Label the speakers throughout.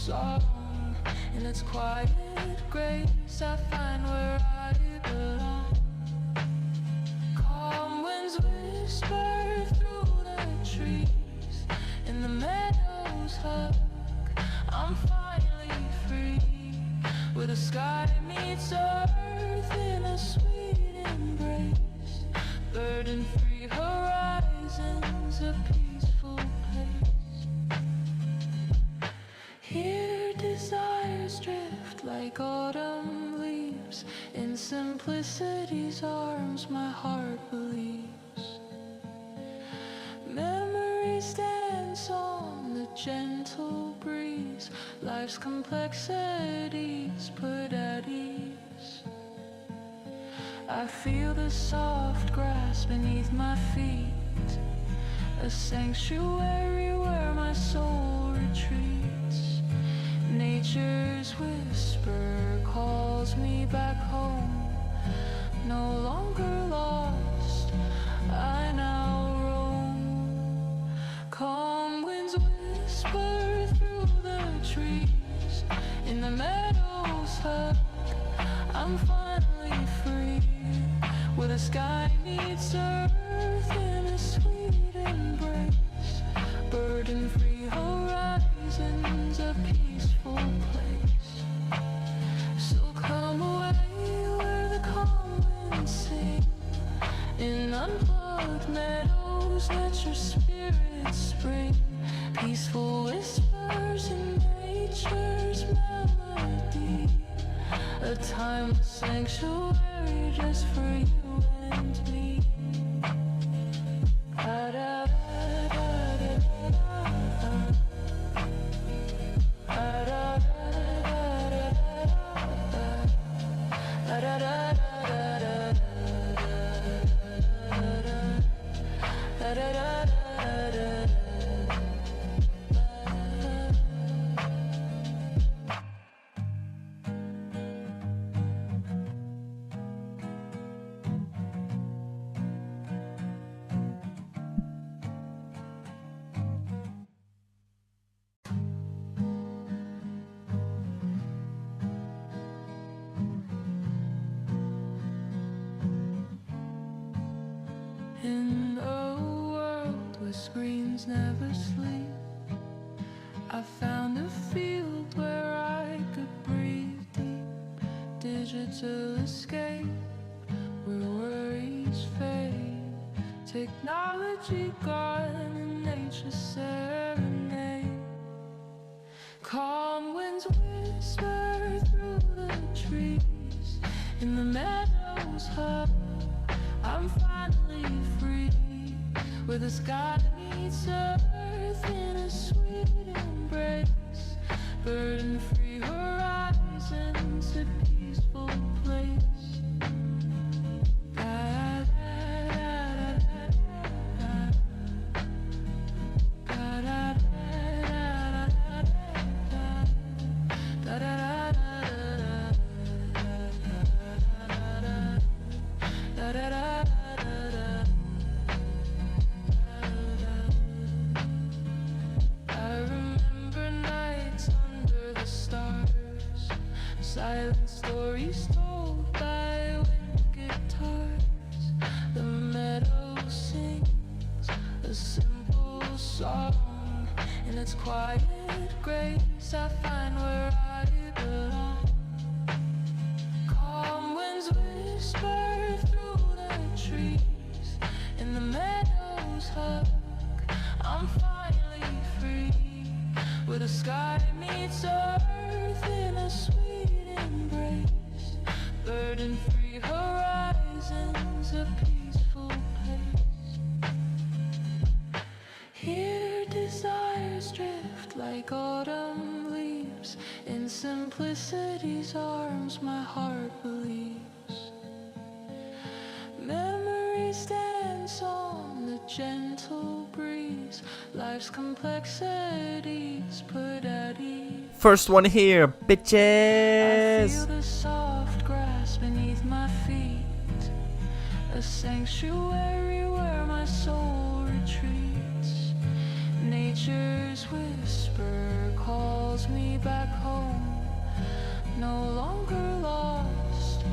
Speaker 1: song. In its quiet grace I find where I belong. Calm winds whisper through the trees. In the meadows hug, I'm finally free. Where the sky meets earth in a sweet embrace. Burden-free horizons, a peaceful place. Here desires drift like autumn leaves. In simplicity's arms my heart believes. Memories dance on the gentle breeze. Life's complexities put at ease. I feel the soft grass beneath my feet, a sanctuary where my soul retreats. Nature's whisper calls me back home. No longer lost, I now roam. Calm winds whisper through the trees. In the meadows hug, I'm finally free. Where the sky meets earth in a sweet embrace. Burden-free horizons, a peaceful place. So come away where the calm winds sing. In unplugged meadows let your spirit spring. Peaceful whispers in nature's melody. A timeless sanctuary just for you and me. In a world where screens never sleep, I found a field where I could breathe deep. Digital escape, where worries fade. Technology gone and nature serenade. Calm winds whisper through the trees. In the meadows hug, I'm finally free. Where the sky meets earth in a sweet embrace. Burden-free horizons, a peaceful place. Silent stories told by wind guitars. The meadow sings a simple song. In its quiet grace I find where I belong. Calm winds whisper through the trees. In the meadows hug, I'm finally free. Where the sky meets earth in a sweet embrace. Burden-free horizons, a peaceful place. Here desires drift like autumn leaves. In simplicity's arms my heart believes. Memories dance on the gentle breeze. Life's complexities put at ease.
Speaker 2: First one here,
Speaker 1: I
Speaker 2: bitches.
Speaker 1: feel the soft grass beneath my feet, a sanctuary where my soul retreats. Nature's whisper calls me back home. No longer lost,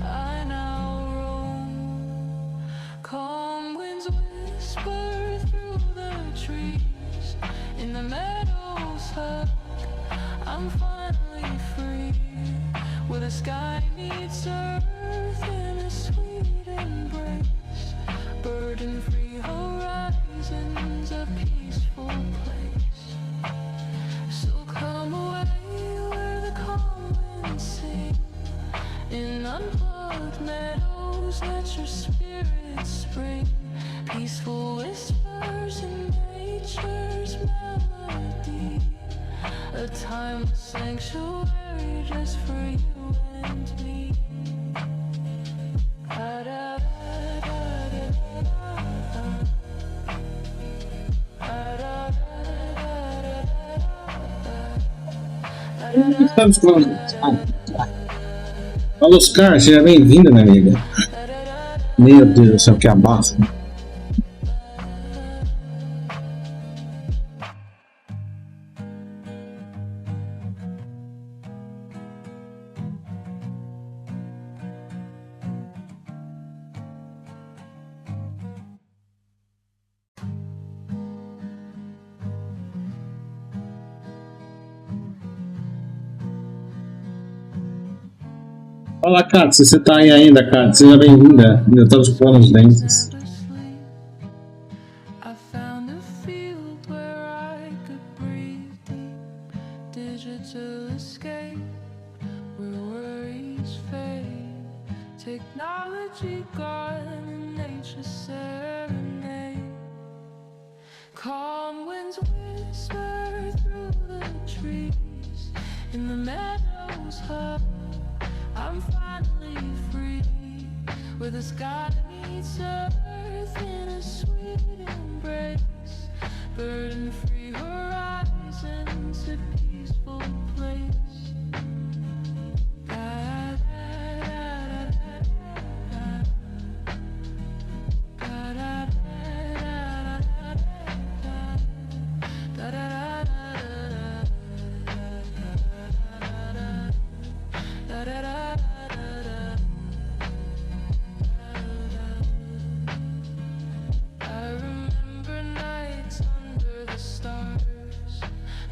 Speaker 1: I now roam. Calm winds whisper through the trees. In the meadows hug, I'm finally free. Where the sky meets earth in a sweet embrace. Burden-free horizons, a peaceful place. So come away where the calm winds sing. In unplugged meadows, let your spirit spring. Peaceful whispers in nature's melody. A timeless sanctuary just for you and me.
Speaker 3: Estamos falando. Alô, Oscar, seja bem-vinda, minha amiga. Meu Deus do céu, que abafa. Olá, Katsu, você tá aí ainda, Katsu? Seja bem-vinda. Eu tô chupando os dentes.
Speaker 1: I found a field where I could breathe deep. Digital escape, where worries fade. Technology gone and nature serenade. Calm winds whisper through the trees. In the meadows hug, I'm finally free. Where the sky meets earth in a sweet embrace. Burden-free horizons, a peaceful place.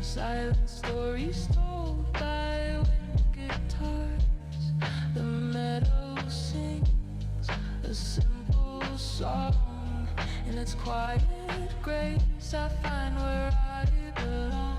Speaker 1: Silent stories told by wind guitars. The meadow sings a simple song. In its quiet grace I find where I belong.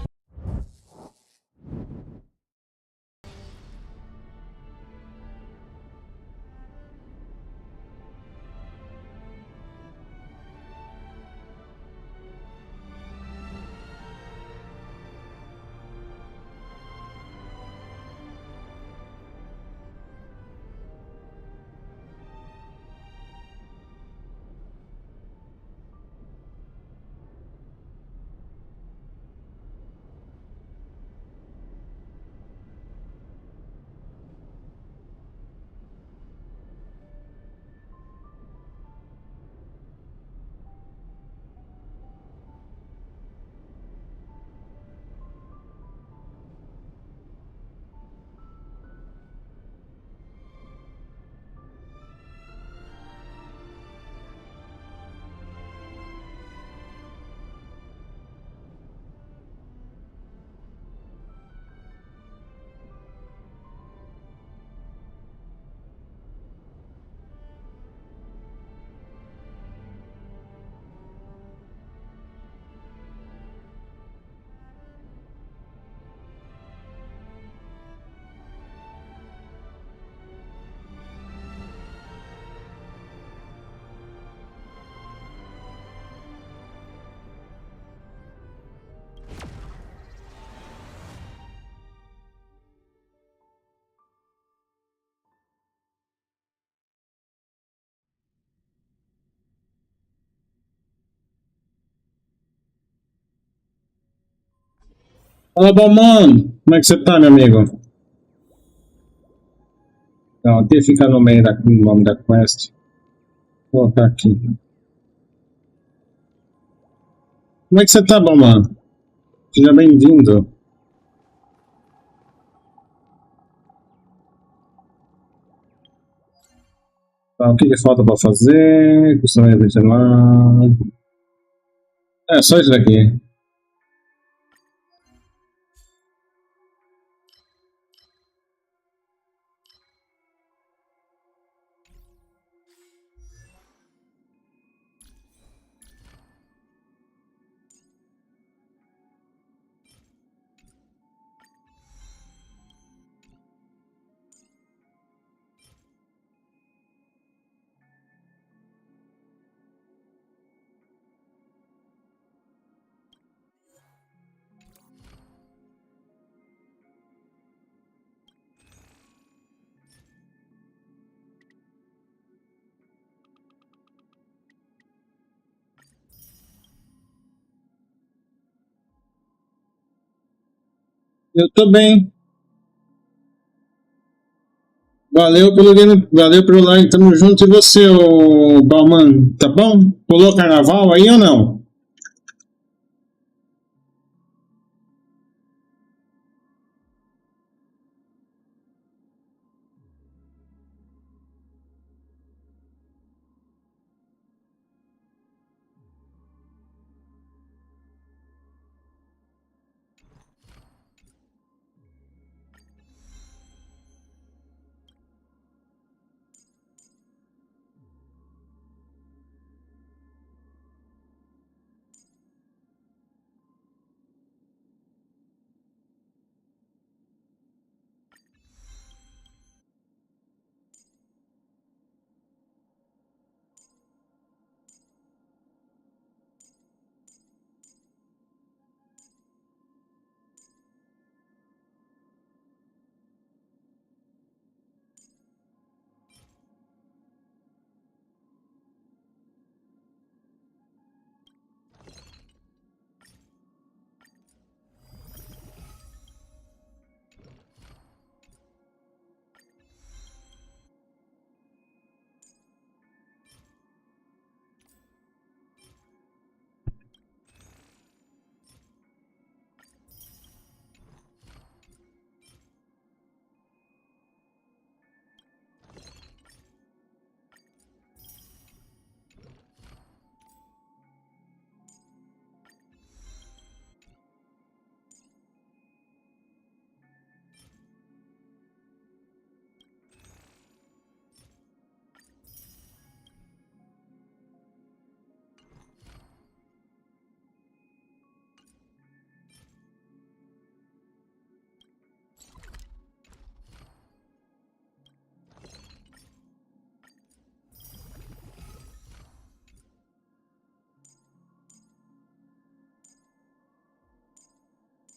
Speaker 3: Fala, Balmano! Como é que você tá, meu amigo? Não, tem que ficar no meio do nome da quest. Vou colocar aqui. Como é que você tá, Balmano? Seja bem-vindo. Tá, o que que falta para fazer? Costuma lá. É, só isso daqui. Eu também. Valeu pelo like, tamo junto. E você, ô Balman, tá bom? Pulou carnaval aí ou não?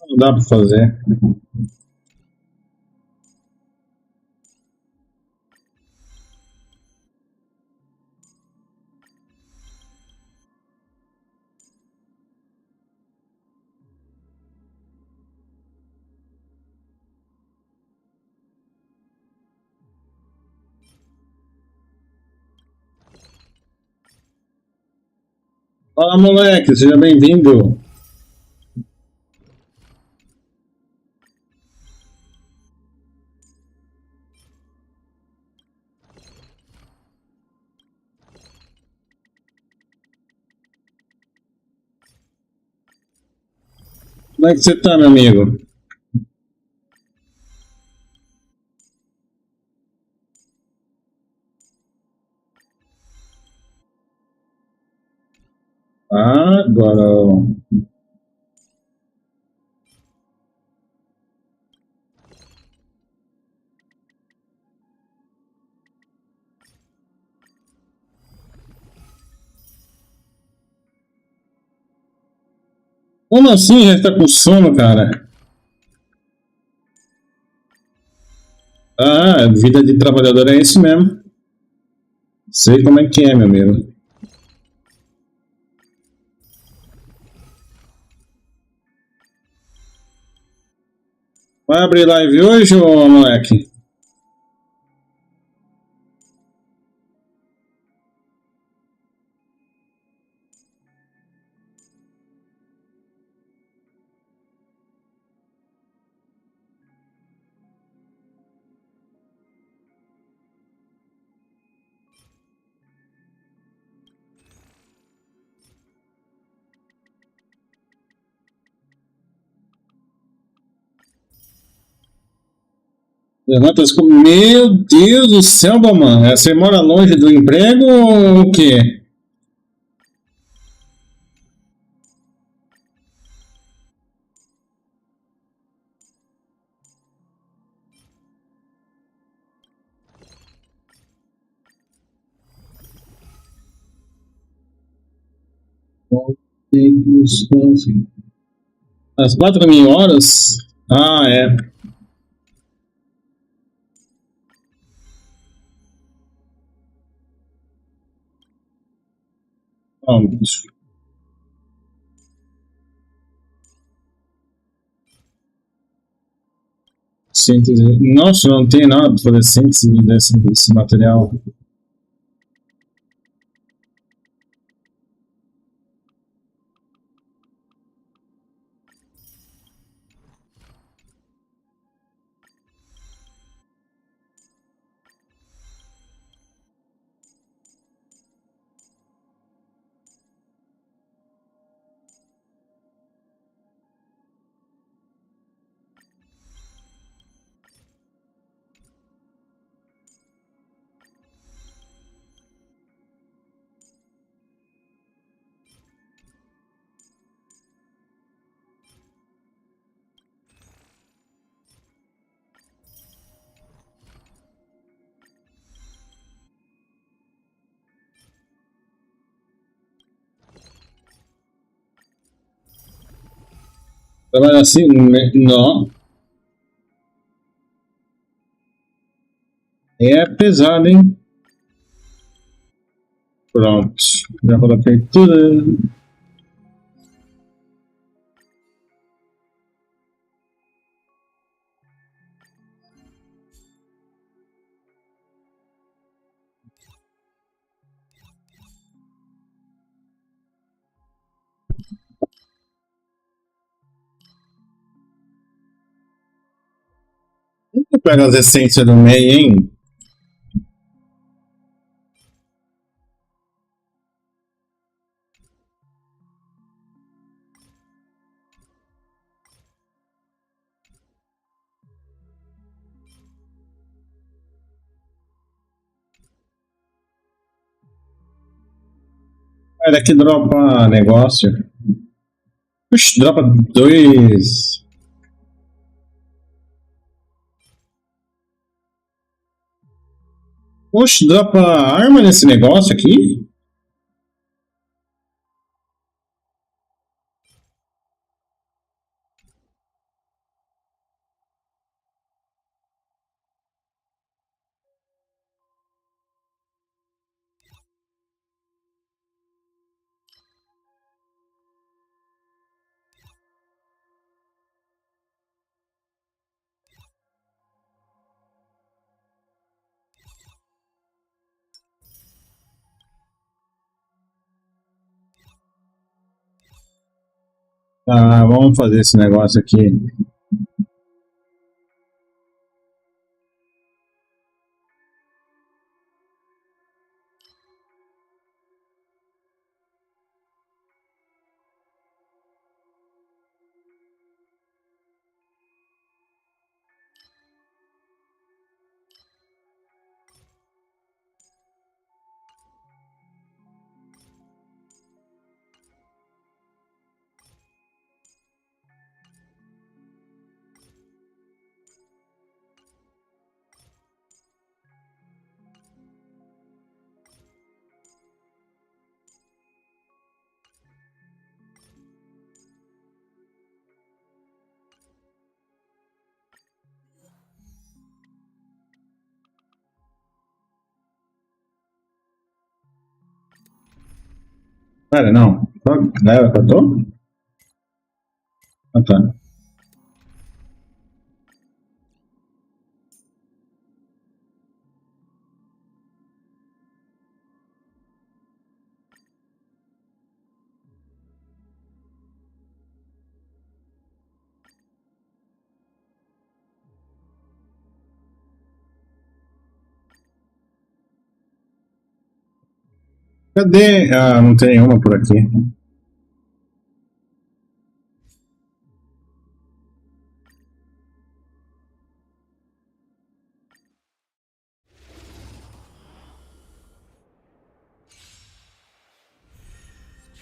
Speaker 3: Não dá pra fazer. Fala, moleque, seja bem-vindo. Como é que você tá, meu amigo? Agora. Como assim já está com sono, cara? Ah, vida de trabalhador é isso mesmo. Sei como é que é, meu amigo. Vai abrir live hoje, ô moleque? Meu Deus do céu, mano. Você mora longe do emprego ou o quê? Às 4.000 horas? Ah, é. Vamos. Síntese. Nossa, não tem nada para fazer síntese desse material. Trabalha assim? Não. É pesado, hein? Pronto. Já coloquei tudo. Vou pegar as essências do meio, hein? Era que dropa negócio. Puxa, dropa 2. Oxe, dropa arma nesse negócio aqui? Tá, vamos fazer esse negócio aqui. Pera, não. Leva pra tu? Ah, tá. Cadê? Ah, não tem nenhuma por aqui.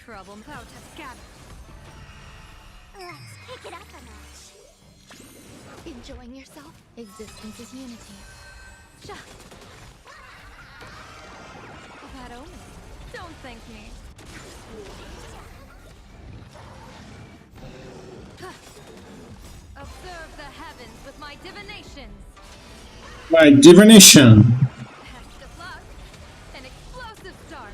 Speaker 1: trouble about to scatter.
Speaker 4: Let's pick it up a notch. Enjoying yourself? Existence is unity.
Speaker 1: Sha. That omen. Don't thank me. Observe the heavens with my divinations.
Speaker 3: My divination.
Speaker 1: Test of luck. An explosive start.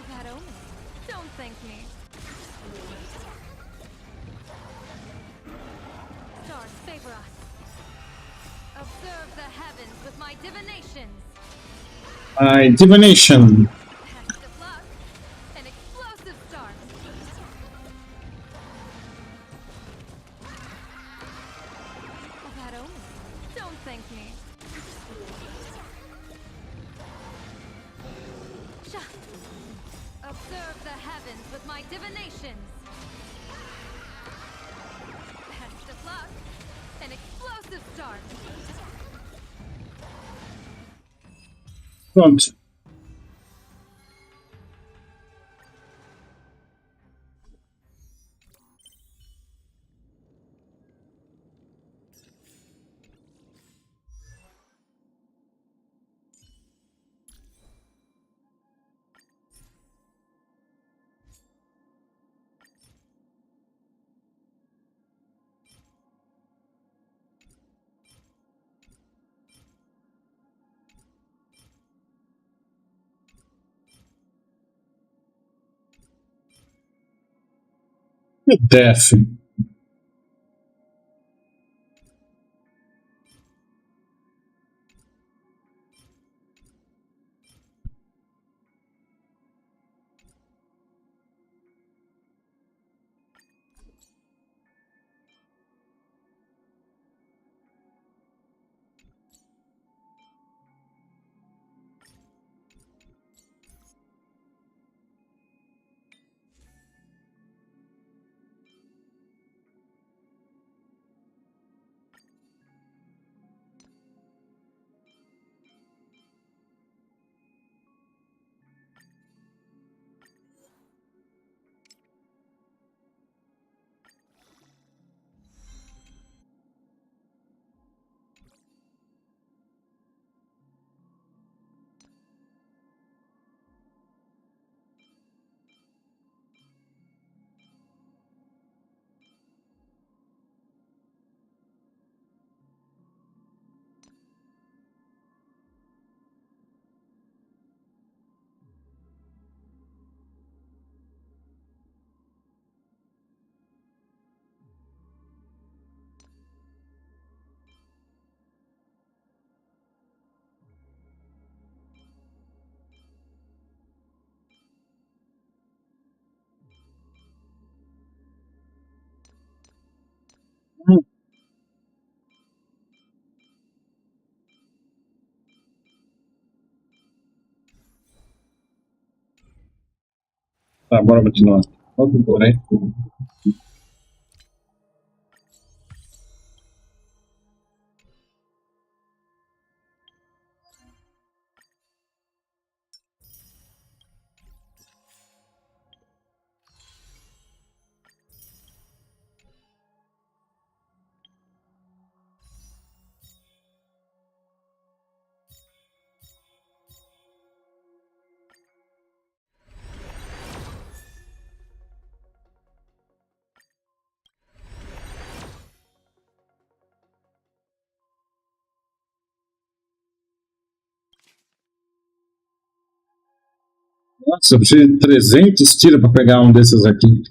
Speaker 1: That omen. Don't thank me. Stars favor us. Observe the heavens with my divinations.
Speaker 3: My divination.
Speaker 1: Test of luck. An explosive start. That omen. Don't thank me. Sha. Observe the heavens with my divinations. Test of luck. An explosive start.
Speaker 3: Pronto. Death. Tá, bora continuar. Vamos por aí. Nossa, eu preciso de 300 tiros para pegar um desses aqui.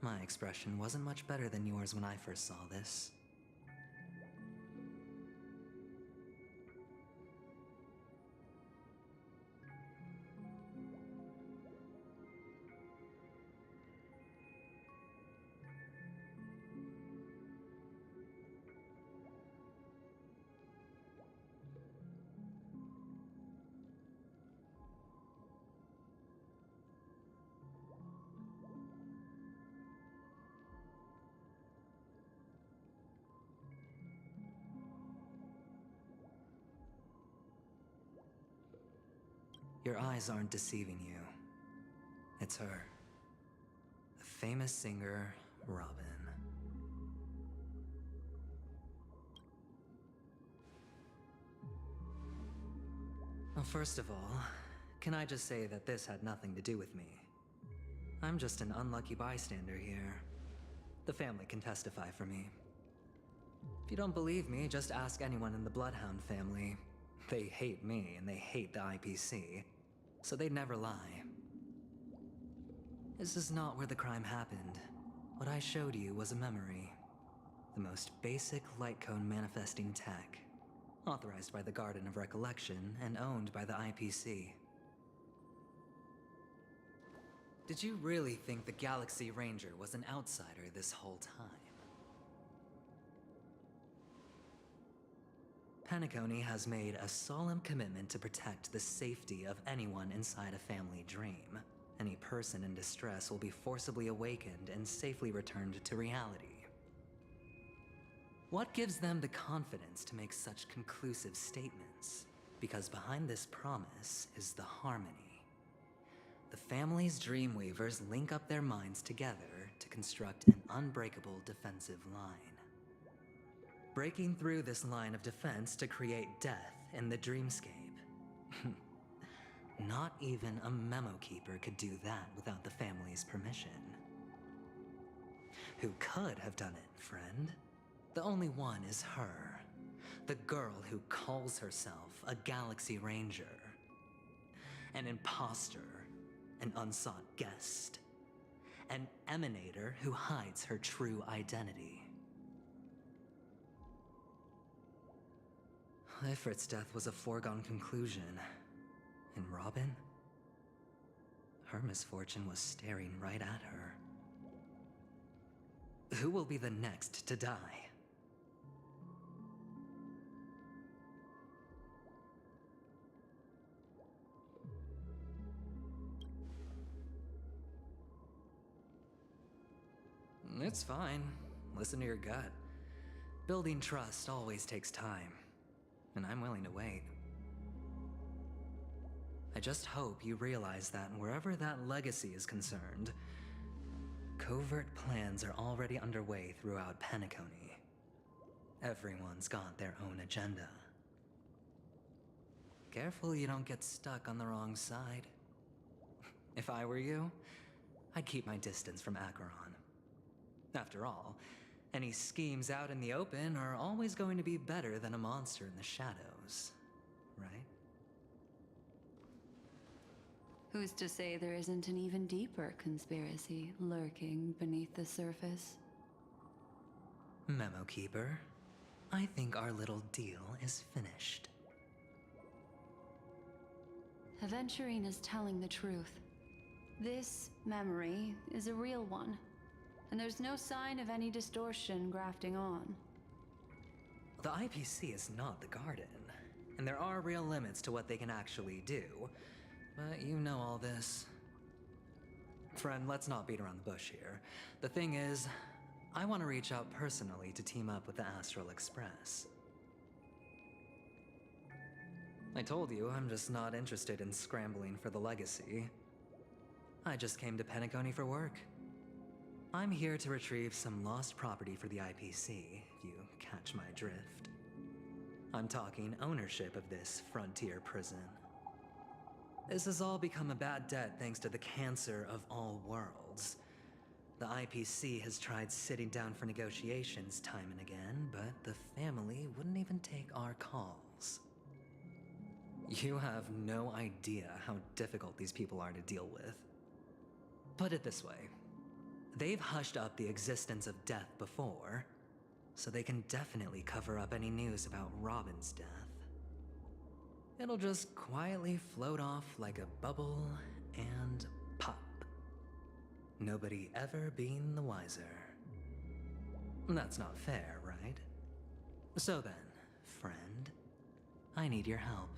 Speaker 5: My expression wasn't much better than yours when I first saw this. Your eyes aren't deceiving you. It's her. The famous singer, Robin. Well, first of all, can I just say that this had nothing to do with me? I'm just an unlucky bystander here. The family can testify for me. If you don't believe me, just ask anyone in the Bloodhound family. They hate me and they hate the IPC, so they'd never lie. This is not where the crime happened. What I showed you was a memory. The most basic light cone manifesting tech, authorized by the Garden of Recollection and owned by the IPC. Did you really think the Galaxy Ranger was an outsider this whole time? Penacony has made a solemn commitment to protect the safety of anyone inside a family dream. Any person in distress will be forcibly awakened and safely returned to reality. What gives them the confidence to make such conclusive statements? Because behind this promise is the harmony. The family's Dreamweavers link up their minds together to construct an unbreakable defensive line. Breaking through this line of defense to create death in the dreamscape. Not even a memo keeper could do that without the family's permission. Who could have done it, friend? The only one is her. The girl who calls herself a Galaxy Ranger. An imposter, an unsought guest. An emanator who hides her true identity. Ifrit's death was a foregone conclusion. And Robin? Her misfortune was staring right at her. Who will be the next to die? It's fine. Listen to your gut. Building trust always takes time. And I'm willing to wait. I just hope you realize that wherever that legacy is concerned, covert plans are already underway throughout Penacony. Everyone's got their own agenda. Careful you don't get stuck on the wrong side. If I were you, I'd keep my distance from Acheron. After all, any schemes out in the open are always going to be better than a monster in the shadows, right?
Speaker 1: Who's to say there isn't an even deeper conspiracy lurking beneath the surface?
Speaker 5: Memo Keeper, I think our little deal is finished.
Speaker 1: Aventurine is telling the truth. This memory is a real one, and there's no sign of any distortion grafting on.
Speaker 5: The IPC is not the Garden, and there are real limits to what they can actually do, but you know all this. Friend, let's not beat around the bush here. The thing is, I want to reach out personally to team up with the Astral Express. I told you I'm just not interested in scrambling for the legacy. I just came to Penacony for work. I'm here to retrieve some lost property for the IPC, if you catch my drift. I'm talking ownership of this frontier prison. This has all become a bad debt thanks to the cancer of all worlds. The IPC has tried sitting down for negotiations time and again, but the family wouldn't even take our calls. You have no idea how difficult these people are to deal with. Put it this way. They've hushed up the existence of death before, so they can definitely cover up any news about Robin's death. It'll just quietly float off like a bubble and pop. Nobody ever being the wiser. That's not fair, right? So then, friend, I need your help.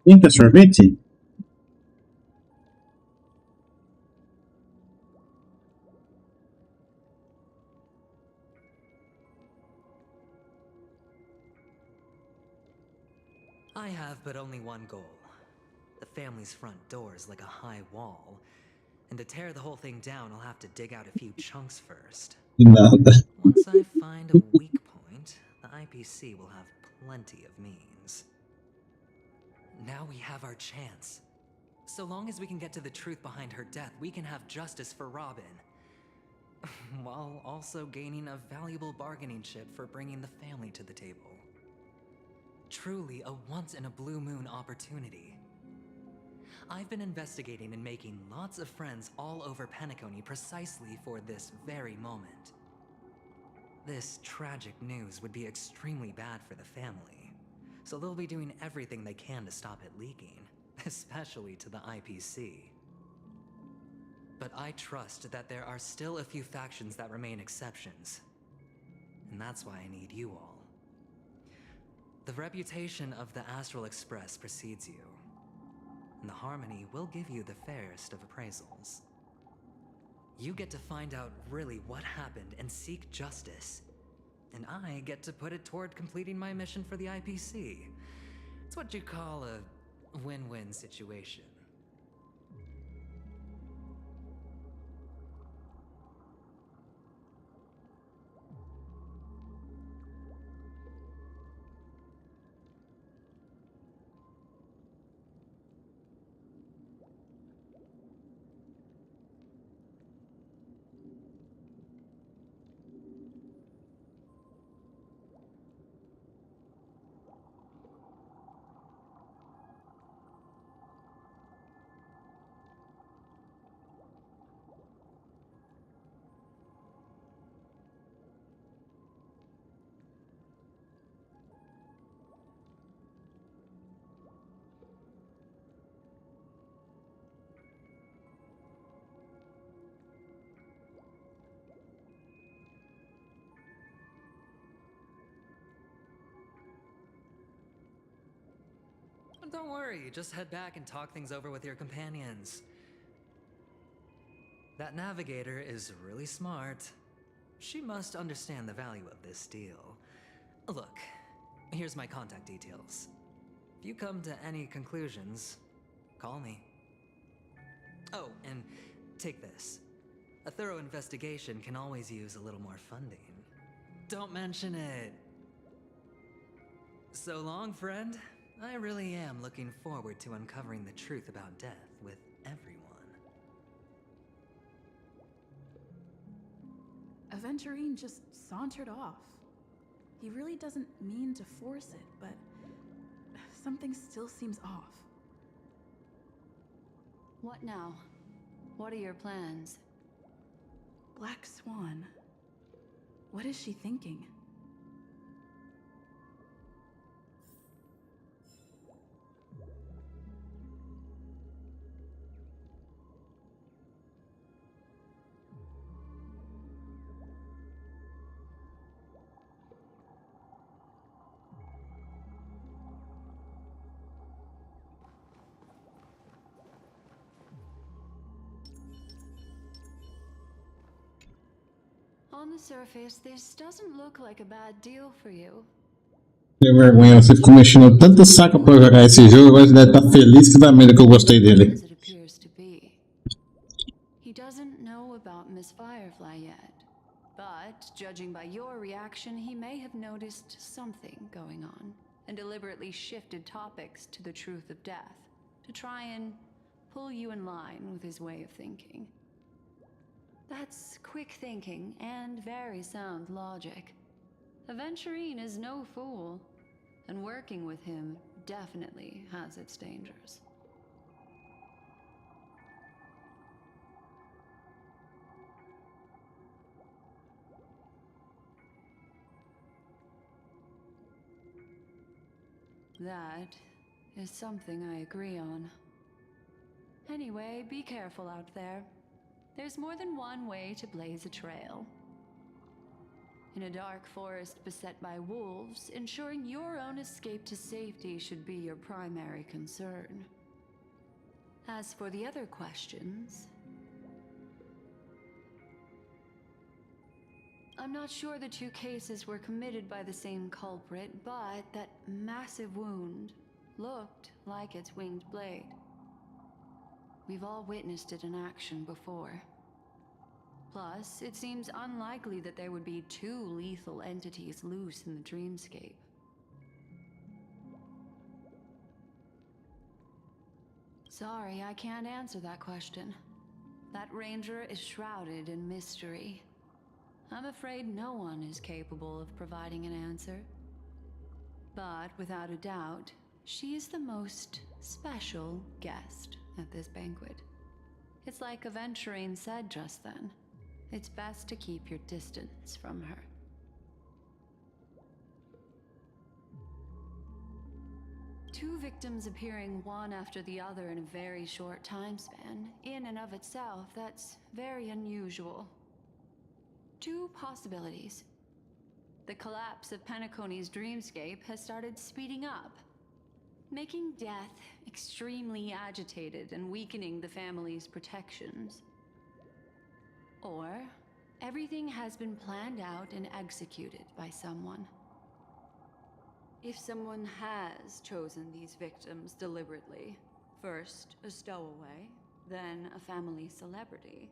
Speaker 3: Quinta sorvete?
Speaker 5: I have but only one goal. The family's front door is like a high wall, and to tear the whole thing down, I'll have to dig out a few chunks first.
Speaker 3: Nada.
Speaker 5: Once I find a weak point, the IPC will have plenty of means. Now we have our chance. So long as we can get to the truth behind her death, we can have justice for Robin. While also gaining a valuable bargaining chip for bringing the family to the table. Truly a once-in-a-blue-moon opportunity. I've been investigating and making lots of friends all over Penacony precisely for this very moment. This tragic news would be extremely bad for the family, so they'll be doing everything they can to stop it leaking, especially to the IPC. But I trust that there are still a few factions that remain exceptions, and that's why I need you all. The reputation of the Astral Express precedes you, and the Harmony will give you the fairest of appraisals. You get to find out really what happened and seek justice, and I get to put it toward completing my mission for the IPC. It's what you call a win-win situation. Don't worry, just head back and talk things over with your companions. That navigator is really smart. She must understand the value of this deal. Look, here's my contact details. If you come to any conclusions, call me. Oh, and take this. A thorough investigation can always use a little more funding. Don't mention it. So long, friend. I really am looking forward to uncovering the truth about death with everyone.
Speaker 6: Aventurine just sauntered off. He really doesn't mean to force it, but something still seems off.
Speaker 1: What now? What are your plans?
Speaker 6: Black Swan. What is she thinking?
Speaker 1: On the surface, this doesn't look like a bad deal for you.
Speaker 3: Tenho vergonha, você ficou mexendo tanto saco pra jogar esse jogo, agora você deve estar feliz que da merda que eu gostei dele.
Speaker 1: As it appears to be. He doesn't know about Miss Firefly yet, but judging by your reaction, he may have noticed something going on and deliberately shifted topics to the truth of death to try and pull you in line with his way of thinking. That's quick thinking and very sound logic. Aventurine is no fool, and working with him definitely has its dangers. That is something I agree on. Anyway, be careful out there. There's more than one way to blaze a trail. In a dark forest beset by wolves, ensuring your own escape to safety should be your primary concern. As for the other questions, I'm not sure the two cases were committed by the same culprit, but that massive wound looked like its winged blade. We've all witnessed it in action before. Plus, it seems unlikely that there would be two lethal entities loose in the dreamscape. Sorry, I can't answer that question. That ranger is shrouded in mystery. I'm afraid no one is capable of providing an answer. But without a doubt, she is the most special guest at this banquet. It's like Aventurine said just then. It's best to keep your distance from her. Two victims appearing one after the other in a very short time span, in and of itself, that's very unusual. Two possibilities. The collapse of Penacony's dreamscape has started speeding up, making death extremely agitated and weakening the family's protections. Or everything has been planned out and executed by someone. If someone has chosen these victims deliberately, first a stowaway, then a family celebrity,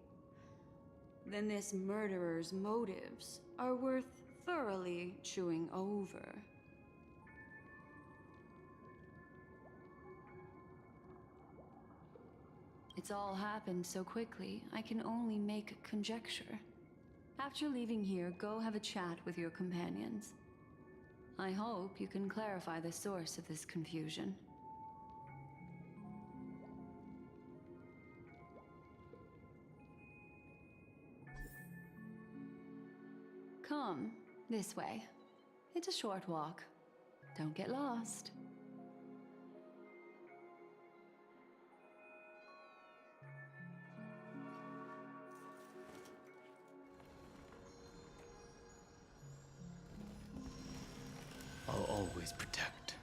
Speaker 1: then this murderer's motives are worth thoroughly chewing over. It's all happened so quickly, I can only make conjecture. After leaving here, go have a chat with your companions. I hope you can clarify the source of this confusion. Come, this way. It's a short walk. Don't get lost.
Speaker 7: I'll always protect.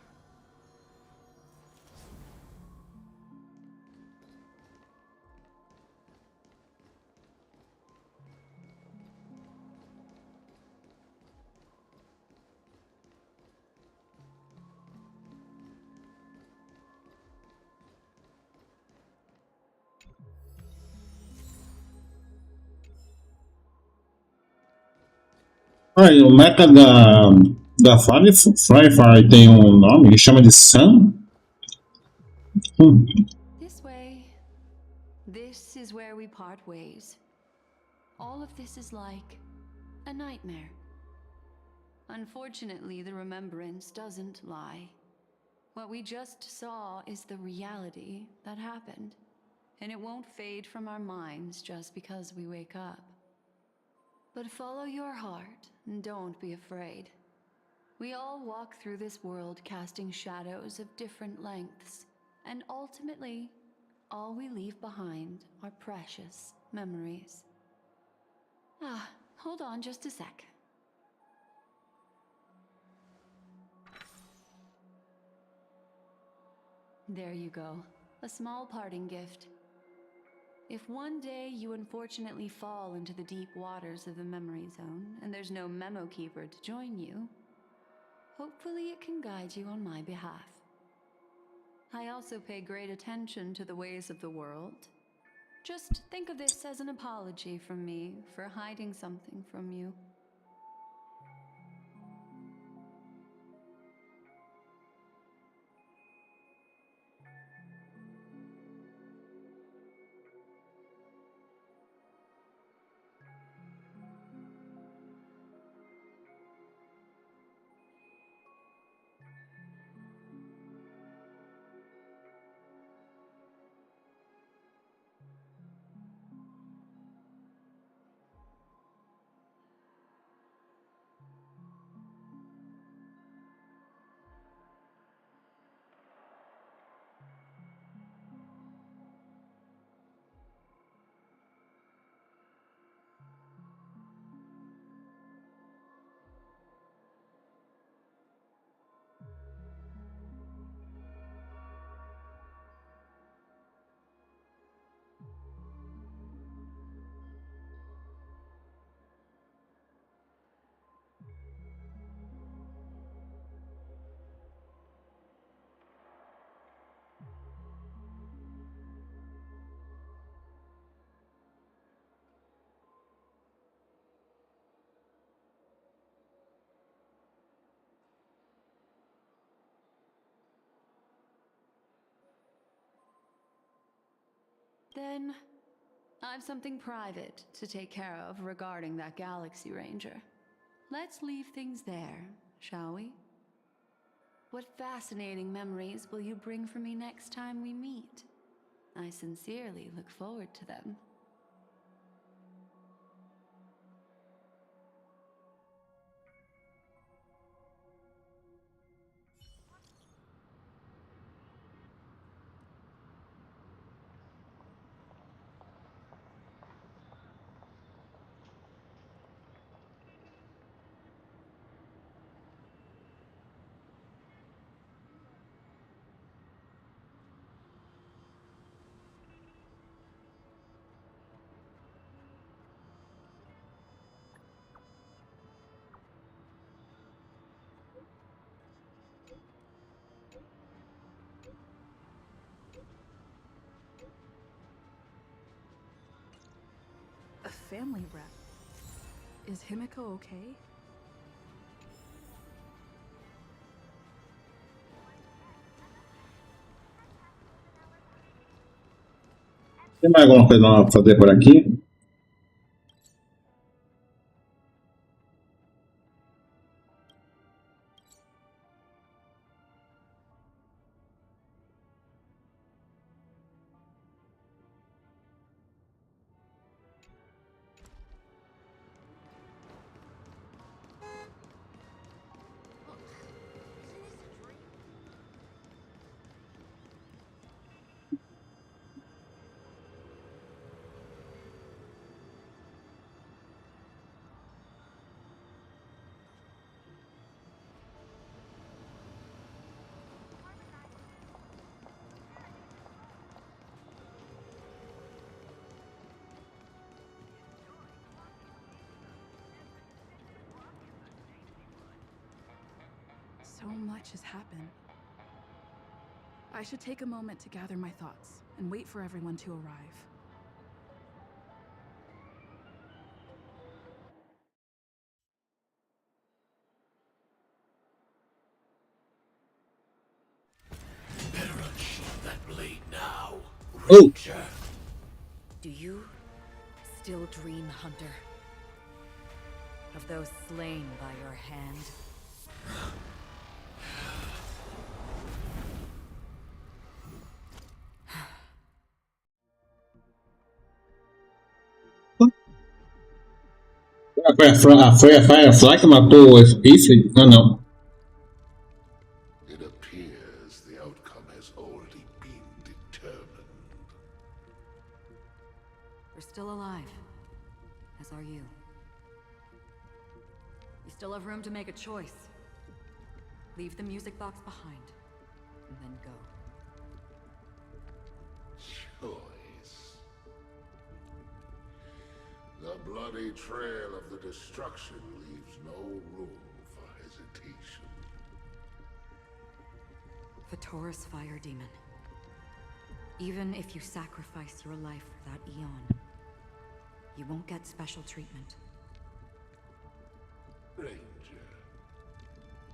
Speaker 3: Aí, o mecha da Firefly tem um nome que chama de Sun?
Speaker 1: This way. This is where we part ways. All of this is like a nightmare. Unfortunately, the remembrance doesn't lie. What we just saw is the reality that happened, and it won't fade from our minds just because we wake up. But follow your heart and don't be afraid. We all walk through this world casting shadows of different lengths, and ultimately, all we leave behind are precious memories. Ah, hold on just a sec. There you go. A small parting gift. If one day you unfortunately fall into the deep waters of the memory zone and there's no memo keeper to join you, hopefully it can guide you on my behalf. I also pay great attention to the ways of the world. Just think of this as an apology from me for hiding something from you. Then, I've something private to take care of regarding that Galaxy Ranger. Let's leave things there, shall we? What fascinating memories will you bring for me next time we meet? I sincerely look forward to them.
Speaker 6: A family rep. Is Himiko okay?
Speaker 3: Tem mais alguma coisa nova pra fazer por aqui?
Speaker 6: So much has happened. I should take a moment to gather my thoughts and wait for everyone to arrive.
Speaker 3: Oh,
Speaker 7: Do you still dream, Hunter? Of those slain by your hand?
Speaker 3: foi a Firefly que matou isso? Não, não.
Speaker 8: It appears the outcome has already been determined.
Speaker 7: We're still alive, as are you. You still have room to make a choice. Leave the music box behind, and then go.
Speaker 8: Choice. The bloody trail of the destruction leaves no room for hesitation.
Speaker 7: Taurus Fire Demon. Even if you sacrifice your life for that eon, you won't get special treatment.
Speaker 8: Ranger,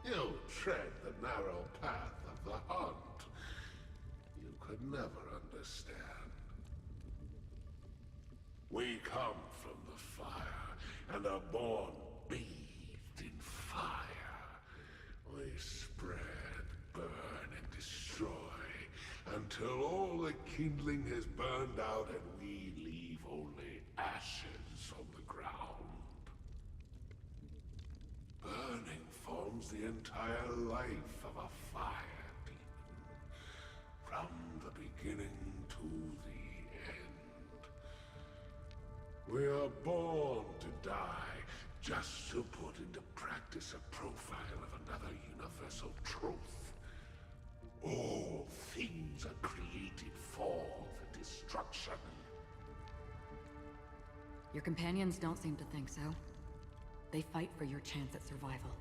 Speaker 8: you tread the narrow path of the hunt. You could never understand. We come from the fire, and are born bathed in fire. We spread, burn, and destroy, until all the kindling has burned out and we leave only ashes on the ground. Burning forms the entire life of a fire demon, from the beginning to the end. We are born to die, just to put into practice a profile of another universal truth. All things are created for the destruction.
Speaker 7: Your companions don't seem to think so. They fight for your chance at survival.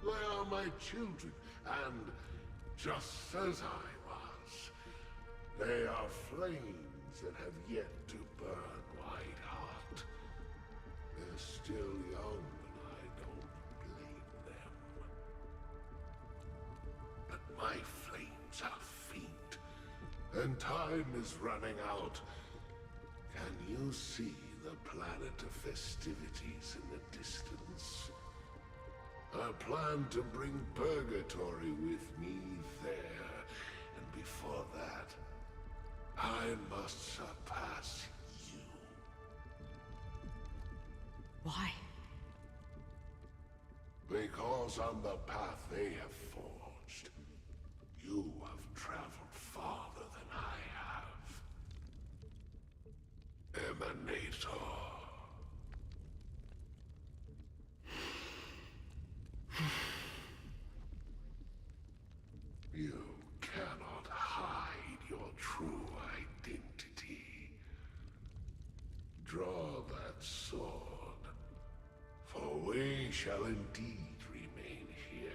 Speaker 8: They are my children, and just as I was, they are flames that have yet to burn Whiteheart. They're still young, and I don't blame them. But my flames are faint, and time is running out. Can you see the planet of festivities in the distance? I plan to bring Purgatory with me there, and before that, I must surpass you.
Speaker 7: Why?
Speaker 8: Because on the path they have forged, you have traveled farther than I have. Emanator. You cannot hide your true identity. Draw that sword, for we shall indeed remain here,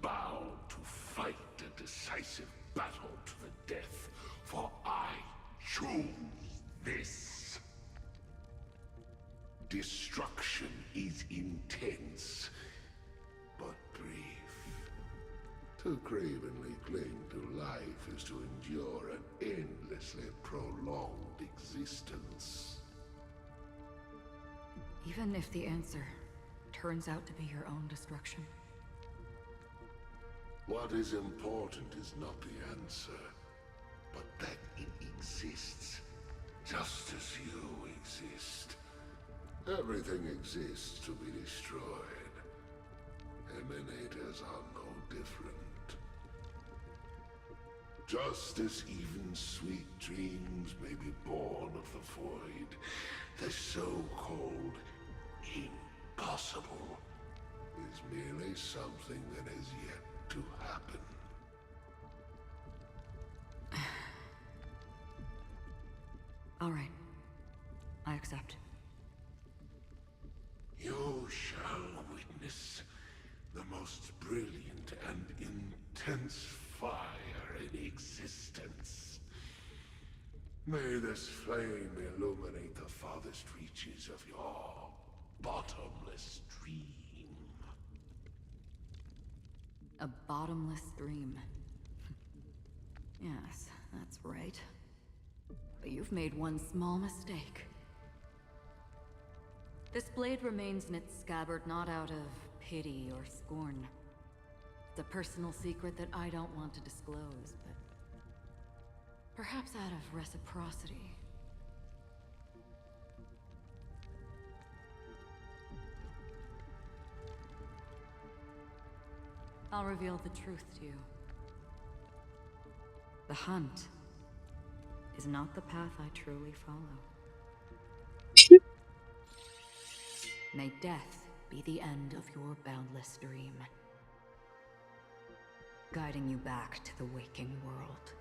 Speaker 8: bound to fight a decisive battle to the death, for I choose this. Destruction is intense, but brief. To cravenly cling to life is to endure an endlessly prolonged existence.
Speaker 7: Even if the answer turns out to be your own destruction.
Speaker 8: What is important is not the answer, but that it exists, just as you exist. Everything exists to be destroyed. Emanators are no different. Just as even sweet dreams may be born of the void, the so-called impossible is merely something that has yet to happen.
Speaker 7: All right. I accept.
Speaker 8: You shall witness the most brilliant and intense fire in existence. May this flame illuminate the farthest reaches of your bottomless dream.
Speaker 7: A bottomless dream. Yes, That's right. But you've made one small mistake. This blade remains in its scabbard not out of pity or scorn. It's a personal secret that I don't want to disclose, but perhaps out of reciprocity. I'll reveal the truth to you. The hunt is not the path I truly follow. May death be the end of your boundless dream, guiding you back to the waking world.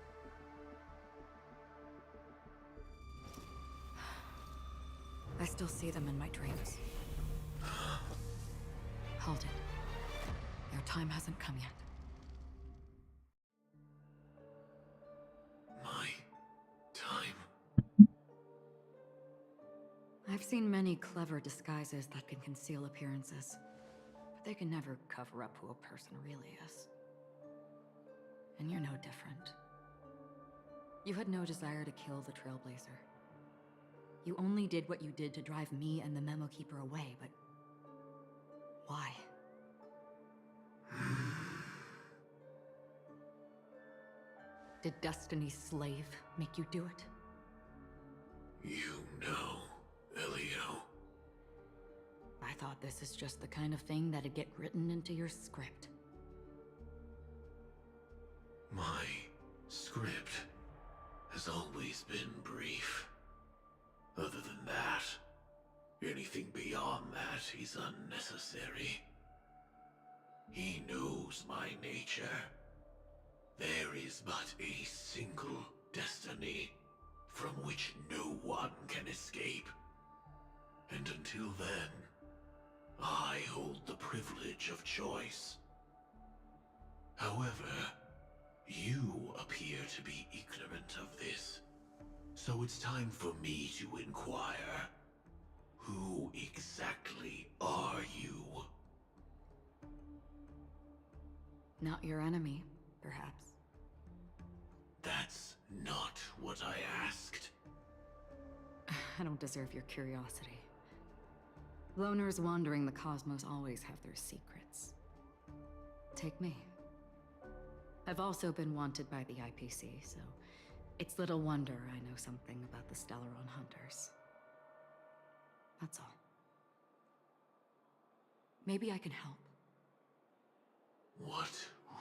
Speaker 7: I still see them in my dreams. Hold it. Your time hasn't come yet.
Speaker 8: My time?
Speaker 7: I've seen many clever disguises that can conceal appearances, but they can never cover up who a person really is. And you're no different. You had no desire to kill the Trailblazer. You only did what you did to drive me and the Memo Keeper away, but why? Did Destiny's slave make you do it?
Speaker 8: You know, Elio.
Speaker 7: I thought this is just the kind of thing that'd get written into your script.
Speaker 8: My script has always been brief. Other than that, anything beyond that is unnecessary. He knows my nature. There is but a single destiny from which no one can escape. And until then, I hold the privilege of choice. However, you appear to be ignorant of this. So it's time for me to inquire. Who exactly are you?
Speaker 7: Not your enemy, perhaps.
Speaker 8: That's not what I asked.
Speaker 7: I don't deserve your curiosity. Loners wandering the cosmos always have their secrets. Take me. I've also been wanted by the IPC, so it's little wonder I know something about the Stellaron hunters. That's all. Maybe I can help.
Speaker 8: What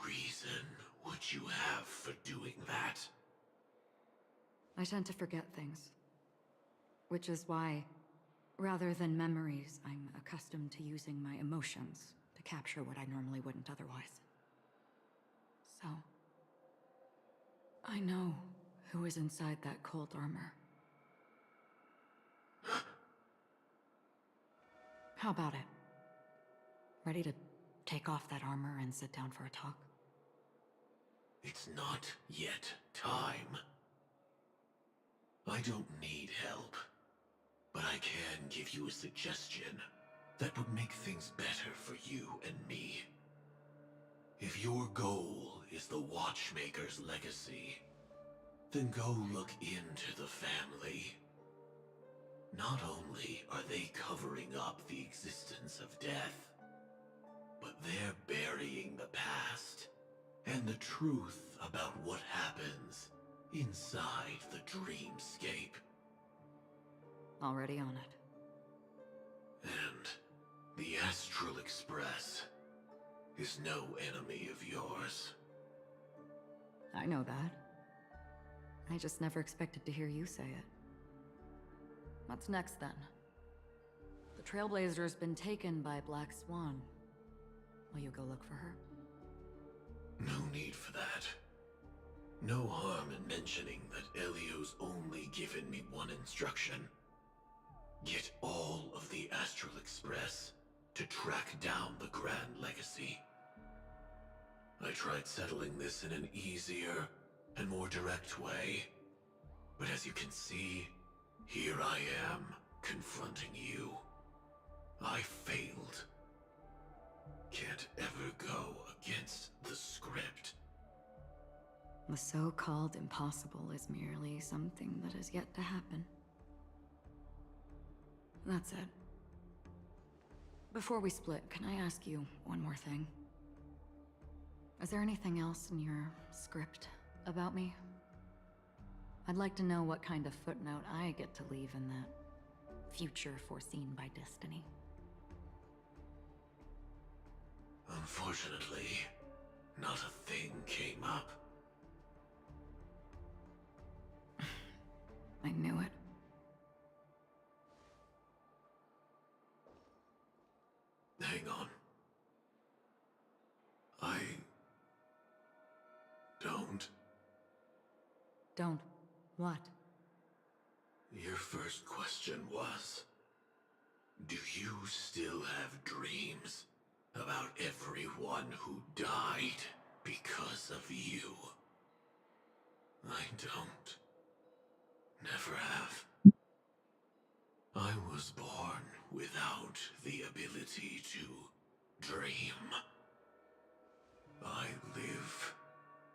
Speaker 8: reason would you have for doing that?
Speaker 7: I tend to forget things. Which is why, rather than memories, I'm accustomed to using my emotions to capture what I normally wouldn't otherwise. So, I know who is inside that cold armor. How about it? Ready to take off that armor and sit down for a talk?
Speaker 8: It's not yet time. I don't need help, but I can give you a suggestion that would make things better for you and me. If your goal is the Watchmaker's legacy, then go look into the family. Not only are they covering up the existence of death, but they're burying the past and the truth about what happens inside the dreamscape.
Speaker 7: Already on it.
Speaker 8: And the Astral Express is no enemy of yours.
Speaker 7: I know that. I just never expected to hear you say it. What's next, then? The Trailblazer's been taken by Black Swan. Will you go look for her?
Speaker 8: No need for that. No harm in mentioning that Elio's only given me one instruction. Get all of the Astral Express to track down the Grand Legacy. I tried settling this in an easier and more direct way, but as you can see, here I am, confronting you. I failed. Can't ever go against the script.
Speaker 7: The so-called impossible is merely something that has yet to happen. That's it. Before we split, can I ask you one more thing? Is there anything else in your script about me? I'd like to know what kind of footnote I get to leave in that future foreseen by destiny.
Speaker 8: Unfortunately, not a thing came up.
Speaker 7: I knew it.
Speaker 8: Hang on. I don't.
Speaker 7: Don't. What?
Speaker 8: Your first question was, do you still have dreams about everyone who died because of you? I don't. Never have. I was born without the ability to dream. I live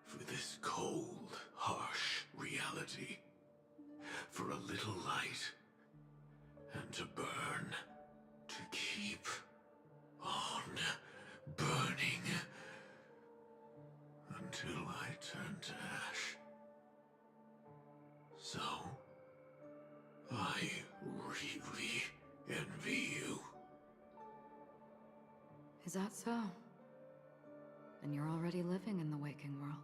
Speaker 8: for this cold, harsh reality. For a little light, and to burn, to keep on burning, until I turn to ash. So, I really envy you.
Speaker 7: Is that so? Then you're already living in the waking world.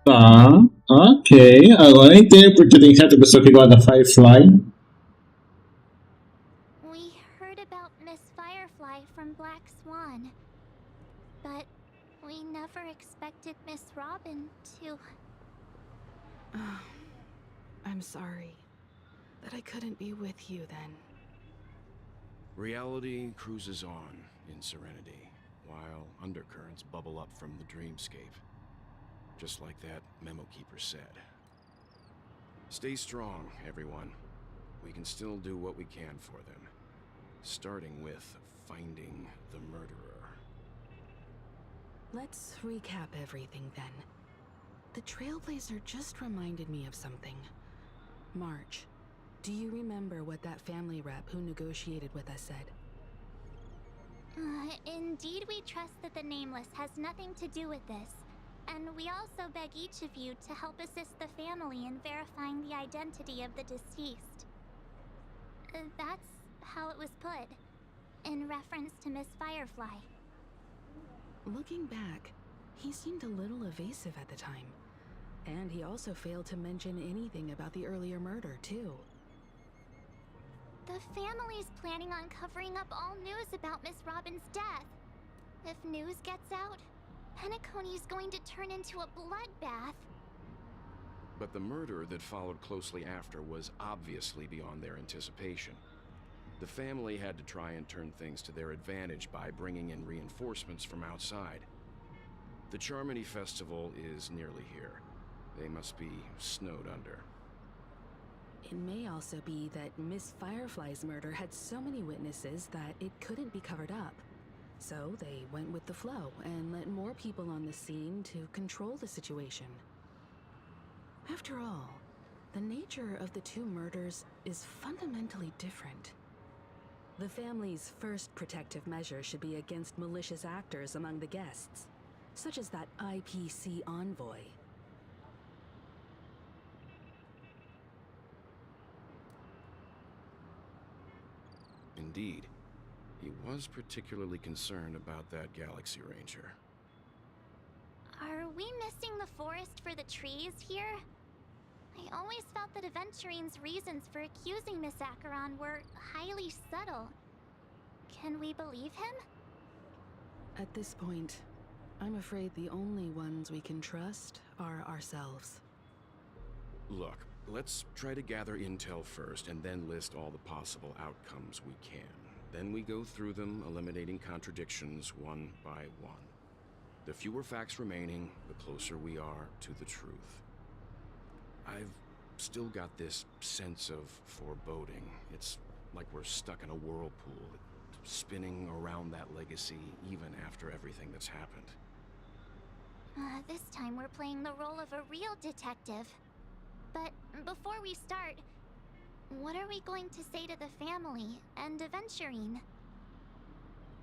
Speaker 3: Tá, ok. Agora eu entendo porque tem certa pessoa que gosta da Firefly.
Speaker 4: We heard about Miss Firefly from Black Swan, but we never expected Miss Robin to...
Speaker 6: I'm sorry that I couldn't be with you then.
Speaker 9: Reality cruises on in serenity, while undercurrents bubble up from the dreamscape. Just like that memo keeper said. Stay strong, everyone. We can still do what we can for them. Starting with finding the murderer.
Speaker 6: Let's recap everything then. The Trailblazer just reminded me of something. March, do you remember what that family rep who negotiated with us said?
Speaker 4: Indeed, we trust that the Nameless has nothing to do with this. And we also beg each of you to help assist the family in verifying the identity of the deceased. That's how it was put, in reference to Miss Firefly.
Speaker 6: Looking back, he seemed a little evasive at the time. And he also failed to mention anything about the earlier murder, too.
Speaker 4: The family's planning on covering up all news about Miss Robin's death. If news gets out, Penacony's going to turn into a bloodbath.
Speaker 9: But the murder that followed closely after was obviously beyond their anticipation. The family had to try and turn things to their advantage by bringing in reinforcements from outside. The Charmony Festival is nearly here. They must be snowed under.
Speaker 6: It may also be that Miss Firefly's murder had so many witnesses that it couldn't be covered up. So they went with the flow and let more people on the scene to control the situation. After all, the nature of the two murders is fundamentally different. The family's first protective measure should be against malicious actors among the guests, such as that IPC envoy.
Speaker 9: Indeed. He was particularly concerned about that Galaxy Ranger.
Speaker 4: Are we missing the forest for the trees here? I always felt that Aventurine's reasons for accusing Miss Acheron were highly subtle. Can we believe him?
Speaker 6: At this point, I'm afraid the only ones we can trust are ourselves.
Speaker 9: Look, let's try to gather intel first and then list all the possible outcomes we can. Then we go through them, eliminating contradictions one by one. The fewer facts remaining, the closer we are to the truth. I've still got this sense of foreboding. It's like we're stuck in a whirlpool that spinning around that legacy even after everything that's happened.
Speaker 4: This time we're playing the role of a real detective. But before we start, what are we going to say to the family and Aventurine?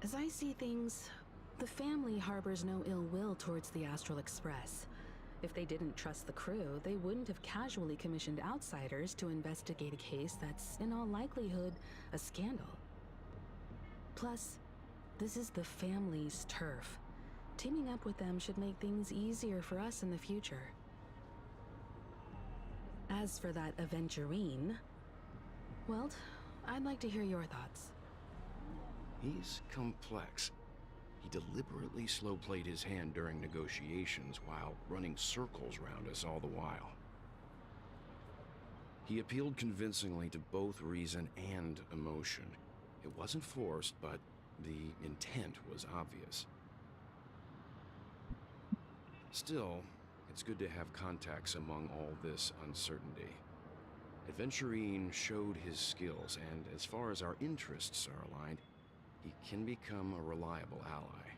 Speaker 6: As I see things, the family harbors no ill will towards the Astral Express. If they didn't trust the crew, they wouldn't have casually commissioned outsiders to investigate a case that's, in all likelihood, a scandal. Plus, this is the family's turf. Teaming up with them should make things easier for us in the future. As for that Aventurine, well, I'd like to hear your thoughts.
Speaker 9: He's complex. He deliberately slow-played his hand during negotiations while running circles around us all the while. He appealed convincingly to both reason and emotion. It wasn't forced, but the intent was obvious. Still, it's good to have contacts among all this uncertainty. Aventurine showed his skills, and as far as our interests are aligned, he can become a reliable ally.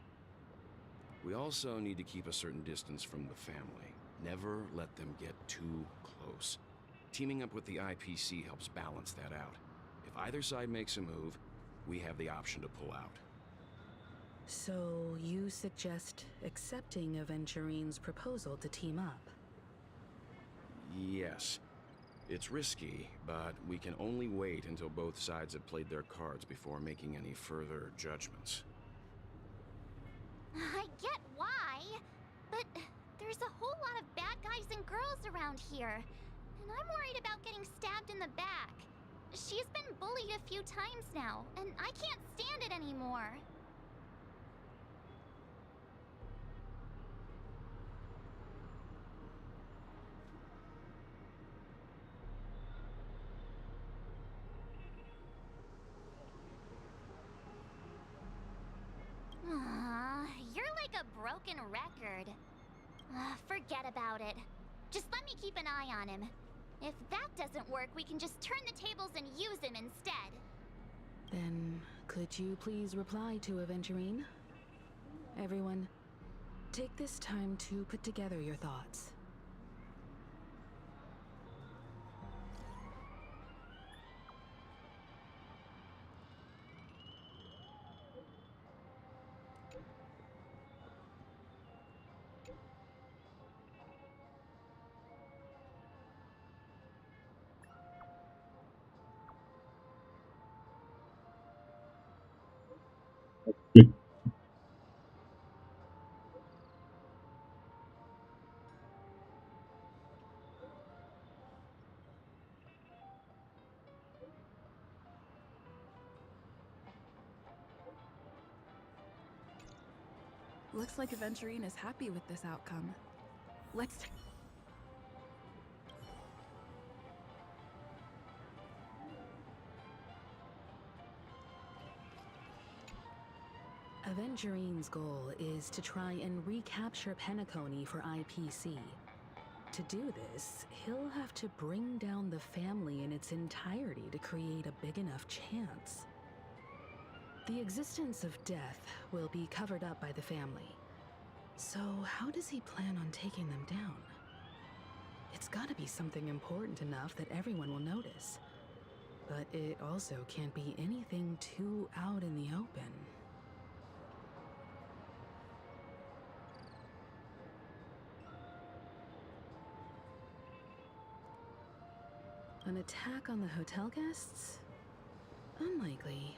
Speaker 9: We also need to keep a certain distance from the family. Never let them get too close. Teaming up with the IPC helps balance that out. If either side makes a move, we have the option to pull out.
Speaker 6: So, you suggest accepting Aventurine's proposal to team up?
Speaker 9: Yes. It's risky, but we can only wait until both sides have played their cards before making any further judgments.
Speaker 4: I get why, but there's a whole lot of bad guys and girls around here, and I'm worried about getting stabbed in the back. She's been bullied a few times now, and I can't stand it anymore. You're like a broken record. Forget about it. Just let me keep an eye on him. If that doesn't work, we can just turn the tables and use him instead.
Speaker 6: Then, could you please reply to Aventurine? Everyone, take this time to put together your thoughts.
Speaker 10: Looks like Aventurine is happy with this outcome. Let's...
Speaker 6: Aventurine's goal is to try and recapture Penacony for IPC. To do this, he'll have to bring down the family in its entirety to create a big enough chance. The existence of death will be covered up by the family. So how does he plan on taking them down? It's gotta be something important enough that everyone will notice. But it also can't be anything too out in the open. An attack on the hotel guests? Unlikely.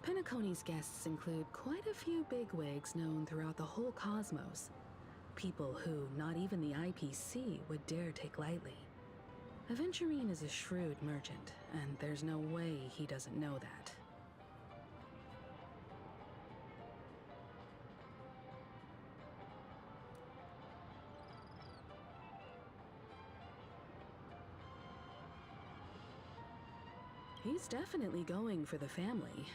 Speaker 6: Penacony's guests include quite a few bigwigs known throughout the whole cosmos. People who not even the IPC would dare take lightly. Aventurine is a shrewd merchant, and there's no way he doesn't know that. He's definitely going for the family,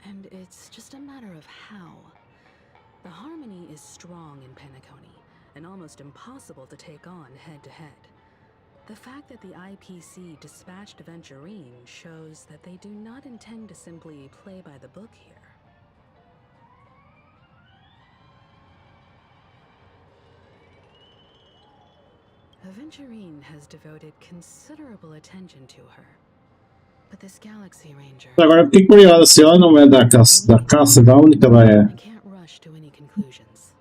Speaker 6: and it's just a matter of how. The harmony is strong in Penacony, and almost impossible to take on head-to-head. The fact that the IPC dispatched Aventurine shows that they do not intend to simply play by the book here. Aventurine has devoted considerable attention to her. But this Galaxy Ranger...
Speaker 3: Agora eu fiquei curioso se ela não é da caça, da onde que ela é.
Speaker 6: I can't rush to any conclusions.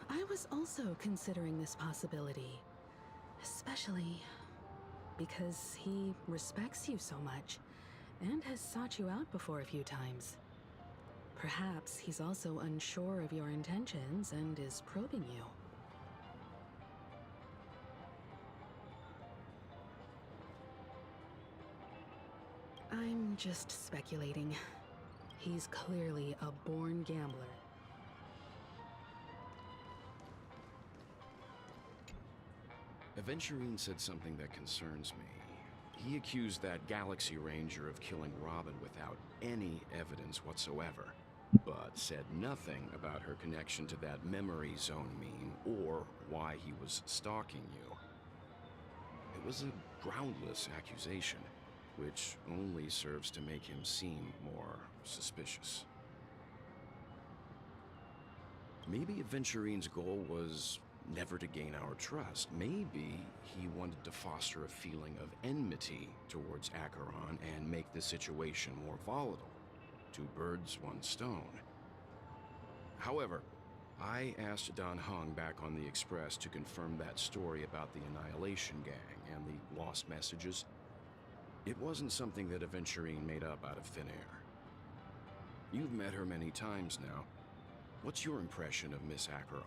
Speaker 6: I was also considering this possibility. Especially because he respects you so much and has sought you out before a few times. Perhaps he's also unsure of your intentions and is probing you. I'm just speculating. He's clearly a born gambler.
Speaker 9: Aventurine said something that concerns me. He accused that Galaxy Ranger of killing Robin without any evidence whatsoever, but said nothing about her connection to that memory zone meme or why he was stalking you. It was a groundless accusation, which only serves to make him seem more suspicious. Maybe Aventurine's goal was never to gain our trust. Maybe he wanted to foster a feeling of enmity towards Acheron and make the situation more volatile. Two birds, one stone. However, I asked Don Hung back on the Express to confirm that story about the Annihilation Gang and the lost messages. It wasn't something that Aventurine made up out of thin air. You've met her many times now. What's your impression of Miss Acheron?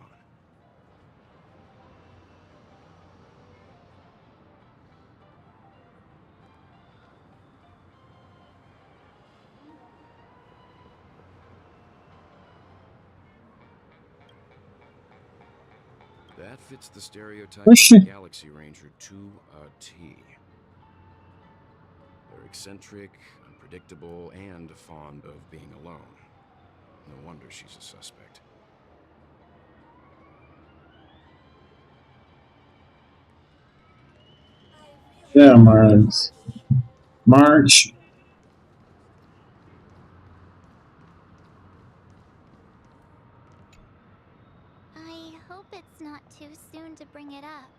Speaker 9: That fits the stereotype of the Galaxy Ranger to a T. They're eccentric, unpredictable, and fond of being alone. No wonder she's a suspect.
Speaker 3: Yeah, March.
Speaker 4: I hope it's not too soon to bring it up,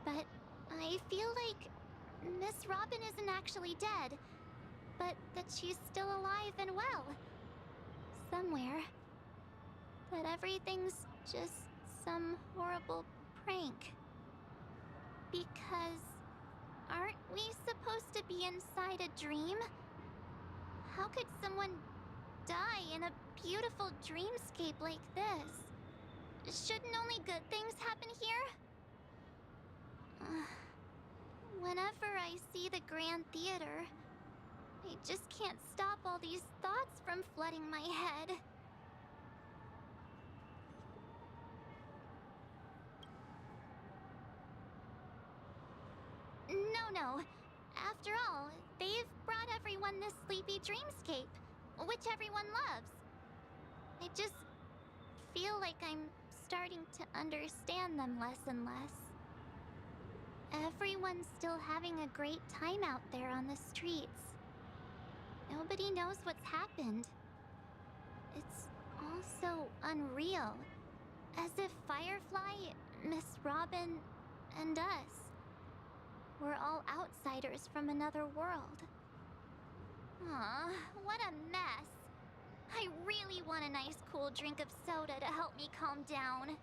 Speaker 4: but I feel like Miss Robin isn't actually dead, but that she's still alive and well. Somewhere. That everything's just some horrible prank. Because aren't we supposed to be inside a dream? How could someone die in a beautiful dreamscape like this? Shouldn't only good things happen here? Whenever I see the Grand Theater, I just can't stop all these thoughts from flooding my head. No. After all, they've brought everyone this sleepy dreamscape, which everyone loves. I just feel like I'm starting to understand them less and less. Everyone's still having a great time out there on the streets. Nobody knows what's happened. It's all so unreal. As if Firefly, Miss Robin, and us were all outsiders from another world. Aw, what a mess. I really want a nice cool drink of soda to help me calm down.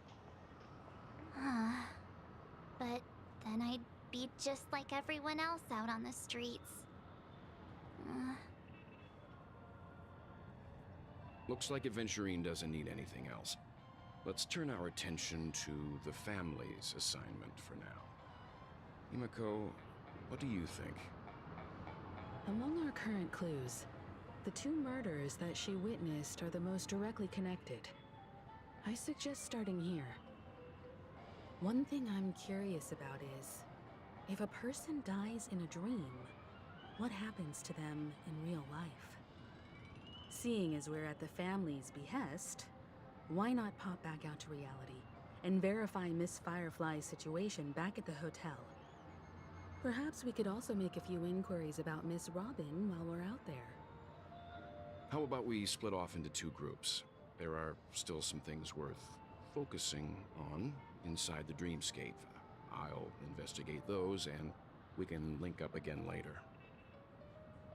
Speaker 4: But then I'd be just like everyone else out on the streets.
Speaker 9: Looks like Aventurine doesn't need anything else. Let's turn our attention to the family's assignment for now. Himiko, what do you think?
Speaker 6: Among our current clues, the two murders that she witnessed are the most directly connected. I suggest starting here. One thing I'm curious about is, if a person dies in a dream, what happens to them in real life? Seeing as we're at the family's behest, why not pop back out to reality and verify Miss Firefly's situation back at the hotel? Perhaps we could also make a few inquiries about Miss Robin while we're out there.
Speaker 9: How about we split off into two groups? There are still some things worth focusing on inside the dreamscape. I'll investigate those and we can link up again later.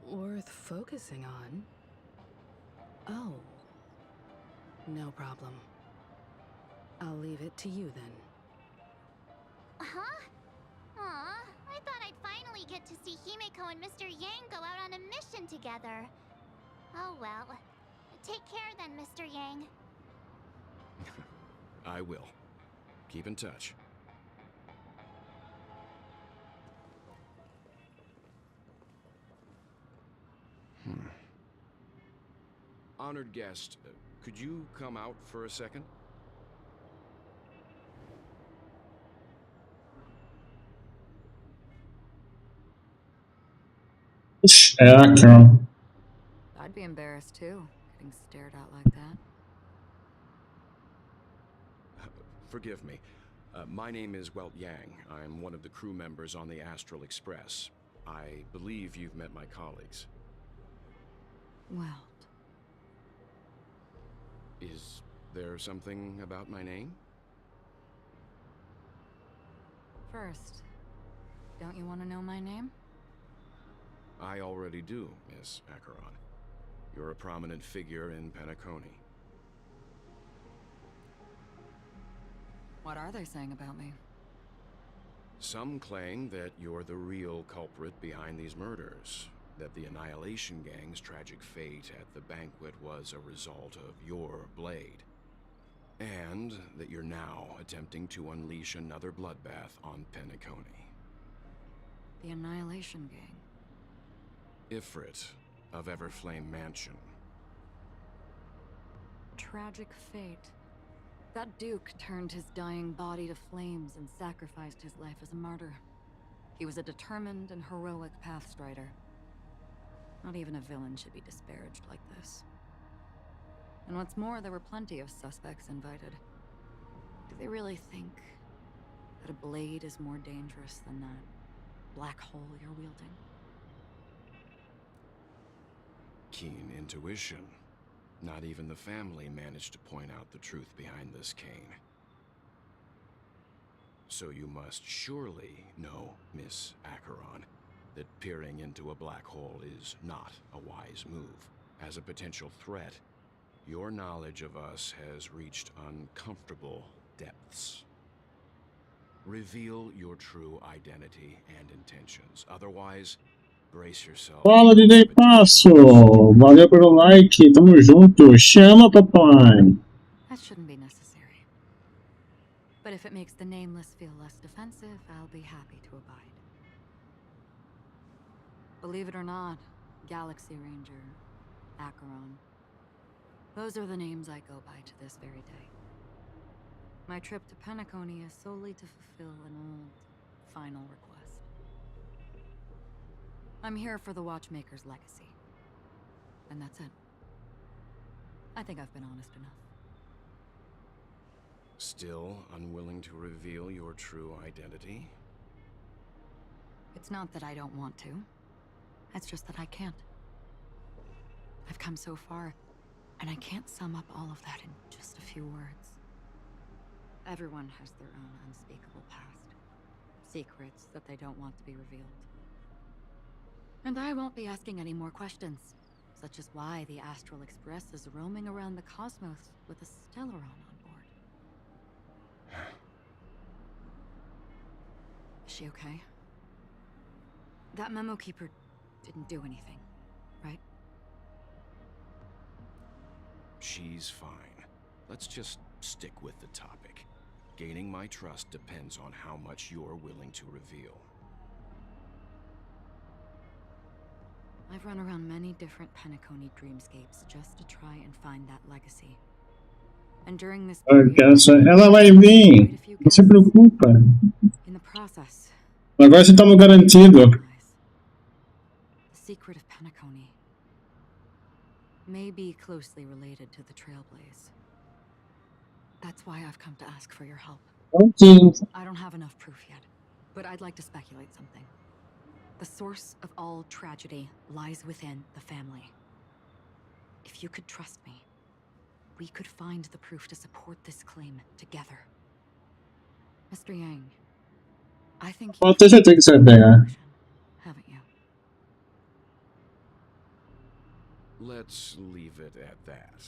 Speaker 6: Worth focusing on? Oh. No problem. I'll leave it to you then.
Speaker 4: Huh? Aw, I thought I'd finally get to see Himeko and Mr. Yang go out on a mission together. Oh well. Take care then, Mr. Yang.
Speaker 9: I will. Keep in touch. Honored guest, could you come out for a second?
Speaker 3: Arco.
Speaker 7: I'd be embarrassed too, getting stared at like that.
Speaker 9: Forgive me. My name is Welt Yang. I'm one of the crew members on the Astral Express. I believe you've met my colleagues.
Speaker 7: Well.
Speaker 9: Is there something about my name?
Speaker 7: First, don't you want to know my name?
Speaker 9: I already do, Miss Acheron. You're a prominent figure in Penacony.
Speaker 7: What are they saying about me?
Speaker 9: Some claim that you're the real culprit behind these murders, that the Annihilation Gang's tragic fate at the banquet was a result of your blade, and that you're now attempting to unleash another bloodbath on Penacony.
Speaker 7: The Annihilation Gang.
Speaker 9: Ifrit of Everflame Mansion.
Speaker 7: Tragic fate. That Duke turned his dying body to flames and sacrificed his life as a martyr. He was a determined and heroic pathstrider. Not even a villain should be disparaged like this. And what's more, there were plenty of suspects invited. Do they really think that a blade is more dangerous than that black hole you're wielding?
Speaker 9: Keen intuition. Not even the family managed to point out the truth behind this cane. So you must surely know, Miss Acheron, that peering into a black hole is not a wise move. As a potential threat, your knowledge of us has reached uncomfortable depths. Reveal your true identity and intentions. Otherwise, brace yourself.
Speaker 3: Fala, DJ Passo! Valeu pelo like, tamo junto. Chama, papai!
Speaker 7: That shouldn't be necessary. But if it makes the Nameless feel less defensive, I'll be happy to abide. Believe it or not, Galaxy Ranger, Acheron. Those are the names I go by to this very day. My trip to Penacony is solely to fulfill an old, final request. I'm here for the Watchmaker's legacy. And that's it. I think I've been honest enough.
Speaker 9: Still unwilling to reveal your true identity?
Speaker 7: It's not that I don't want to. It's just that I can't. I've come so far, and I can't sum up all of that in just a few words. Everyone has their own unspeakable past. Secrets that they don't want to be revealed. And I won't be asking any more questions, such as why the Astral Express is roaming around the cosmos with a Stellarons on board. Is she okay? That memo keeper didn't do anything, right?
Speaker 9: She's fine. Let's just stick with the topic. Gaining my trust depends on how much you're willing to reveal.
Speaker 7: I've run around many different Penacony dreamscapes just to try and find that legacy. And during this period,
Speaker 3: Ela vai vir. Não se preocupa.
Speaker 7: in the process,
Speaker 3: Agora você estamos garantido.
Speaker 7: the secret of Penacony may be closely related to the Trailblaze. That's why I've come to ask for your help.
Speaker 3: Ok.
Speaker 7: I don't have enough proof yet, but I'd like to speculate something. The source of all tragedy lies within the family. If you could trust me, we could find the proof to support this claim together. Mr. Yang, I think
Speaker 3: Pode ter certeza que você vai pegar.
Speaker 7: haven't you?
Speaker 9: Let's leave it at that.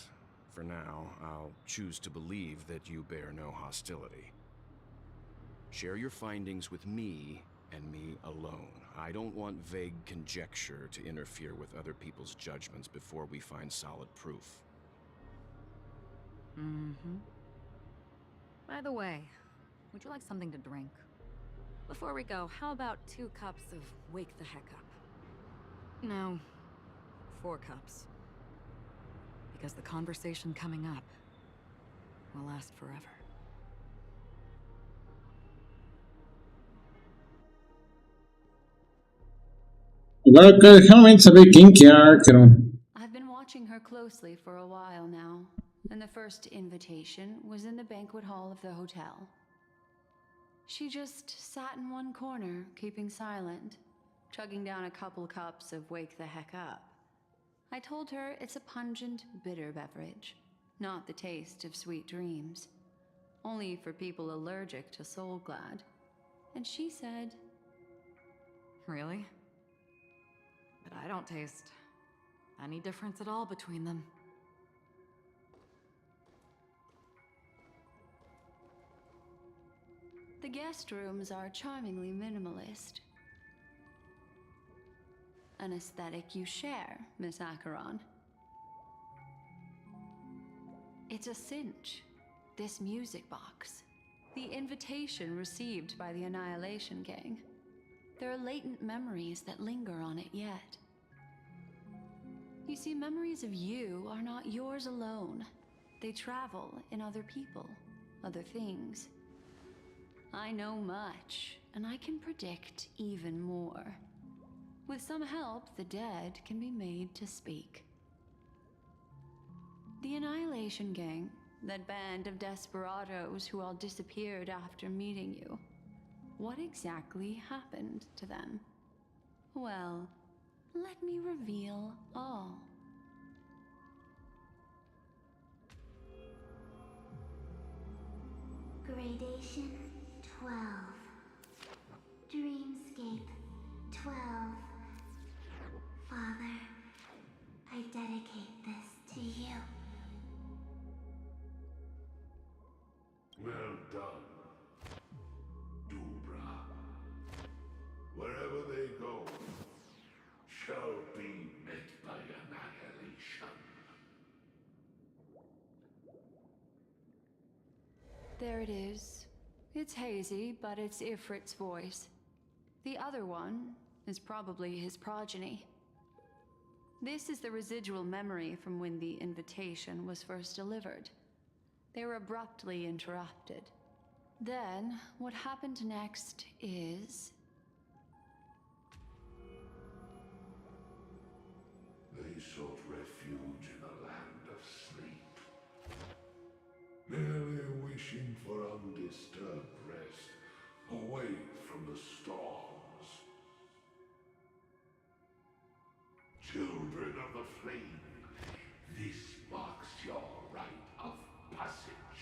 Speaker 9: For now, I'll choose to believe that you bear no hostility. Share your findings with me and me alone. I don't want vague conjecture to interfere with other people's judgments before we find solid proof.
Speaker 7: Mm-hmm. By the way, would you like something to drink? Before we go, how about 2 cups of wake the heck up? No, 4 cups. Because the conversation coming up will last forever.
Speaker 3: Agora eu quero realmente saber quem que é a Arco.
Speaker 1: I've been watching her closely for a while now, and the first invitation was in the banquet hall of the hotel. She just sat in one corner, keeping silent, chugging down a couple cups of wake the heck up. I told her it's a pungent, bitter beverage, not the taste of sweet dreams. Only for people allergic to Soul Glad. And she said,
Speaker 7: Really? But I don't taste any difference at all between them.
Speaker 1: the guest rooms are charmingly minimalist. An aesthetic you share, Miss Acheron. It's a cinch, this music box. The invitation received by the Annihilation Gang. There are latent memories that linger on it yet. You see, memories of you are not yours alone. They travel in other people, other things. I know much, and I can predict even more. With some help, the dead can be made to speak. The Annihilation Gang, that band of desperados who all disappeared after meeting you. What exactly happened to them? Well, let me reveal all.
Speaker 4: Gradation 12. Dreamscape 12. Father, I dedicate this to you.
Speaker 8: Well done, Dubra. Wherever they go, shall be met by annihilation.
Speaker 1: There it is. It's hazy, but it's Ifrit's voice. The other one is probably his progeny. This is the residual memory from when the invitation was first delivered. They were abruptly interrupted. Then, what happened next is...
Speaker 8: They sought refuge in a land of sleep, merely wishing for undisturbed rest, away from the storms. Children of the flame, this marks your rite of passage.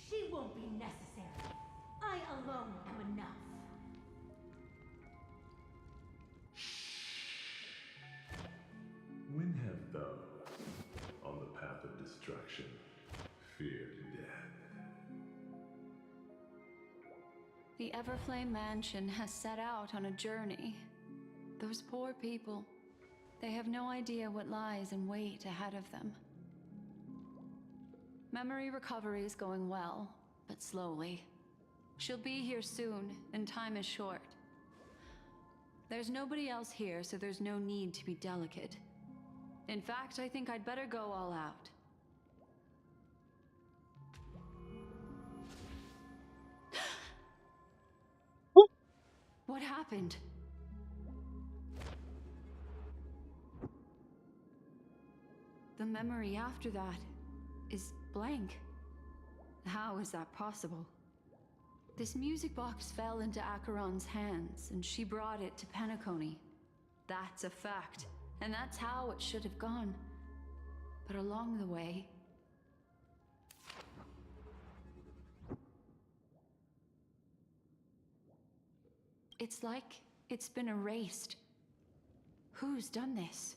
Speaker 11: She won't be necessary. I alone am enough.
Speaker 12: When have those on the path of destruction feared death?
Speaker 1: The Everflame Mansion has set out on a journey. Those poor people, they have no idea what lies in wait ahead of them. Memory recovery is going well, but slowly. She'll be here soon, and time is short. There's nobody else here, so there's no need to be delicate. In fact, I think I'd better go all out. What happened? The memory after that is blank. How is that possible? This music box fell into Acheron's hands, and she brought it to Penacony. That's a fact. and that's how it should have gone. But along the way, it's like it's been erased. Who's done this?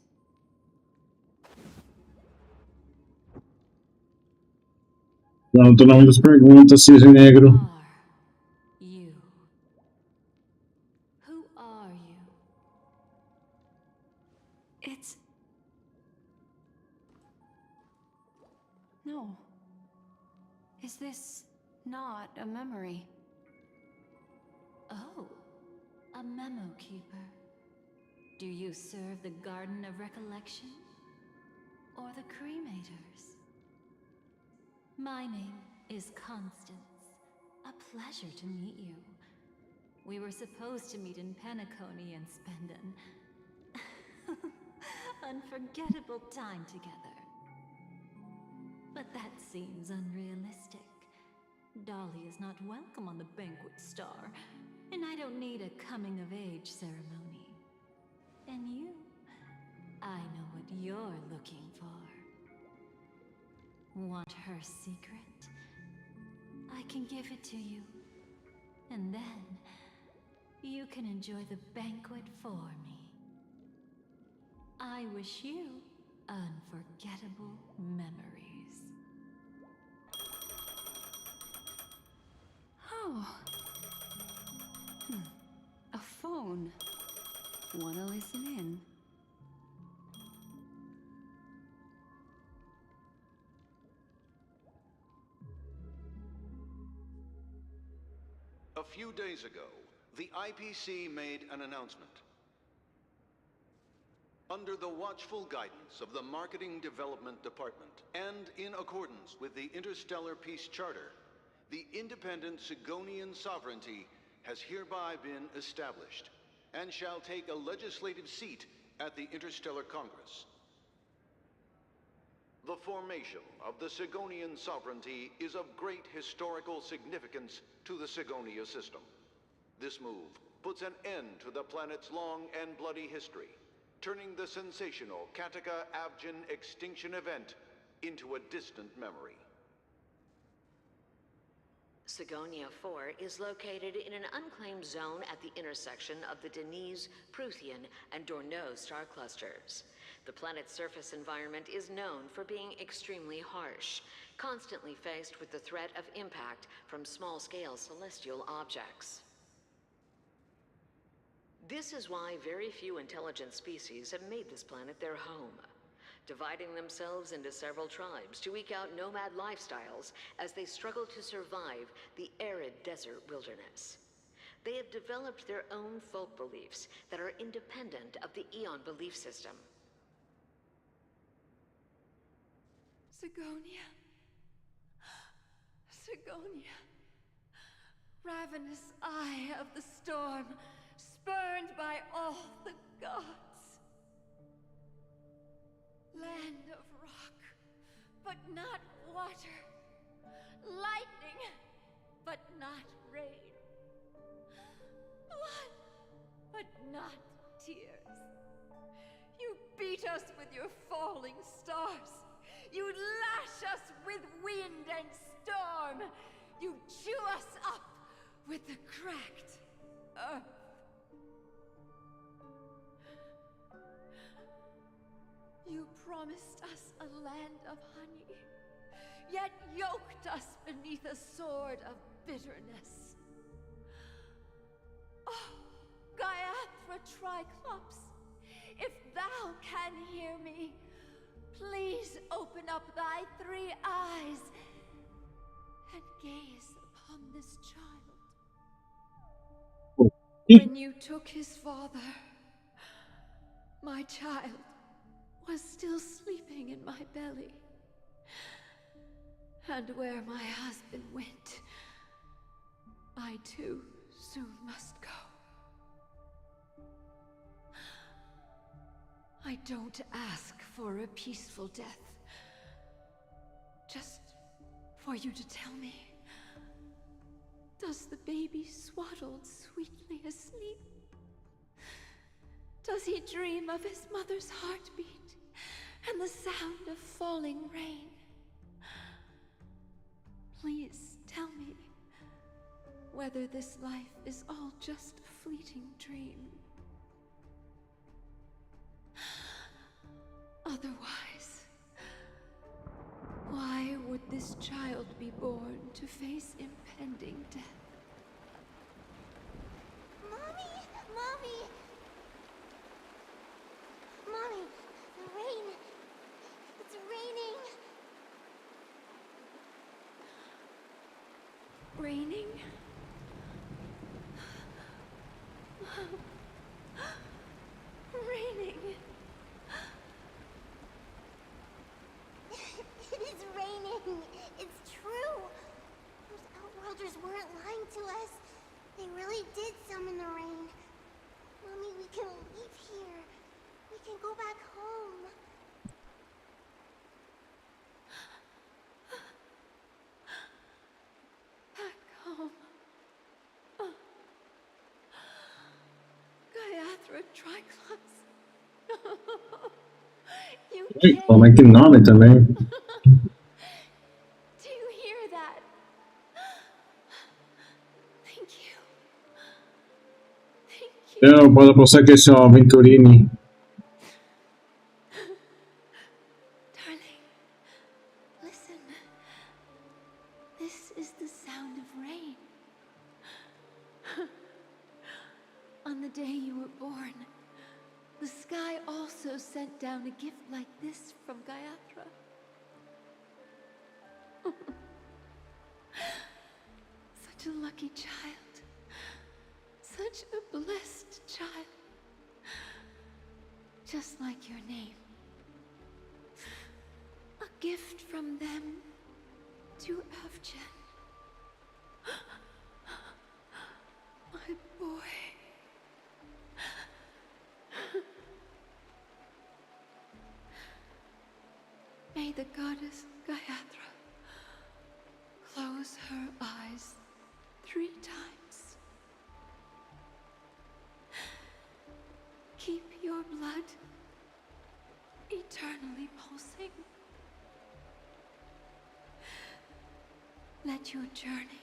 Speaker 3: Pronto, o nome das perguntas, Cisne Negro.
Speaker 1: You. Who are you? It's... No. Is this not a memory?
Speaker 11: Oh, a memo keeper. Do you serve the Garden of Recollection? Or the Cremators? My name is Constance. A pleasure to meet you. We were supposed to meet in Penacony and spend an unforgettable time together. But that seems unrealistic. Dolly is not welcome on the banquet star, and I don't need a coming-of-age ceremony. And you, I know what you're looking for. Want her secret? I can give it to you. And then, you can enjoy the banquet for me. I wish you unforgettable memories.
Speaker 1: Oh. A phone. Wanna listen in?
Speaker 13: A few days ago, the IPC made an announcement. Under the watchful guidance of the Marketing Development Department, and in accordance with the Interstellar Peace Charter, the independent Sigonian sovereignty has hereby been established, and shall take a legislative seat at the Interstellar Congress. The formation of the Sigonian sovereignty is of great historical significance to the Sigonia system. This move puts an end to the planet's long and bloody history, turning the sensational Kataka-Avgin extinction event into a distant memory.
Speaker 14: Sigonia 4 is located in an unclaimed zone at the intersection of the Denise, Prothean, and Dorneau star clusters. The planet's surface environment is known for being extremely harsh, constantly faced with the threat of impact from small-scale celestial objects. This is why very few intelligent species have made this planet their home, dividing themselves into several tribes to eke out nomad lifestyles as they struggle to survive the arid desert wilderness. They have developed their own folk beliefs that are independent of the Eon belief system.
Speaker 15: Sigonia. Sigonia. Ravenous eye of the storm, spurned by all the gods. Land of rock, but not water. Lightning, but not rain. Blood, but not tears. You beat us with your falling stars. You lash us with wind and storm. You chew us up with the cracked earth. You promised us a land of honey, yet yoked us beneath a sword of bitterness. Oh, Gaiathra Triclops, if thou can hear me, please open up thy 3 eyes and gaze upon this child. When you took his father, my child was still sleeping in my belly. And where my husband went, I too soon must go. I don't ask for a peaceful death. Just for you to tell me, does the baby swaddled sweetly asleep? Does he dream of his mother's heartbeat and the sound of falling rain? Please tell me whether this life is all just a fleeting dream. Otherwise, why would this child be born to face impending death?
Speaker 4: Mommy! Mommy! Mommy, the rain. It's raining.
Speaker 15: Raining? Raining.
Speaker 4: It is raining. It's true. Those outworlders weren't lying to us. They really did summon the rain. Mommy, we can leave here. We can go back home.
Speaker 15: Back home. Gaiathra Triclops. You
Speaker 3: Ui,
Speaker 15: came.
Speaker 3: como é que nome também?
Speaker 15: Do you hear that? Thank you. Thank you.
Speaker 3: Eu posso pensar que são Venturini.
Speaker 15: Darling, listen. This is the sound of rain. On the day you were born, the sky also sent down a gift like this from Gaiathra. Such a lucky child. Such a blessed child. Just like your name. A gift from them to Avjen. My boy. May the goddess Gaiathra close her eyes 3 times. Keep your blood eternally pulsing. Let your journey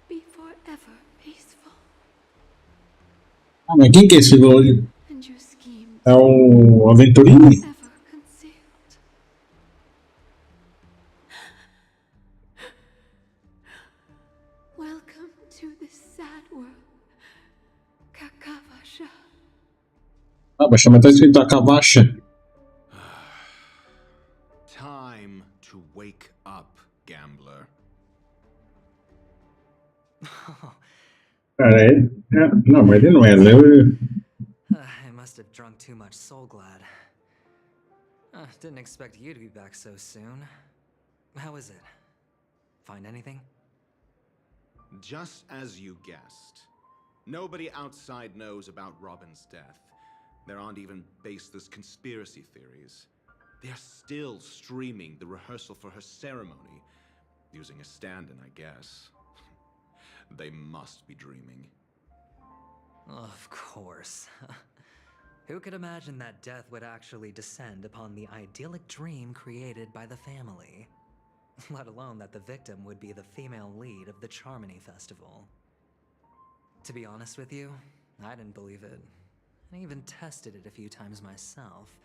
Speaker 15: be forever peaceful.
Speaker 3: Ah, mas quem que é esse loiro?
Speaker 15: And your schemes
Speaker 3: É o Aventurini?
Speaker 15: ever concealed. Welcome to this sad world, Kakavasha.
Speaker 3: Ah, mas tá escrito a cavacha.
Speaker 16: Time to wake up, gambler.
Speaker 3: Cara, não, mas ele não é.
Speaker 5: I must have drunk too much Soul Glad. Didn't expect you to be back so soon. How is it? Find anything?
Speaker 16: Just as you guessed. Nobody outside knows about Robin's death. There aren't even baseless conspiracy theories. They're still streaming the rehearsal for her ceremony, using a stand-in, I guess. They must be dreaming.
Speaker 5: Of course. Who could imagine that death would actually descend upon the idyllic dream created by the family? Let alone that the victim would be the female lead of the Charmony Festival. To be honest with you, I didn't believe it. I even tested it a few times myself,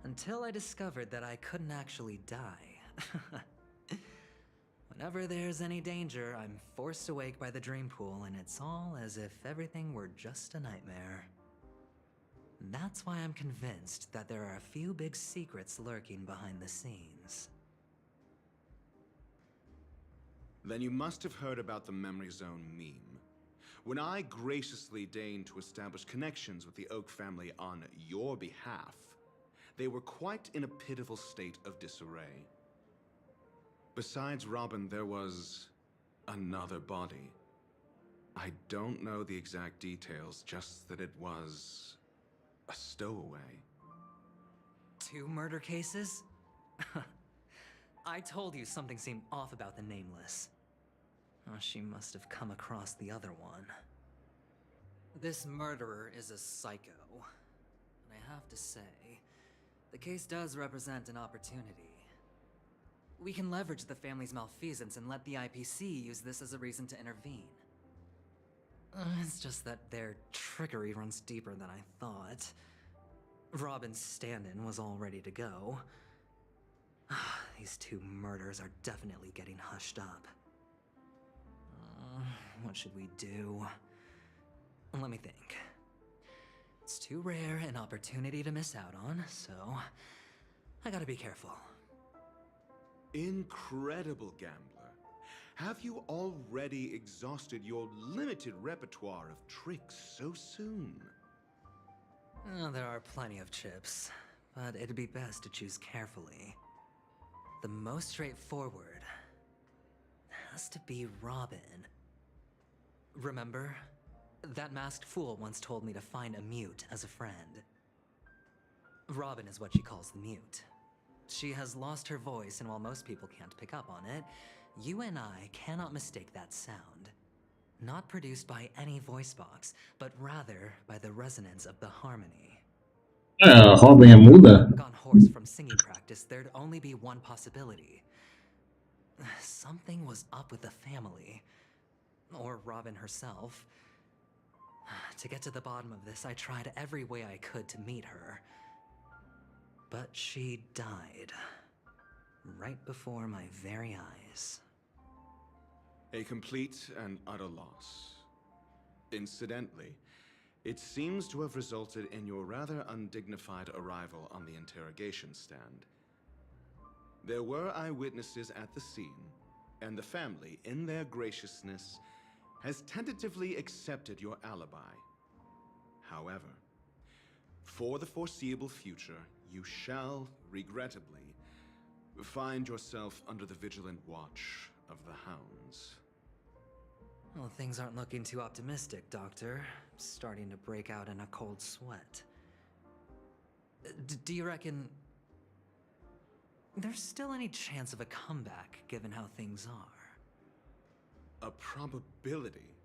Speaker 5: until I discovered that I couldn't actually die. Whenever there's any danger, I'm forced awake by the dream pool, and it's all as if everything were just a nightmare. That's why I'm convinced that there are a few big secrets lurking behind the scenes.
Speaker 16: Then you must have heard about the Memory Zone meme. When I graciously deigned to establish connections with the Oak family on your behalf, they were quite in a pitiful state of disarray. Besides Robin, there was another body. I don't know the exact details, just that it was a stowaway.
Speaker 5: 2 murder cases? I told you something seemed off about the Nameless. Oh, she must have come across the other one. This murderer is a psycho. And I have to say, the case does represent an opportunity. We can leverage the family's malfeasance and let the IPC use this as a reason to intervene. It's just that their trickery runs deeper than I thought. Robin's stand-in was all ready to go. These two murders are definitely getting hushed up. What should we do? Let me think. It's too rare an opportunity to miss out on, so I gotta be careful.
Speaker 16: Incredible gambler. Have you already exhausted your limited repertoire of tricks so soon?
Speaker 5: There are plenty of chips, but it'd be best to choose carefully. The most straightforward has to be Robin. Remember? That masked fool once told me to find a mute as a friend. Robin is what she calls the mute. She has lost her voice, and while most people can't pick up on it, you and I cannot mistake that sound. Not produced by any voice box, but rather by the resonance of the harmony.
Speaker 3: Robin é muda?
Speaker 5: Gone hoarse from singing practice, there'd only be one possibility. Something was up with the family. Or Robin herself. To get to the bottom of this, I tried every way I could to meet her. But she died. Right before my very eyes.
Speaker 16: A complete and utter loss. Incidentally, it seems to have resulted in your rather undignified arrival on the interrogation stand. There were eyewitnesses at the scene, and the family, in their graciousness, has tentatively accepted your alibi. However, for the foreseeable future, you shall, regrettably, find yourself under the vigilant watch of the hounds.
Speaker 5: Well, things aren't looking too optimistic, Doctor. I'm starting to break out in a cold sweat. Do you reckon there's still any chance of a comeback, given how things are?
Speaker 16: A probability?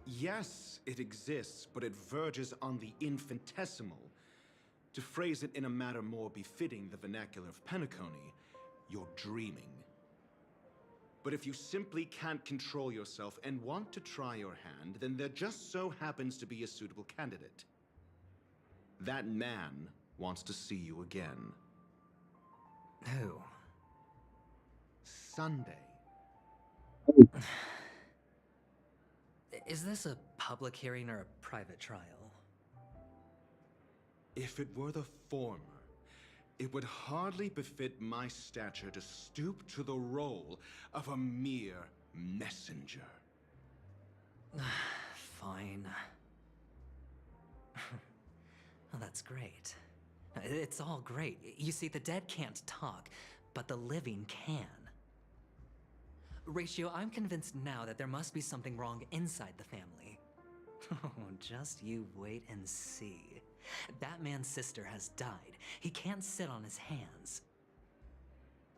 Speaker 16: Yes, it exists, but it verges on the infinitesimal. To phrase it in a manner more befitting the vernacular of Penacony, you're dreaming. But if you simply can't control yourself and want to try your hand, then there just so happens to be a suitable candidate. That man wants to see you again.
Speaker 5: Who?
Speaker 16: Sunday.
Speaker 5: Is this a public hearing or a private trial?
Speaker 16: If it were the former, it would hardly befit my stature to stoop to the role of a mere messenger.
Speaker 5: Fine. Well, that's great. It's all great. You see, the dead can't talk, but the living can. Ratio, I'm convinced now that there must be something wrong inside the family. Oh, just you wait and see. That man's sister has died. He can't sit on his hands.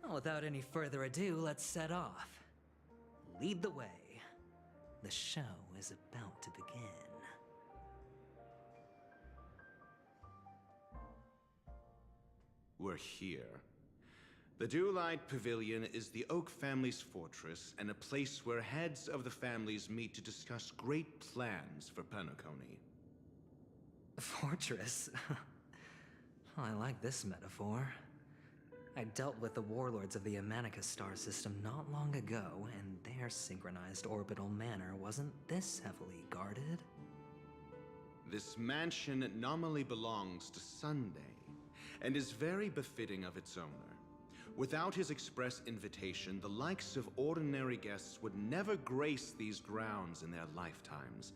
Speaker 5: Well, without any further ado, let's set off. Lead the way. The show is about to begin.
Speaker 16: We're here. The Dewlight Pavilion is the Oak family's fortress and a place where heads of the families meet to discuss great plans for Penacony.
Speaker 5: Fortress? I like this metaphor. I dealt with the warlords of the Amanicus star system not long ago, and their synchronized orbital manor wasn't this heavily guarded.
Speaker 16: This mansion nominally belongs to Sunday, and is very befitting of its owner. Without his express invitation, the likes of ordinary guests would never grace these grounds in their lifetimes.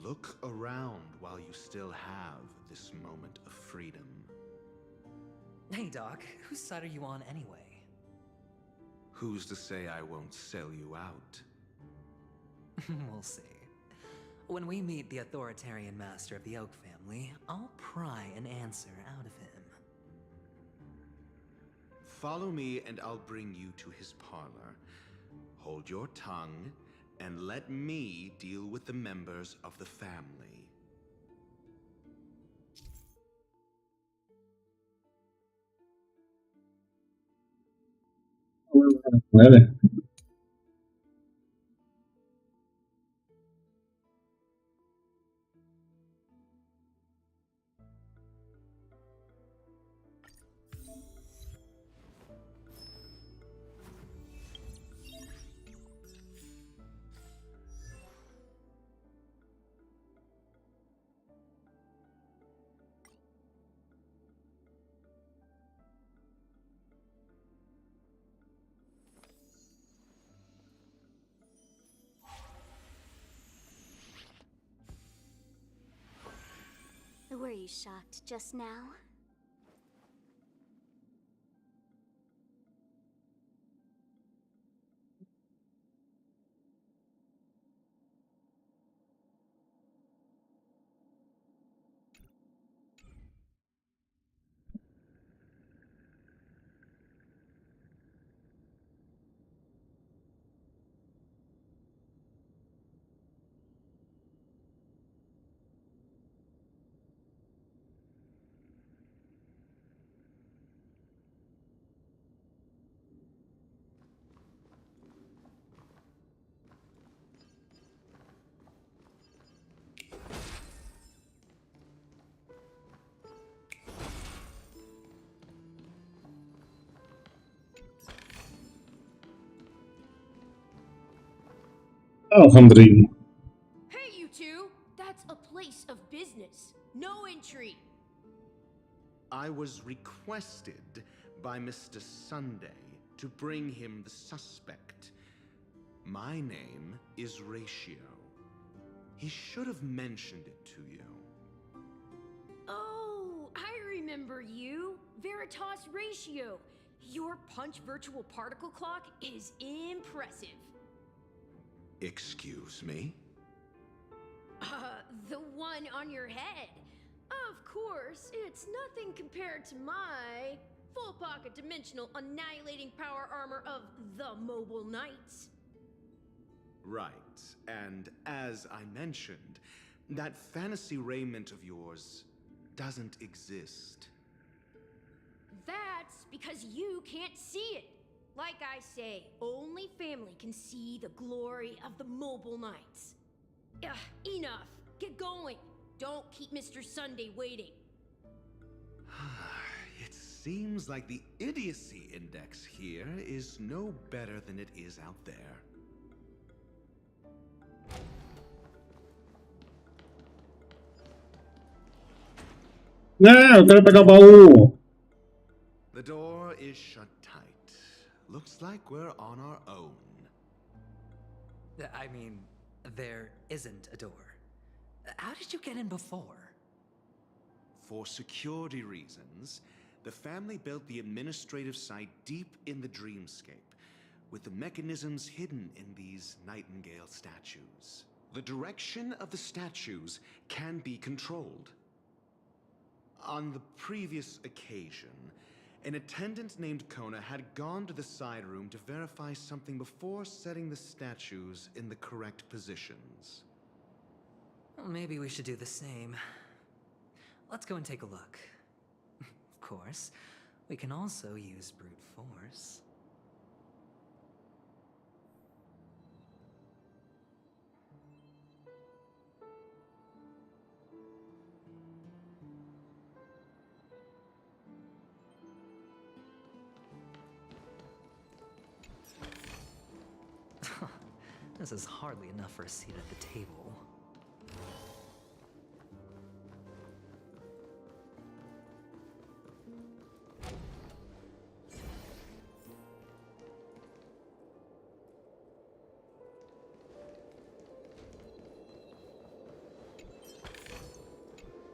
Speaker 16: Look around while you still have this moment of freedom.
Speaker 5: Hey, Doc, whose side are you on anyway?
Speaker 16: Who's to say I won't sell you out?
Speaker 5: We'll see. When we meet the authoritarian master of the Oak family, I'll pry an answer out of him.
Speaker 16: Follow me and I'll bring you to his parlor. Hold your tongue and let me deal with the members of the family.
Speaker 3: Vale.
Speaker 4: Were you shocked just now?
Speaker 3: Alhamdulillah.
Speaker 17: Hey, you two! That's a place of business. No entry.
Speaker 16: I was requested by Mr. Sunday to bring him the suspect. My name is Ratio. He should have mentioned it to you.
Speaker 17: Oh, I remember you. Veritas Ratio. Your punch virtual particle clock is impressive.
Speaker 16: Excuse me?
Speaker 17: The one on your head. Of course, it's nothing compared to my full pocket dimensional annihilating power armor of the Mobile Knights.
Speaker 16: Right, and as I mentioned, that fantasy raiment of yours doesn't exist.
Speaker 17: That's because you can't see it. Like I say, only family can see the glory of the Mobile Knights. Enough. Get going. Don't keep Mr. Sunday waiting.
Speaker 16: It seems like the idiocy index here is no better than it is out there.
Speaker 3: Não, eu quero pegar o baú.
Speaker 16: The door is shut tight. Looks like we're on our own.
Speaker 5: I mean, there isn't a door. How did you get in before?
Speaker 16: For security reasons, the family built the administrative site deep in the dreamscape, with the mechanisms hidden in these nightingale statues. The direction of the statues can be controlled. On the previous occasion, an attendant named Kona had gone to the side room to verify something before setting the statues in the correct positions.
Speaker 5: Well, maybe we should do the same. Let's go and take a look. Of course, we can also use brute force. This is hardly enough for a seat at the table.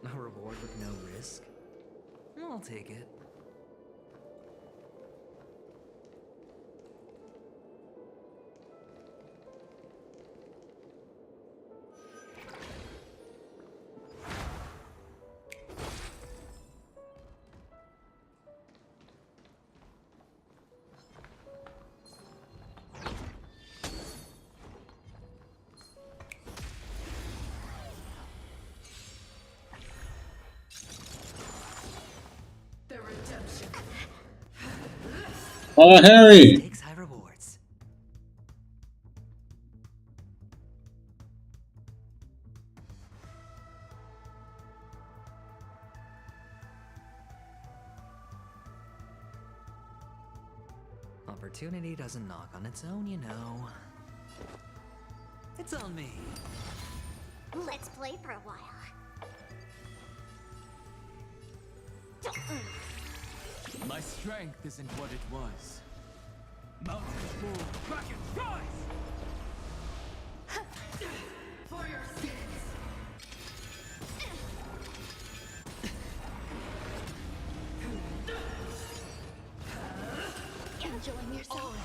Speaker 5: A reward with no risk? I'll take it.
Speaker 3: Fala, Harry!
Speaker 5: Stakes high rewards. Opportunity doesn't knock on its own, you know. It's on me.
Speaker 4: Let's play for a while.
Speaker 18: My strength isn't what it was. Mountains move, Kraken rise! For your sins!
Speaker 4: Enjoying yourself?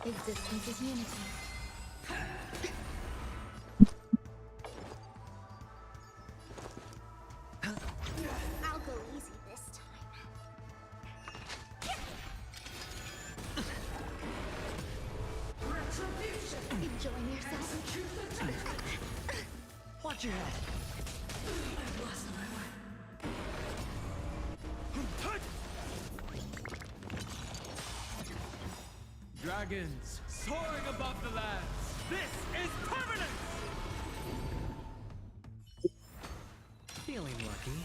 Speaker 4: Existence is unity. I'll go easy this time.
Speaker 18: Retribution!
Speaker 4: Enjoying yourself?
Speaker 5: Watch your head.
Speaker 18: I've lost my way. Dragons soaring above the lands. This is permanence!
Speaker 5: Feeling lucky.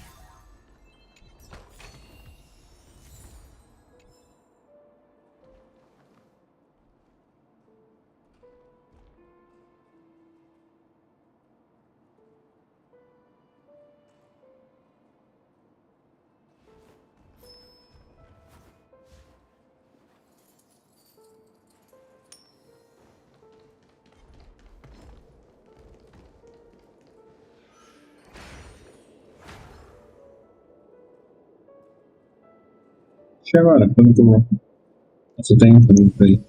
Speaker 3: E agora? Quando que eu vou? Você tem tempo aí.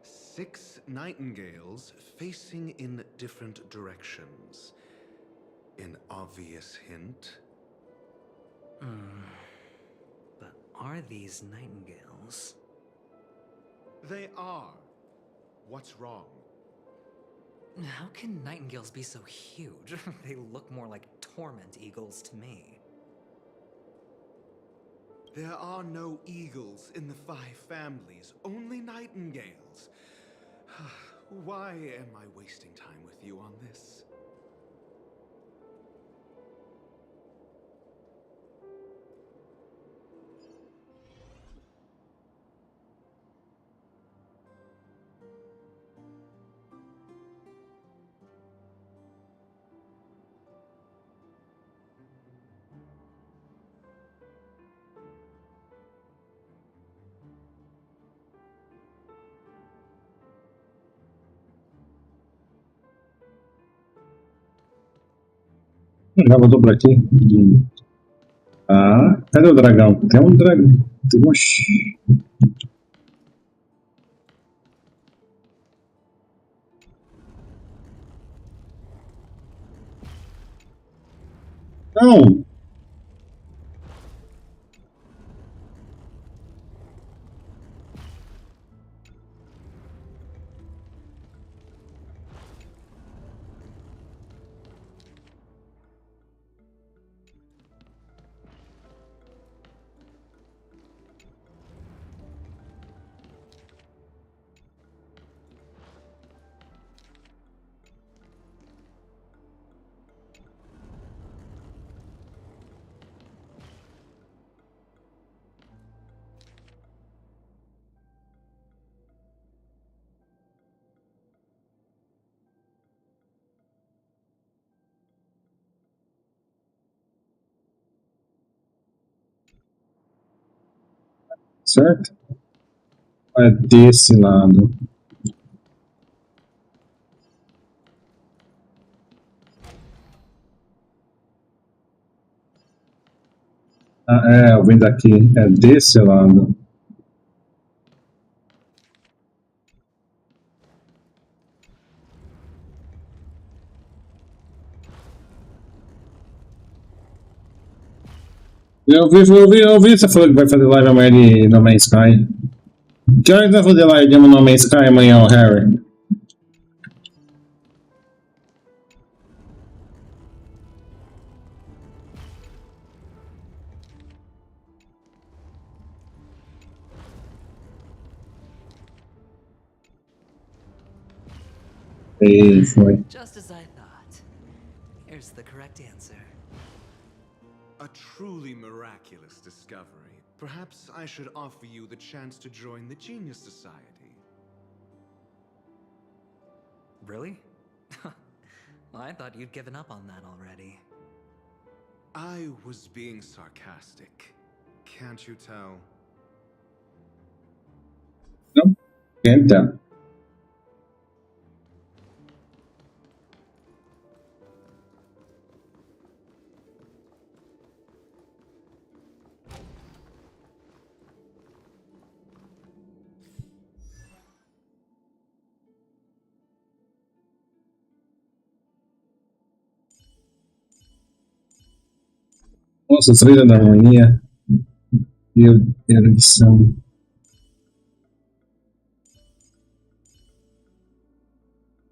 Speaker 16: Six nightingales facing in different directions. An obvious hint.
Speaker 5: But are these nightingales?
Speaker 16: They are. What's wrong?
Speaker 5: How can nightingales be so huge? They look more like torment eagles to me.
Speaker 16: There are no eagles in the 5 families, only nightingales. Why am I wasting time with you on this?
Speaker 3: Já voltou por aqui? Ah, cadê o dragão? Tem um dragão. Oxi. Não! Certo? É desse lado. Ah, é, eu vim daqui. É desse lado. Eu vi. Você falou que vai fazer live amanhã de No Man's Sky. Que hora que vai fazer live de No Man's Sky amanhã, Harry? Foi.
Speaker 5: Just as I thought. Here's the correct answer.
Speaker 16: A truly miraculous discovery. Perhaps I should offer you the chance to join the Genius Society.
Speaker 5: Really? Well, I thought you'd given up on that already.
Speaker 16: I was being sarcastic. Can't you tell?
Speaker 3: Não? Então. Nossa, trilha da harmonia. Meu Deus do céu.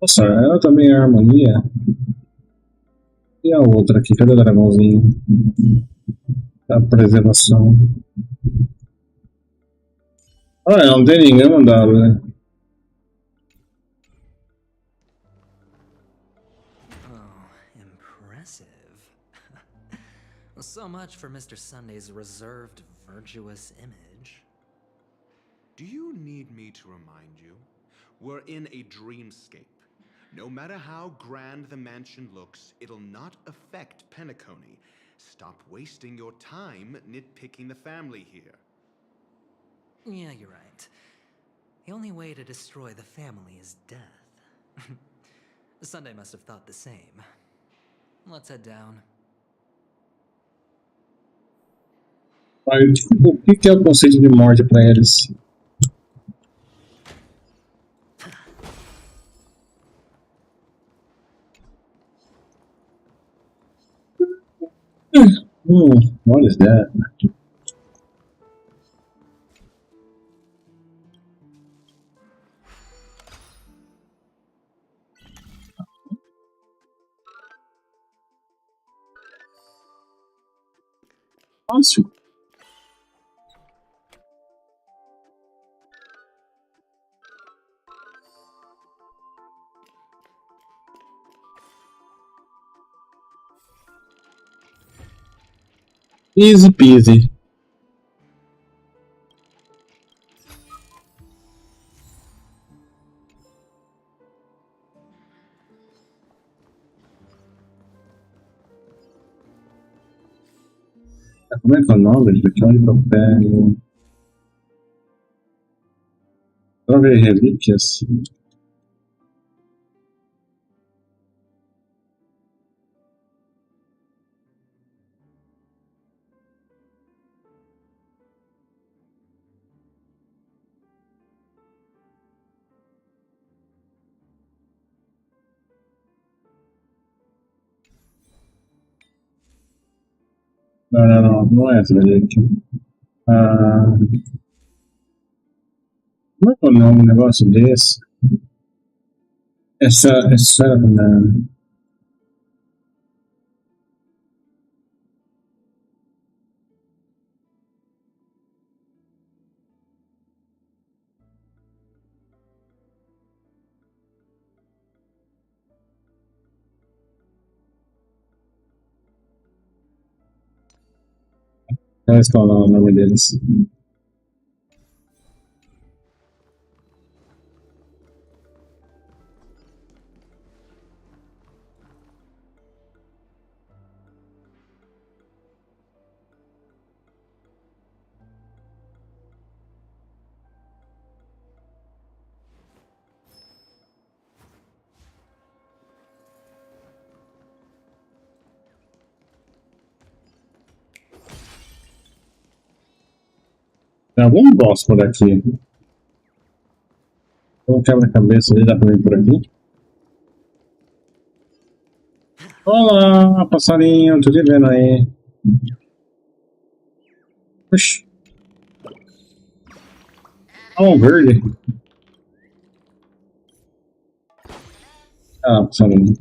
Speaker 3: Nossa, ela também é harmonia. E a outra aqui? Cadê o dragãozinho? A preservação. Ah, não tem ninguém mandado, né?
Speaker 5: Oh, impressive. So much for Mr. Sunday's reserved, virtuous image.
Speaker 16: Do you need me to remind you? We're in a dreamscape. No matter how grand the mansion looks, it'll not affect Penacony. Stop wasting your time nitpicking the family here.
Speaker 5: Yeah, you're right. The only way to destroy the family is death. Sunday must have thought the same. Let's head down.
Speaker 3: O que é o conceito de morte para eles? What is that? Fácil. Easy peasy. Como é que é o nome daqui? Onde que eu pego? Droga de relíquias. Não é essa relíquia. Como é que é o nome do negócio desse? Essa na... Qual é o nome deles? Tem algum boss por aqui? Tem um quebra-cabeça ali, dá pra vir por aqui? Olá, passarinho, tô te vendo aí. Oxi. Um verde. Ah, passarinho.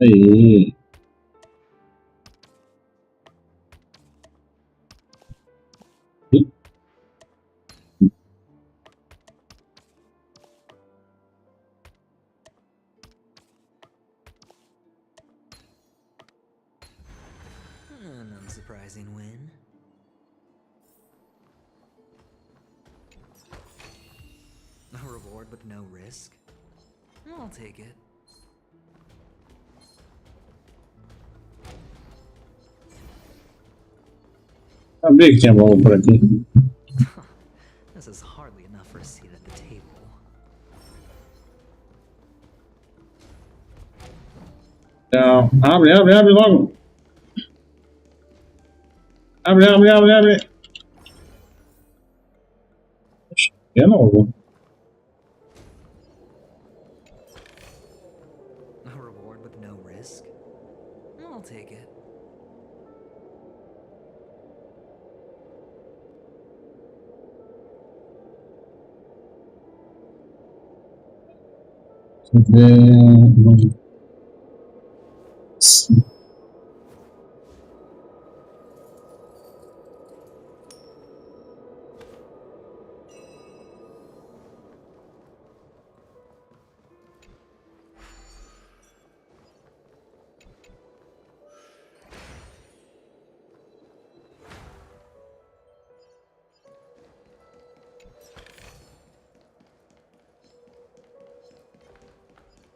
Speaker 3: Aí.
Speaker 5: An unsurprising win. A reward with no risk? I'll take it.
Speaker 3: Sabia que tinha bola por aqui.
Speaker 5: This is hardly enough for a seat at the table.
Speaker 3: Não. Abre, abre, abre logo. Abre, abre, abre, abre. De novo.
Speaker 5: A reward with no risk? I'll take it.
Speaker 3: Deixa eu ver.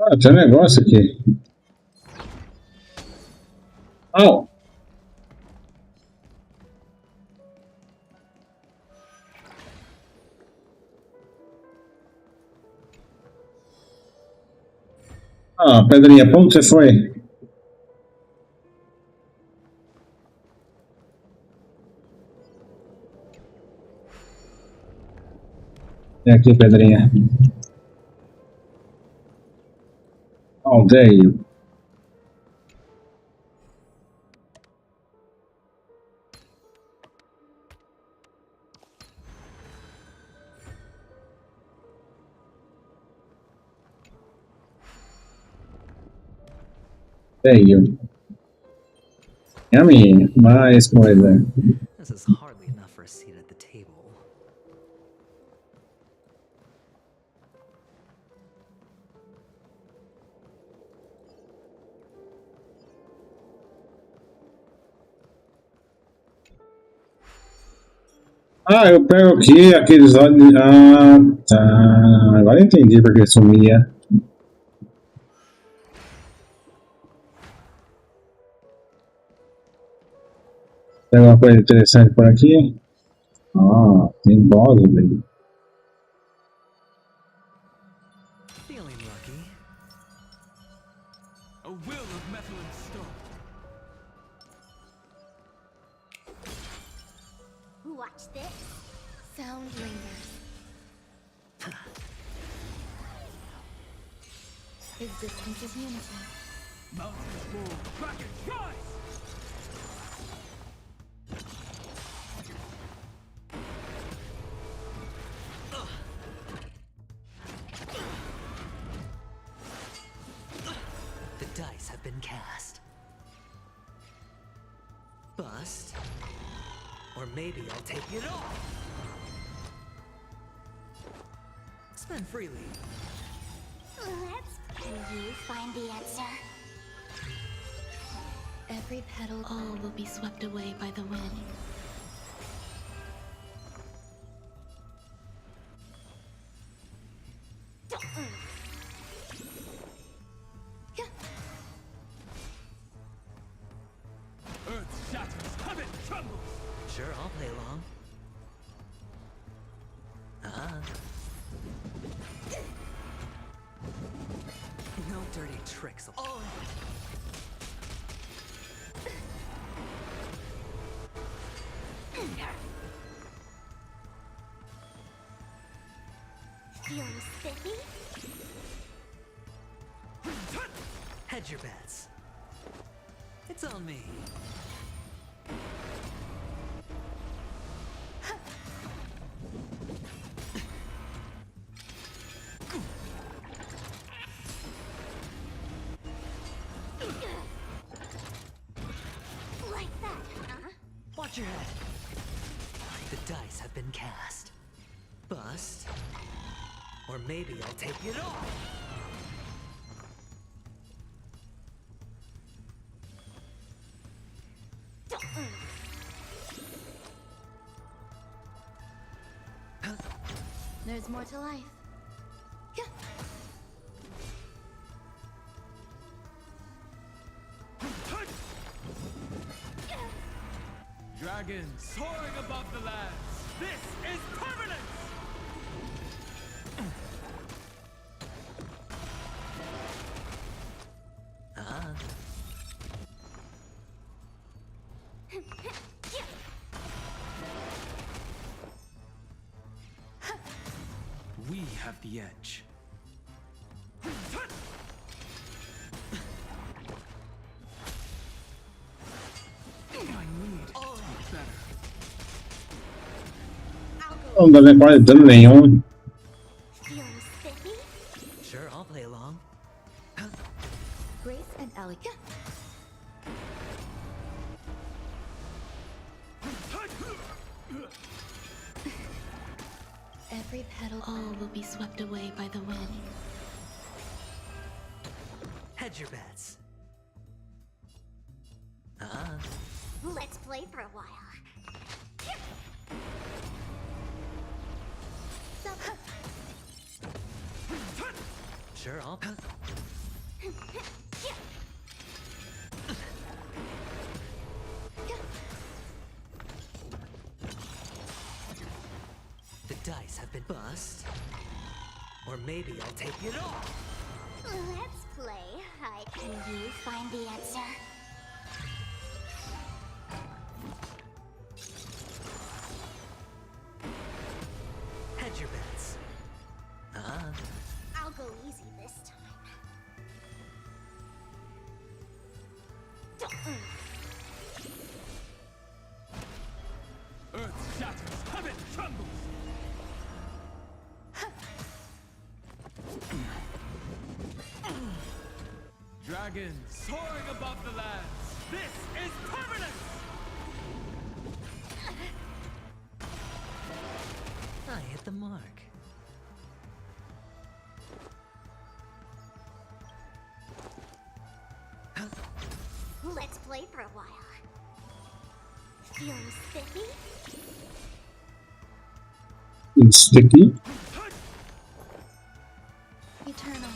Speaker 3: Ah, tem um negócio aqui. Au! Ah, Pedrinha, pra onde você foi? Vem aqui, Pedrinha. How dare you? Dare you? Yummy, mais coisa.
Speaker 5: This is hardly enough for a seat at the table.
Speaker 3: Ah, eu pego aqui aqueles olhos. Ah, tá. Agora eu entendi porque sumia. Tem alguma coisa interessante por aqui? Ah, tem boss, velho.
Speaker 5: Feeling lucky.
Speaker 18: A will of metal and stone.
Speaker 4: Watch this. Sound lingers. Existence is unity.
Speaker 18: Mountains move. Kraken rise!
Speaker 5: The dice have been cast. Bust. Or maybe I'll take it all. Spend freely.
Speaker 4: Can you find the answer?
Speaker 19: Every petal, all will be swept away by the wind.
Speaker 18: Earth shatters, heaven trembles.
Speaker 5: Sure, I'll play along. No dirty tricks. Oh.
Speaker 4: Feeling spiffy?
Speaker 5: Hedge your bets. It's on me. your head. The dice have been cast. Bust. Or maybe I'll take it off.
Speaker 19: There's more to life.
Speaker 18: Dragons soaring above the lands. This is permanence! We have the edge.
Speaker 3: Não dá quase dano nenhum.
Speaker 5: Sure, I'll play along.
Speaker 19: Grace and elegance. Every petal, all will be swept away by the wind.
Speaker 5: Hedge your bets.
Speaker 4: Let's play for a while.
Speaker 5: Sure, I'll... The dice have been bust. Or maybe I'll take it off.
Speaker 4: Let's play. Can you find the answer?
Speaker 5: Hedge your bets.
Speaker 4: I'll go easy this time.
Speaker 18: Earth shatters, heaven trembles. Dragons soaring above the lands. This is permanence!
Speaker 5: I hit the mark.
Speaker 4: Let's play for a while. Feeling spiffy?
Speaker 3: It's sticky.
Speaker 19: Eternal.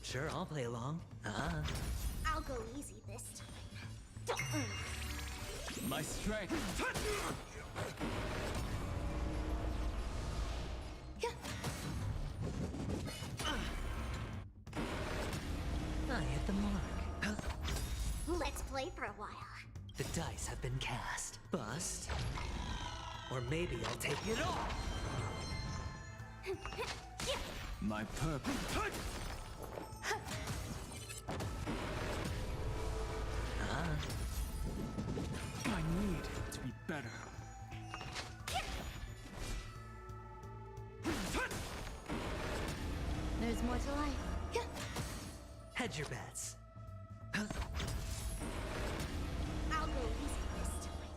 Speaker 5: Sure, I'll play along.
Speaker 4: I'll go easy this time.
Speaker 18: My strength.
Speaker 5: I hit the mark.
Speaker 4: Let's play for a while.
Speaker 5: The dice have been cast. Bust. Or maybe I'll take it off.
Speaker 18: My purpose. I need to be better.
Speaker 19: There's more to life.
Speaker 5: Hedge your bets.
Speaker 4: I'll go easy this time.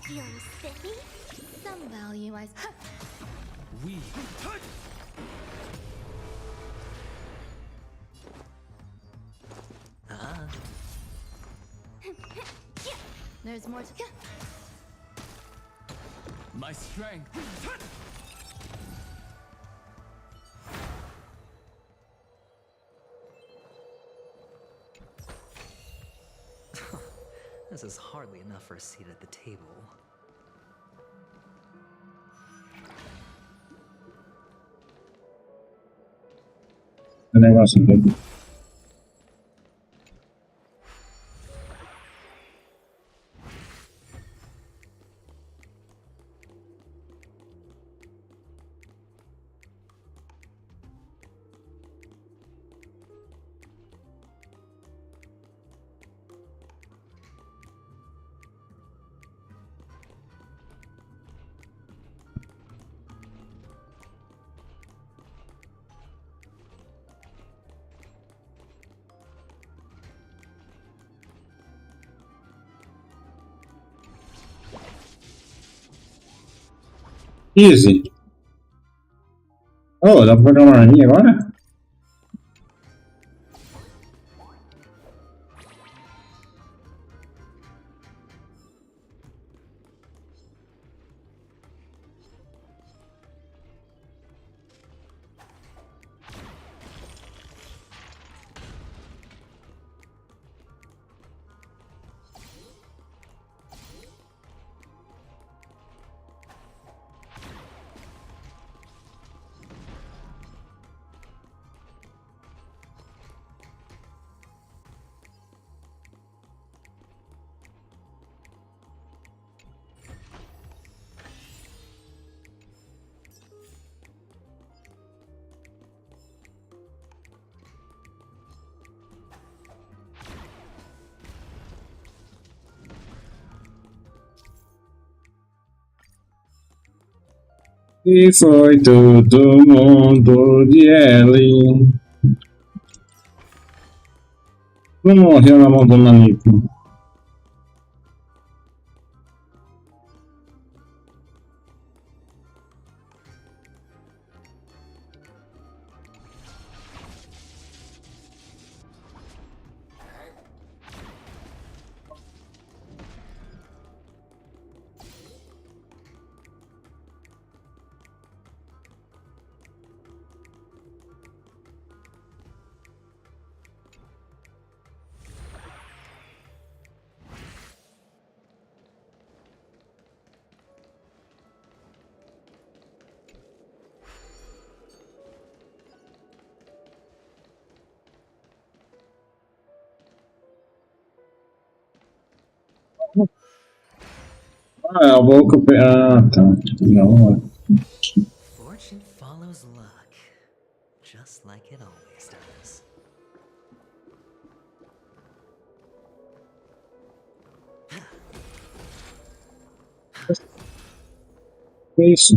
Speaker 4: Feeling spiffy?
Speaker 19: Some value, I...
Speaker 18: We...
Speaker 19: There's more to...
Speaker 18: My strength.
Speaker 5: This is hardly enough for a seat at the table.
Speaker 3: O negócio dele. Easy. Oh, dá pra pegar uma arminha agora? E foi todo mundo de Ellie. Não morreu na mão do Nanico. Ah, é o boca. Ah, tá. Não.
Speaker 5: Fortune follows luck, just like it always does.
Speaker 3: Que isso?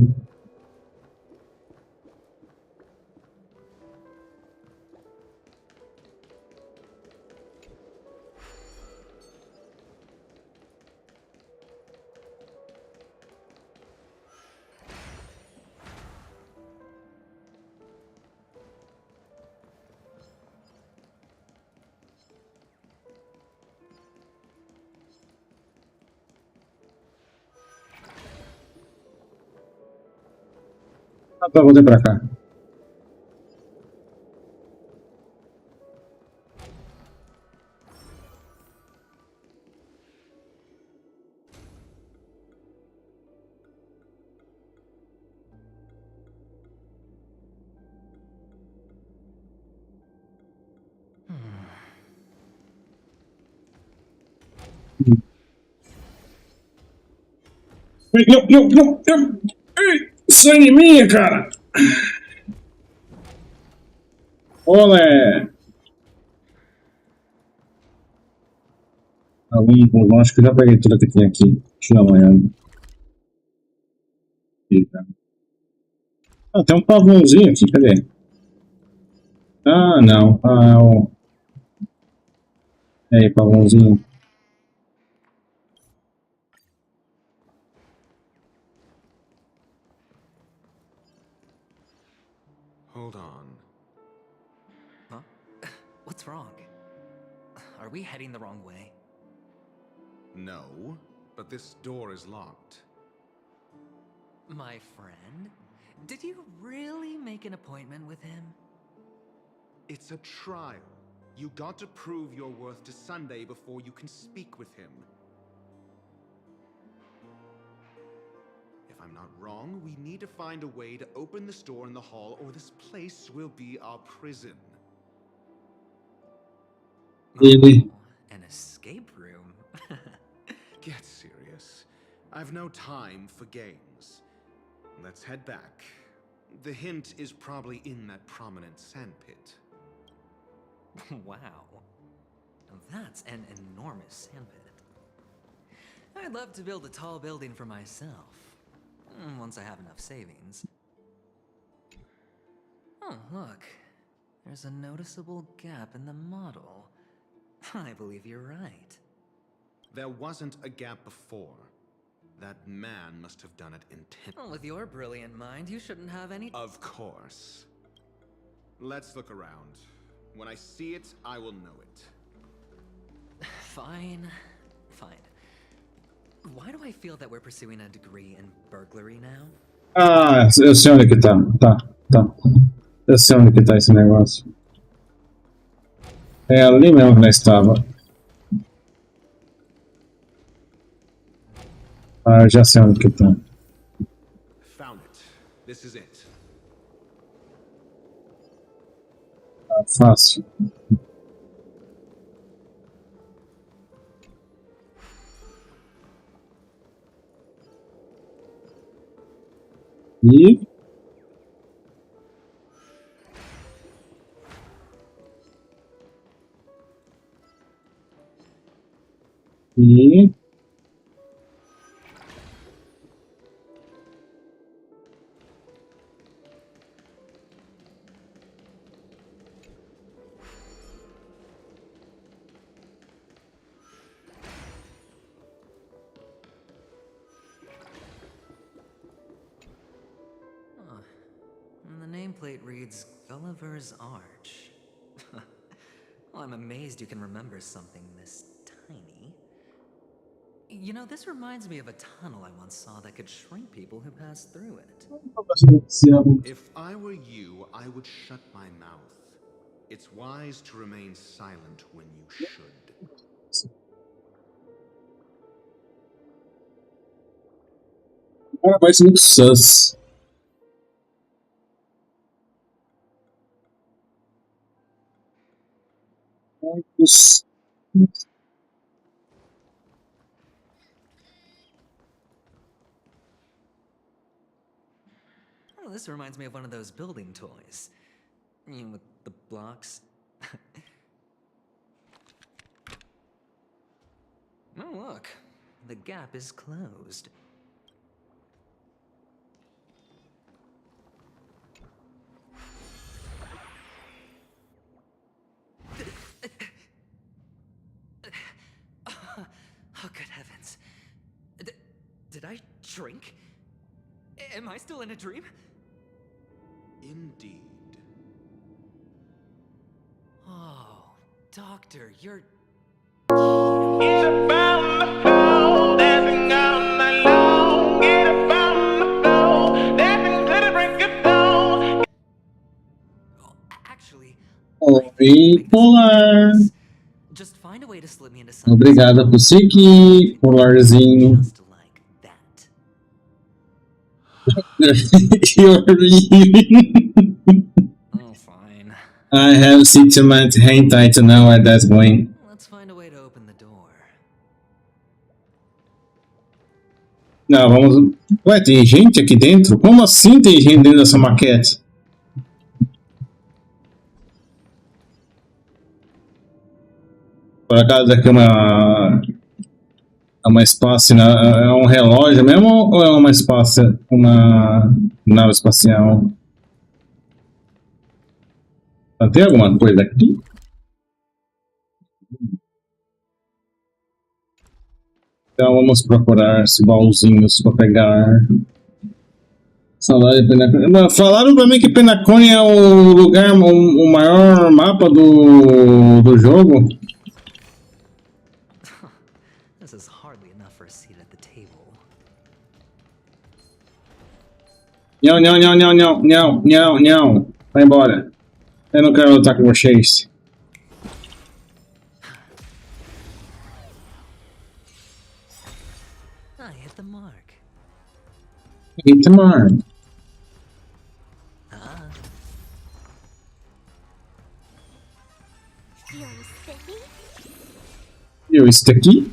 Speaker 3: Ah, tá, voltei pra cá. Não! Sai de mim, cara! Olé! Bom, acho que eu já peguei tudo que tinha aqui. Deixa eu dar uma olhada. Eita. Ah, tem um pavãozinho aqui, cadê? Ah, não. Ah, o... É aí, pavãozinho.
Speaker 16: Hold on.
Speaker 5: Huh? What's wrong? Are we heading the wrong way?
Speaker 16: No, but this door is locked.
Speaker 5: My friend? Did you really make an appointment with him?
Speaker 16: It's a trial. You got to prove your worth to Sunday before you can speak with him. If I'm not wrong, we need to find a way to open this door in the hall, or this place will be our prison.
Speaker 3: Ele.
Speaker 5: An escape room?
Speaker 16: Get serious. I've no time for games. Let's head back. The hint is probably in that prominent sandpit.
Speaker 5: Wow. That's an enormous sandpit. I'd love to build a tall building for myself. Once I have enough savings. Oh, look. There's a noticeable gap in the model. I believe you're right.
Speaker 16: There wasn't a gap before. That man must have done it intentionally.
Speaker 5: Well, with your brilliant mind, you shouldn't have any.
Speaker 16: Of course. Let's look around. When I see it, I will know it.
Speaker 5: Fine. Why do I feel that we're pursuing a degree in burglary now?
Speaker 3: Ah, eu sei onde que tá. Tá. Eu sei onde que tá esse negócio. É ali mesmo que nós estava. Ah, já sei onde que tá.
Speaker 16: Found it. This is it.
Speaker 3: Ah, fácil. E
Speaker 5: And the nameplate reads Gulliver's Arch. Well, I'm amazed you can remember something this tiny. You know, this reminds me of a tunnel I once saw that could shrink people who passed through it.
Speaker 16: If I were you, I would shut my mouth. It's wise to remain silent when you should.
Speaker 3: Cara, parece muito sus.
Speaker 5: Oh, this reminds me of one of those building toys. You know, with the blocks. Oh, look. The gap is closed. Oh, good heavens. Did I shrink? Am I still in a dream?
Speaker 16: Indeed.
Speaker 5: Oh, Doctor, you're...
Speaker 3: Oi, polar.
Speaker 5: Just find a way to slip me into something.
Speaker 3: Obrigada por seguir, polarzinho. You're leaving.
Speaker 5: Oh, fine.
Speaker 3: I have sentiment hentai to know where that's going.
Speaker 5: Let's find a way to open the door.
Speaker 3: Não, vamos... Ué, tem gente aqui dentro? Como assim tem gente dentro dessa maquete? Por acaso aqui é uma espaço... É um relógio mesmo ou é uma espaço... Uma nave espacial? Tem alguma coisa aqui? Então vamos procurar esses baúzinhos para pegar. Saudade de Penacony. Falaram pra mim que Penacony é o lugar, o maior mapa do jogo.
Speaker 5: This is hardly enough for a seat at the table.
Speaker 3: Não. Vai embora. Eu não quero lutar com vocês.
Speaker 5: I hit the mark.
Speaker 3: Hit the mark. Eu estou aqui.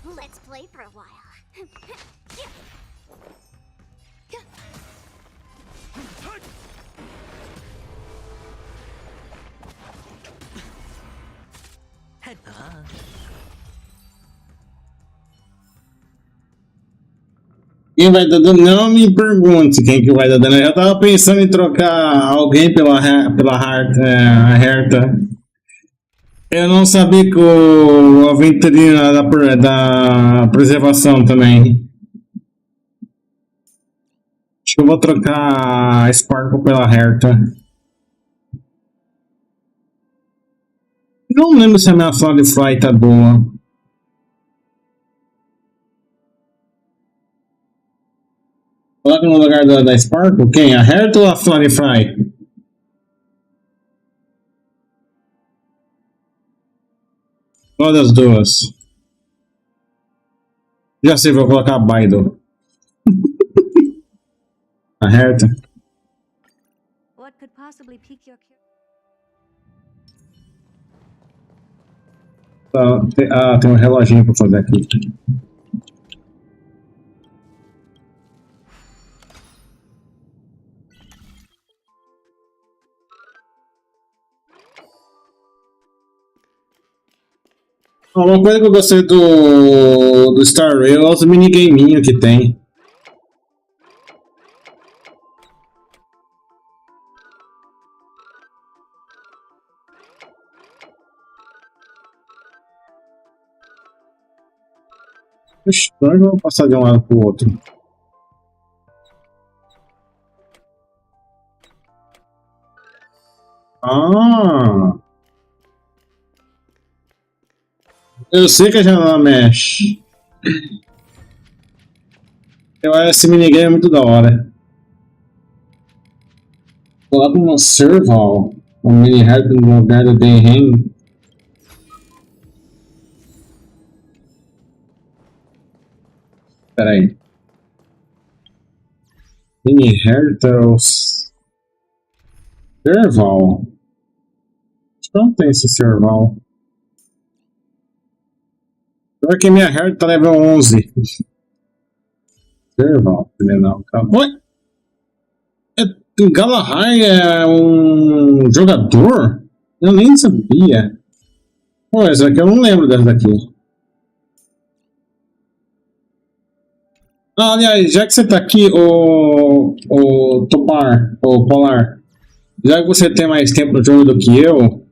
Speaker 4: Let's play for a while.
Speaker 3: Quem vai dar dano? Não me pergunte quem que vai dar dano. Eu já tava pensando em trocar alguém pela Herta. Eu não sabia que o aventurino da preservação também. Acho que eu vou trocar a Sparkle pela Herta. Não lembro se a minha Fly tá boa. Coloca no lugar da Sparkle? Quem? A Herta ou a Fly? Qual das duas? Já sei, vou colocar a Baido. A Herta.
Speaker 15: What could possibly pique your
Speaker 3: Tem um reloginho pra fazer aqui. Uma coisa que eu gostei do Star Rail é os minigaminhos que tem. Ixi, agora eu vou passar de um lado pro outro. Ah! Eu sei que a janela mexe. Eu acho esse minigame muito da hora. Coloca uma serval, um mini head no lugar do Denheng. Pera aí. Mini Hertals. Serval. Acho que não tem esse serval. Pior que minha Herta tá level 11. Serval. Não, calma. Oi? O Galahad é um jogador? Eu nem sabia. Pô, essa aqui eu não lembro dessa daqui. Ah, aliás, já que você tá aqui, o Topar, o Polar, já que você tem mais tempo no jogo do que eu,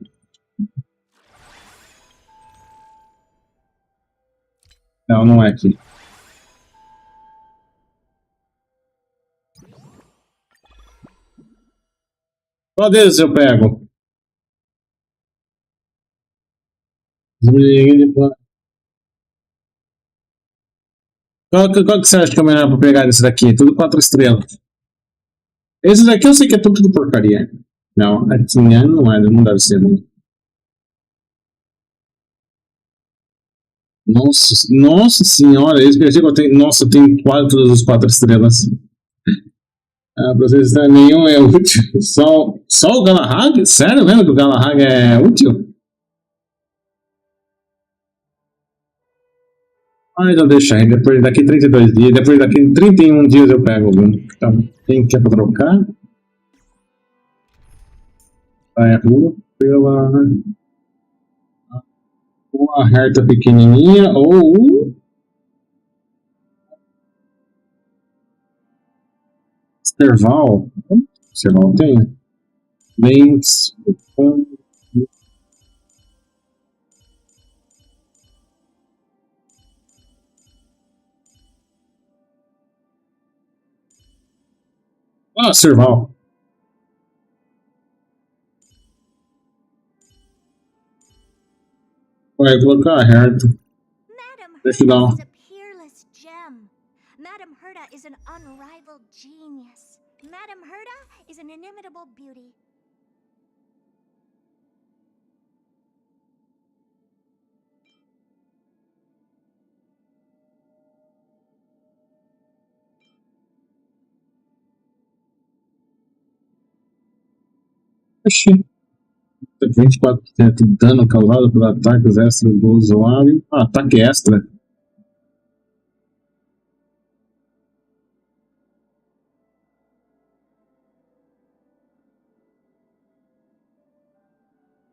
Speaker 3: não é aqui. Qual deles eu pego? Qual que você acha que é o melhor pra pegar desse daqui? Tudo 4 estrelas. Esse daqui eu sei que é tudo de porcaria. Não, assim, não deve ser. Não. Nossa senhora, esse que eu tenho. Nossa, eu tenho todas as 4 estrelas. Pra vocês terem nenhum é útil. Só o Galahad? Sério mesmo que o Galahad é útil? Ah, então deixa aí. Depois daqui 32 dias, depois daqui 31 dias eu pego algum. Então, quem quer pra trocar? Vai a rua pela. Uma Herta pequenininha ou. Serval. Serval tem. Lens. Ah, Serval. Vai colocar a Herta. Deixa eu dar um.
Speaker 4: Madame Herta is an unrivaled genius. Madame Herta is an inimitable beauty.
Speaker 3: Oxi. 24% de dano causado por ataques extra do usuário. Ah, ataque extra.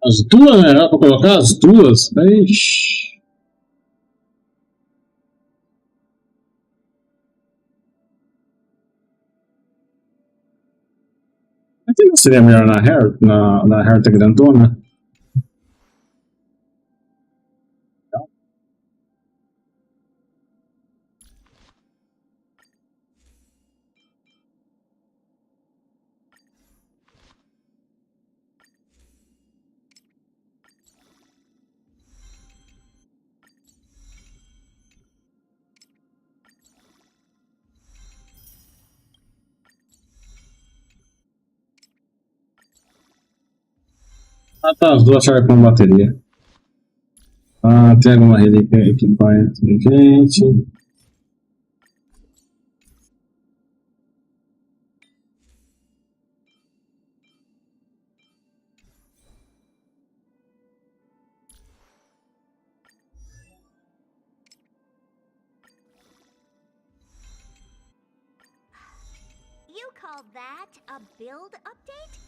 Speaker 3: As duas, né? Era pra colocar as duas? Ixi. Seria melhor na Herta grandona? Ah tá, as duas servem com bateria. Ah, tem alguma relíquia equipar inteligente.
Speaker 4: You call that a build update?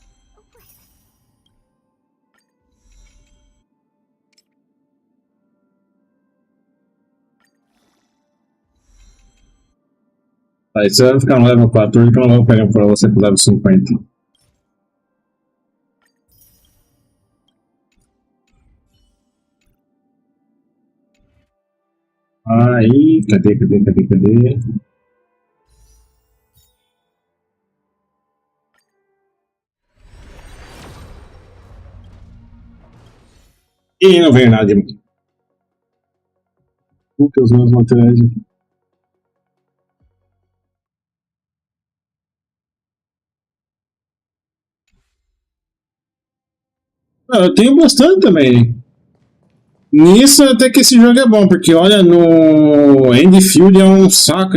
Speaker 3: Aí você vai ficar no level 14 que eu não vou pegar pra você pro level 50. Aí, cadê? E não veio nada de muito. Os meus materiais aqui. Eu tenho bastante também. Nisso até que esse jogo é bom, porque olha, no Endfield é um saco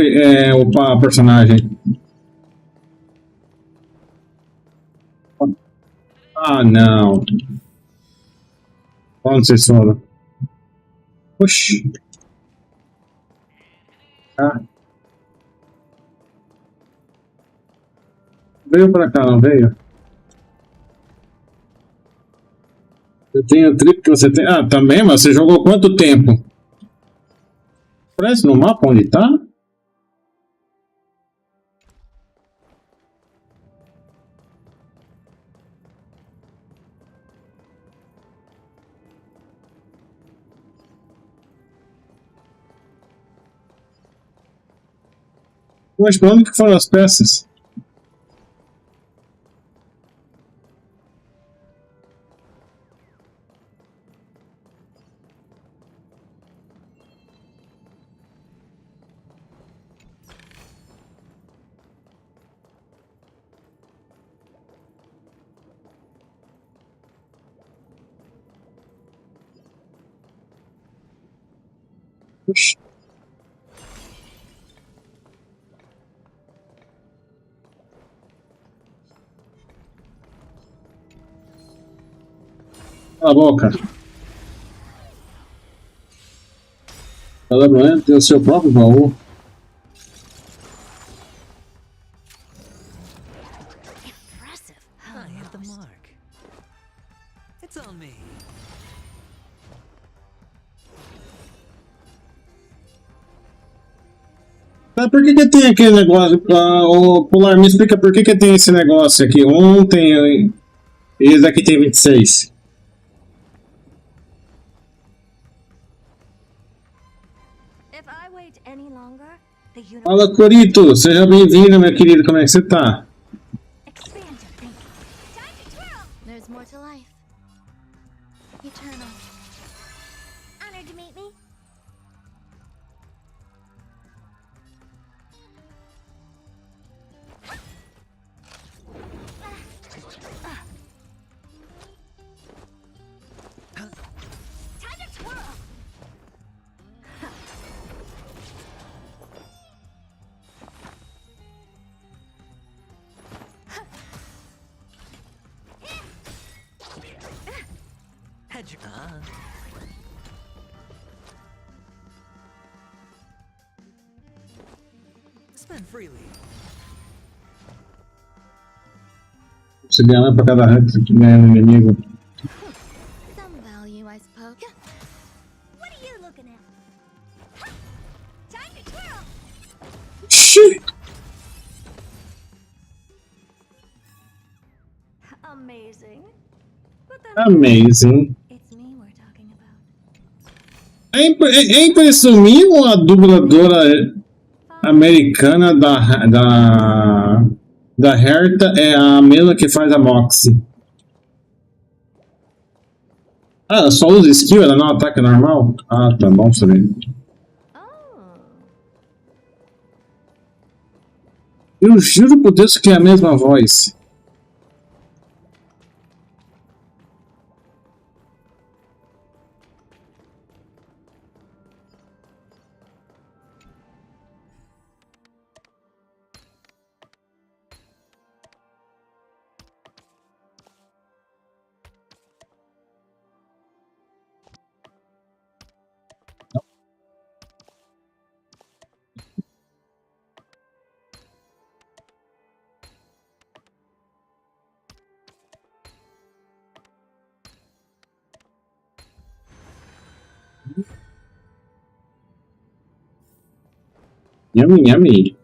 Speaker 3: upar personagem. Ah, não. Onde vocês foram? Oxi. Ah. Veio pra cá, não veio? Eu tenho o trip que você tem. Ah, também, mas você jogou quanto tempo? Parece no mapa onde tá? Mas pra onde que foram as peças? Puxa. Cala a boca. Ela tem o seu próprio baú.
Speaker 5: I hit the mark. It's on me.
Speaker 3: Mas por que tem aquele negócio? O Polar, me explica por que tem esse negócio aqui. Ontem, esse aqui tem 26. Fala, Corito! Seja bem-vindo, meu querido. Como é que você tá?
Speaker 4: There's more to life. Eternal. Honored to meet me. Time to twirl.
Speaker 5: Spend freely.
Speaker 3: Você ganha pra cada rank que ganha no inimigo.
Speaker 4: Some value, I suppose. What are you looking at? Time to twirl.
Speaker 3: Shit.
Speaker 15: amazing.
Speaker 3: Amazing.
Speaker 15: It's me we're talking about.
Speaker 3: É impressão minha ou a dubladora americana da Herta é a mesma que faz a Moxie? Ah, ela só usa skill, ela não ataca normal? Ah, tá bom saber. Eu juro por Deus que é a mesma voz. Yummy, yummy.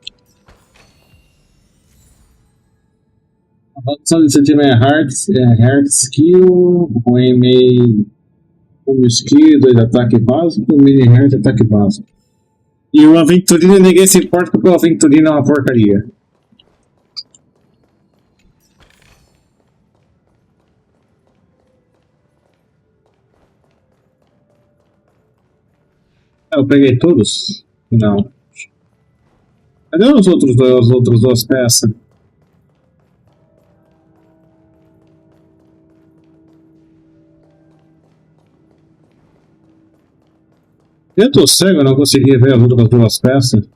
Speaker 3: A redução de iniciativa é Heart Skill, o M um skill, 2 ataque básico, mini Heart ataque básico. E o Aventurino, ninguém se importa porque o Aventurino é uma porcaria. Eu peguei todos? Não. Cadê as outras duas peças? Eu tô cego, eu não consegui ver as outras duas peças.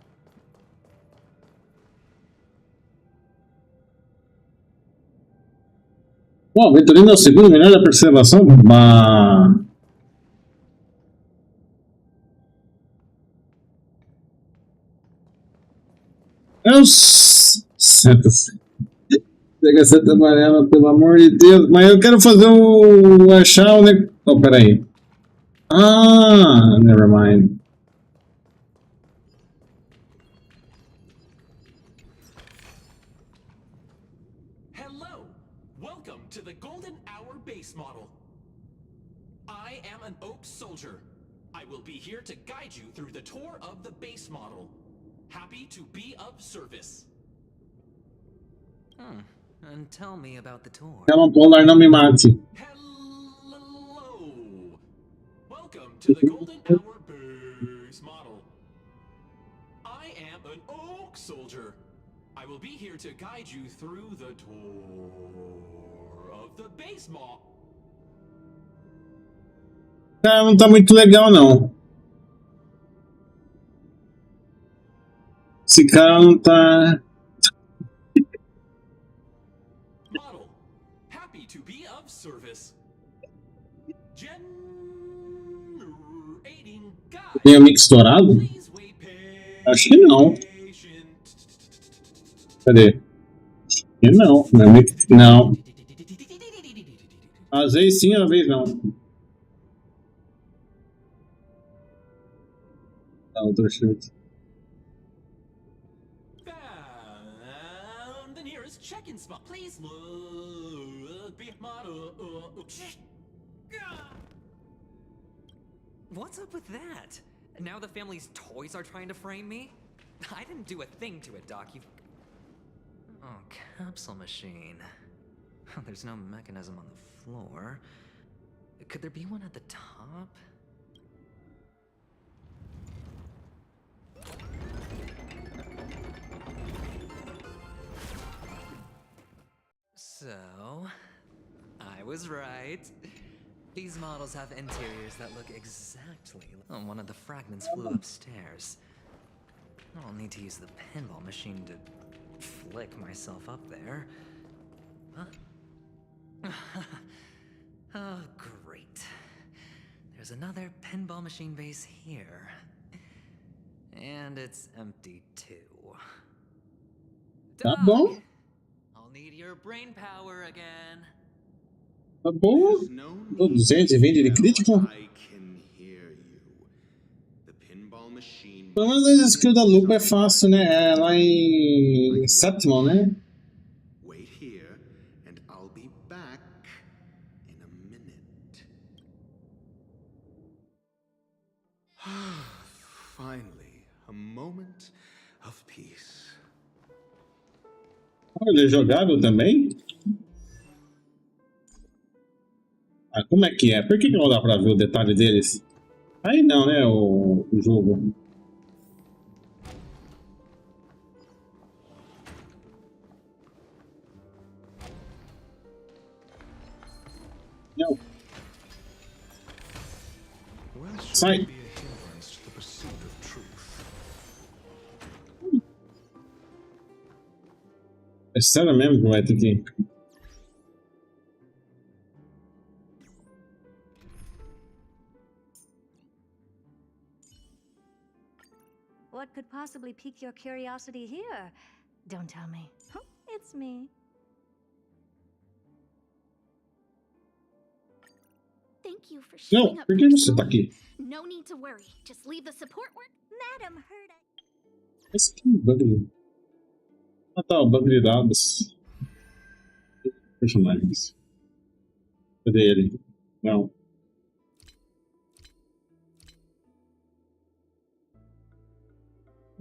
Speaker 3: Bom, o Vitorino é o segundo melhor da preservação, mas... Senta-se. Pega a seta amarela, pelo amor de Deus. Mas eu quero fazer o... achar o... Oh, peraí. Ah, never mind.
Speaker 20: Hello, welcome to the Golden Hour base model. I am an Oak soldier. I will be here to guide you through the tour of the base model. Happy to be of service.
Speaker 5: And tell me about the tour.
Speaker 3: Chama Polar, não me mate.
Speaker 20: Welcome to the Golden Hour base model. I am an Oak soldier. I will be here to guide you through the tour of the base model.
Speaker 3: Cara, não tá muito legal, não. Esse cara não tá...
Speaker 20: Model, happy to be of service.
Speaker 3: Tem o mic estourado? Acho que não. Cadê? Acho que não. Não, mic... não. Às vezes sim, às vezes não. Tá, outro chute.
Speaker 20: The nearest check-in spot. Please look. Be model.
Speaker 5: What's up with that? Now the family's toys are trying to frame me? I didn't do a thing to it, Doc. Oh, capsule machine. There's no mechanism on the floor. Could there be one at the top? So, I was right. These models have interiors that look exactly like one of the fragments flew upstairs. I'll need to use the pinball machine to flick myself up there. Oh, great. There's another pinball machine base here. And it's empty too.
Speaker 3: Tá bom.
Speaker 5: I'll need your brain power again.
Speaker 3: Tá bom. 220 de crítico. Pelo menos a skill da lupa é fácil, né? É lá em sétimo, né?
Speaker 16: Wait here, and I'll be back Finally, a moment of peace.
Speaker 3: Olha, é jogável também? Ah, como é que é? Por que não dá pra ver o detalhe deles? Aí não, né, o jogo. Não. Sai. É sério mesmo que vai ter que...
Speaker 21: What could possibly pique your curiosity here? Don't tell me. It's me.
Speaker 4: Thank you for
Speaker 3: Não,
Speaker 4: showing up.
Speaker 3: por que você tá aqui?
Speaker 4: No need to worry. Just leave the support work. Madam heard it.
Speaker 3: Esse que bug. Ah tá, o banco de dados. Personagens. Cadê ele? Não.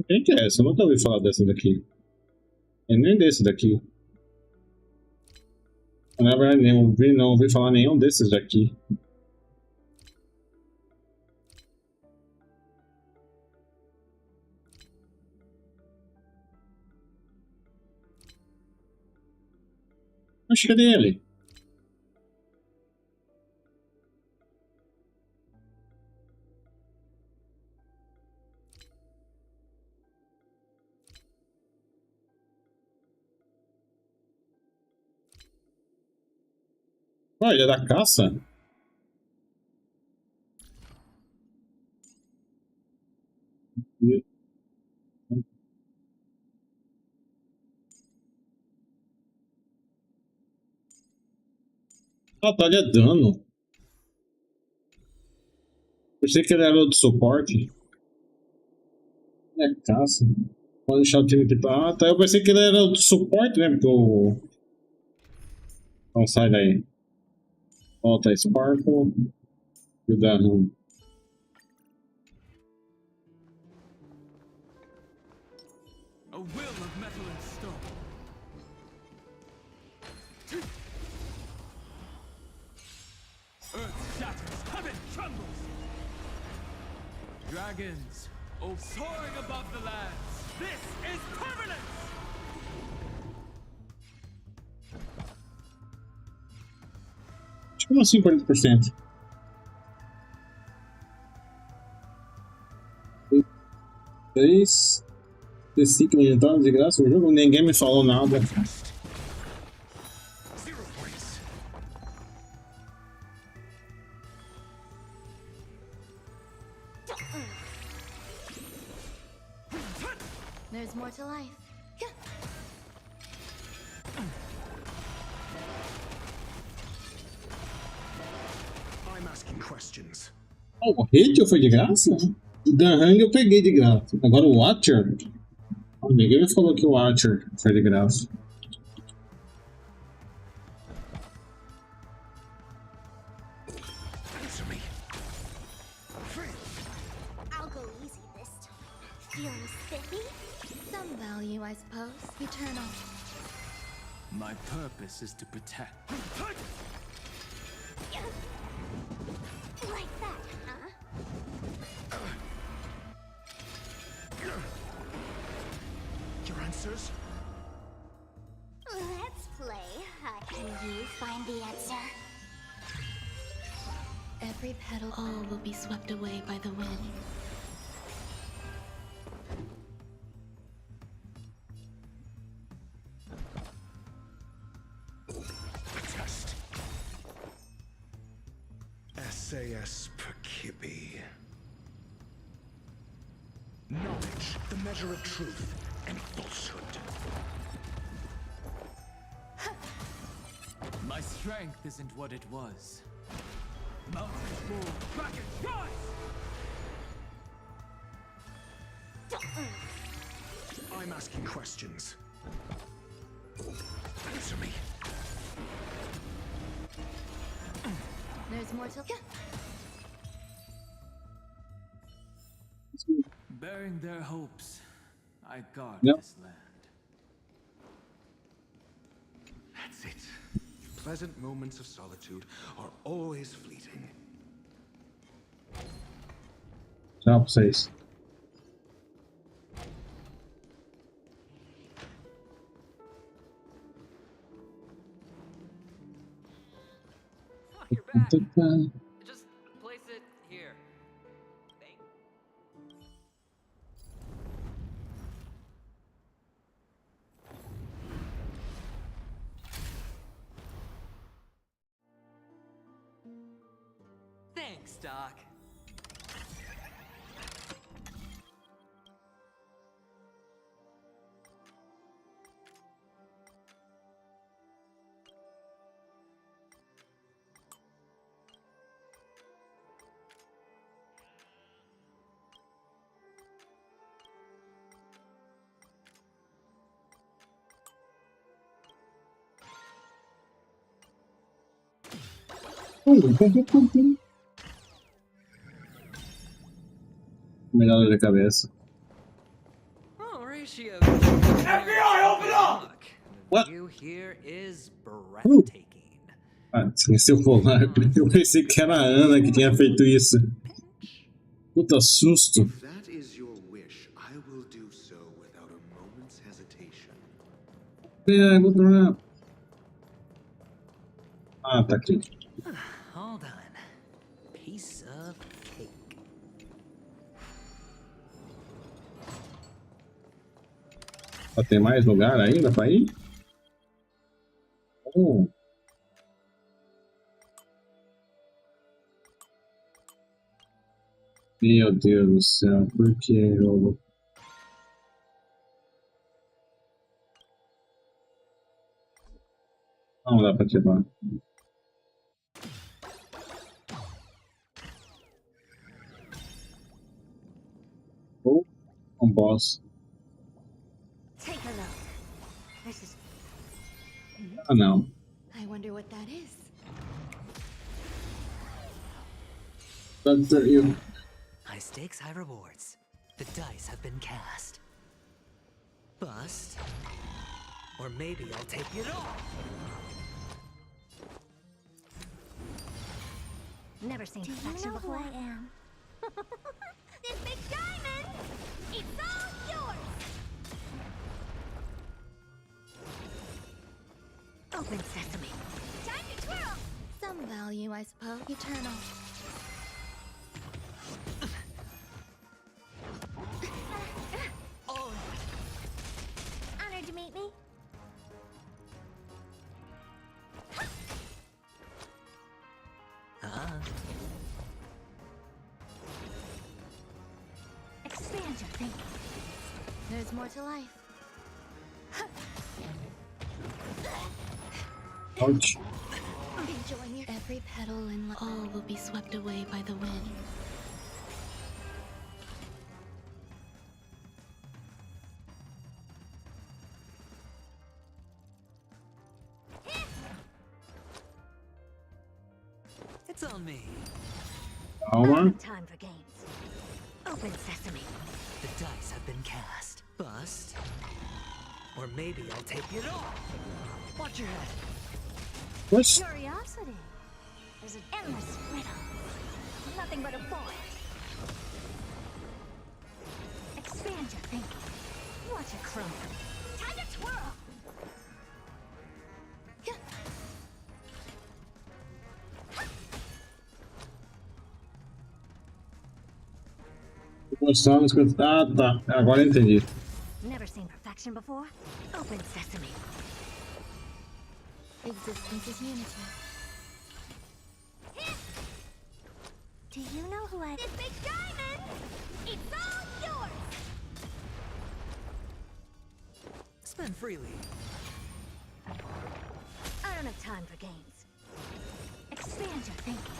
Speaker 3: Quem que é essa? Eu nunca ouvi falar dessa daqui. E nem desse daqui. Na verdade, não ouvi falar nenhum desses daqui. Acho que cadê ele? Olha, ele é da caça? Ah, tá, ele é dano. Pensei que ele era do suporte. É caça. Pode deixar o time aqui. Ah, tá. Eu pensei que ele era do suporte, né? Porque o... Então sai daí. Volta Sparkle. E o dano.
Speaker 18: A will of metal and stone. Earth shatters, heaven trembles. Dragons, oh, soaring above the lands. This is permanence!
Speaker 3: Como assim 40%? Três. Deciclo de graça o jogo? Ninguém me falou nada.
Speaker 4: There's more to life.
Speaker 16: I'm asking questions.
Speaker 3: Oh, o Rachel foi de graça? O Danhang eu peguei de graça. Agora o Watcher? Oh, ninguém me falou que o Watcher foi de graça.
Speaker 4: I'll go easy this time. Feeling spiffy? Some value, I suppose. Eternal.
Speaker 18: My purpose is to protect.
Speaker 4: Like that, huh?
Speaker 16: Your answers?
Speaker 4: Let's play. Can you find the answer?
Speaker 19: Every petal, all will be swept away by the wind.
Speaker 16: Test. SAS per Kibbe. Knowledge, the measure of truth and falsehood.
Speaker 18: My strength isn't what it was. Mountains fall, dragons rise!
Speaker 16: I'm asking questions. Answer me.
Speaker 4: There's more to...
Speaker 18: Bearing their hopes, I guard
Speaker 3: Yep.
Speaker 18: this land.
Speaker 16: That's it. Pleasant moments of solitude are always fleeting.
Speaker 3: Tchau pra vocês.
Speaker 5: Oh, you're back. Just place it here. Thank Thanks, Doc.
Speaker 3: Melhor de cabeça.
Speaker 5: Oh, Ratio. FBI, open up!
Speaker 3: What?
Speaker 5: The view here is breathtaking.
Speaker 3: Ah, esqueci o colar. Eu pensei que era a Ana que tinha feito isso. Puta susto.
Speaker 16: If that is your wish, I will do so without a moment's hesitation.
Speaker 3: Vou tornar. Ah, tá aqui.
Speaker 5: Hold on. Piece of cake.
Speaker 3: Tem mais lugar ainda pra ir? Oh. Meu Deus do céu, por que jogo? Não dá pra ativar. Oh, boss.
Speaker 21: Take a look. This is.
Speaker 3: Ah, não.
Speaker 21: I wonder what that is.
Speaker 3: That's you.
Speaker 5: High stakes, high rewards. The dice have been cast. Bust. Or maybe I'll take it all.
Speaker 21: Never seen
Speaker 4: Do you
Speaker 21: perfection
Speaker 4: know who
Speaker 21: before.
Speaker 4: I am? This big diamond! It's all yours!
Speaker 21: Open sesame.
Speaker 4: Time to twirl!
Speaker 19: Some value, I suppose. Eternal.
Speaker 4: Honored to meet me.
Speaker 21: Expand your thinking.
Speaker 19: There's more to life.
Speaker 3: Ouch.
Speaker 19: Enjoying your every petal and all will be swept away by the wind.
Speaker 5: It's on me.
Speaker 3: Calma.
Speaker 21: Time for games. Open sesame.
Speaker 5: The dice have been cast. Bust. Or maybe I'll take it all. Watch your head.
Speaker 3: What?
Speaker 21: Curiosity. There's an endless riddle. Nothing but a void. Expand your thinking. Watch it crumble.
Speaker 4: Time to twirl!
Speaker 3: Mostrando as coisas. Ah, tá. Agora eu entendi.
Speaker 21: Never seen perfection before? Open sesame.
Speaker 19: Existence is unity.
Speaker 4: Do you know who I... This big diamond! It's all yours!
Speaker 5: Spend freely.
Speaker 21: I don't have time for games. Expand your thinking.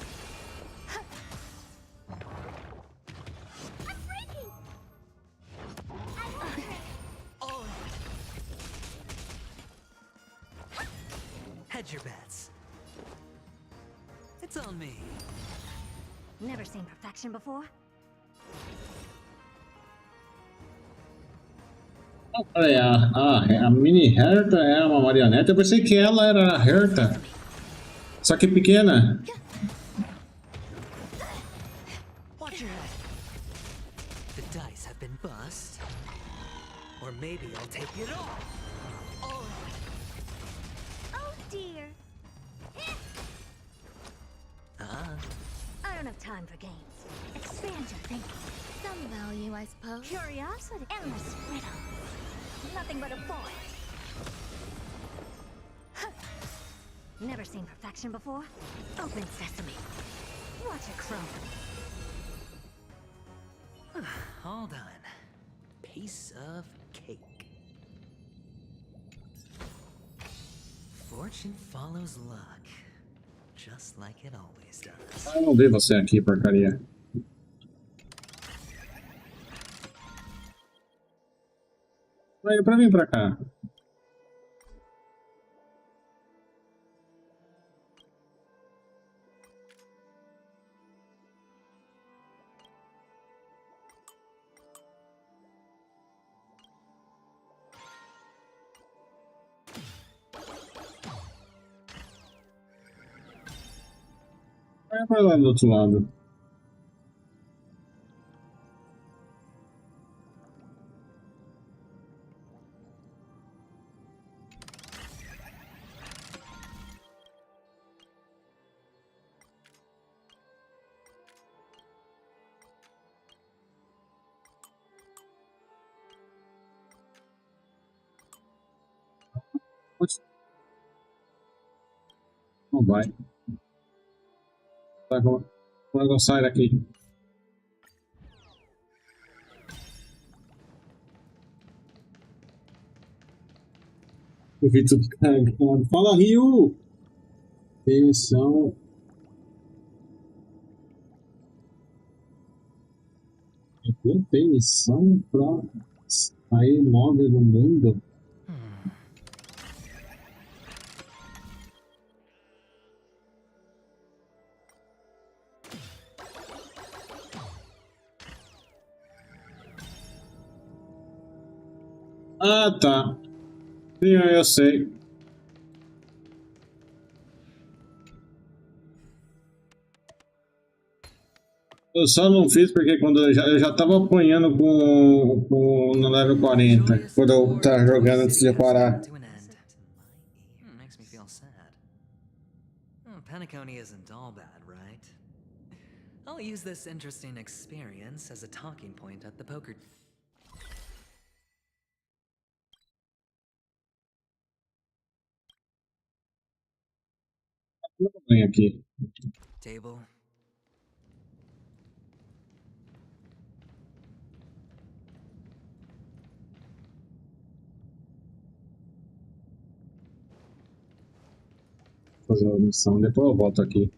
Speaker 4: I'm breaking!
Speaker 5: Oh. Hedge your bets. It's on me.
Speaker 21: Never seen perfection before?
Speaker 3: Olha, a mini Herta é uma marionete. Eu pensei que ela era a Herta. Só que pequena.
Speaker 5: Watch your head. The dice have been bust. Or maybe I'll take it all.
Speaker 21: Oh dear. I don't have time for games. Expand your thinking.
Speaker 19: Some value, I suppose.
Speaker 21: Curiosity. Endless riddles. Nothing but a void. Never seen perfection before? Open sesame. Watch it chrome.
Speaker 5: All done. Piece of cake. Fortune follows luck. Just like it always does.
Speaker 3: Ah, não vi você aqui, porcaria. Pra vir pra cá. Vai pra lá do outro lado. Não vai. Tá, como é que eu saio daqui? Eu vi tudo carregado. Fala, Rio! Tem missão. Tem missão pra sair móvel do mundo? Ah, tá. Sim, eu sei. Eu só não fiz porque quando eu já tava apanhando no level 40, quando eu tava jogando antes de parar.
Speaker 5: Makes me feel sad. Penacony isn't all bad, right? I'll use this interesting experience as a talking point at the poker.
Speaker 3: Vem aqui.
Speaker 5: Table.
Speaker 3: Fazer uma missão, depois eu volto aqui.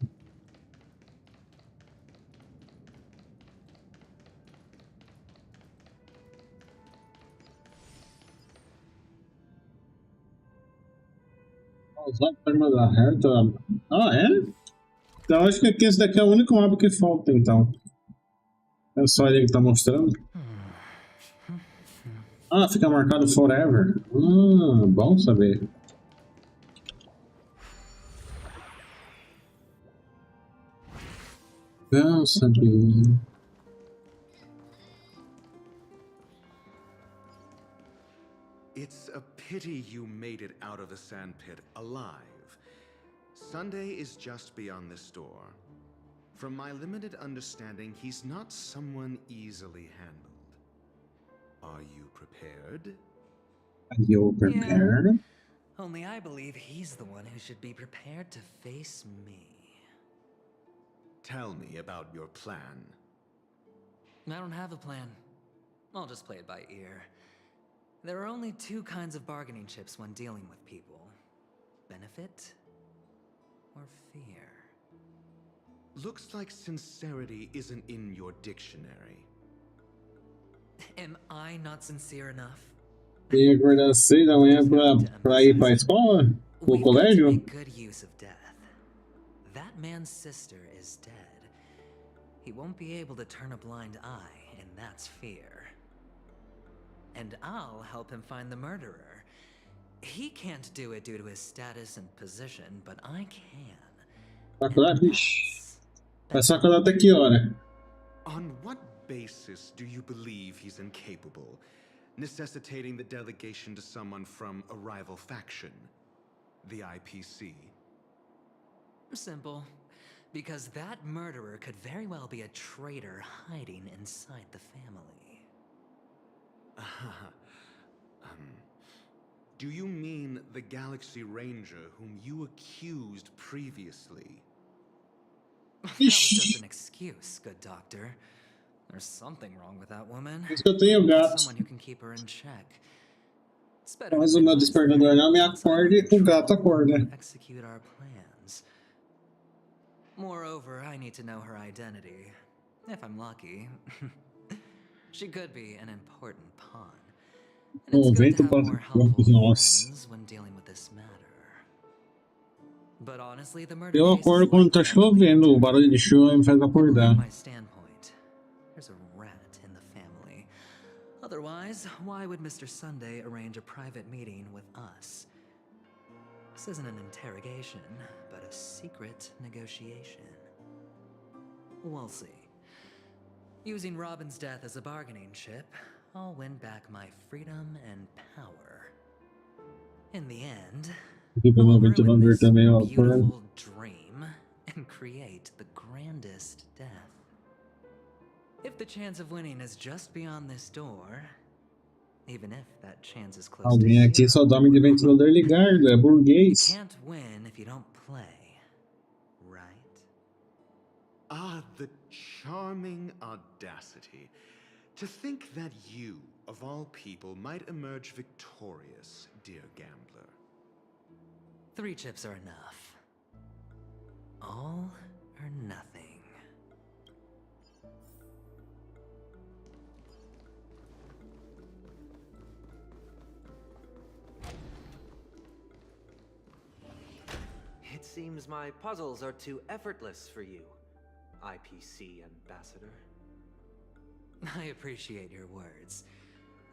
Speaker 3: Usar a perna da reta. Ah, é? Então acho que aqui esse daqui é o único mapa que falta, então. É só ele que tá mostrando. Ah, fica marcado forever. Bom saber. Bom saber.
Speaker 16: It's a pity you made it out of the sandpit alive. Sunday is just beyond this door. From my limited understanding, he's not someone easily handled. Are you prepared?
Speaker 3: Are you prepared?
Speaker 5: Yeah. Only I believe he's the one who should be prepared to face me.
Speaker 16: Tell me about your plan.
Speaker 5: I don't have a plan. I'll just play it by ear. There are only two kinds of bargaining chips when dealing with people. Benefit or fear.
Speaker 16: Looks like sincerity isn't in your dictionary.
Speaker 5: Am I not sincere enough?
Speaker 3: E acordar às 6 da manhã pra ir pra escola? Pro colégio?
Speaker 5: Make good use of death. That man's sister is dead. He won't be able to turn a blind eye, and that's fear. and I'll help him find the murderer. He can't do it due to his status and position, but I can.
Speaker 3: Faculdade? Ixi. Essa faculdade até que hora?
Speaker 16: On what basis do you believe he's incapable, necessitating the delegation to someone from a rival faction? The IPC?
Speaker 5: Simple. Because that murderer could very well be a traitor hiding inside the family.
Speaker 16: Do you mean the Galaxy Ranger whom you accused previously?
Speaker 5: That was just an excuse, good doctor. There's something wrong with that woman.
Speaker 3: Eu tenho gato.
Speaker 5: Someone who can keep her in check. It's better
Speaker 3: Mas o meu despertador não me acorda e o gato acorda.
Speaker 5: execute our plans. Moreover, I need to know her identity. If I'm lucky. She could be an important pawn. And it's good to have more helpful friends when dealing with this matter. But honestly, the murder
Speaker 3: Eu acordo quando tá chovendo, o barulho de chuva me faz acordar.
Speaker 5: my standpoint, there's a rat in the family. Otherwise, why would Mr. Sunday arrange a private meeting with us? This isn't an interrogation, but a secret negotiation. We'll see. Using Robin's death as a bargaining chip, I'll win back my freedom and power. In the end, I'll ruin this beautiful dream and create the grandest death. If the chance of winning is just beyond this door, even if that chance is close
Speaker 3: Alguém
Speaker 5: to
Speaker 3: aqui só dorme de ventilador ligado, é burguês.
Speaker 5: you can't win if you don't play, right?
Speaker 16: Ah, the charming audacity. To think that you, of all people, might emerge victorious, dear gambler.
Speaker 5: 3 chips are enough. All or nothing.
Speaker 2: It seems my puzzles are too effortless for you, IPC ambassador.
Speaker 5: I appreciate your words.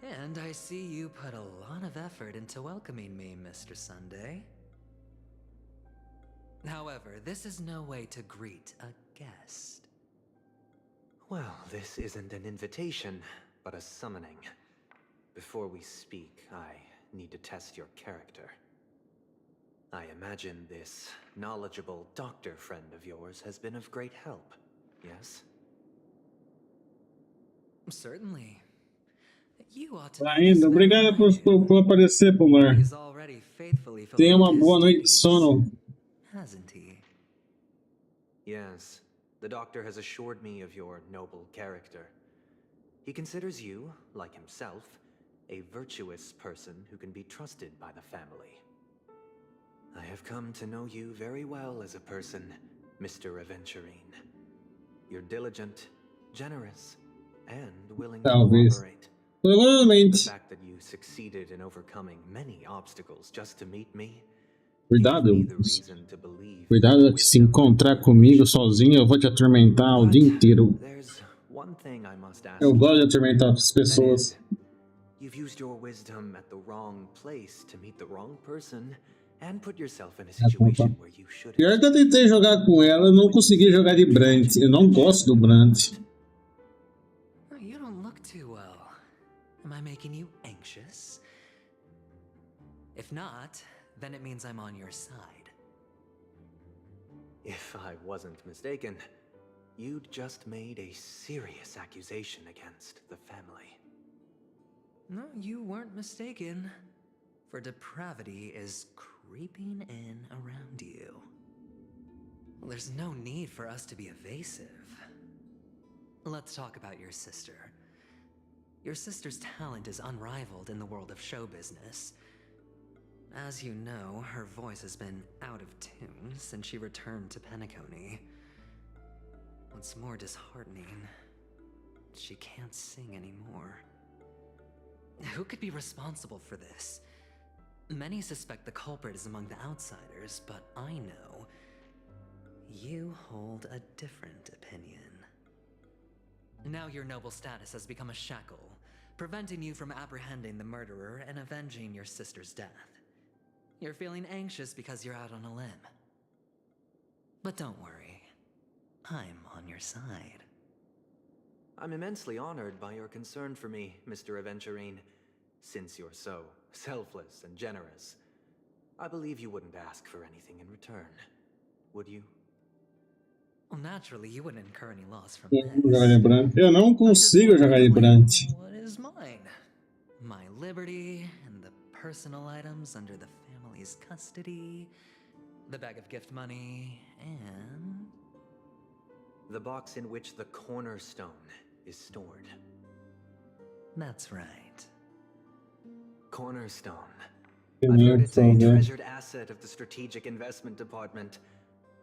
Speaker 5: And I see you put a lot of effort into welcoming me, Mr. Sunday. However, this is no way to greet a guest.
Speaker 2: Well, this isn't an invitation, but a summoning. Before we speak, I need to test your character. I imagine this knowledgeable doctor friend of yours has been of great help, yes?
Speaker 5: Certainly. You ought to
Speaker 3: Ainda, obrigado por aparecer, Pomar.
Speaker 5: He's already faithfully
Speaker 3: Tenha uma boa noite de sono.
Speaker 5: Hasn't he?
Speaker 2: Yes, the doctor has assured me of your noble character. He considers you, like himself, a virtuous person who can be trusted by the family. I have come to know you very well as a person, Mr. Aventurine. You're diligent, generous, and willing to cooperate.
Speaker 3: Provavelmente.
Speaker 2: The fact that you succeeded in overcoming many obstacles just to meet me.
Speaker 3: Cuidado. Cuidado que se encontrar comigo sozinho eu vou te atormentar o dia inteiro. Eu gosto de atormentar as pessoas.
Speaker 2: You've used your wisdom at the wrong place to meet the wrong person and put yourself in a situation where you shouldn't.
Speaker 3: Pior que eu tentei jogar com ela, eu não consegui jogar de Brant. Eu não gosto do Brant.
Speaker 5: You don't look too well. Am I making you anxious? If not, then it means I'm on your side.
Speaker 2: If I wasn't mistaken, you'd just made a serious accusation against the family.
Speaker 5: No, you weren't mistaken. For depravity is creeping in around you. Well, there's no need for us to be evasive. Let's talk about your sister. Your sister's talent is unrivaled in the world of show business. As you know, her voice has been out of tune since she returned to Penacony. What's more disheartening, she can't sing anymore. Who could be responsible for this? Many suspect the culprit is among the outsiders, but I know you hold a different opinion. Now your noble status has become a shackle, preventing you from apprehending the murderer and avenging your sister's death. You're feeling anxious because you're out on a limb. But don't worry, I'm on your side.
Speaker 2: I'm immensely honored by your concern for me, Mr. Aventurine. Since you're so selfless and generous, I believe you wouldn't ask for anything in return, would you?
Speaker 5: Well, naturally, you wouldn't incur any loss from
Speaker 3: Jogar de branco. Eu não consigo jogar de branco.
Speaker 5: what is mine. My liberty and the personal items under the family's custody, the bag of gift money, and...
Speaker 2: the box in which the cornerstone is stored.
Speaker 5: That's right.
Speaker 2: Cornerstone. I've heard it's a
Speaker 3: Primeiro,
Speaker 2: treasured asset of the Strategic Investment Department.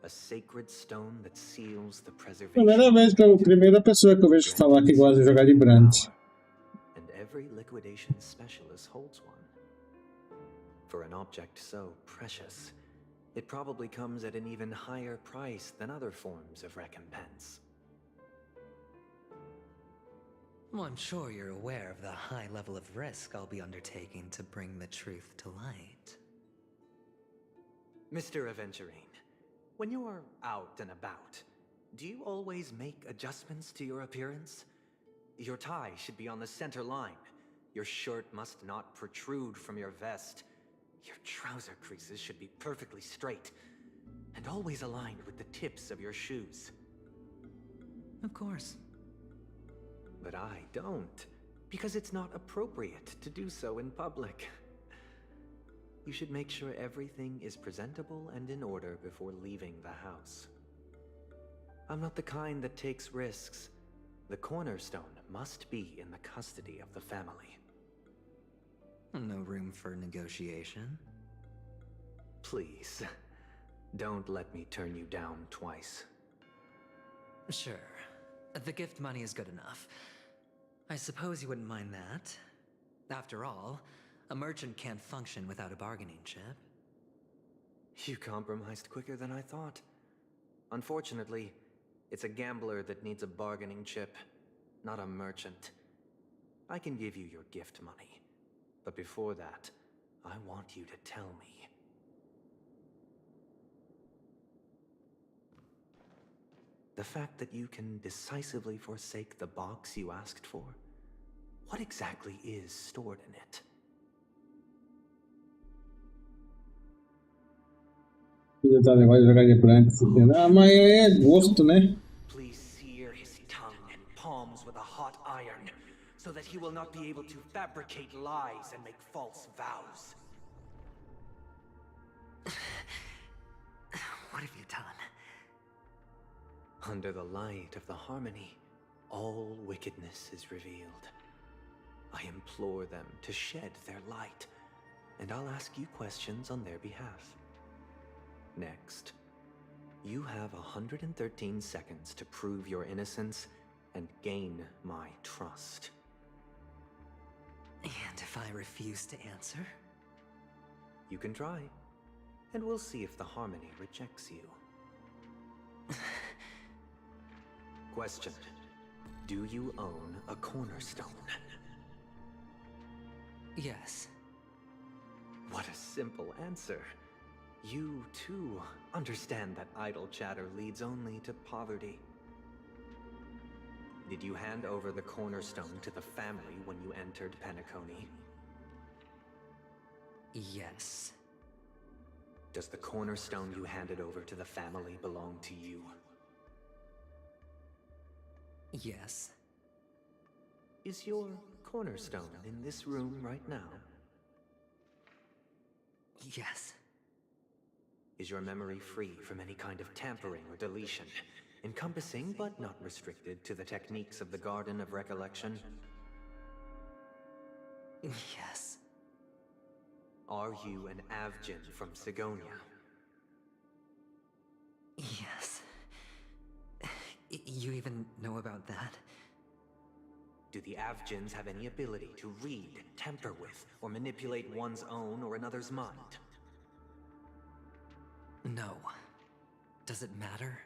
Speaker 2: A sacred stone that seals the preservation.
Speaker 3: primeira pessoa que eu vejo falar que gosta de jogar de branco.
Speaker 2: And every liquidation specialist holds one. For an object so precious, it probably comes at an even higher price than other forms of recompense.
Speaker 5: Well, I'm sure you're aware of the high level of risk I'll be undertaking to bring the truth to light.
Speaker 2: Mr. Aventurine, when you're out and about, do you always make adjustments to your appearance? Your tie should be on the center line. Your shirt must not protrude from your vest. Your trouser creases should be perfectly straight, and always aligned with the tips of your shoes.
Speaker 5: Of course.
Speaker 2: But I don't, because it's not appropriate to do so in public. You should make sure everything is presentable and in order before leaving the house. I'm not the kind that takes risks. The cornerstone must be in the custody of the family.
Speaker 5: No room for negotiation?
Speaker 2: Please, don't let me turn you down twice.
Speaker 5: Sure. The gift money is good enough. I suppose you wouldn't mind that. After all, a merchant can't function without a bargaining chip.
Speaker 2: You compromised quicker than I thought. Unfortunately, it's a gambler that needs a bargaining chip, not a merchant. I can give you your gift money, but before that, I want you to tell me. The fact that you can decisively forsake the box you asked for, what exactly is stored in it?
Speaker 3: Tá negócio de jogar de branco. Ah, mas é gosto, né?
Speaker 2: Please sear his tongue and palms with a hot iron, so that he will not be able to fabricate lies and make false vows.
Speaker 5: What have you done?
Speaker 2: Under the light of the harmony, all wickedness is revealed. I implore them to shed their light, and I'll ask you questions on their behalf. Next, you have 113 seconds to prove your innocence and gain my trust.
Speaker 5: And if I refuse to answer?
Speaker 2: You can try, and we'll see if the harmony rejects you. Question: do you own a cornerstone?
Speaker 5: Yes.
Speaker 2: What a simple answer. You, too, understand that idle chatter leads only to poverty. Did you hand over the cornerstone to the family when you entered Penacony?
Speaker 5: Yes.
Speaker 2: Does the cornerstone you handed over to the family belong to you?
Speaker 5: Yes.
Speaker 2: Is your cornerstone in this room right now?
Speaker 5: Yes.
Speaker 2: Is your memory free from any kind of tampering or deletion, encompassing but not restricted to the techniques of the Garden of Recollection?
Speaker 5: Yes.
Speaker 2: Are you an Avgin from Sigonia?
Speaker 5: Yes. You even know about that?
Speaker 2: Do the Avgins have any ability to read, tamper with, or manipulate one's own or another's mind?
Speaker 5: No. Does it matter?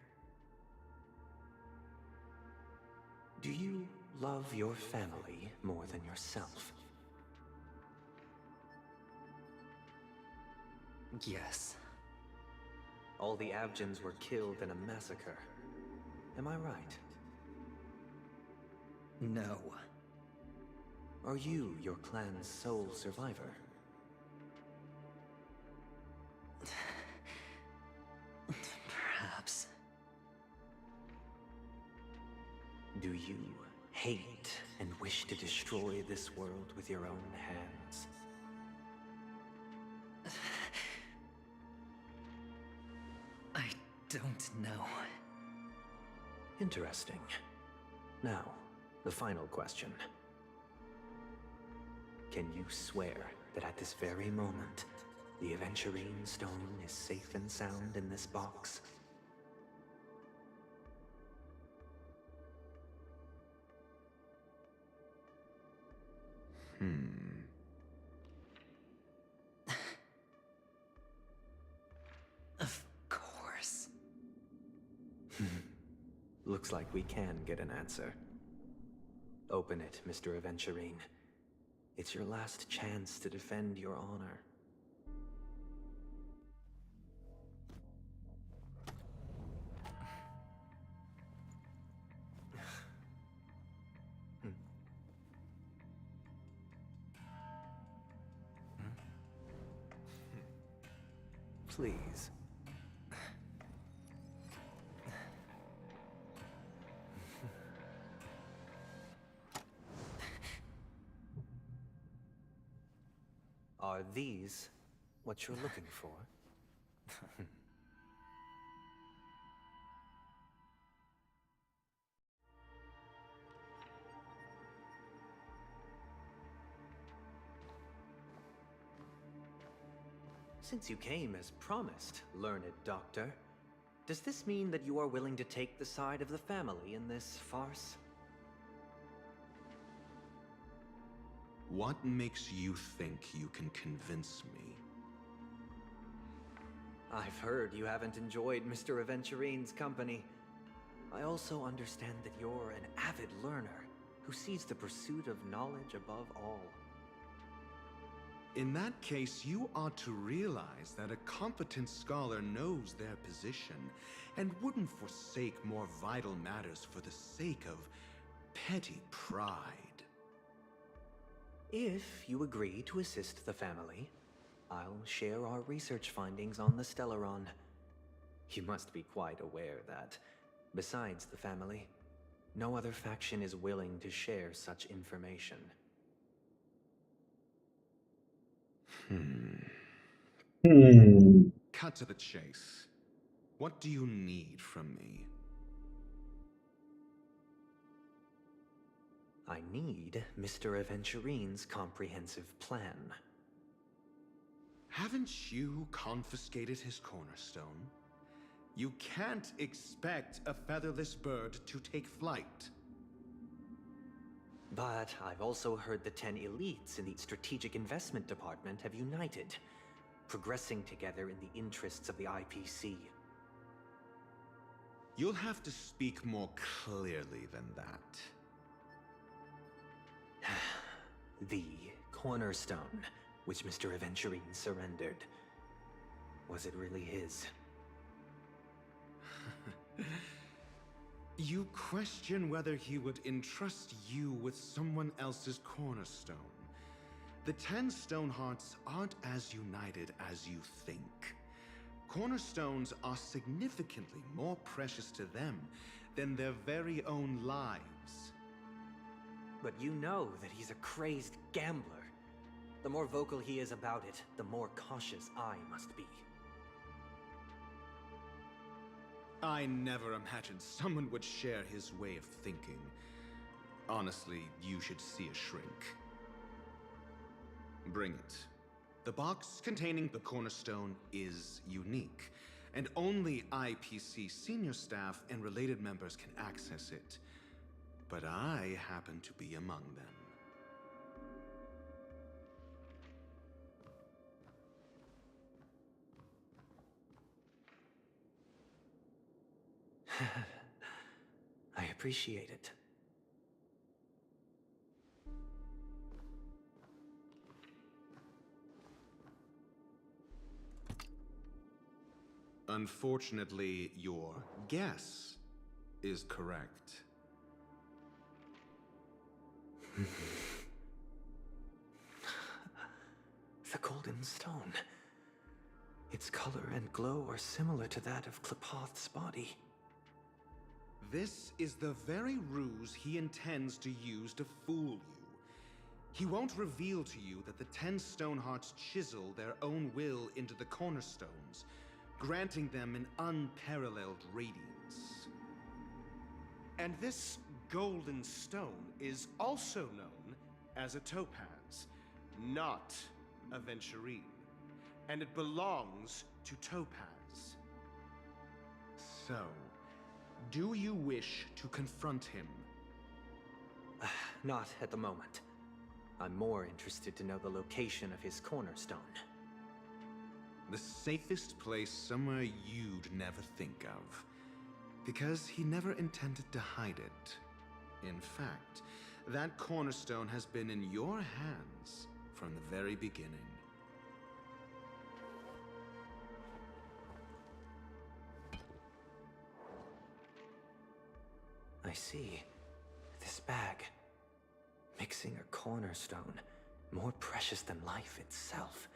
Speaker 2: Do you love your family more than yourself.
Speaker 5: Yes.
Speaker 2: All the Avgens were killed in a massacre. Am I right?
Speaker 5: No.
Speaker 2: Are you your clan's sole survivor?
Speaker 5: Perhaps.
Speaker 2: Do you hate and wish to destroy this world with your own hands?
Speaker 5: I don't know.
Speaker 2: Interesting. Now, the final question. Can you swear that at this very moment, the Aventurine Stone is safe and sound in this box?
Speaker 5: Of course.
Speaker 2: Looks like we can get an answer. Open it, Mr. Aventurine. It's your last chance to defend your honor. Please. Are these what you're looking for? Since you came as promised, learned doctor, does this mean that you are willing to take the side of the family in this farce?
Speaker 16: What makes you think you can convince me?
Speaker 2: I've heard you haven't enjoyed Mr. Aventurine's company. I also understand that you're an avid learner who sees the pursuit of knowledge above all.
Speaker 16: In that case, you ought to realize that a competent scholar knows their position and wouldn't forsake more vital matters for the sake of petty pride.
Speaker 2: If you agree to assist the family, I'll share our research findings on the Stellaron. You must be quite aware that, besides the family, no other faction is willing to share such information.
Speaker 16: Cut to the chase. What do you need from me?
Speaker 2: I need Mr. Aventurine's comprehensive plan.
Speaker 16: Haven't you confiscated his cornerstone? You can't expect a featherless bird to take flight.
Speaker 2: But I've also heard the 10 elites in the Strategic Investment Department have united, progressing together in the interests of the IPC.
Speaker 16: You'll have to speak more clearly than that.
Speaker 2: The cornerstone, which Mr. Aventurine surrendered. Was it really his?
Speaker 16: You question whether he would entrust you with someone else's cornerstone. The 10 Stonehearts aren't as united as you think. Cornerstones are significantly more precious to them than their very own lives.
Speaker 2: But you know that he's a crazed gambler. The more vocal he is about it, the more cautious I must be.
Speaker 16: I never imagined someone would share his way of thinking. Honestly, you should see a shrink. Bring it. The box containing the cornerstone is unique, and only IPC senior staff and related members can access it. But I happen to be among them.
Speaker 2: I appreciate it.
Speaker 16: Unfortunately, your guess is correct.
Speaker 2: The golden stone. Its color and glow are similar to that of Klepoth's body.
Speaker 16: This is the very ruse he intends to use to fool you. He won't reveal to you that the 10 Stonehearts chisel their own will into the cornerstones, granting them an unparalleled radiance.
Speaker 10: And this golden stone is also known as a topaz, not a venturine. And it belongs to Topaz.
Speaker 16: So, do you wish to confront him?
Speaker 2: Not at the moment. I'm more interested to know the location of his cornerstone.
Speaker 16: The safest place somewhere you'd never think of. Because he never intended to hide it. In fact, that cornerstone has been in your hands from the very beginning.
Speaker 2: I see. This bag. Mixing a cornerstone, more precious than life itself,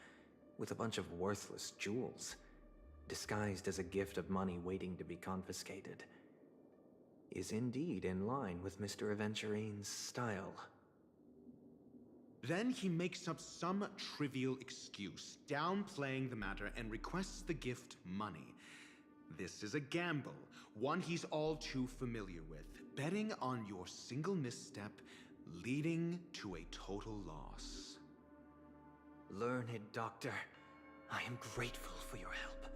Speaker 2: with a bunch of worthless jewels, disguised as a gift of money waiting to be confiscated, is indeed in line with Mr. Aventurine's style.
Speaker 16: Then he makes up some trivial excuse, downplaying the matter, and requests the gift money. This is a gamble, one he's all too familiar with, betting on your single misstep, leading to a total loss.
Speaker 2: Learned doctor, I am grateful for your help.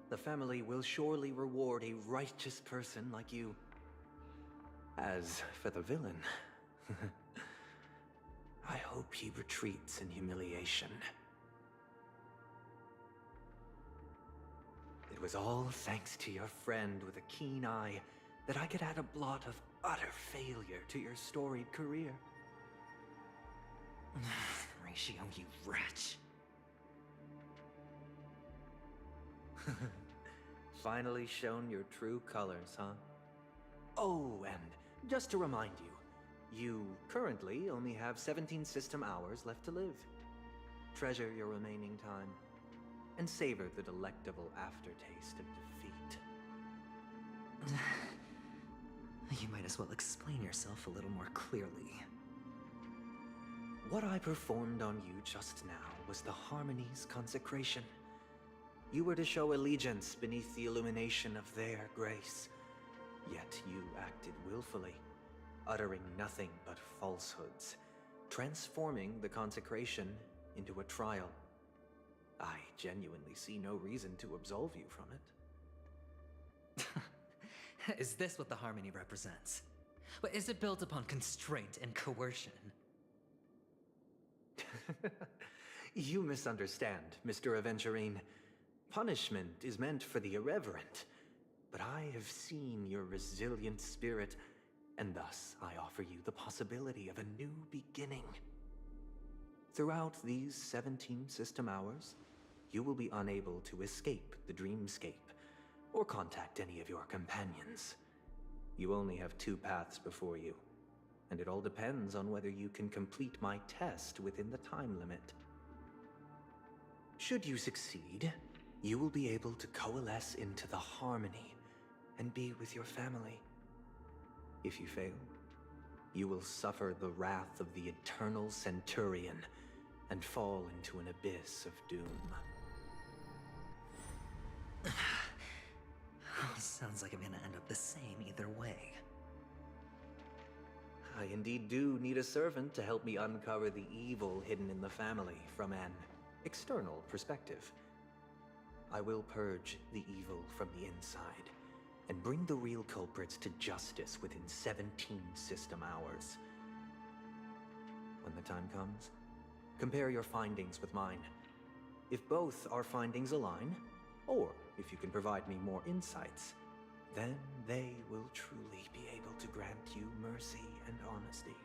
Speaker 2: The family will surely reward a righteous person like you. As for the villain, I hope he retreats in humiliation. It was all thanks to your friend with a keen eye that I could add a blot of utter failure to your storied career.
Speaker 5: Ratio, you wretch.
Speaker 2: Finally shown your true colors, huh? Oh, and just to remind you, you currently only have 17 system hours left to live. Treasure your remaining time, and savor the delectable aftertaste of defeat.
Speaker 5: You might as well explain yourself a little more clearly.
Speaker 2: What I performed on you just now was the Harmony's consecration. You were to show allegiance beneath the illumination of their grace. Yet you acted willfully, uttering nothing but falsehoods, transforming the consecration into a trial. I genuinely see no reason to absolve you from it.
Speaker 5: Is this what the Harmony represents? But is it built upon constraint and coercion?
Speaker 2: You misunderstand, Mr. Aventurine. Punishment is meant for the irreverent, but I have seen your resilient spirit, and thus I offer you the possibility of a new beginning. Throughout these 17 system hours, you will be unable to escape the dreamscape, or contact any of your companions. You only have 2 paths before you, and it all depends on whether you can complete my test within the time limit. Should you succeed, you will be able to coalesce into the Harmony and be with your family. If you fail, you will suffer the wrath of the Eternal Centurion and fall into an abyss of doom.
Speaker 5: Sounds like I'm gonna end up the same either way.
Speaker 2: I indeed do need a servant to help me uncover the evil hidden in the family from an external perspective. I will purge the evil from the inside and bring the real culprits to justice within 17 system hours. When the time comes, compare your findings with mine. If both our findings align, or if you can provide me more insights, then they will truly be able to grant you mercy and honesty.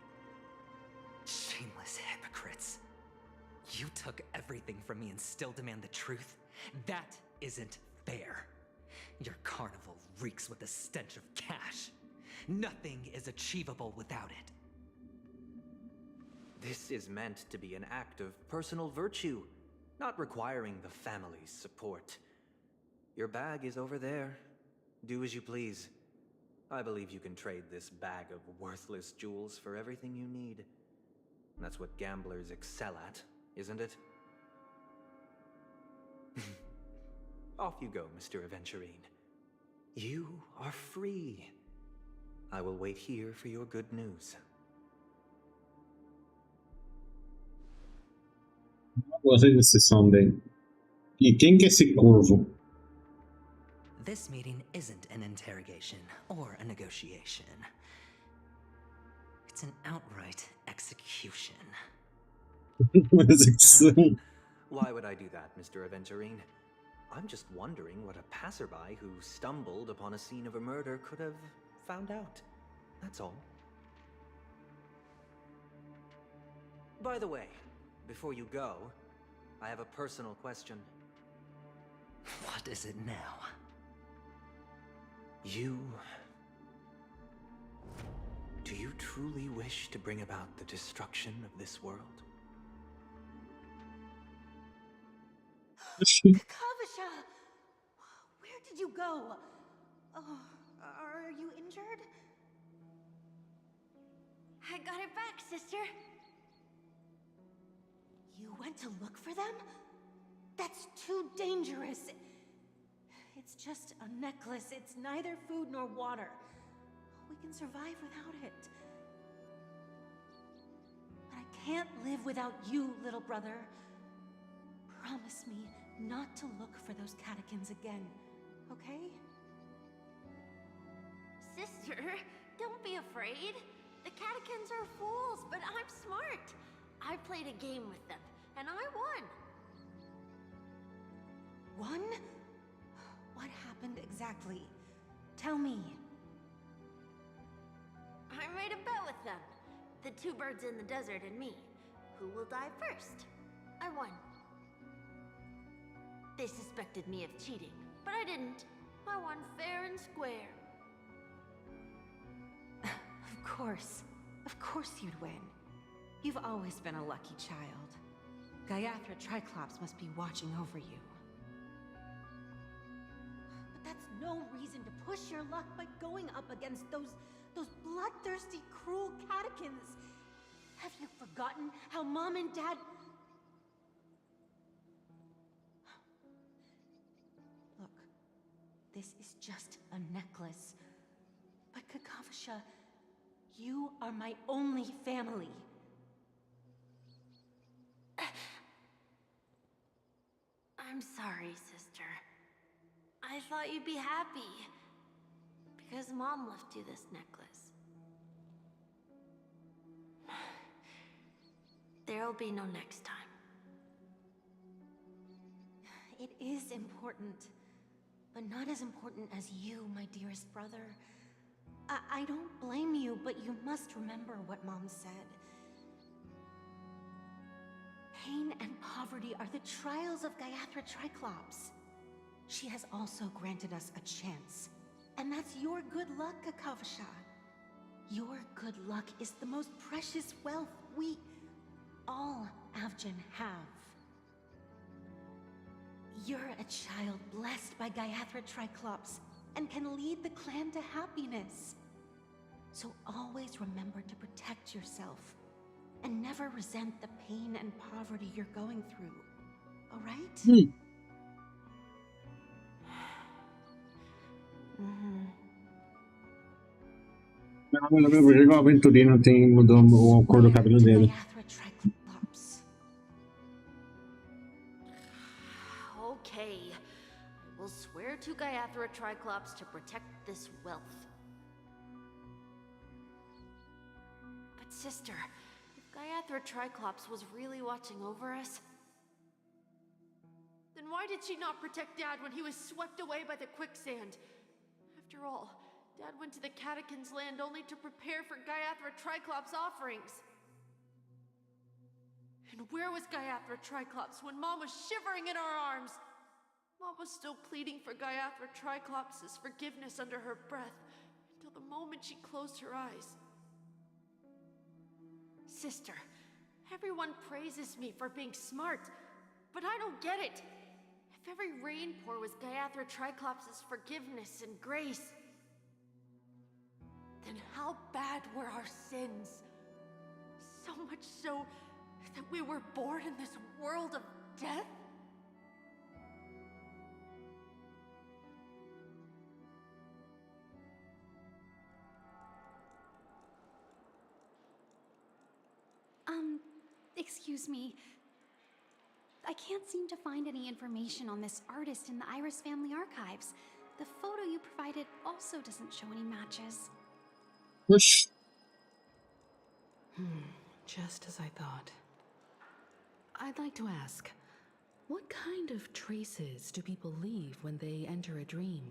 Speaker 5: Shameless hypocrites. You took everything from me and still demand the truth? That isn't fair. Your carnival reeks with the stench of cash. Nothing is achievable without it.
Speaker 2: This is meant to be an act of personal virtue, not requiring the family's support. Your bag is over there. Do as you please. I believe you can trade this bag of worthless jewels for everything you need. That's what gamblers excel at, isn't it? Off you go, Mr. Aventurine. You are free. I will wait here for your good news.
Speaker 3: Gostei desse som dele. E quem que é esse corvo?
Speaker 5: This meeting isn't an interrogation or a negotiation. It's an outright execution.
Speaker 3: Execução.
Speaker 2: Why would I do that, Mr. Aventurine? I'm just wondering what a passerby who stumbled upon a scene of a murder could have found out. That's all. By the way, before you go, I have a personal question.
Speaker 5: What is it now?
Speaker 2: Do you truly wish to bring about the destruction of this world?
Speaker 17: Kavisha! Where did you go? Oh, are you injured? I got it back, sister. You went to look for them? That's too dangerous. It's just a necklace. It's neither food nor water. We can survive without it. But I can't live without you, little brother. Promise me not to look for those catechins again, okay?
Speaker 6: Sister, don't be afraid. The catechins are fools, but I'm smart. I played a game with them, and I won.
Speaker 17: Won? What happened exactly? Tell me.
Speaker 6: I made a bet with them. The two birds in the desert and me. Who will die first? I won. They suspected me of cheating, but I didn't. I won fair and square.
Speaker 17: Of course you'd win. You've always been a lucky child. Gaiathra Triclops must be watching over you. But that's no reason to push your luck by going up against those bloodthirsty, cruel catechins. Have you forgotten how Mom and Dad... Look, this is just a necklace. But Kakavasha, you are my only family.
Speaker 6: I'm sorry, sister. I thought you'd be happy. Because Mom left you this necklace. There'll be no next time.
Speaker 17: It is important. But not as important as you, my dearest brother. I don't blame you, but you must remember what Mom said. Pain and poverty are the trials of Gaiathra Triclops. She has also granted us a chance. And that's your good luck, Kakavasha. Your good luck is the most precious wealth we, all Avgin, have. You're a child blessed by Gaiathra Triclops and can lead the clan to happiness. So always remember to protect yourself and never resent the pain and poverty you're going through. All right?
Speaker 3: Não, eu lembro porque o Aventurino mudou a cor do cabelo dele.
Speaker 6: Okay. We'll swear to Gaiathra Triclops to protect this wealth. But sister, if Gaiathra Triclops was really watching over us, then why did she not protect Dad when he was swept away by the quicksand? After all, Dad went to the Catechins' land only to prepare for Gaiathra Triclops' offerings. And where was Gaiathra Triclops when Mom was shivering in our arms? Mom was still pleading for Gaiathra Triclops' forgiveness under her breath until the moment she closed her eyes. Sister, everyone praises me for being smart, but I don't get it. If every rainpour was Gaiathra Triclops' forgiveness and grace, then how bad were our sins? So much so that we were born in this world of death?
Speaker 9: Excuse me. I can't seem to find any information on this artist in the Iris family archives. The photo you provided also doesn't show any matches.
Speaker 3: Whoosh.
Speaker 22: Just as I thought. I'd like to ask, what kind of traces do people leave when they enter a dream?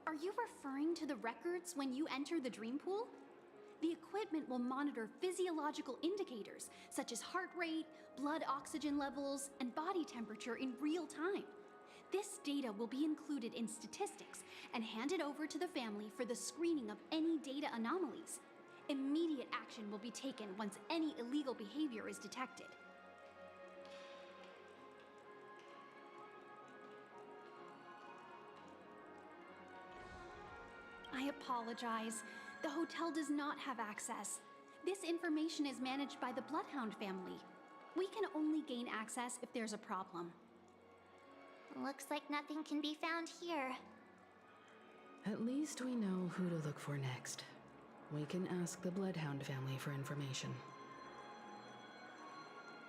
Speaker 9: Are you referring to the records when you enter the dream pool? The equipment will monitor physiological indicators such as heart rate, blood oxygen levels, and body temperature in real time. This data will be included in statistics and handed over to the family for the screening of any data anomalies. Immediate action will be taken once any illegal behavior is detected. I apologize. The hotel does not have access. This information is managed by the Bloodhound family. We can only gain access if there's a problem.
Speaker 4: Looks like nothing can be found here.
Speaker 22: At least we know who to look for next. We can ask the Bloodhound family for information.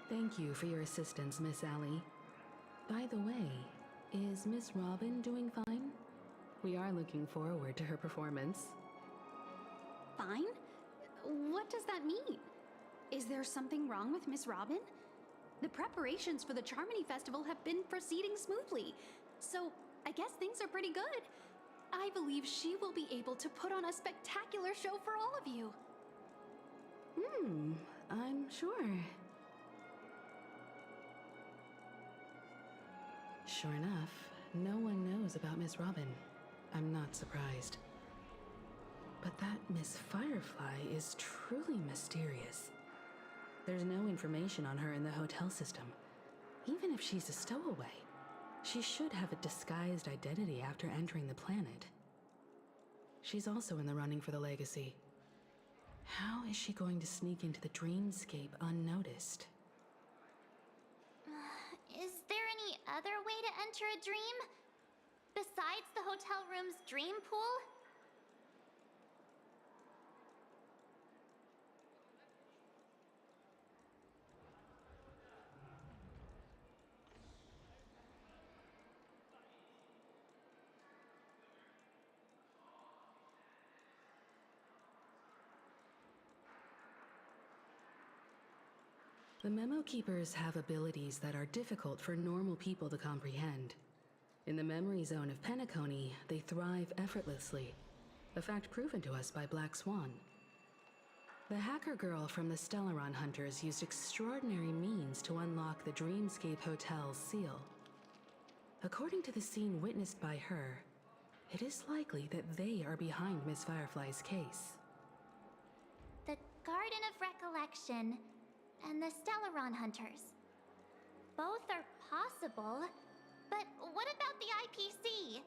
Speaker 22: Thank you for your assistance, Miss Allie. By the way, is Miss Robin doing fine? We are looking forward to her performance.
Speaker 9: Fine? What does that mean? Is there something wrong with Miss Robin? The preparations for the Charmony Festival have been proceeding smoothly, so I guess things are pretty good. I believe she will be able to put on a spectacular show for all of you.
Speaker 22: I'm sure. Sure enough, no one knows about Miss Robin. I'm not surprised. But that Miss Firefly is truly mysterious. There's no information on her in the hotel system. Even if she's a stowaway, she should have a disguised identity after entering the planet. She's also in the running for the legacy. How is she going to sneak into the dreamscape unnoticed?
Speaker 4: Is there any other way to enter a dream? Besides the hotel room's dream pool?
Speaker 22: The Memo Keepers have abilities that are difficult for normal people to comprehend. In the memory zone of Penacony, they thrive effortlessly, a fact proven to us by Black Swan. The hacker girl from the Stellaron Hunters used extraordinary means to unlock the Dreamscape Hotel's seal. According to the scene witnessed by her, it is likely that they are behind Miss Firefly's case.
Speaker 4: The Garden of Recollection and the Stellarons Hunters. Both are possible, but what about the IPC?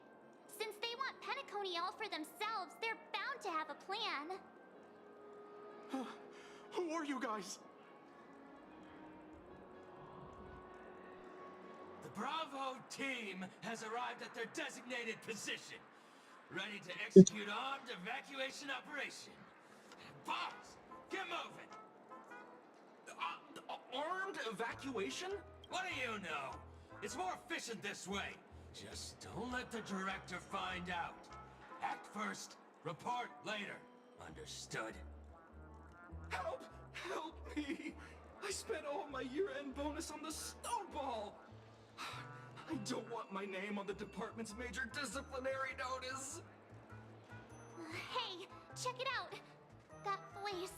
Speaker 4: Since they want Penacony all for themselves, they're bound to have a plan.
Speaker 23: Who are you guys?
Speaker 20: The Bravo team has arrived at their designated position, ready to execute armed evacuation operation. Boss, get moving!
Speaker 23: Armed evacuation?
Speaker 20: What do you know? It's more efficient this way. Just don't let the director find out. Act first, report later. Understood?
Speaker 23: Help! Help me! I spent all my year-end bonus on the snowball! I don't want my name on the department's major disciplinary notice!
Speaker 4: Hey, check it out! That voice.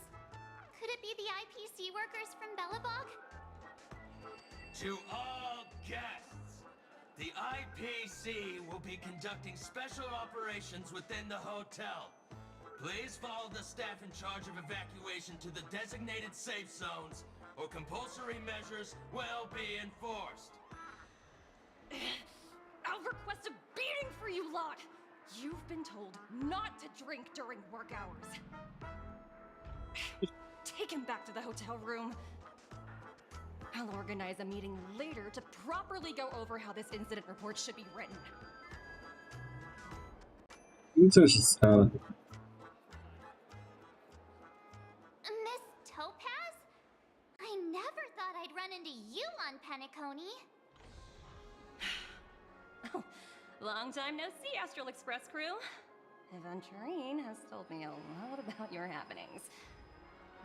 Speaker 4: Could it be the IPC workers from Belobog?
Speaker 20: To all guests,
Speaker 7: The IPC will be conducting special operations within the hotel. Please follow the staff in charge of evacuation to the designated safe zones, or compulsory measures will be enforced.
Speaker 8: I'll request a beating for you lot! You've been told not to drink during work hours. Take him back to the hotel room. I'll organize a meeting later to properly go over how this incident report should be written.
Speaker 3: Quem são esses caras?
Speaker 4: Miss Topaz? I never thought I'd run into you on Penacony.
Speaker 8: Oh, long time no see, Astral Express crew. Aventurine has told me a lot about your happenings.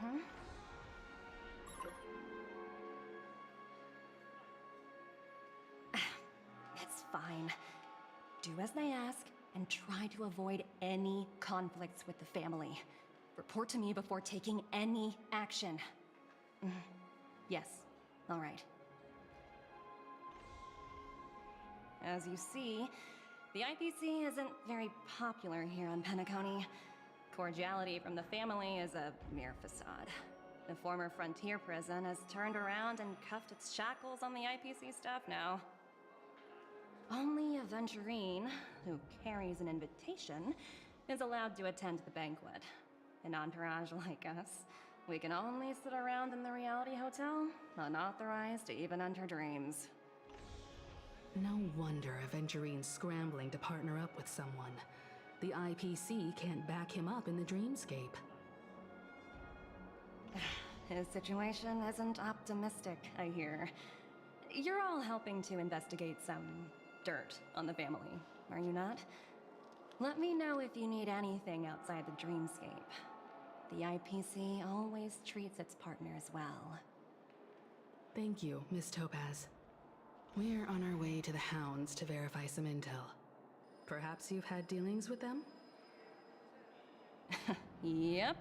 Speaker 8: Huh? It's fine. Do as they ask, and try to avoid any conflicts with the family. Report to me before taking any action. Yes, all right. As you see, the IPC isn't very popular here on Penacony. Cordiality from the family is a mere facade. The former frontier prison has turned around and cuffed its shackles on the IPC staff now. Only Aventurine, who carries an invitation, is allowed to attend the banquet. An entourage like us, we can only sit around in the reality hotel, unauthorized to even enter dreams.
Speaker 22: No wonder Aventurine's scrambling to partner up with someone. The IPC can't back him up in the dreamscape.
Speaker 8: His situation isn't optimistic, I hear. You're all helping to investigate some dirt on the family, are you not? Let me know if you need anything outside the dreamscape. The IPC always treats its partners well.
Speaker 22: Thank you, Miss Topaz. We're on our way to the Hounds to verify some intel. Perhaps you've had dealings with them?
Speaker 8: Yep.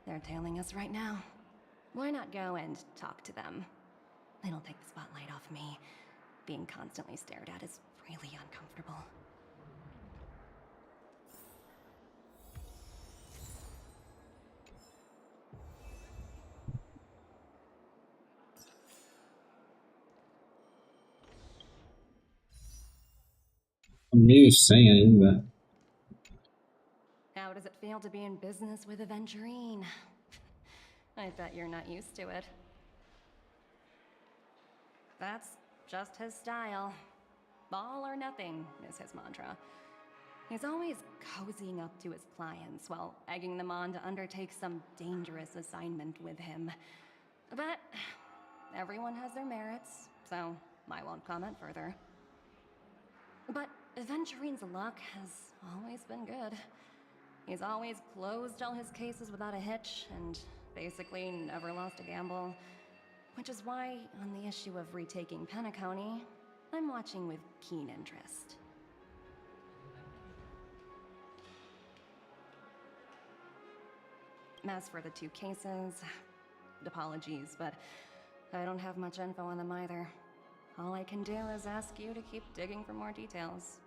Speaker 8: They're tailing us right now. Why not go and talk to them? It'll take the spotlight off me. Being constantly stared at is really uncomfortable.
Speaker 3: Meio sem ainda.
Speaker 8: How does it feel to be in business with Aventurine? I bet you're not used to it. That's just his style. All or nothing is his mantra. He's always cozying up to his clients while egging them on to undertake some dangerous assignment with him. But everyone has their merits, so I won't comment further. But Aventurine's luck has always been good. He's always closed all his cases without a hitch, and basically never lost a gamble. Which is why, on the issue of retaking Penacony, I'm watching with keen interest. As for the two cases, apologies, but I don't have much info on them either. All I can do is ask you to keep digging for more details.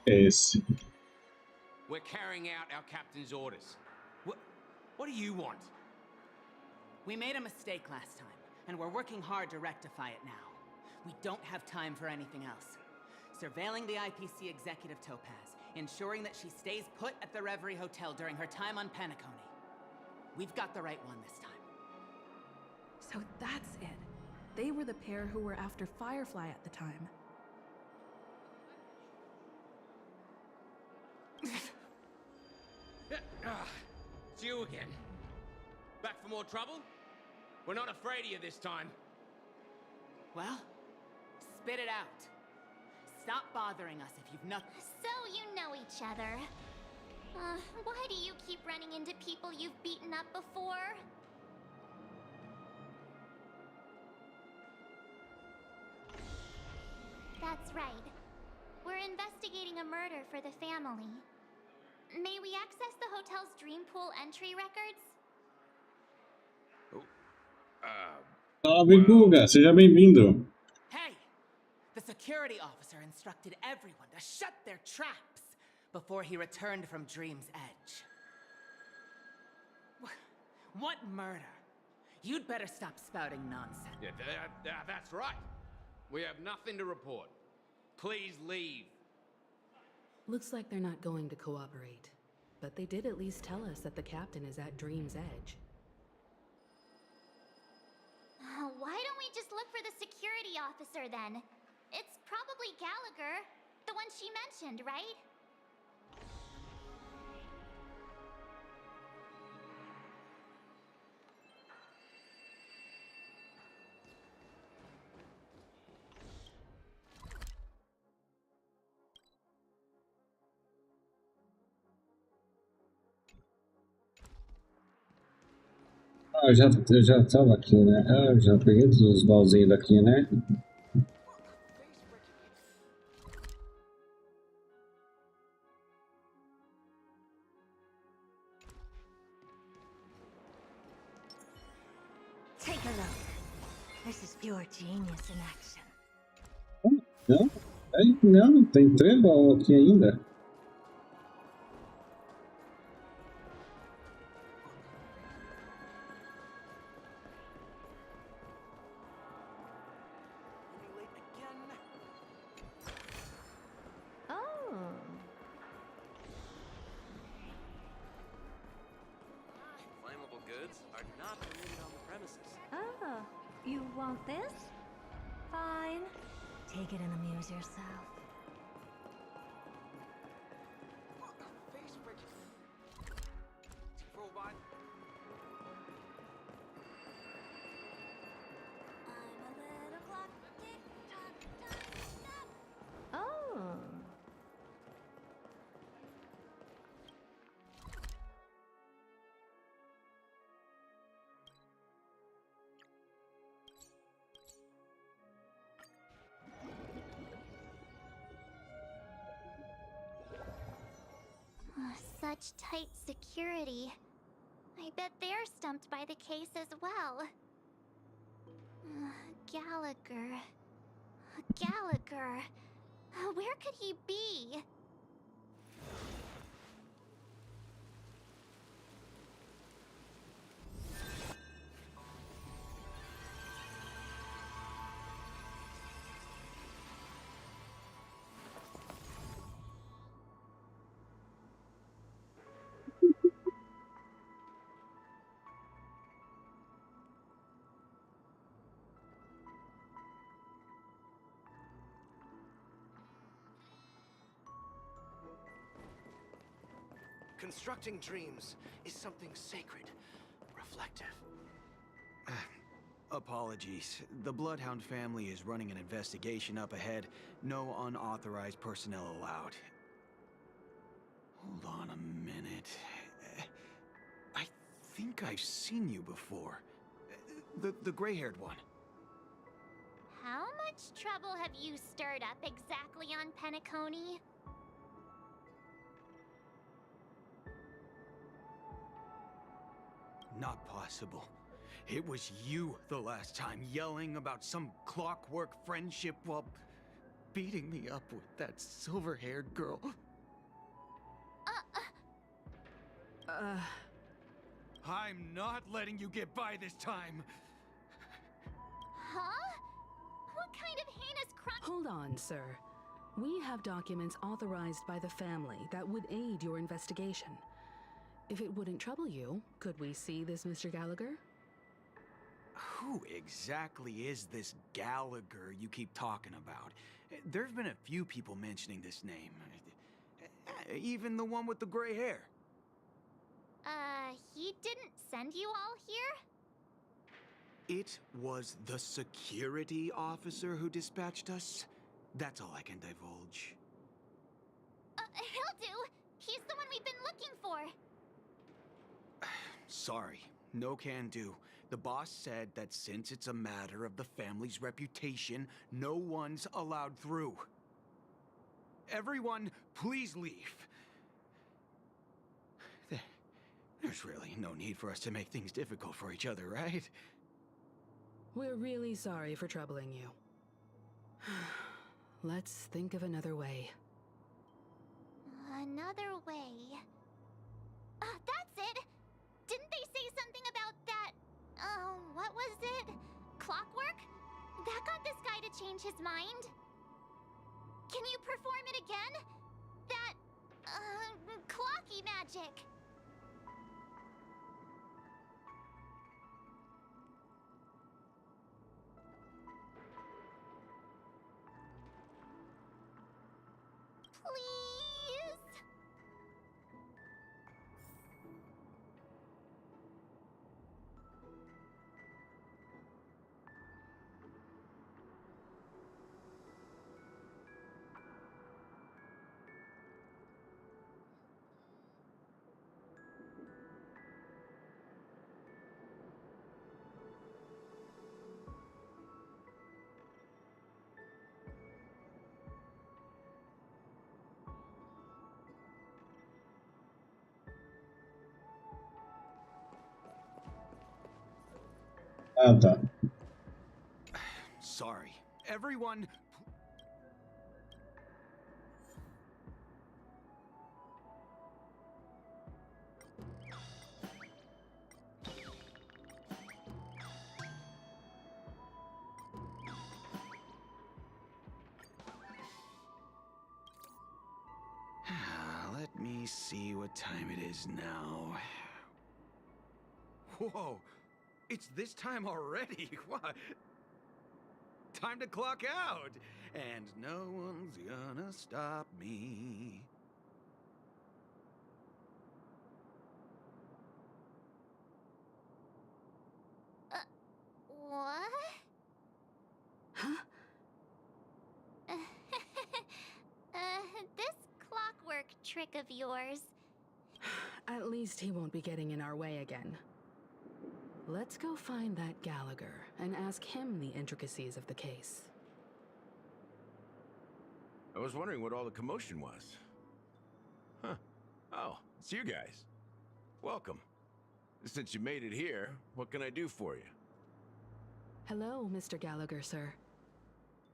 Speaker 3: Esse.
Speaker 12: We're carrying out our captain's orders. What do you want?
Speaker 24: We made a mistake last time, and we're working hard to rectify it now. We don't have time for anything else. Surveilling the IPC executive Topaz, ensuring that she stays put at the Reverie Hotel during her time on Penacony. We've got the right one this time.
Speaker 22: So that's it. They were the pair who were after Firefly at the time.
Speaker 12: It's you again. Back for more trouble? We're not afraid of you this time.
Speaker 24: Well, spit it out. Stop bothering us if you've not.
Speaker 4: So you know each other. Why do you keep running into people you've beaten up before? That's right. We're investigating a murder for the family. may we access the hotel's dream pool entry records?
Speaker 3: Salve, Guga, seja bem-vindo.
Speaker 24: Hey! The security officer instructed everyone to shut their traps before he returned from Dream's Edge. What murder? You'd better stop spouting nonsense.
Speaker 12: Yeah, that's right. We have nothing to report. Please leave.
Speaker 22: Looks like they're not going to cooperate. But they did at least tell us that the captain is at Dream's Edge.
Speaker 4: Why don't we just look for the security officer then? It's probably Gallagher, the one she mentioned, right?
Speaker 3: Eu já tava aqui, né? Eu já peguei todos os baúzinhos daqui, né?
Speaker 21: Take a look. This is pure genius in action.
Speaker 3: Não, tem 3 baús aqui ainda.
Speaker 1: Flammable goods are not permitted on the premises.
Speaker 21: Oh, you want this? Fine. Take it and amuse yourself.
Speaker 1: Face breaking. Robot.
Speaker 4: I'm a little clock, tick-tock, time, stop!
Speaker 21: Oh.
Speaker 4: Such tight security. I bet they're stumped by the case as well. Gallagher. Gallagher. Where could he be?
Speaker 10: Constructing dreams is something sacred, reflective.
Speaker 11: Apologies. The Bloodhound family is running an investigation up ahead. No unauthorized personnel allowed. Hold on a minute. I think I've seen you before. The gray-haired one.
Speaker 4: How much trouble have you stirred up exactly on Penacony?
Speaker 11: Not possible. It was you the last time, yelling about some clockwork friendship while beating me up with that silver-haired girl. I'm not letting you get by this time.
Speaker 4: Huh? What kind of heinous crime?
Speaker 22: Hold on, sir. We have documents authorized by the family that would aid your investigation. If it wouldn't trouble you, could we see this Mr. Gallagher?
Speaker 11: Who exactly is this Gallagher you keep talking about? There's been a few people mentioning this name. Even the one with the gray hair.
Speaker 4: He didn't send you all here?
Speaker 11: It was the security officer who dispatched us. That's all I can divulge.
Speaker 4: He'll do. He's the one we've been looking for.
Speaker 11: Sorry, no can do. The boss said that since it's a matter of the family's reputation, no one's allowed through. Everyone, please leave. There's really no need for us to make things difficult for each other, right?
Speaker 22: We're really sorry for troubling you. Let's think of another way.
Speaker 4: Another way. That's it! Didn't they say something about that? What was it? Clockwork? That got this guy to change his mind? Can you perform it again? That, clocky magic. Please?
Speaker 3: Ah, tá.
Speaker 11: Sorry. Everyone... Let me see what time it is now. Whoa! It's this time already! What? Time to clock out! And no one's gonna stop me.
Speaker 4: What?
Speaker 22: Huh?
Speaker 4: This clockwork trick of yours.
Speaker 22: At least he won't be getting in our way again. Let's go find that Gallagher and ask him the intricacies of the case.
Speaker 13: I was wondering what all the commotion was. Huh. Oh, it's you guys. Welcome. Since you made it here, what can I do for you?
Speaker 22: Hello, Mr. Gallagher, sir.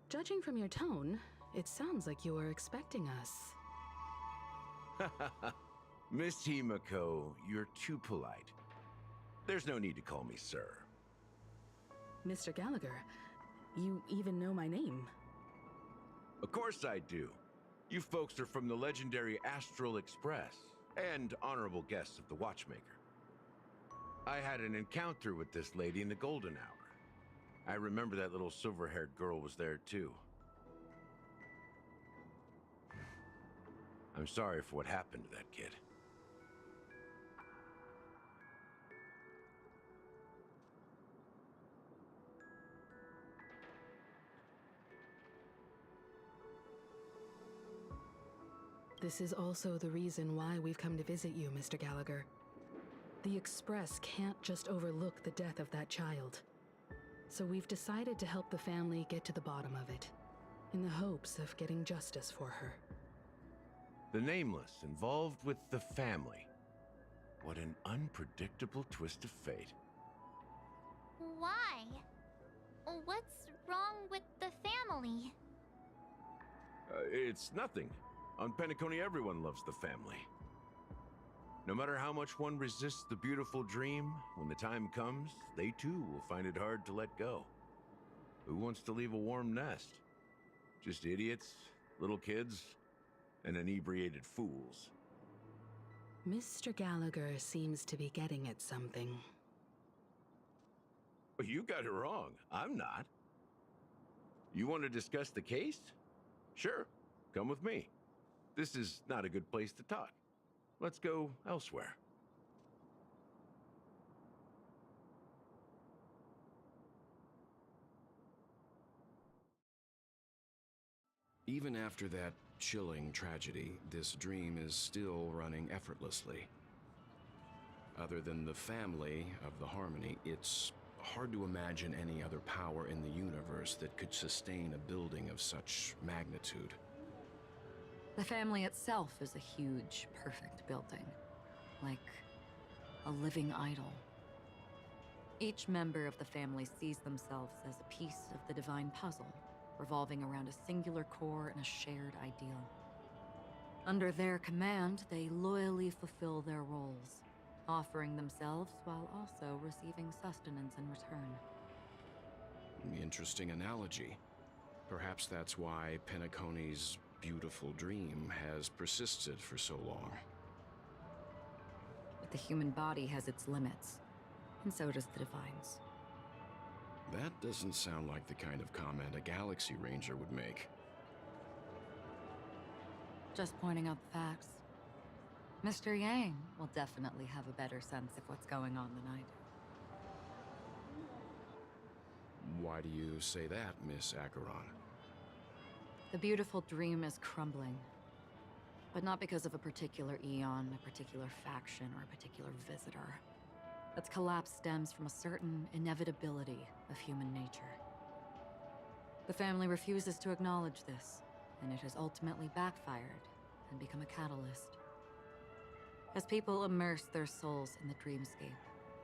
Speaker 22: Judging from your tone, it sounds like you were expecting us.
Speaker 13: Miss Himiko, you're too polite. There's no need to call me sir.
Speaker 22: Mr. Gallagher, you even know my name.
Speaker 13: Of course I do. You folks are from the legendary Astral Express and honorable guests of the Watchmaker. I had an encounter with this lady in the golden hour. I remember that little silver-haired girl was there too. I'm sorry for what happened to that kid.
Speaker 22: This is also the reason why we've come to visit you, Mr. Gallagher. The Express can't just overlook the death of that child. So we've decided to help the family get to the bottom of it, in the hopes of getting justice for her.
Speaker 13: The Nameless involved with the family. What an unpredictable twist of fate.
Speaker 4: Why? What's wrong with the family?
Speaker 13: It's nothing. On Penacony, everyone loves the family. No matter how much one resists the beautiful dream, when the time comes, they too will find it hard to let go. Who wants to leave a warm nest? Just idiots, little kids, and inebriated fools.
Speaker 22: Mr. Gallagher seems to be getting at something.
Speaker 13: You got it wrong. I'm not. You want to discuss the case? Sure, come with me. This is not a good place to talk. Let's go elsewhere.
Speaker 14: Even after that chilling tragedy, this dream is still running effortlessly. Other than the family of the Harmony, it's hard to imagine any other power in the universe that could sustain a building of such magnitude.
Speaker 15: The family itself is a huge, perfect building. Like a living idol. Each member of the family sees themselves as a piece of the divine puzzle, revolving around a singular core and a shared ideal. Under their command, they loyally fulfill their roles, offering themselves while also receiving sustenance in return.
Speaker 14: Interesting analogy. Perhaps that's why Penacony's beautiful dream has persisted for so long.
Speaker 15: But the human body has its limits, and so does the divine's.
Speaker 14: That doesn't sound like the kind of comment a Galaxy Ranger would make.
Speaker 15: Just pointing out the facts. Mr. Yang will definitely have a better sense of what's going on than I do.
Speaker 14: Why do you say that, Miss Acheron?
Speaker 15: The beautiful dream is crumbling. But not because of a particular eon, a particular faction, or a particular visitor. Its collapse stems from a certain inevitability of human nature. The family refuses to acknowledge this, and it has ultimately backfired and become a catalyst. As people immerse their souls in the dreamscape,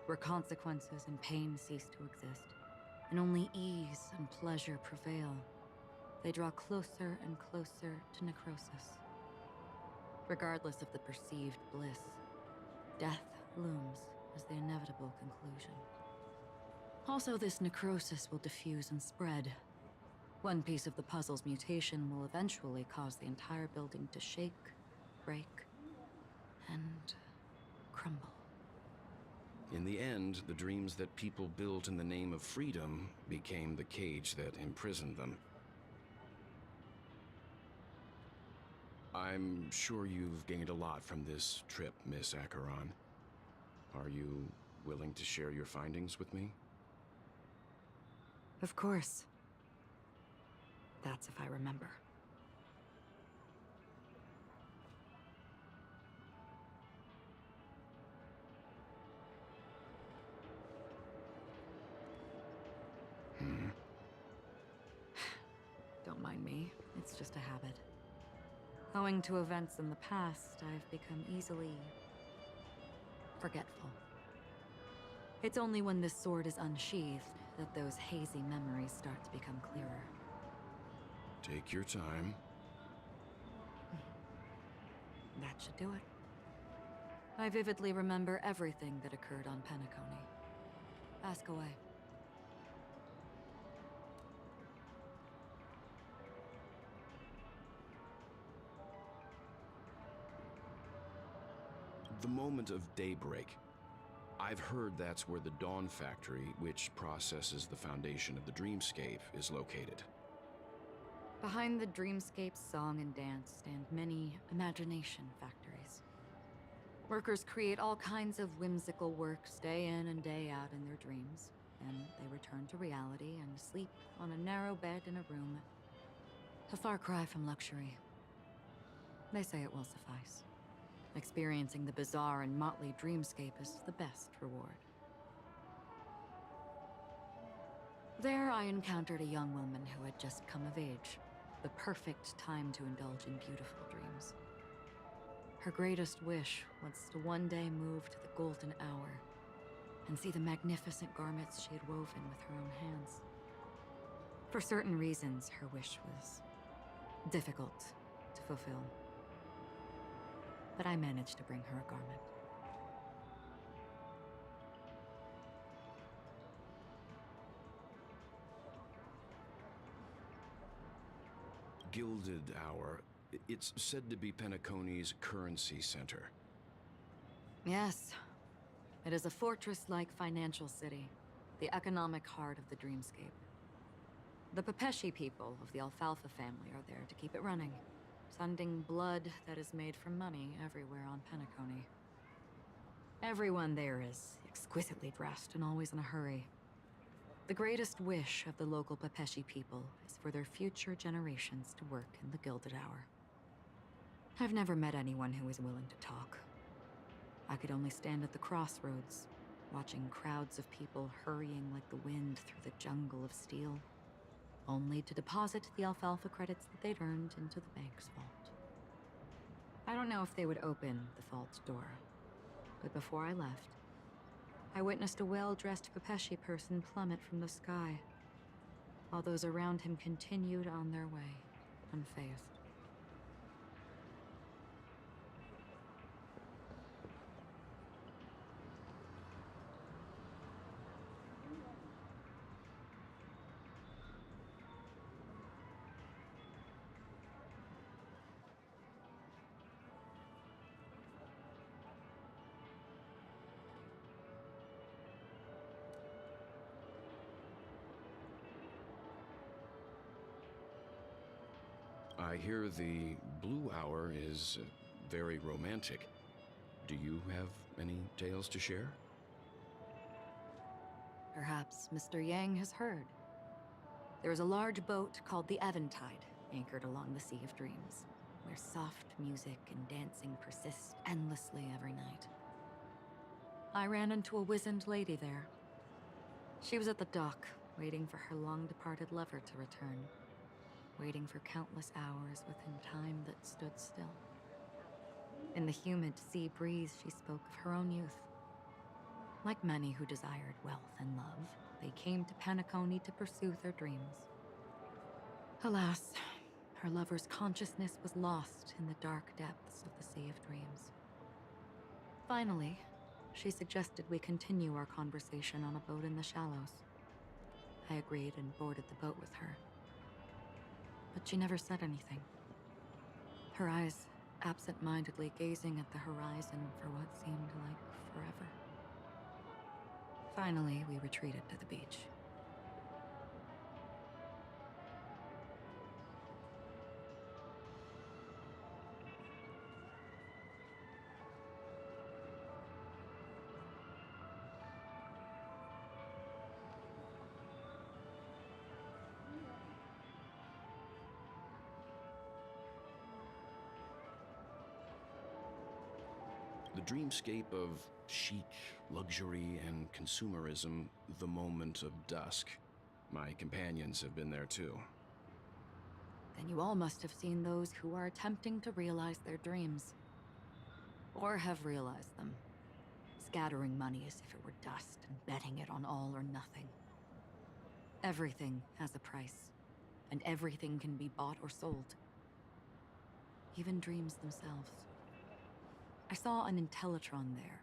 Speaker 15: where consequences and pain cease to exist, and only ease and pleasure prevail, they draw closer and closer to necrosis. Regardless of the perceived bliss, death looms as the inevitable conclusion. Also, this necrosis will diffuse and spread. One piece of the puzzle's mutation will eventually cause the entire building to shake, break, and crumble.
Speaker 14: In the end, the dreams that people built in the name of freedom became the cage that imprisoned them. I'm sure you've gained a lot from this trip, Miss Acheron. Are you willing to share your findings with me?
Speaker 15: Of course. That's if I remember. Don't mind me. It's just a habit. Owing to events in the past, I've become easily forgetful. It's only when this sword is unsheathed that those hazy memories start to become clearer.
Speaker 14: Take your time.
Speaker 15: That should do it. I vividly remember everything that occurred on Penacony. Ask away.
Speaker 14: The moment of daybreak. I've heard that's where the Dawn Factory, which processes the foundation of the dreamscape, is located.
Speaker 15: Behind the dreamscape's song and dance stand many imagination factories. Workers create all kinds of whimsical works day in and day out in their dreams, and they return to reality and sleep on a narrow bed in a room. A far cry from luxury. They say it will suffice. Experiencing the bizarre and motley dreamscape is the best reward. There, I encountered a young woman who had just come of age, the perfect time to indulge in beautiful dreams. Her greatest wish was to one day move to the golden hour and see the magnificent garments she had woven with her own hands. For certain reasons, her wish was difficult to fulfill. But I managed to bring her a garment.
Speaker 14: Gilded Hour. It's said to be Penacony's currency center.
Speaker 15: Yes. It is a fortress-like financial city, the economic heart of the dreamscape. The Pepeshi people of the Alfalfa family are there to keep it running, sending blood that is made from money everywhere on Penacony. Everyone there is exquisitely dressed and always in a hurry. The greatest wish of the local Pepeshi people is for their future generations to work in the Gilded Hour. I've never met anyone who is willing to talk. I could only stand at the crossroads, watching crowds of people hurrying like the wind through the jungle of steel, only to deposit the alfalfa credits that they'd earned into the bank's vault. I don't know if they would open the vault door, but before I left, I witnessed a well-dressed Pepeshi person plummet from the sky, while those around him continued on their way, unfazed.
Speaker 14: I hear the Blue Hour is very romantic. Do you have any tales to share?
Speaker 15: Perhaps Mr. Yang has heard. There is a large boat called the Eventide, anchored along the Sea of Dreams, where soft music and dancing persist endlessly every night. I ran into a wizened lady there. She was at the dock, waiting for her long-departed lover to return, waiting for countless hours within time that stood still. In the humid sea breeze, she spoke of her own youth. Like many who desired wealth and love, they came to Penacony to pursue their dreams. Alas, her lover's consciousness was lost in the dark depths of the Sea of Dreams. Finally, she suggested we continue our conversation on a boat in the shallows. I agreed and boarded the boat with her. But she never said anything. Her eyes absent-mindedly gazing at the horizon for what seemed like forever. Finally, we retreated to the beach.
Speaker 14: The dreamscape of chic, luxury, and consumerism, the moment of dusk. My companions have been there too.
Speaker 15: Then you all must have seen those who are attempting to realize their dreams. Or have realized them. Scattering money as if it were dust and betting it on all or nothing. Everything has a price, and everything can be bought or sold. Even dreams themselves. I saw an Intellitron there,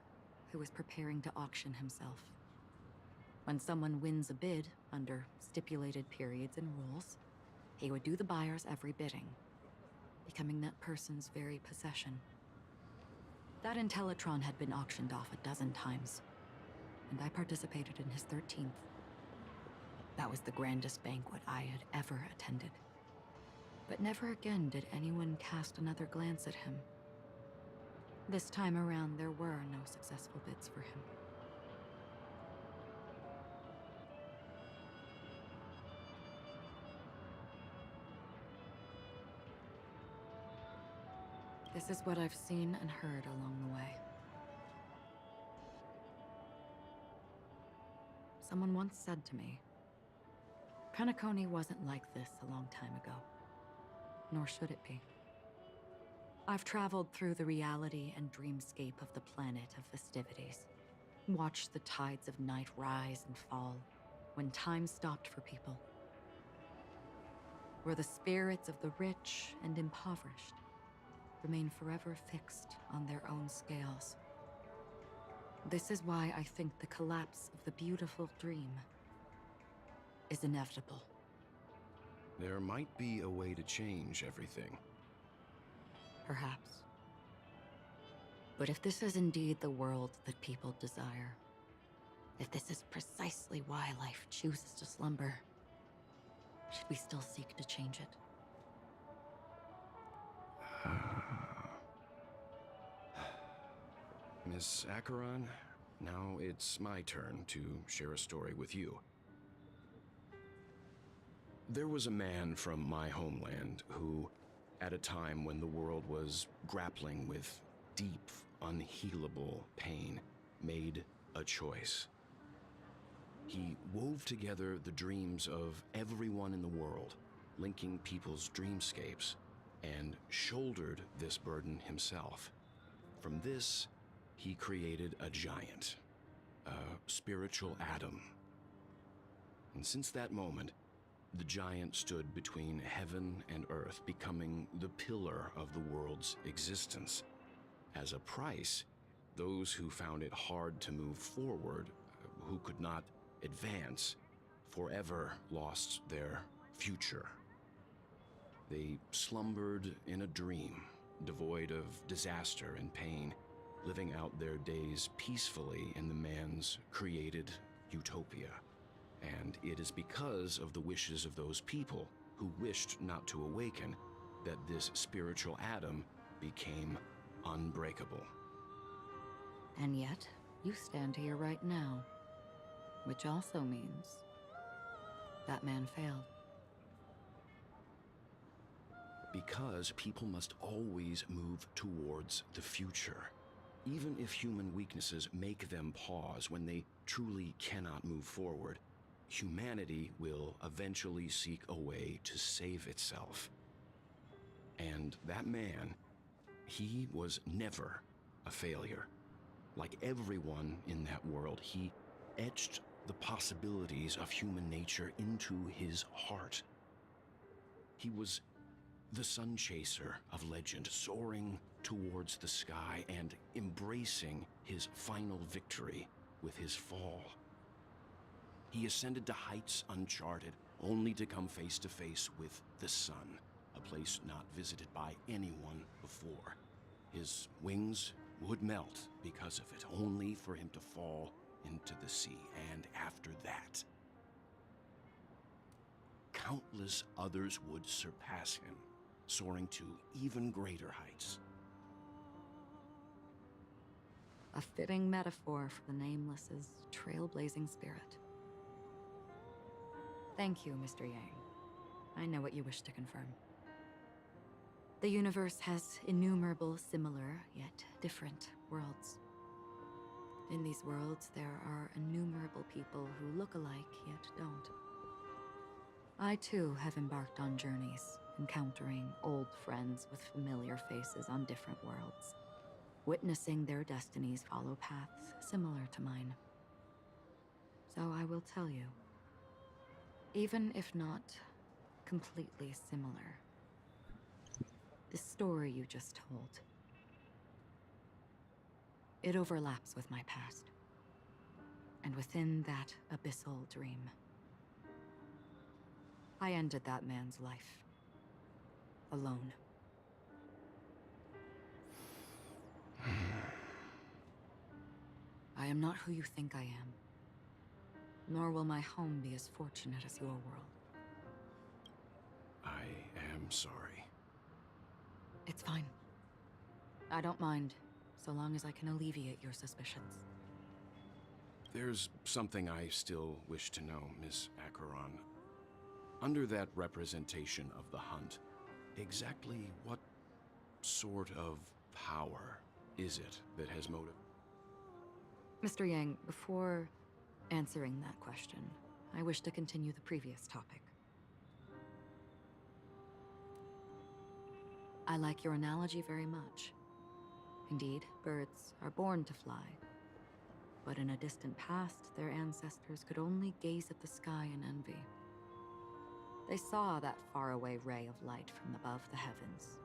Speaker 15: who was preparing to auction himself. When someone wins a bid, under stipulated periods and rules, he would do the buyer's every bidding, becoming that person's very possession. That Intellitron had been auctioned off a dozen times, and I participated in his 13th. That was the grandest banquet I had ever attended. But never again did anyone cast another glance at him. This time around, there were no successful bids for him. This is what I've seen and heard along the way. Someone once said to me, Penacony wasn't like this a long time ago, nor should it be. I've traveled through the reality and dreamscape of the planet of festivities, watched the tides of night rise and fall when time stopped for people, where the spirits of the rich and impoverished remain forever fixed on their own scales. This is why I think the collapse of the beautiful dream is inevitable.
Speaker 14: There might be a way to change everything.
Speaker 15: Perhaps. But if this is indeed the world that people desire, if this is precisely why life chooses to slumber, should we still seek to change it?
Speaker 14: Miss Acheron, now it's my turn to share a story with you. There was a man from my homeland who, at a time when the world was grappling with deep, unhealable pain, made a choice. He wove together the dreams of everyone in the world, linking people's dreamscapes, and shouldered this burden himself. From this, he created a giant, a spiritual atom. And since that moment, the giant stood between heaven and earth, becoming the pillar of the world's existence. As a price, those who found it hard to move forward, who could not advance, forever lost their future. They slumbered in a dream, devoid of disaster and pain, living out their days peacefully in the man's created utopia. And it is because of the wishes of those people who wished not to awaken that this spiritual atom became unbreakable.
Speaker 15: And yet, you stand here right now, which also means that man failed.
Speaker 14: Because people must always move towards the future. Even if human weaknesses make them pause when they truly cannot move forward, humanity will eventually seek a way to save itself. And that man, he was never a failure. Like everyone in that world, he etched the possibilities of human nature into his heart. He was the sun chaser of legend, soaring towards the sky and embracing his final victory with his fall. He ascended to heights uncharted, only to come face to face with the sun, a place not visited by anyone before. His wings would melt because of it, only for him to fall into the sea. And after that, countless others would surpass him, soaring to even greater heights.
Speaker 15: A fitting metaphor for the Nameless's trailblazing spirit. Thank you, Mr. Yang. I know what you wish to confirm. The universe has innumerable similar, yet different worlds. In these worlds, there are innumerable people who look alike, yet don't. I too have embarked on journeys, encountering old friends with familiar faces on different worlds, witnessing their destinies follow paths similar to mine. So I will tell you, even if not completely similar, the story you just told, it overlaps with my past. And within that abyssal dream, I ended that man's life. Alone. I am not who you think I am. Nor will my home be as fortunate as your world.
Speaker 14: I am sorry.
Speaker 15: It's fine. I don't mind, so long as I can alleviate your suspicions.
Speaker 14: There's something I still wish to know, Miss Acheron. Under that representation of the hunt, exactly what sort of power is it that has motive?
Speaker 15: Mr. Yang, before answering that question, I wish to continue the previous topic. I like your analogy very much. Indeed, birds are born to fly. But in a distant past, their ancestors could only gaze at the sky in envy. They saw that faraway ray of light from above the heavens,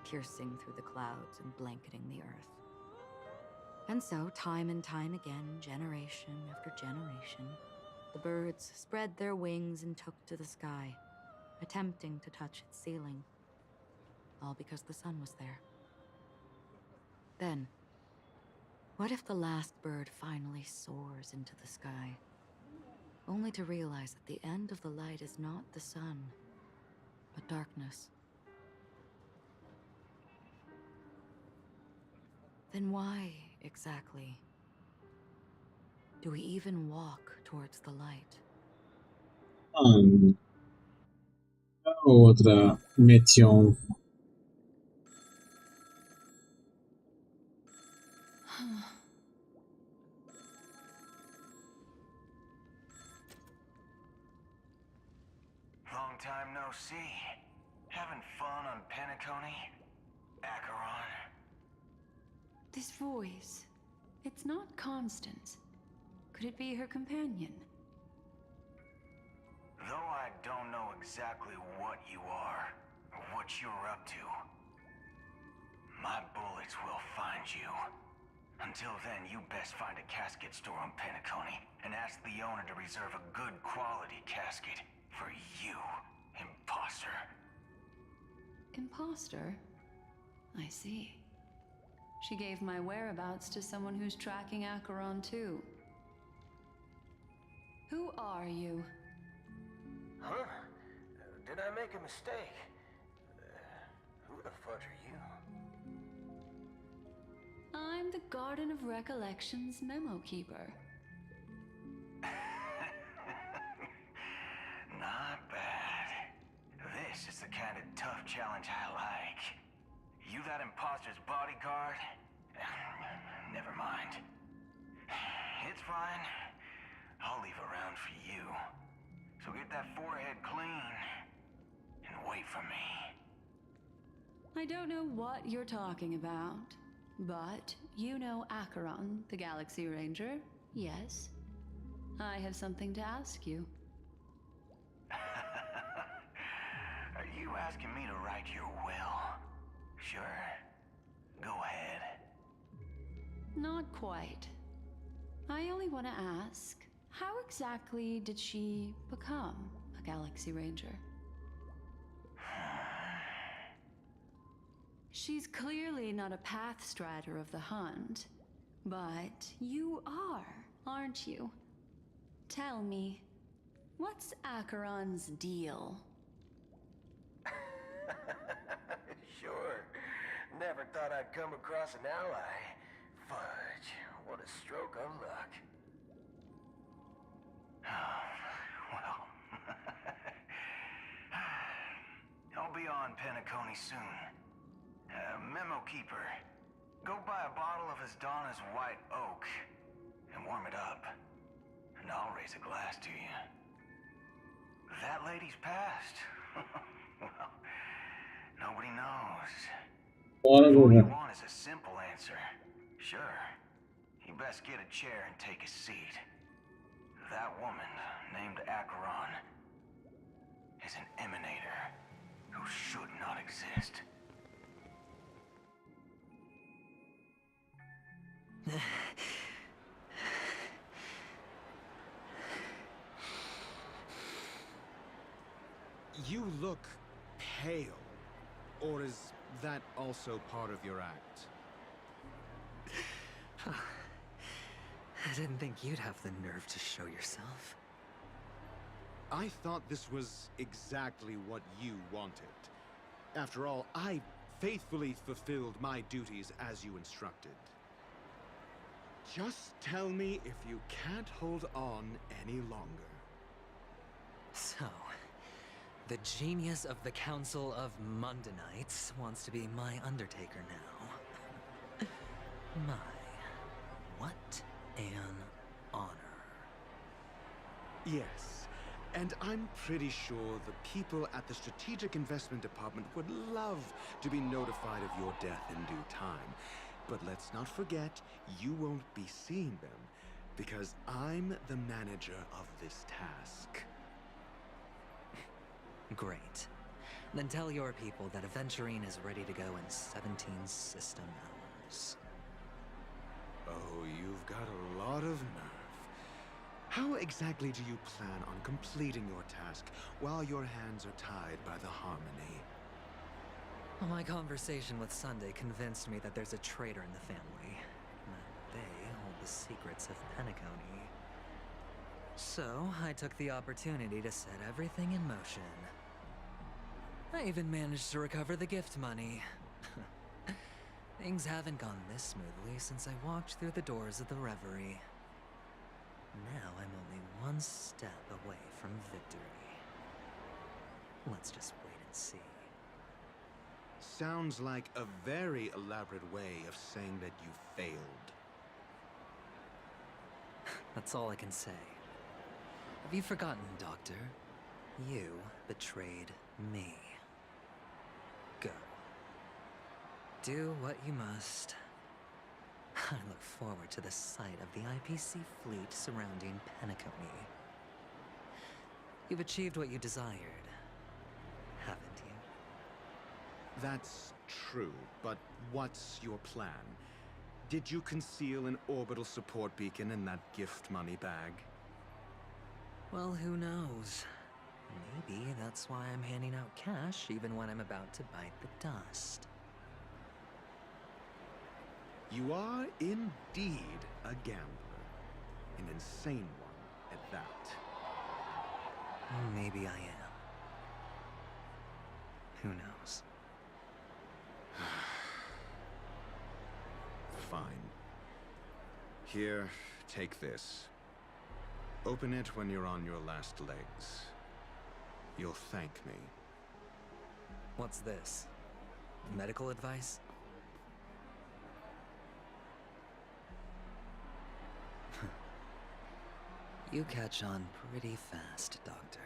Speaker 15: piercing through the clouds and blanketing the earth. And so, time and time again, generation after generation, the birds spread their wings and took to the sky, attempting to touch its ceiling, all because the sun was there. Then, what if the last bird finally soars into the sky, only to realize that the end of the light is not the sun, but darkness? Then why, exactly, do we even walk towards the light?
Speaker 3: A outra Metion.
Speaker 10: Long time no see. Having fun on Penacony? Acheron?
Speaker 6: This voice, it's not constant.
Speaker 8: Could it be her companion?
Speaker 10: Though I don't know exactly what you are, or what you're up to, my bullets will find you. Until then, you best find a casket store on Penacony and ask the owner to reserve a good quality casket for you, imposter.
Speaker 8: Imposter? I see. She gave my whereabouts to someone who's tracking Acheron too. Who are you?
Speaker 10: Huh? Did I make a mistake? Who the fudge are you?
Speaker 8: I'm the Garden of Recollection's memo keeper.
Speaker 10: Not bad. This is the kind of tough challenge I like. You that imposter's bodyguard? Never mind. It's fine. I'll leave a round for you. So get that forehead clean and wait for me.
Speaker 8: I don't know what you're talking about, but you know Acheron, the Galaxy Ranger, yes? I have something to ask you.
Speaker 10: Are you asking me to write your will? Sure. Go ahead.
Speaker 8: Not quite. I only want to ask, how exactly did she become a Galaxy Ranger? She's clearly not a path strider of the hunt, but you are, aren't you? Tell me, what's Acheron's deal?
Speaker 10: Sure. Never thought I'd come across an ally. Fudge, what a stroke of luck. Well, I'll be on Penacony soon. Memo keeper, go buy a bottle of his Donna's White Oak and warm it up, and I'll raise a glass to you. That lady's passed. Well, nobody knows.
Speaker 3: Bora,
Speaker 10: All you
Speaker 3: Guga.
Speaker 10: want is a simple answer. Sure. You best get a chair and take a seat. That woman, named Acheron, is an emanator who should not exist.
Speaker 11: You look pale. Or is that also part of your act?
Speaker 2: I didn't think you'd have the nerve to show yourself.
Speaker 11: I thought this was exactly what you wanted. After all, I faithfully fulfilled my duties as you instructed. Just tell me if you can't hold on any longer.
Speaker 2: So, the genius of the Council of Mundanites wants to be my Undertaker now. My, what an honor.
Speaker 11: Yes, and I'm pretty sure the people at the Strategic Investment Department would love to be notified of your death in due time. But let's not forget, you won't be seeing them, because I'm the manager of this task.
Speaker 2: Great. Then tell your people that Aventurine is ready to go in 17 system hours.
Speaker 11: Oh, you've got a lot of nerve. How exactly do you plan on completing your task while your hands are tied by the Harmony?
Speaker 2: Well, my conversation with Sunday convinced me that there's a traitor in the family, and that they hold the secrets of Penacony. So, I took the opportunity to set everything in motion. I even managed to recover the gift money. Things haven't gone this smoothly since I walked through the doors of the Reverie. Now I'm only one step away from victory. Let's just wait and see.
Speaker 11: Sounds like a very elaborate way of saying that you failed.
Speaker 2: That's all I can say. Have you forgotten, Doctor? You betrayed me. Go. Do what you must.
Speaker 5: I look forward to the sight of the IPC fleet surrounding Penacony. You've achieved what you desired, haven't you?
Speaker 11: That's true, but what's your plan? Did you conceal an orbital support beacon in that gift money bag?
Speaker 5: Well, who knows? Maybe that's why I'm handing out cash even when I'm about to bite the dust.
Speaker 11: You are indeed a gambler. An insane one at that.
Speaker 5: Maybe I am. Who knows?
Speaker 11: Fine. Here, take this. Open it when you're on your last legs. You'll thank me.
Speaker 5: What's this? Medical advice? You catch on pretty fast, Doctor.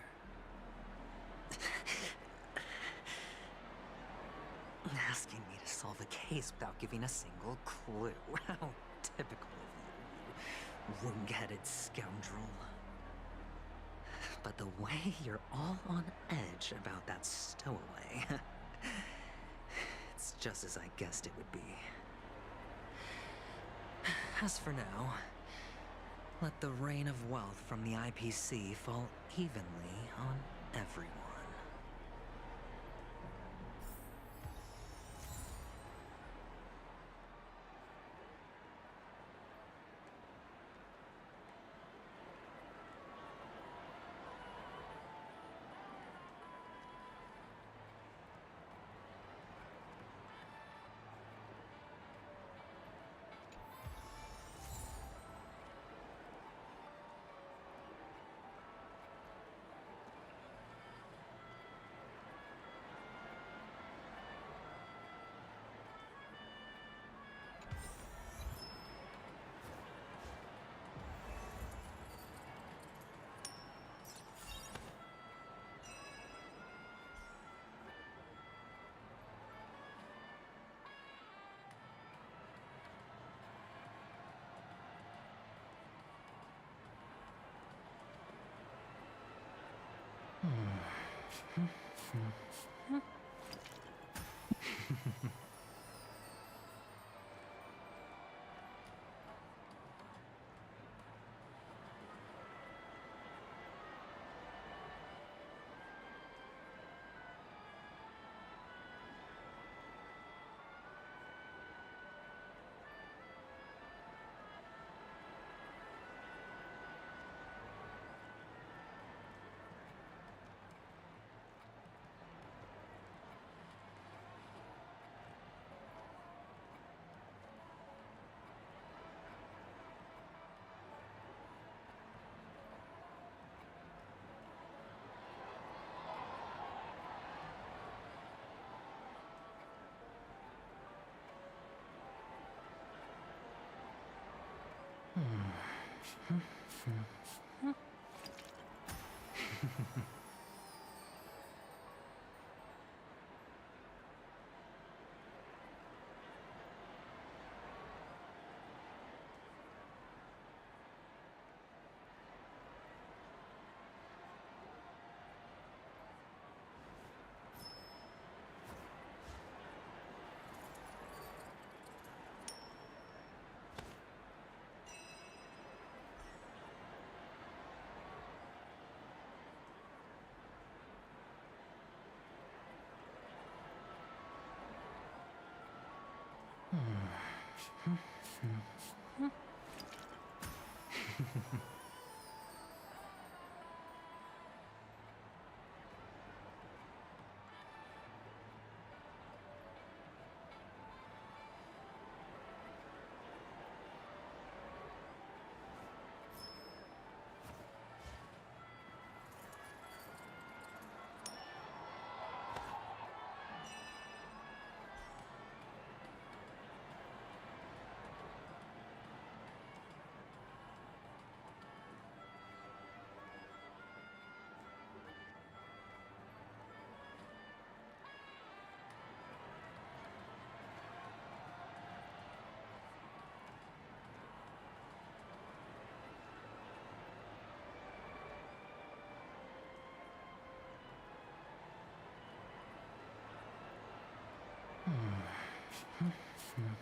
Speaker 5: Asking me to solve a case without giving a single clue. How typical of you, wound-headed scoundrel. But the way you're all on edge about that stowaway, it's just as I guessed it would be. As for now, let the rain of wealth from the IPC fall evenly on everyone.
Speaker 3: favor.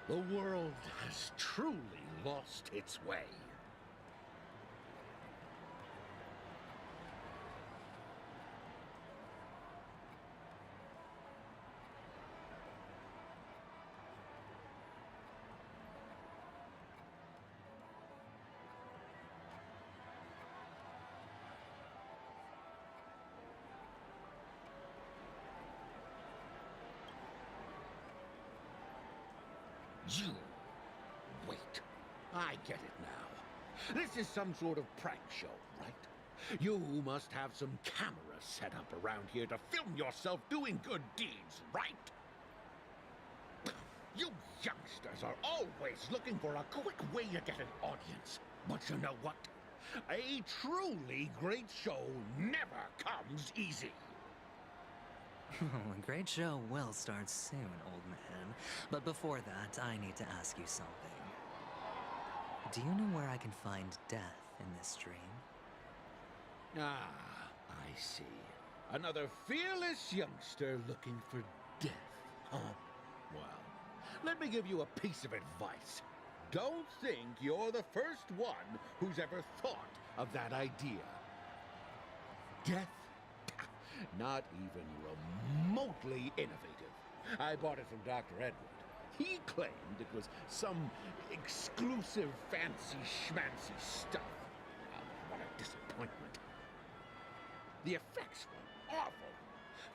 Speaker 16: The world has truly lost its way. You... Wait. I get it now. This is some sort of prank show, right? You must have some cameras set up around here to film yourself doing good deeds, right? You youngsters are always looking for a quick way to get an audience. But you know what? A truly great show never comes easy.
Speaker 5: A great show will start soon, old man. But before that, I need to ask you something. Do you know where I can find death in this dream?
Speaker 16: Ah, I see. Another fearless youngster looking for death, huh? Well, let me give you a piece of advice. Don't think you're the first one who's ever thought of that idea. Death? Not even remotely innovative. I bought it from Dr. Edward. He claimed it was some exclusive fancy schmancy stuff. Oh, what a disappointment. The effects were awful.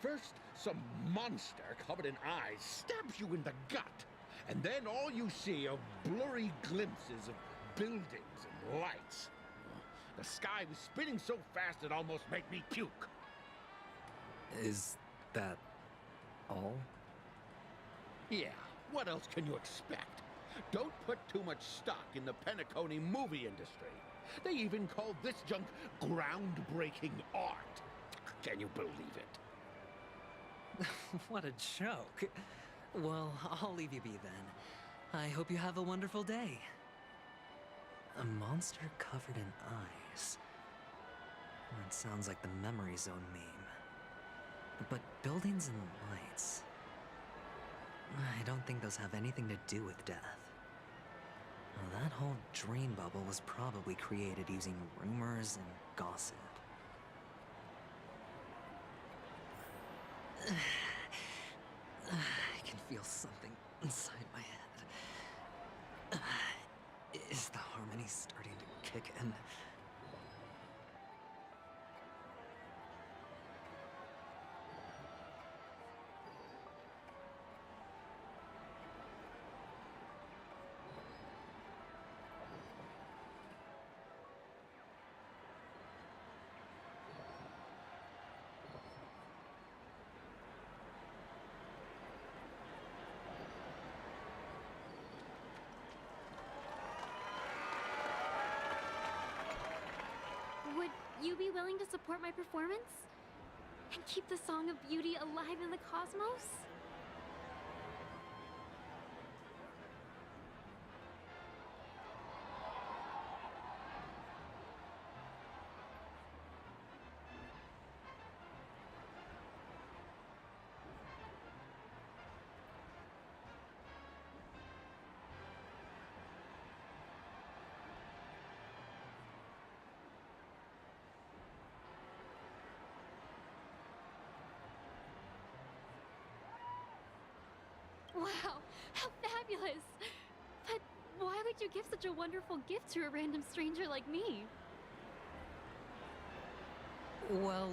Speaker 16: First, some monster covered in eyes stabs you in the gut. And then all you see are blurry glimpses of buildings and lights. The sky was spinning so fast it almost made me puke.
Speaker 5: Is that all?
Speaker 16: Yeah, what else can you expect? Don't put too much stock in the Penacony movie industry. They even call this junk groundbreaking art. Can you believe it?
Speaker 5: What a joke. Well, I'll leave you be then. I hope you have a wonderful day. A monster covered in eyes. That sounds like the memory zone meme. But buildings and lights... I don't think those have anything to do with death. Well, that whole dream bubble was probably created using rumors and gossip. I can feel something inside my head. Is the harmony starting to kick in?
Speaker 9: Would you be willing to support my performance? And keep the Song of Beauty alive in the cosmos? Wow, how fabulous! But why would you give such a wonderful gift to a random stranger like me?
Speaker 5: Well,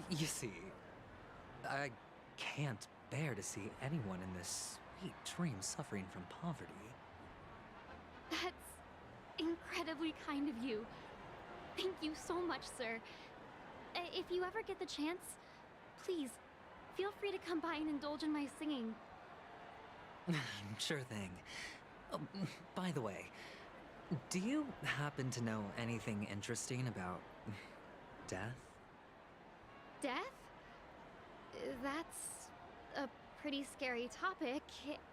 Speaker 5: you see, I can't bear to see anyone in this sweet dream suffering from poverty.
Speaker 9: That's incredibly kind of you. Thank you so much, sir. If you ever get the chance, please, feel free to come by and indulge in my singing.
Speaker 5: Sure thing. By the way, do you happen to know anything interesting about death?
Speaker 9: Death? That's a
Speaker 17: pretty scary topic,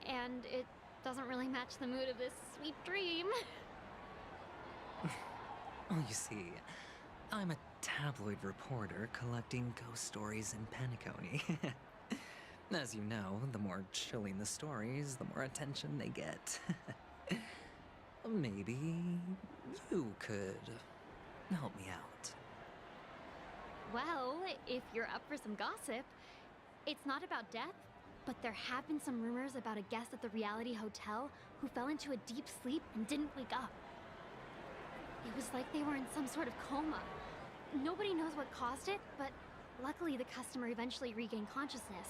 Speaker 17: and it doesn't really match the mood of this sweet dream.
Speaker 5: Oh, you see, I'm a tabloid reporter collecting ghost stories in Penacony. As you know, the more chilling the stories, the more attention they get. Maybe you could help me out.
Speaker 17: Well, if you're up for some gossip, it's not about death, but there have been some rumors about a guest at the reality hotel who fell into a deep sleep and didn't wake up. It was like they were in some sort of coma. Nobody knows what caused it, but luckily the customer eventually regained consciousness.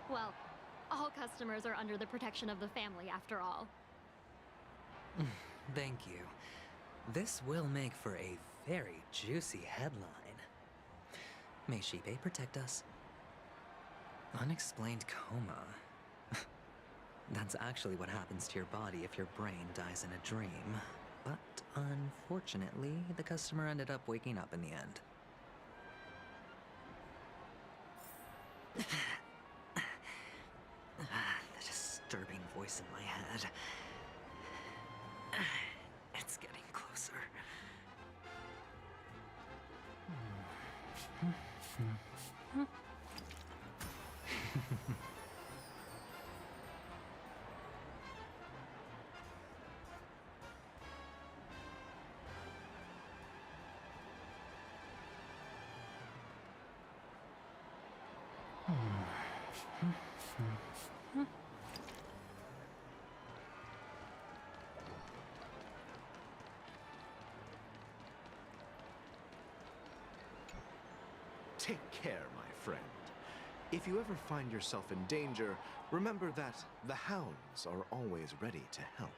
Speaker 17: Well, all customers are under the protection of the family, after all.
Speaker 5: Thank you. This will make for a very juicy headline. May Shibe protect us. Unexplained coma. That's actually what happens to your body if your brain dies in a dream. But unfortunately, the customer ended up waking up in the end. The disturbing voice in my head. It's getting closer.
Speaker 18: Take care, my friend. If you ever find yourself in danger, remember that the hounds are always ready to help.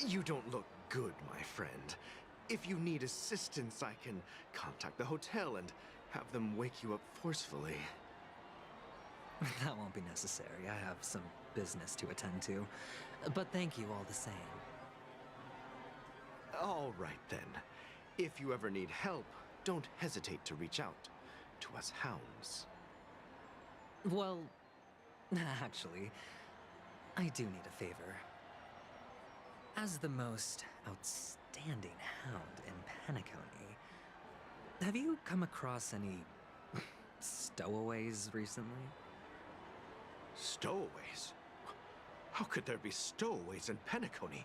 Speaker 18: You don't look good, my friend. If you need assistance, I can contact the hotel and have them wake you up forcefully.
Speaker 5: That won't be necessary. I have some business to attend to. But thank you all the same.
Speaker 18: All right, then. If you ever need help, don't hesitate to reach out to us hounds.
Speaker 5: Well, actually, I do need a favor. As the most outstanding hound in Penacony, have you come across any stowaways recently?
Speaker 18: Stowaways? How could there be stowaways in Penacony?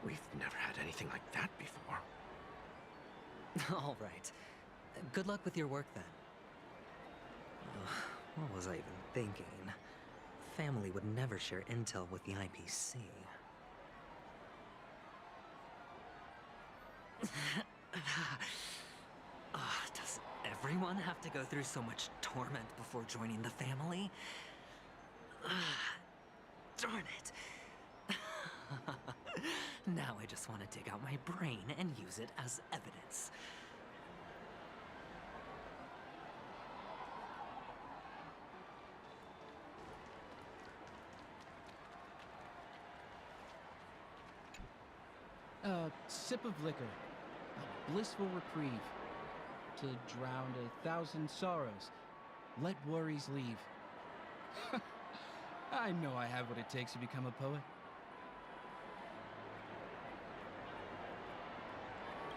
Speaker 18: We've never had anything like that before.
Speaker 5: All right. Good luck with your work, then. What was I even thinking? Family would never share intel with the IPC. Does everyone have to go through so much torment before joining the family? Darn it. Now I just want to dig out my brain and use it as evidence.
Speaker 19: A sip of liquor, a blissful reprieve, to drown 1,000 sorrows. Let worries leave. I know I have what it takes to become a poet.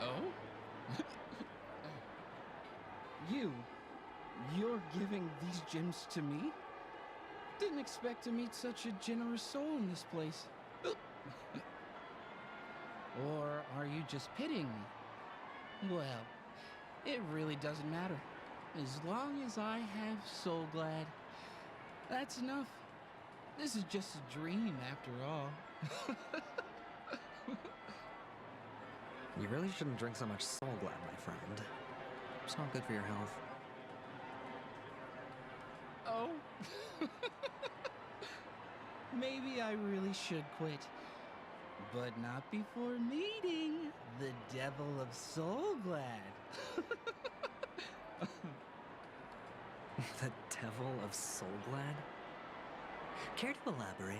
Speaker 19: Oh? You're giving these gems to me? Didn't expect to meet such a generous soul in this place. Or are you just pitying me? Well, it really doesn't matter. As long as I have Soul Glad, that's enough. This is just a dream after all.
Speaker 5: You really shouldn't drink so much Soul Glad, my friend. It's not good for your health.
Speaker 19: Oh? maybe I really should quit. But not before meeting the Devil of Soulglad.
Speaker 5: The Devil of Soulglad? Care to elaborate?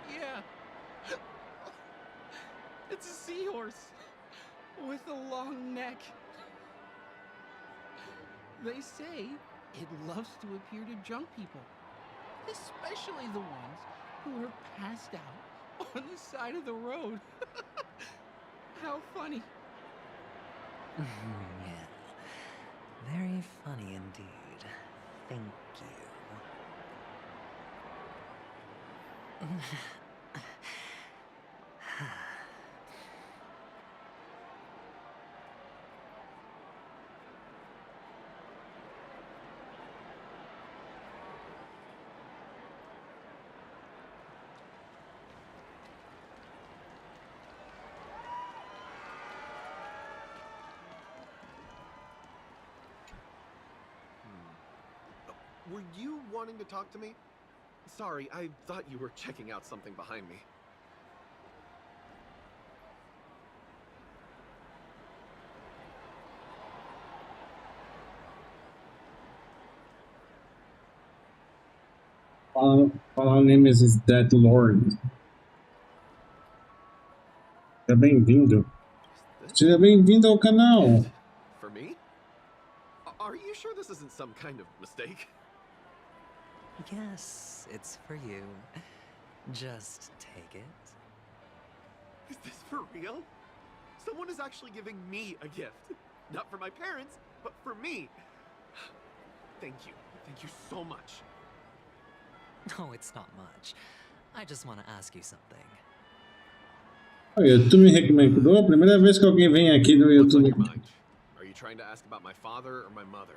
Speaker 19: Yeah. It's a seahorse with a long neck. They say it loves to appear to drunk people, especially the ones who are passed out on the side of the road. How funny.
Speaker 5: Yeah. Very funny indeed. Thank you.
Speaker 18: Were you wanting to talk to me? Sorry, I thought you were checking out something behind me.
Speaker 3: Fala Nemesis Dead Lord. Seja bem-vindo. Seja bem-vindo ao canal.
Speaker 18: For me? Are you sure this isn't some kind of mistake?
Speaker 5: Yes, it's for you. Just take it.
Speaker 18: Is this for real? Someone is actually giving me a gift. Not for my parents, but for me. Thank you. Thank you so much.
Speaker 5: Oh, it's not much. I just want to ask you something.
Speaker 3: O YouTube me recomendou. A primeira vez que alguém vem aqui no YouTube.
Speaker 18: Are you trying to ask about my father or my mother?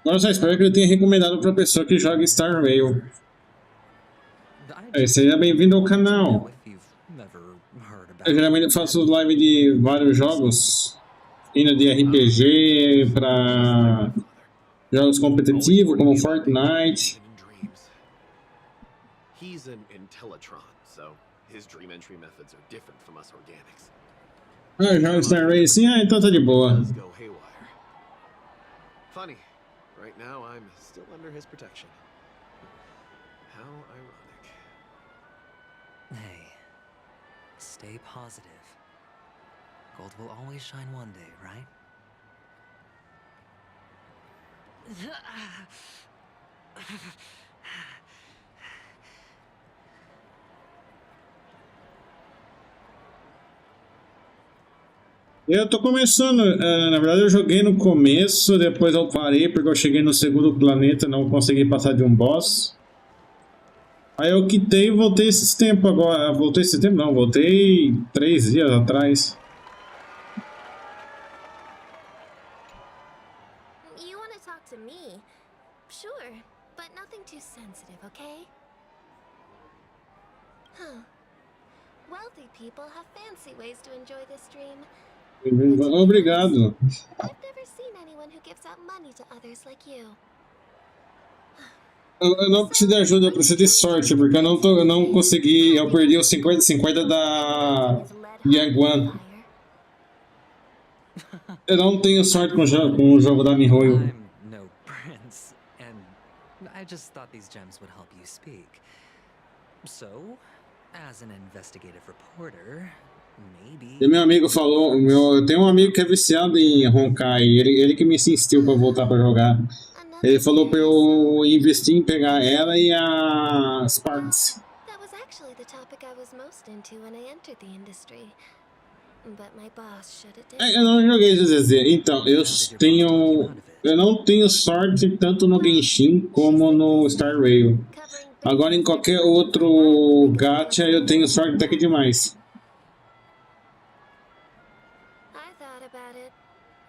Speaker 3: Agora só espero que ele tenha recomendado para pessoa que joga Star Rail. Seja bem-vindo ao canal. Eu geralmente faço live de vários jogos, indo de RPG para jogos competitivos como Fortnite.
Speaker 18: He's an Intellatron, so his dream entry methods are different from us organics.
Speaker 3: Ah, eu jogo Star Rail sim? Ah, então tá de boa.
Speaker 18: Funny. Right now, I'm still under his protection. How ironic.
Speaker 5: Hey, stay positive. Gold will always shine one day, right?
Speaker 3: Eu tô começando, na verdade eu joguei no começo, depois eu parei porque eu cheguei no segundo planeta e não consegui passar de um boss. Aí eu quitei e voltei esses tempos agora, voltei 3 dias atrás.
Speaker 7: You want to talk to me? Sure, but nothing too sensitive, okay? Huh. Wealthy people have fancy ways to enjoy this dream.
Speaker 3: Obrigado.
Speaker 7: I've never seen anyone who gives out money to others like you.
Speaker 3: Eu não preciso de ajuda, eu preciso de sorte, porque eu não consegui, eu perdi os 50-50 da Young One. Eu não tenho sorte com o jogo da miHoYo.
Speaker 5: I'm no prince, and I just thought these gems would help you speak. So, as an investigative reporter, maybe...
Speaker 3: E meu amigo falou, eu tenho um amigo que é viciado em Honkai, ele que me insistiu pra voltar pra jogar. Ele falou pra eu investir em pegar ela e a Sparks.
Speaker 7: That was actually the topic I was most into when I entered the industry. But my boss shut it down.
Speaker 3: Eu não joguei ZZZ, então eu não tenho sorte tanto no Genshin como no Star Rail. Agora em qualquer outro gacha eu tenho sorte até que demais.
Speaker 7: I thought about it,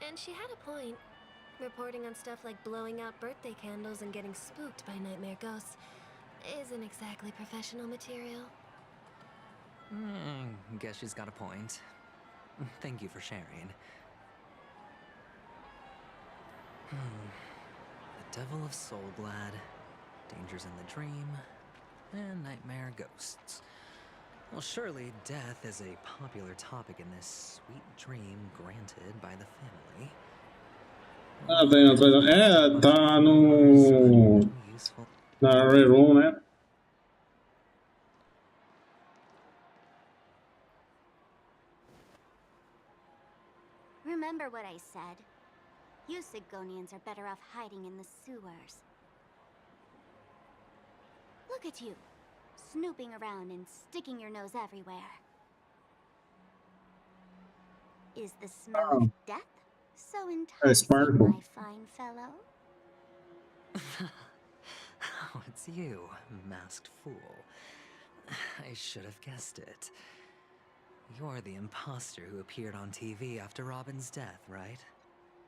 Speaker 7: and she had a point. Reporting on stuff like blowing out birthday candles and getting spooked by nightmare ghosts isn't exactly professional material.
Speaker 5: Guess she's got a point. Thank you for sharing. The Devil of Soulglad, dangers in the dream, and nightmare ghosts. Well, surely death is a popular topic in this sweet dream granted by the family.
Speaker 3: Ah, tá indo atrás. É, tá no. Na reroll, né?
Speaker 4: Remember what I said. You Sigonians are better off hiding in the sewers. Look at you, snooping around and sticking your nose everywhere. Is the smell of death so enticing,
Speaker 3: Sparkle.
Speaker 4: my fine fellow?
Speaker 5: Oh, it's you, masked fool. I should have guessed it. You're the imposter who appeared on TV after Robin's death, right?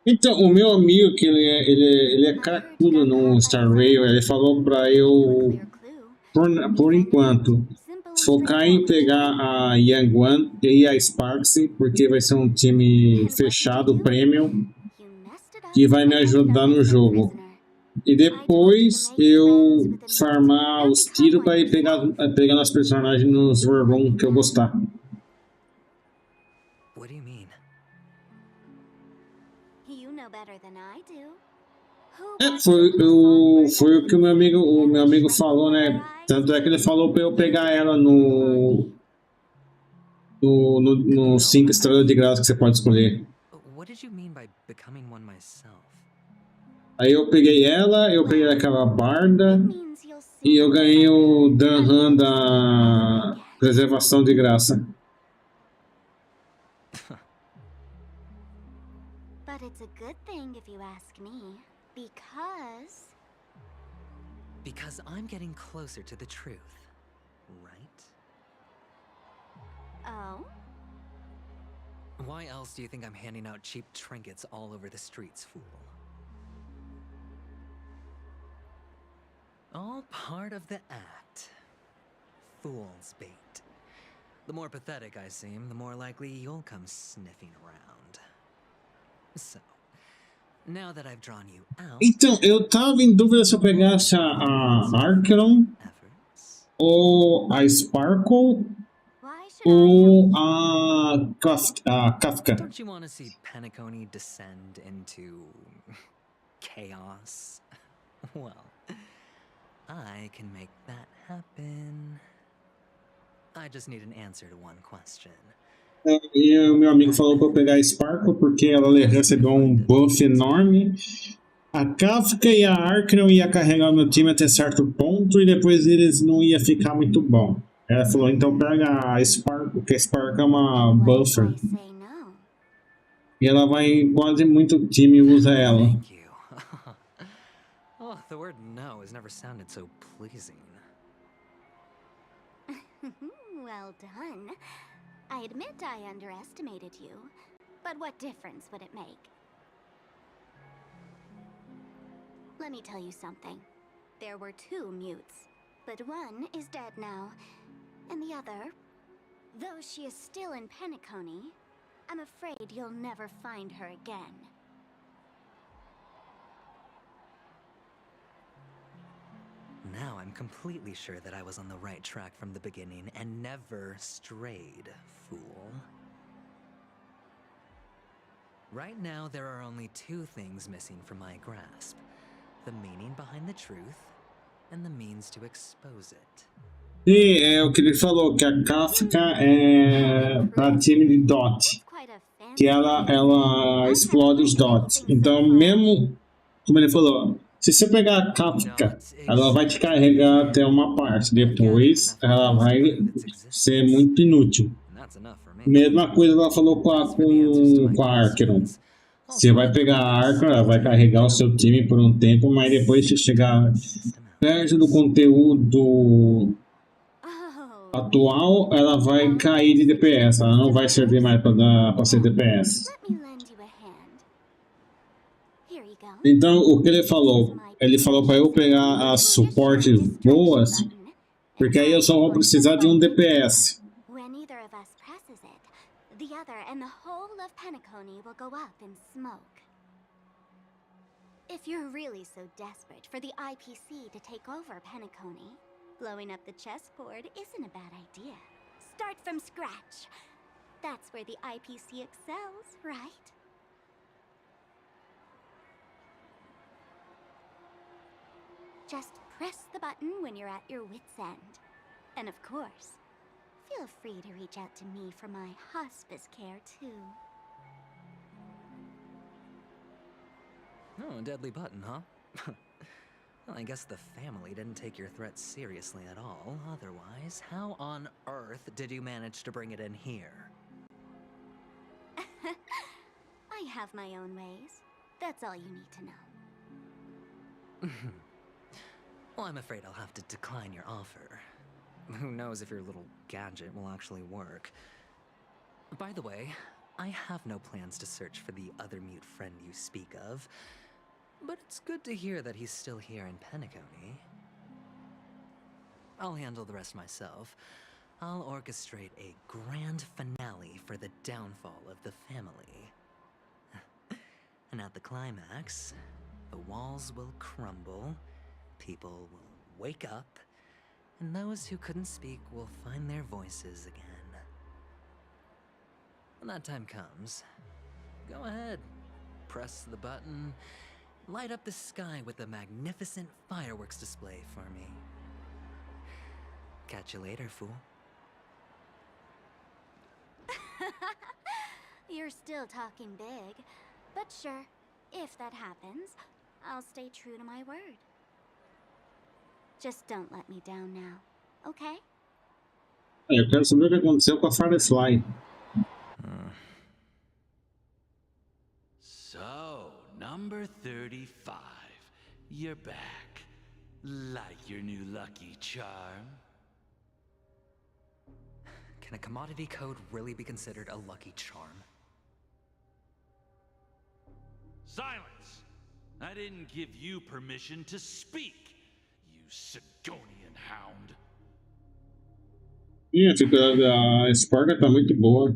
Speaker 3: Então, o meu amigo, que ele é cracudo no Star Rail, ele falou pra eu, por enquanto, focar em pegar a Young One e a Sparksy, porque vai ser um time fechado, premium, que vai me ajudar no jogo. E depois eu farmar os tiros para ir pegando as personagens nos Warroom que eu gostar.
Speaker 5: What do you mean?
Speaker 4: You know better than I do.
Speaker 3: É, foi o que o meu amigo falou, né? Tanto é que ele falou pra eu pegar ela no 5 estrelas de graça que você pode escolher.
Speaker 5: What did you mean by becoming one myself?
Speaker 3: Aí eu peguei aquela barda e eu ganhei o Danhan da preservação de graça.
Speaker 4: But it's a good thing if you ask me,
Speaker 5: because I'm getting closer to the truth, right?
Speaker 4: Oh?
Speaker 5: Why else do you think I'm handing out cheap trinkets all over the streets, fool? All part of the act. Fool's bait. The more pathetic I seem, the more likely you'll come sniffing around. So, now that I've drawn you out...
Speaker 3: Então, eu tava em dúvida se eu pegasse a Archeron, ou a Sparkle, ou a Kafka.
Speaker 5: Don't you want to see Penacony descend into... chaos? Well, I can make that happen. I just need an answer to one question.
Speaker 3: E o meu amigo falou pra eu pegar a Sparkle porque ela recebeu um buff enorme. A Kafka e a Archeron ia carregar o meu time até certo ponto e depois eles não ia ficar muito bom. Ela falou, então pega a Sparkle, porque a Sparkle é uma buffer. E ela vai em quase muito time usa ela.
Speaker 5: Oh, the word no has never sounded so pleasing.
Speaker 4: Well done. I admit I underestimated you, but what difference would it make? Let me tell you something. There were 2 mutes, but one is dead now, and the other, though she is still in Penacony, I'm afraid you'll never find her again.
Speaker 5: Now I'm completely sure that I was on the right track from the beginning and never strayed, fool. Right now, there are only 2 things missing from my grasp. The meaning behind the truth, and the means to expose it.
Speaker 3: E é o que ele falou, que a Kafka é para time de dot. Que ela explode os dots. Então, mesmo, como ele falou, se você pegar a Kafka, ela vai te carregar até uma parte. Depois, ela vai ser muito inútil. Mesma coisa ela falou com a Archeron. Você vai pegar a Archeron, ela vai carregar o seu time por um tempo, mas depois que chegar perto do conteúdo atual, ela vai cair de DPS. Ela não vai servir mais para ser DPS. Então, o que ele falou? Ele falou para eu pegar as suportes boas, porque aí eu só vou precisar de um DPS.
Speaker 4: When either of us presses it, the other and the whole of Penacony will go up in smoke. If If you're really so desperate for the IPC to take over Penacony, blowing up the chessboard isn't a bad idea. Start from scratch. That's where the IPC excels, right? Just press the button when you're at your wit's end. And of course, feel free to reach out to me for my hospice care too.
Speaker 5: Oh, a deadly button, huh? Well, I guess the family didn't take your threat seriously at all. Otherwise, how on earth did you manage to bring it in here?
Speaker 4: I have my own ways. That's all you need to know.
Speaker 5: Well, I'm afraid I'll have to decline your offer. Who knows if your little gadget will actually work. By the way, I have no plans to search for the other mute friend you speak of, but it's good to hear that he's still here in Penacony. I'll handle the rest myself. I'll orchestrate a grand finale for the downfall of the family. And at the climax, the walls will crumble, people will wake up, and those who couldn't speak will find their voices again. When that time comes, go ahead, press the button, light up the sky with a magnificent fireworks display for me. Catch you later, fool.
Speaker 4: You're still talking big, but sure, if that happens, I'll stay true to my word. Just don't let me down now, okay?
Speaker 3: Eu quero saber o que aconteceu com a Firefly.
Speaker 12: So, number 35. You're back. Like your new lucky charm?
Speaker 5: Can a commodity code really be considered a lucky charm?
Speaker 12: Silence! I didn't give you permission to speak, you Sigonian hound.
Speaker 3: Ih, a Sporga tá muito boa.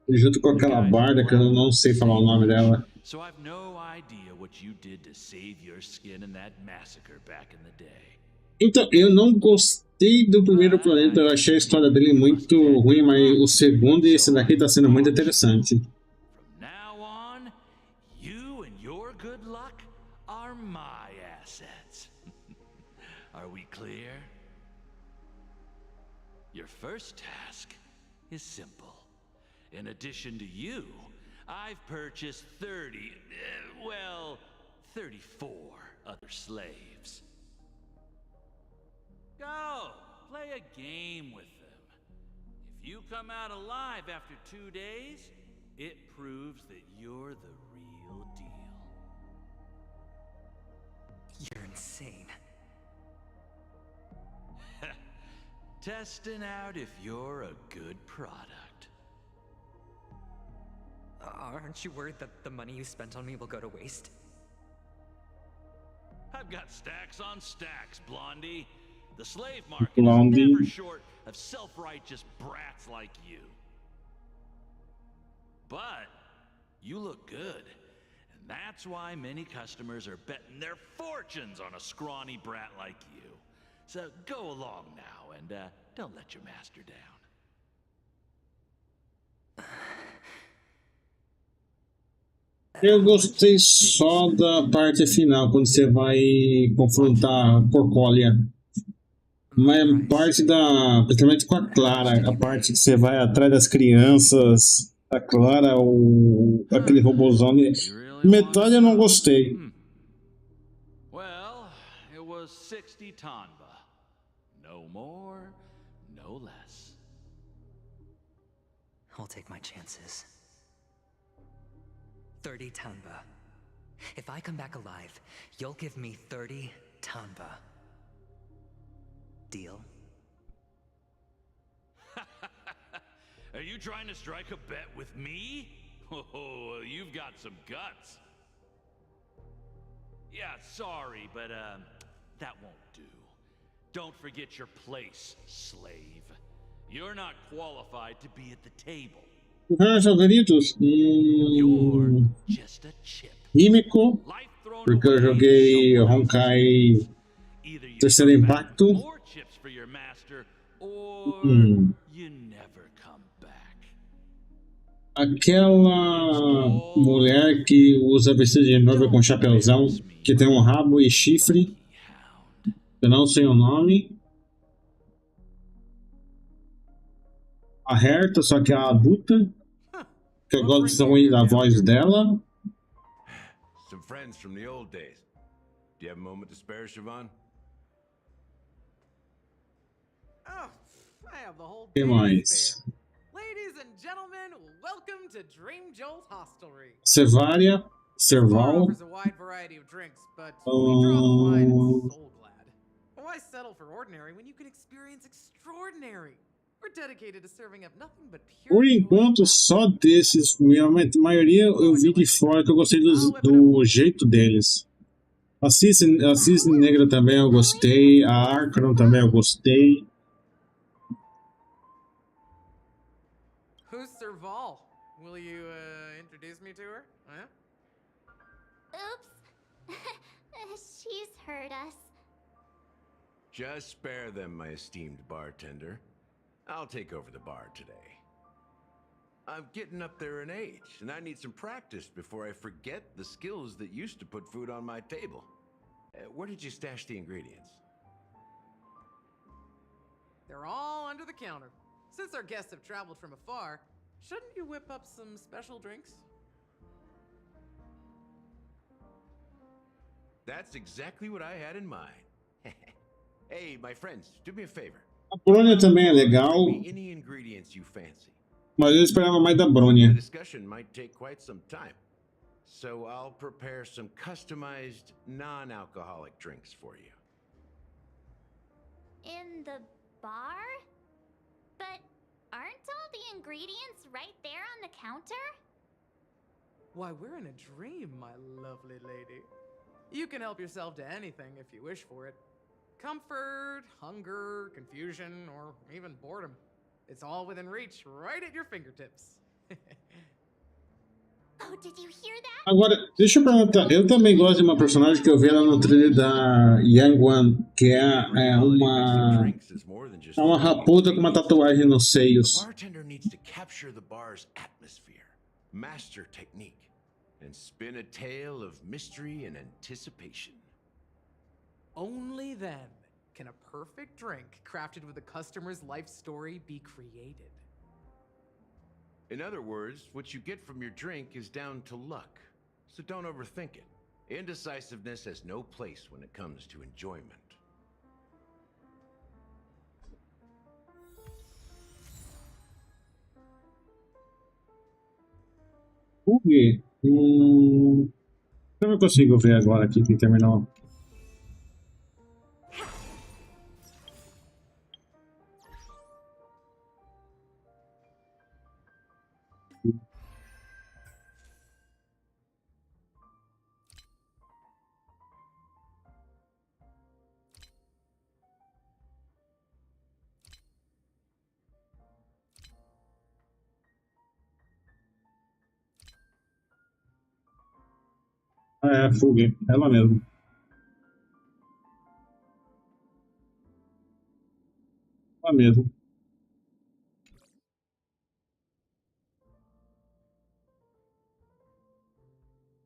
Speaker 3: Junto com aquela barda que eu não sei falar o nome dela.
Speaker 12: So I've no idea what you did to save your skin in that massacre back in the day.
Speaker 3: Então, eu não gostei do primeiro planeta, eu achei a história dele muito ruim, mas o segundo e esse daqui tá sendo muito interessante.
Speaker 12: From now on, you and your good luck are my assets. Are we clear? Your first task is simple. In addition to you, I've purchased 34 other slaves. Go, play a game with them. If you come out alive after 2 days, it proves that you're the real deal.
Speaker 5: You're insane.
Speaker 12: Testing out if you're a good product.
Speaker 5: Aren't you worried that the money you spent on me will go to waste?
Speaker 12: I've got stacks on stacks, Blondie. The slave market is never short of self-righteous brats like you. But you look good, and that's why many customers are betting their fortunes on a scrawny brat like you. So go along now and don't let your master down.
Speaker 3: Eu gostei só da parte final, quando você vai confrontar a Corcólia. Mas a parte principalmente com a Clara, a parte que você vai atrás das crianças, a Clara, aquele robôzão, metade eu não gostei.
Speaker 12: Well, it was 60 Tanba. No more, no less.
Speaker 5: I'll take my chances. 30 Tanba. If I come back alive, you'll give me 30 Tanba. Deal?
Speaker 12: Are you trying to strike a bet with me? Oh, you've got some guts. Yeah, sorry, but that won't do. Don't forget your place, slave. You're not qualified to be at the table.
Speaker 3: Favoritos? Rímico. Porque eu joguei Honkai Terceiro Impacto.
Speaker 12: More chips for your master, or you never come back.
Speaker 3: Aquela mulher que usa vestido de noiva com chapéuzão, que tem um rabo e chifre. Eu não sei o nome. A Herta, só que é a adulta. Que eu gosto da voz dela.
Speaker 13: Some friends from the old days. Do you have a moment to spare, Siobhan?
Speaker 1: Oh, I have the whole
Speaker 3: Que
Speaker 1: day
Speaker 3: mais?
Speaker 1: spare. Ladies and gentlemen, welcome to Dream Jolt Hostelry.
Speaker 3: Cevária,
Speaker 1: Bar
Speaker 3: Serval.
Speaker 1: offers a wide variety of drinks, but we draw the line at Soul Glad. Why settle for ordinary when you can experience extraordinary? We're dedicated to serving up nothing but pure
Speaker 3: Por enquanto, só desses. A maioria eu vi de fora que eu gostei do jeito deles. A Cisne Negra também eu gostei. A Arco também eu gostei.
Speaker 1: Who's Serval? Will you introduce me to her? Huh?
Speaker 4: Oops. She's heard us.
Speaker 13: Just spare them, my esteemed bartender. I'll take over the bar today. I'm getting up there in age, and I need some practice before I forget the skills that used to put food on my table. Where did you stash the ingredients?
Speaker 1: They're all under the counter. Since our guests have traveled from afar, shouldn't you whip up some special drinks?
Speaker 13: That's exactly what I had in mind. Hey, my friends, do me a favor.
Speaker 3: A Brônia também é legal,
Speaker 13: Any ingredients you fancy.
Speaker 3: mas eu esperava mais da Brônia.
Speaker 13: The discussion might take quite some time, so I'll prepare some customized non-alcoholic drinks for you.
Speaker 4: In the bar? But aren't all the ingredients right there on the counter?
Speaker 1: Why, we're in a dream, my lovely lady. You can help yourself to anything if you wish for it. Comfort, hunger, confusion, or even boredom. It's all within reach, right at your fingertips.
Speaker 4: Oh, did you hear that?
Speaker 3: Agora, deixa eu perguntar. Eu também gosto de uma personagem que eu vi lá no trailer da Young One, que é uma raposa com uma tatuagem nos seios.
Speaker 13: The bartender needs to capture the bar's atmosphere, master technique, and spin a tale of mystery and anticipation.
Speaker 1: Only then can a perfect drink crafted with a customer's life story be created.
Speaker 13: In other words, what you get from your drink is down to luck, so don't overthink it. Indecisiveness has no place when it comes to enjoyment.
Speaker 3: Por quê? Eu não consigo ver agora aqui que terminou. É, Fugue, ela mesmo. Ela mesmo.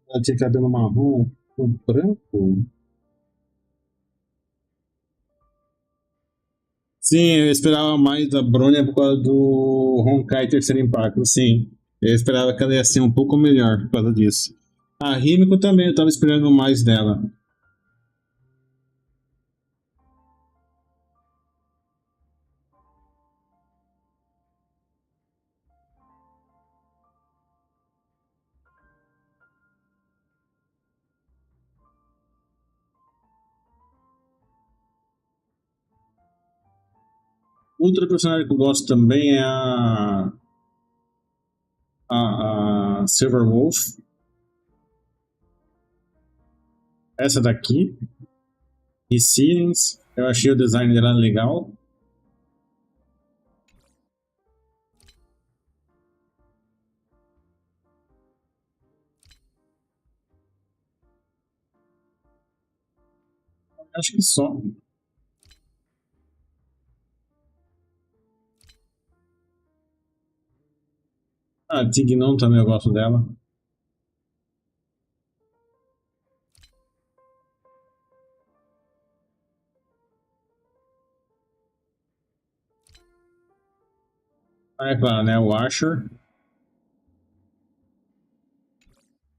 Speaker 3: Ela tinha cabelo marrom com branco. Sim, eu esperava mais da Brônia por causa do Honkai Terceiro Impacto, sim. Eu esperava que ela ia ser um pouco melhor por causa disso. A Rímico também, eu estava esperando mais dela. Outra personagem que eu gosto também é a Silver Wolf. Essa daqui. E Sirens. Eu achei o design dela legal. Acho que só. Ah, Tignon também eu gosto dela. Ah, é claro, né? O Asher.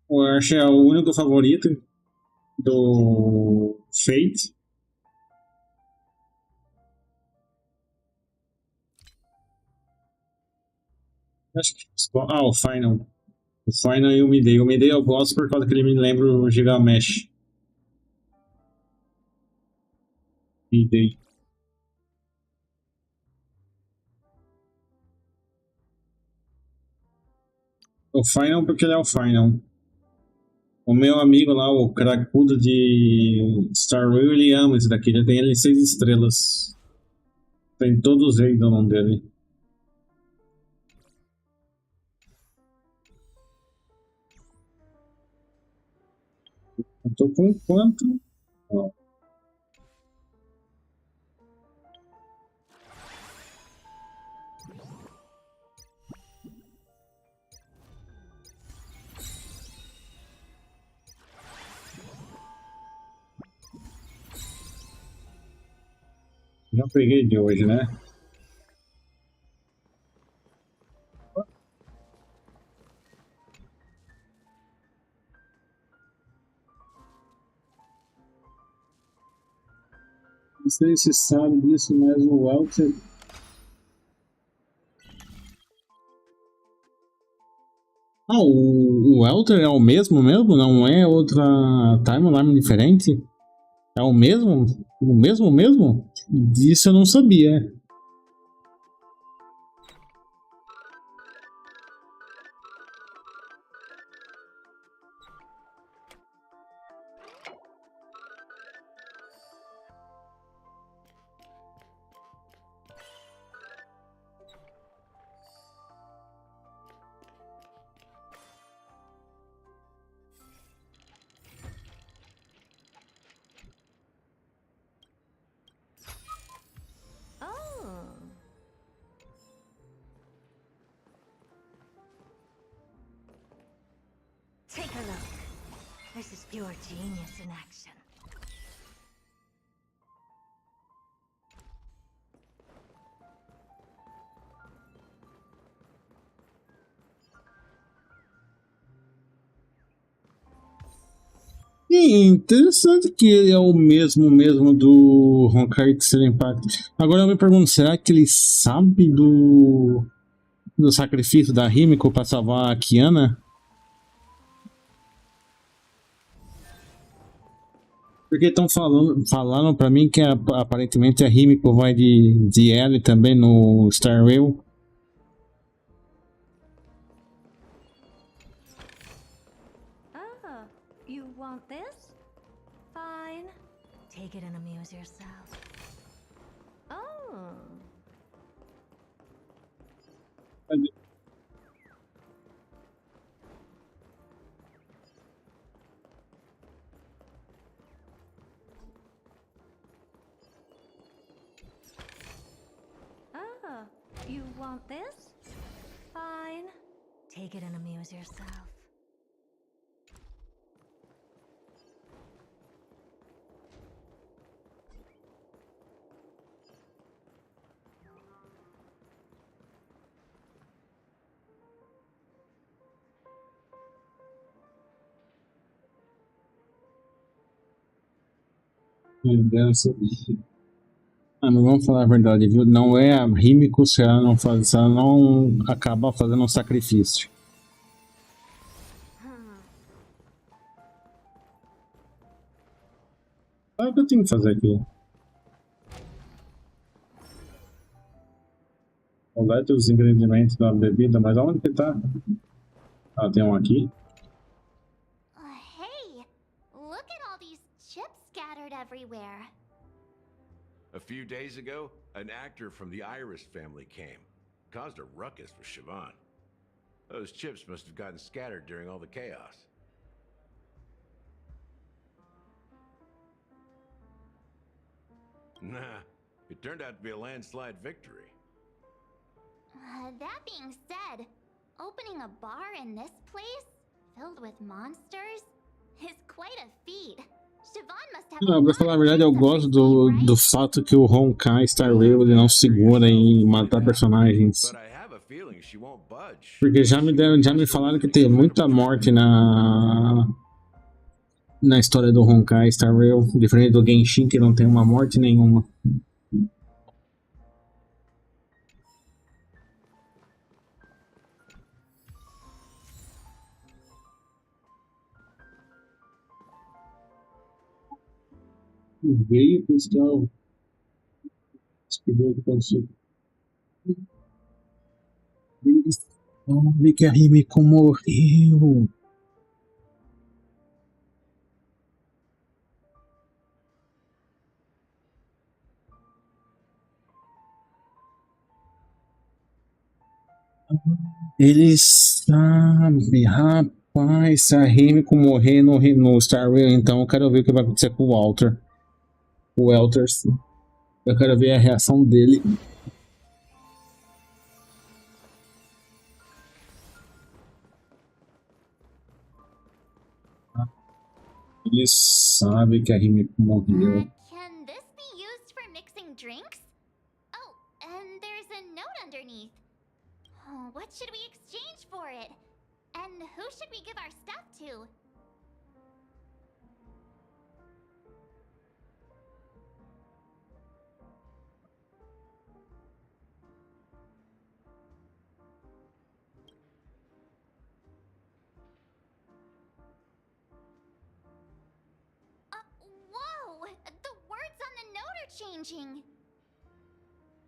Speaker 3: O Asher é o único favorito do Fate. Acho que. Ah, o Final. O Final e o Midday. O Midday eu gosto por causa que ele me lembra o Gigamesh. Midday. O Final porque ele é o Final. O meu amigo lá, o cracudo de Star Wars, ele ama esse daqui. Ele tem ele 6 estrelas. Tem todos eles no nome dele. Eu tô com quanto? Ó. Já peguei de hoje, né? Não sei se sabe disso, mas o Walter. Ah, o Welter é o mesmo mesmo? Não é outra timeline diferente? É o mesmo? O mesmo mesmo? Disso eu não sabia.
Speaker 20: Take a look. This is pure genius in action.
Speaker 3: Interessante que ele é o mesmo do Honkai Extreme Impact. Agora eu me pergunto, será que ele sabe do sacrifício da Himiko para salvar a Kiana? Porque estão falando para mim que aparentemente a Himiko vai de L também no Star Rail.
Speaker 20: Ah, you want this? Fine. Take it and amuse yourself. Oh. Ah, you want this? Fine. Take it and amuse yourself.
Speaker 3: Ah, mas vamos falar a verdade, viu? Não é a Himiko se ela não acabar fazendo um sacrifício. Sabe o que eu tenho que fazer aqui? Colete os ingredientes da bebida, mas aonde que tá? Ah, tem um aqui.
Speaker 4: Hey, look at all these chips scattered everywhere.
Speaker 13: A few days ago, an actor from the Iris family came. Caused a ruckus with Siobhan. Those chips must have gotten scattered during all the chaos. Nah, it turned out to be a landslide victory.
Speaker 4: That being said, opening a bar in this place, filled with monsters, is quite a feat. Siobhan must have
Speaker 3: Não, pra falar a verdade, eu gosto do fato que o Honkai Star Rail ele não segura em matar personagens. Porque já me falaram que tem muita morte na história do Honkai Star Rail, diferente do Genshin que não tem uma morte nenhuma. Veio, pessoal. Esperou que consigo. Olha que a Himiko morreu. Ele sabe, rapaz, se a Himiko morrer no Star Rail, então eu quero ver o que vai acontecer com o Walter. O Welters. Eu quero ver a reação dele. Ele sabe que a Himiko morreu.
Speaker 4: Can this be used for mixing drinks? Oh, and there's a note underneath. Oh, what should we exchange for it? And who should we give our stuff to? Whoa! The words on the note are changing.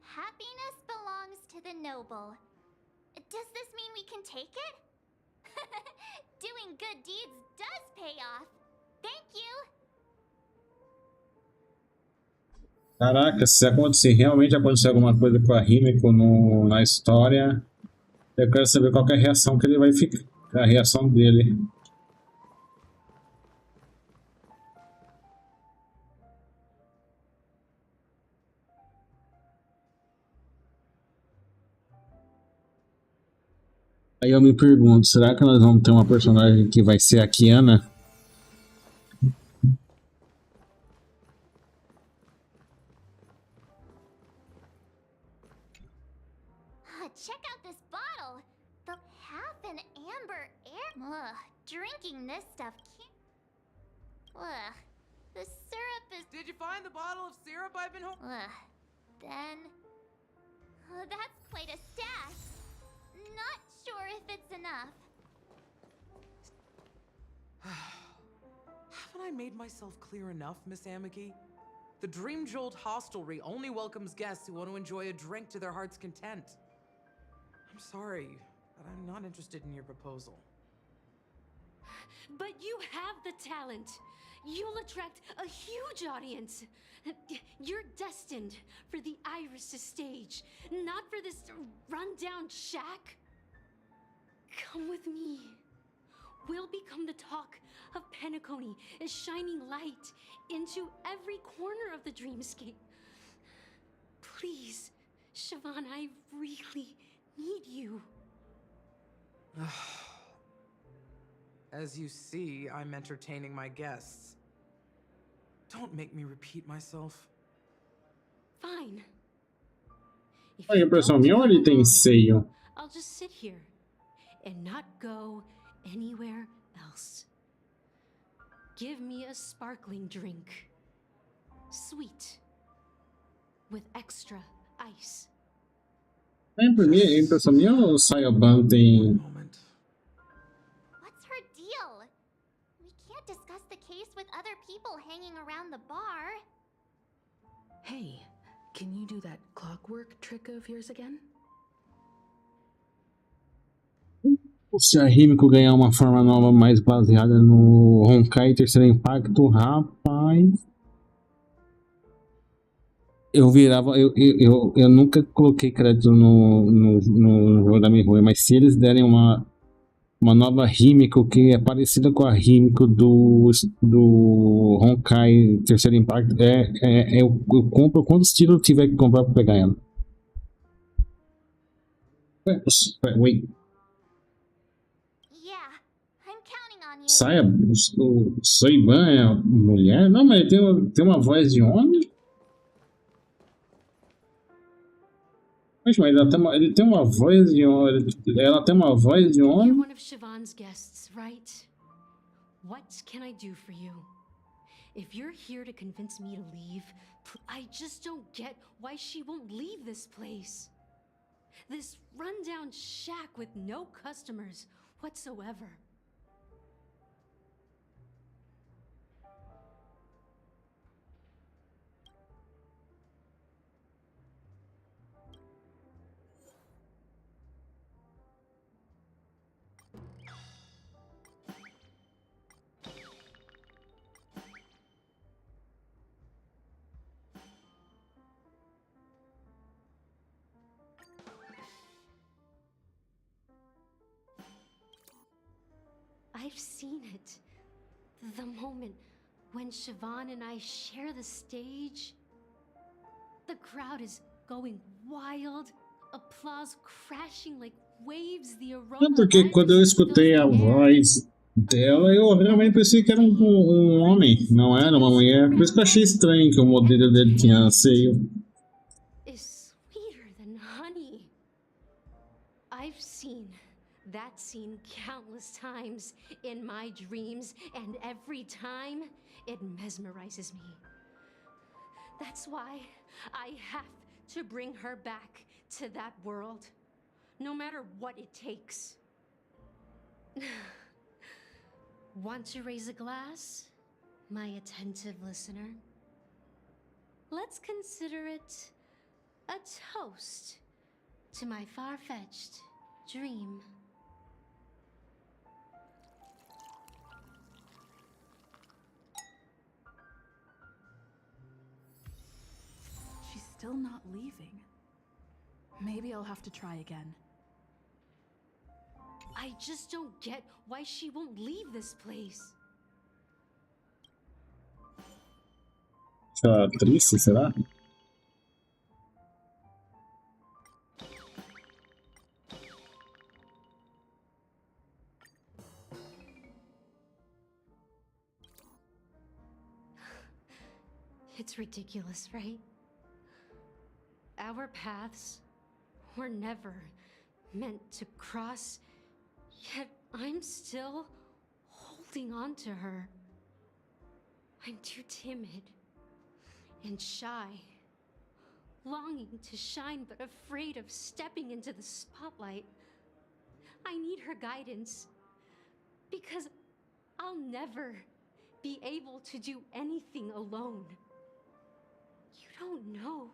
Speaker 4: Happiness belongs to the noble. Does this mean we can take it? Doing good deeds does pay off. Thank you.
Speaker 3: Caraca, se realmente acontecer alguma coisa com a Himiko na história, eu quero saber qual que é a reação que ele vai ficar. A reação dele. Aí eu me pergunto, será que nós vamos ter uma personagem que vai ser a Kiana?
Speaker 4: Check out this bottle. The half an amber air. Ugh, drinking this stuff can't. Ugh, the syrup is.
Speaker 1: Did you find the bottle of syrup I've been holding?
Speaker 4: Ugh, then. That's quite a stash. Not sure if it's enough.
Speaker 1: Haven't I made myself clear enough, Miss Amiki? The Dream Jolt hostelry only welcomes guests who want to enjoy a drink to their heart's content. I'm sorry, but I'm not interested in your proposal.
Speaker 6: But you have the talent. You'll attract a huge audience. You're destined for the Iris' stage, not for this rundown shack. Come with me. We'll become the talk of Penacony, a shining light into every corner of the dreamscape. Please, Siobhan, I really need you.
Speaker 1: As you see, I'm entertaining my guests. Don't make me repeat myself.
Speaker 6: Fine.
Speaker 3: Olha, pessoal, minha hora ele tem seio.
Speaker 6: I'll just sit here and not go anywhere else. Give me a sparkling drink. Sweet. With extra ice.
Speaker 3: Pra mim, pessoal, minha o Sayaban tem.
Speaker 4: What's her deal? We can't discuss the case with other people hanging around the bar.
Speaker 21: Hey, can you do that clockwork trick of yours again?
Speaker 3: Se a Himiko ganhar uma forma nova mais baseada no Honkai Terceiro Impacto, rapaz. Eu nunca coloquei crédito no jogo da Mihoyo, mas se eles derem uma nova Himiko que é parecida com a Himiko do Honkai terceiro impacto. Eu compro quantos títulos eu tiver que comprar pra pegar ela. Wait. Saia, o Soiban é a mulher? Não, mas ele tem uma voz de homem? Mas ele tem uma voz de homem. Ela tem uma voz de homem?
Speaker 6: You're one of Siobhan's guests, right? What can I do for you? If you're here to convince me to leave, I just don't get why she won't leave this place. This rundown shack with no customers whatsoever. I've seen it. The moment when Siobhan and I share the stage. The crowd is going wild, applause crashing like waves, the aroma.
Speaker 3: Não, porque quando eu escutei a voz dela, eu realmente pensei que era um homem, não era uma mulher. Por isso que eu achei estranho que o modelo dele tinha seio.
Speaker 6: Is sweeter than honey. I've seen that scene countless times in my dreams, and every time it mesmerizes me. That's why I have to bring her back to that world, no matter what it takes. Want to raise a glass, my attentive listener? Let's consider it a toast to my far-fetched dream.
Speaker 21: She's still not leaving. Maybe I'll have to try again.
Speaker 6: I just don't get why she won't leave this place.
Speaker 3: Tá triste, será?
Speaker 6: It's ridiculous, right? Our paths were never meant to cross, yet I'm still holding on to her. I'm too timid and shy, longing to shine but afraid of stepping into the spotlight. I need her guidance, because I'll never be able to do anything alone. You don't know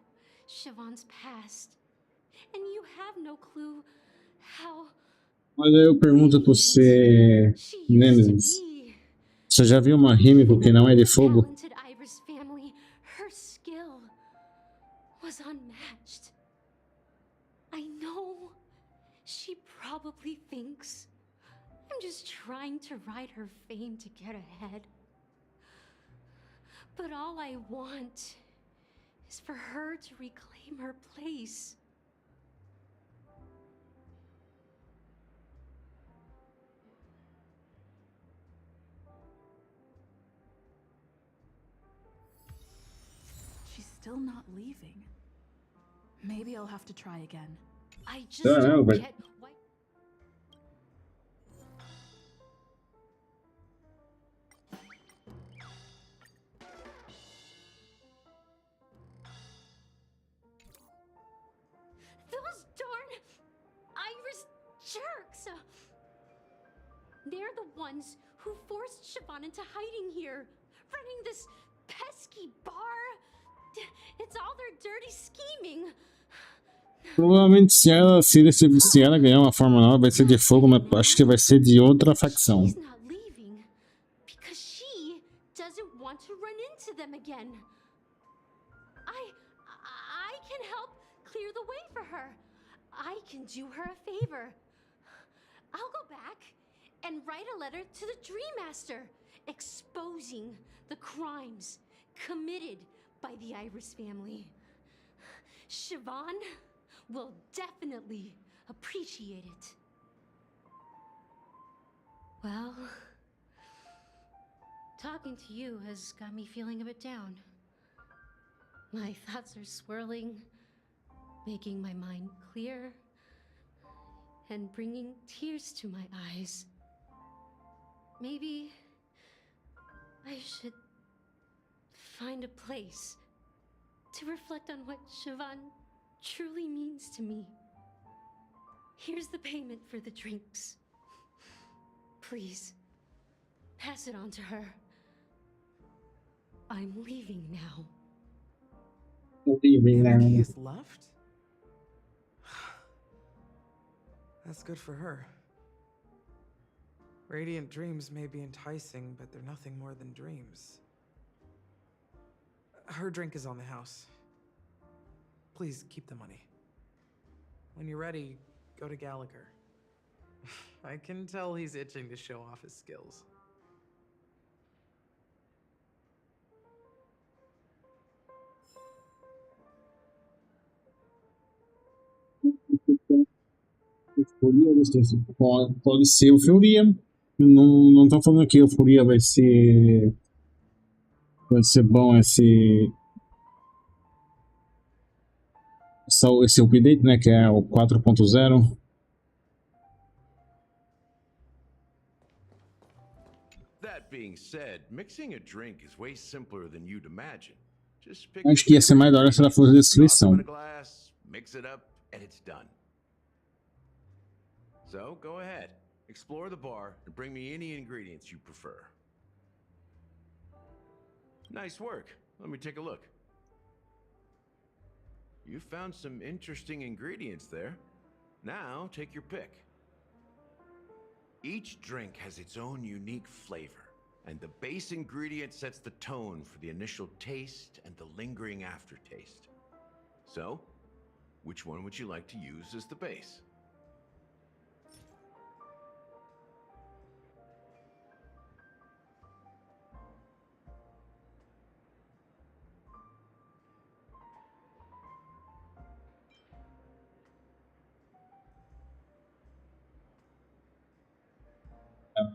Speaker 6: Siobhan's past, and you have no clue how.
Speaker 3: Mas aí eu pergunto pra você, Nemesis, você já viu uma Rímico que não é de fogo?
Speaker 6: Iris family, her skill was unmatched. I know she probably thinks I'm just trying to ride her fame to get ahead. But all I want is for her to reclaim her place.
Speaker 21: She's still not leaving. Maybe I'll have to try again.
Speaker 6: I just don't get why. Those darn Iris jerks! They're the ones who forced Siobhan into hiding here, running this pesky bar. It's all their dirty scheming.
Speaker 3: Provavelmente se ela ganhar uma forma nova vai ser de fogo, mas acho que vai ser de outra facção.
Speaker 6: She's not leaving because she doesn't want to run into them again. I can help clear the way for her. I can do her a favor. I'll go back and write a letter to the Dream Master exposing the crimes committed by the Iris family. Siobhan will definitely appreciate it. Well, talking to you has got me feeling a bit down. My thoughts are swirling, making my mind clear, and bringing tears to my eyes. Maybe I should find a place to reflect on what Siobhan truly means to me. Here's the payment for the drinks. Please, pass it on to her. I'm leaving now.
Speaker 3: Leaving now.
Speaker 1: Anarchy has left? That's good for her. Radiant dreams may be enticing, but they're nothing more than dreams. Her drink is on the house. Please keep the money. When you're ready, go to Gallagher. I can tell he's itching to show off his skills.
Speaker 3: Pode ser euforia. Não tô falando que euforia vai ser bom esse update, né, que é o 4.0.
Speaker 13: That being said, mixing a drink is way simpler than you'd imagine. Just pick
Speaker 3: Acho que ia ser mais da hora se ela fosse destruição.
Speaker 13: Mix it up, and it's done. So, go ahead. Explore the bar and bring me any ingredients you prefer. Nice work. Let me take a look. You found some interesting ingredients there. Now, take your pick. Each drink has its own unique flavor, and the base ingredient sets the tone for the initial taste and the lingering aftertaste. So, which one would you like to use as the base?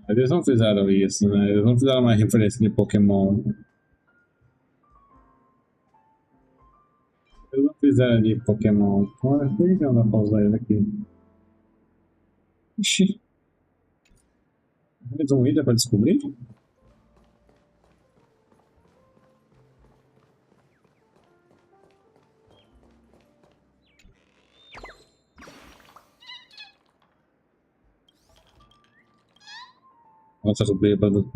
Speaker 3: Eles não fizeram isso, né? Eles não fizeram uma referência de Pokémon. Eles não fizeram de Pokémon. Olha, por que não dá pra usar ele aqui? Ixi. Mais um item pra descobrir? Nossa, o bêbado.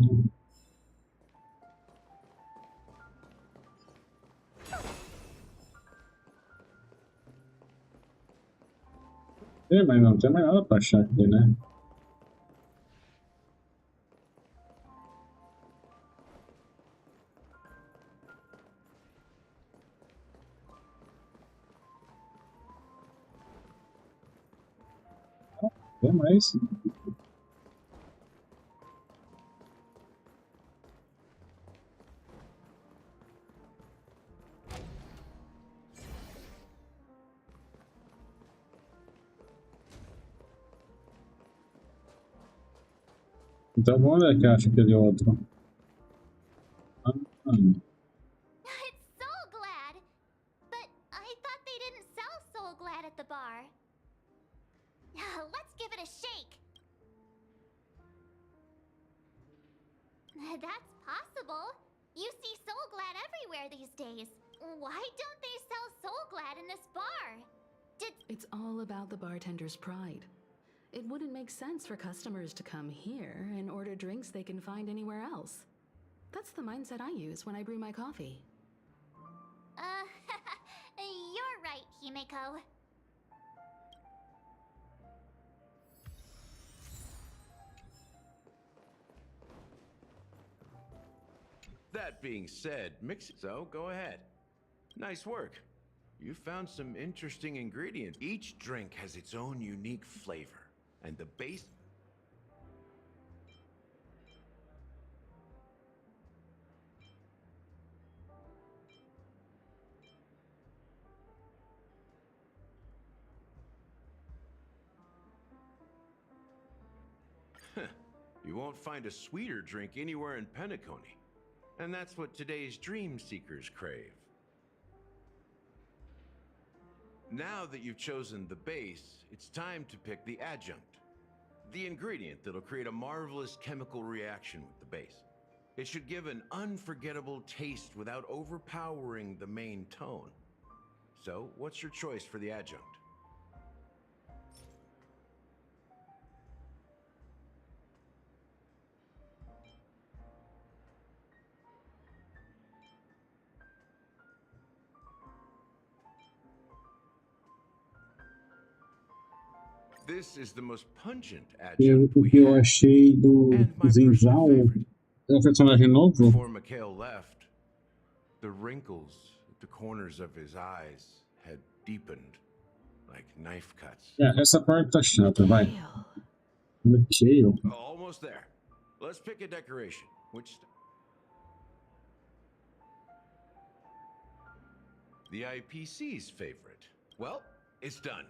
Speaker 3: Mas não tem mais nada pra achar aqui, né? Tem mais. Então vamos ver que eu acho aquele outro.
Speaker 4: It's Soul Glad! But I thought they didn't sell Soul Glad at the bar. Let's give it a shake. That's possible. You see Soul Glad everywhere these days. Why don't they sell Soul Glad in this bar?
Speaker 21: It's all about the bartender's pride. It wouldn't make sense for customers to come here and order drinks they can find anywhere else. That's the mindset I use when I brew my coffee.
Speaker 4: You're right, Himeko.
Speaker 13: That being said, mix it. So, go ahead. Nice work. You found some interesting ingredients. Each drink has its own unique flavor, and the base... You won't find a sweeter drink anywhere in Penacony. And that's what today's dream seekers crave. Now that you've chosen the base, it's time to pick the adjunct. The ingredient that'll create a marvelous chemical reaction with the base. It should give an unforgettable taste without overpowering the main tone. So, what's your choice for the adjunct? This is the most pungent adjunct
Speaker 3: O
Speaker 13: we
Speaker 3: que eu
Speaker 13: have.
Speaker 3: achei do Zenzal é um personagem novo.
Speaker 13: Before Mikhail left, the wrinkles at the corners of his eyes had deepened like knife cuts.
Speaker 3: Essa parte tá chata, vai. Mikhail.
Speaker 13: Almost there. Let's pick a decoration. Which? The IPC's favorite. Well, it's done.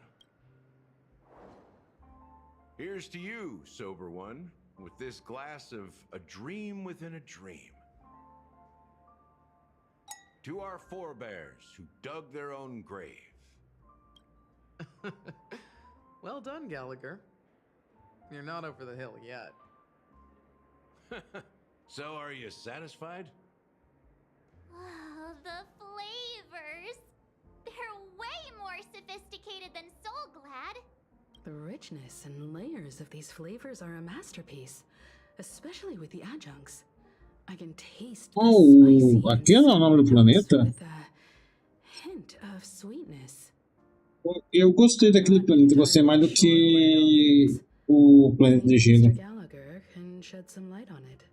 Speaker 13: Here's to you, sober one, with this glass of a dream within a dream. To our forebears who dug their own grave.
Speaker 1: Well done, Gallagher. You're not over the hill yet.
Speaker 13: So, are you satisfied?
Speaker 4: Oh, the flavors! They're way more sophisticated than Soulglad.
Speaker 21: The richness and layers of these flavors are a masterpiece, especially with the adjuncts. I can taste the
Speaker 3: Oh, aquele é o nome do planeta?
Speaker 21: with a hint of sweetness.
Speaker 3: Eu gostei daquele planeta, gostei mais do que o planeta de gelo.
Speaker 21: Gallagher can shed some light on it.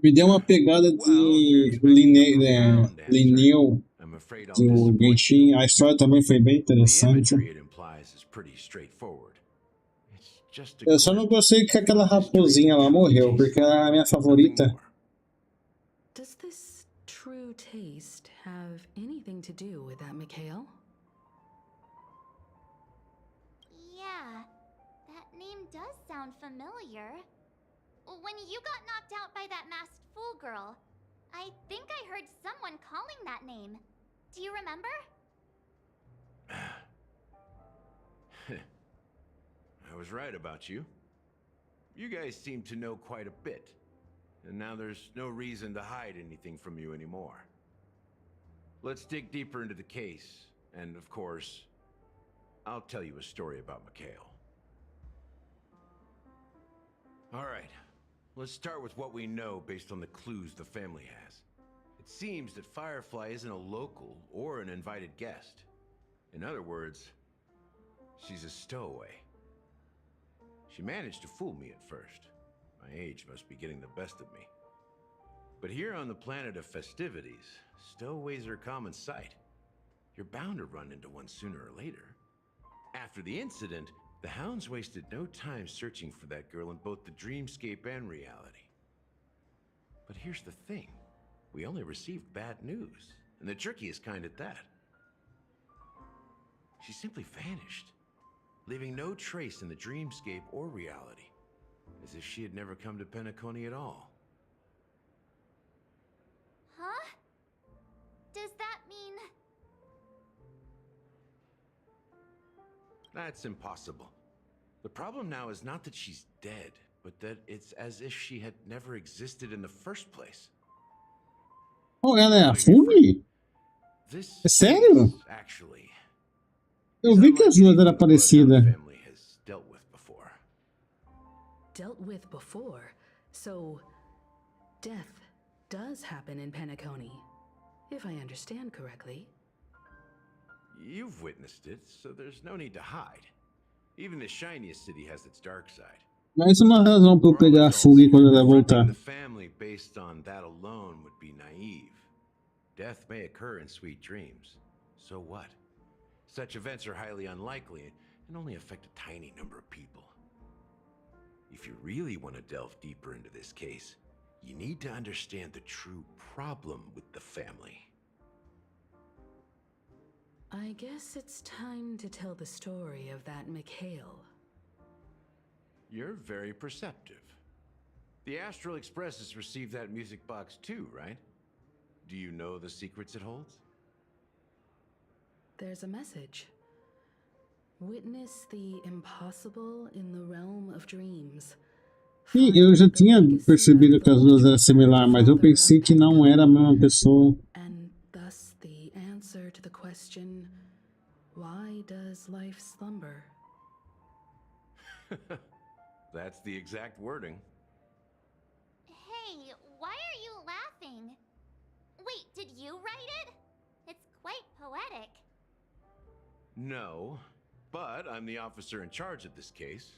Speaker 3: Me deu uma pegada de Linneu do Genshin. A história também foi bem interessante. Eu só não gostei que aquela raposinha lá morreu, porque ela é a minha favorita.
Speaker 21: Does this true taste have anything to do with that, Mikhail?
Speaker 4: Yeah, that name does sound familiar. When you got knocked out by that masked fool girl, I think I heard someone calling that name. Do you remember?
Speaker 13: I was right about you. You guys seem to know quite a bit. And now there's no reason to hide anything from you anymore. Let's dig deeper into the case. And of course, I'll tell you a story about Mikhail. Alright, let's start with what we know based on the clues the family has. It seems that Firefly isn't a local or an invited guest. In other words, she's a stowaway. She managed to fool me at first. My age must be getting the best of me. But here on the planet of festivities, stowaways are a common sight. You're bound to run into one sooner or later. After the incident, the hounds wasted no time searching for that girl in both the dreamscape and reality. But here's the thing. We only received bad news, and the trickiest kind at that. She simply vanished, leaving no trace in the dreamscape or reality, as if she had never come to Penacony at all.
Speaker 4: Huh? Does that mean...
Speaker 13: That's impossible. The problem now is not that she's dead, but that it's as if she had never existed in the first place.
Speaker 3: Oh, ela é a Fury? É sério? Eu vi que as duas eram parecidas.
Speaker 21: Dealt with before? So, death does happen in Penacony, if I understand correctly.
Speaker 13: You've witnessed it, so there's no need to hide. Even the shiniest city has its dark side.
Speaker 3: Mais uma razão para eu pegar a Fury quando ela voltar.
Speaker 13: The family based on that alone would be naive. Death may occur in sweet dreams. So what? Such events are highly unlikely and only affect a tiny number of people. If you really want to delve deeper into this case, you need to understand the true problem with the family.
Speaker 21: I guess it's time to tell the story of that Mikhail.
Speaker 13: you're very perceptive. The Astral Express has received that music box too, right? Do you know the secrets it holds?
Speaker 21: There's a message. Witness the impossible in the realm of dreams.
Speaker 3: E eu já tinha percebido que as duas eram similares, mas eu pensei que não era a mesma pessoa.
Speaker 21: And thus the answer to the question, why does life slumber?
Speaker 13: That's the exact wording.
Speaker 4: Hey, why are you laughing? Wait, did you write it? It's quite poetic.
Speaker 13: No, but I'm the officer in charge of this case.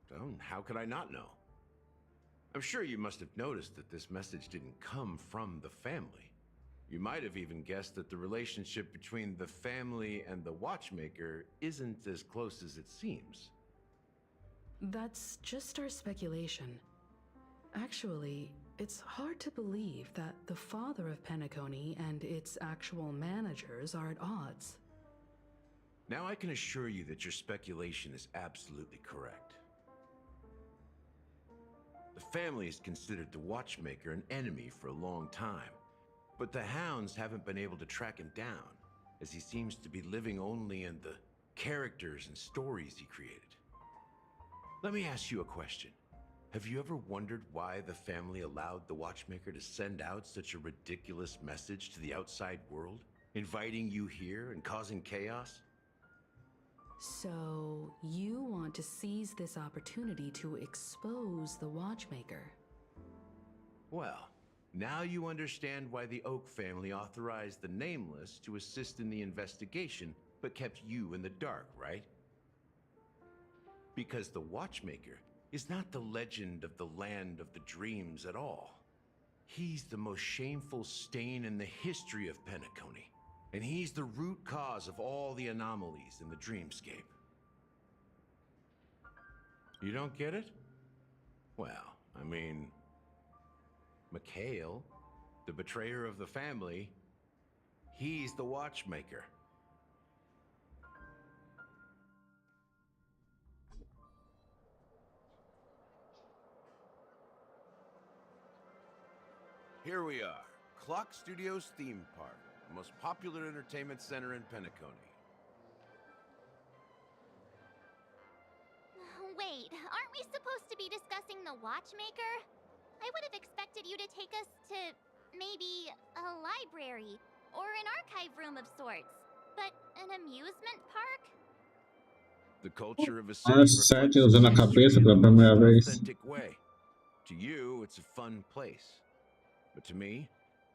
Speaker 13: So how could I not know? I'm sure you must have noticed that this message didn't come from the family. You might have even guessed that the relationship between the family and the watchmaker isn't as close as it seems.
Speaker 21: That's just our speculation. Actually, it's hard to believe that the father of Penacony and its actual managers are at odds.
Speaker 13: Now I can assure you that your speculation is absolutely correct. The family has considered the watchmaker an enemy for a long time, but the hounds haven't been able to track him down, as he seems to be living only in the characters and stories he created. Let me ask you a question. Have you ever wondered why the family allowed the watchmaker to send out such a ridiculous message to the outside world, inviting you here and causing chaos?
Speaker 21: So, you want to seize this opportunity to expose the watchmaker?
Speaker 13: Well, now you understand why the Oak family authorized the Nameless to assist in the investigation, but kept you in the dark, right? Because the watchmaker is not the legend of the land of the dreams at all. He's the most shameful stain in the history of Penacony, and he's the root cause of all the anomalies in the dreamscape. You don't get it? Well, I mean, Mikhail, the betrayer of the family, he's the watchmaker. Here we are, Clock Studios theme park, the most popular entertainment center in Penacony.
Speaker 4: Wait, aren't we supposed to be discussing the watchmaker? I would have expected you to take us to maybe a library or an archive room of sorts, but an amusement park?
Speaker 13: The culture of a
Speaker 3: Ah,
Speaker 13: city
Speaker 3: certo,
Speaker 13: reflects
Speaker 3: usando a
Speaker 13: its history
Speaker 3: cabeça pela
Speaker 13: in the
Speaker 3: primeira
Speaker 13: most
Speaker 3: vez.
Speaker 13: authentic way. To you, it's a fun place. But to me,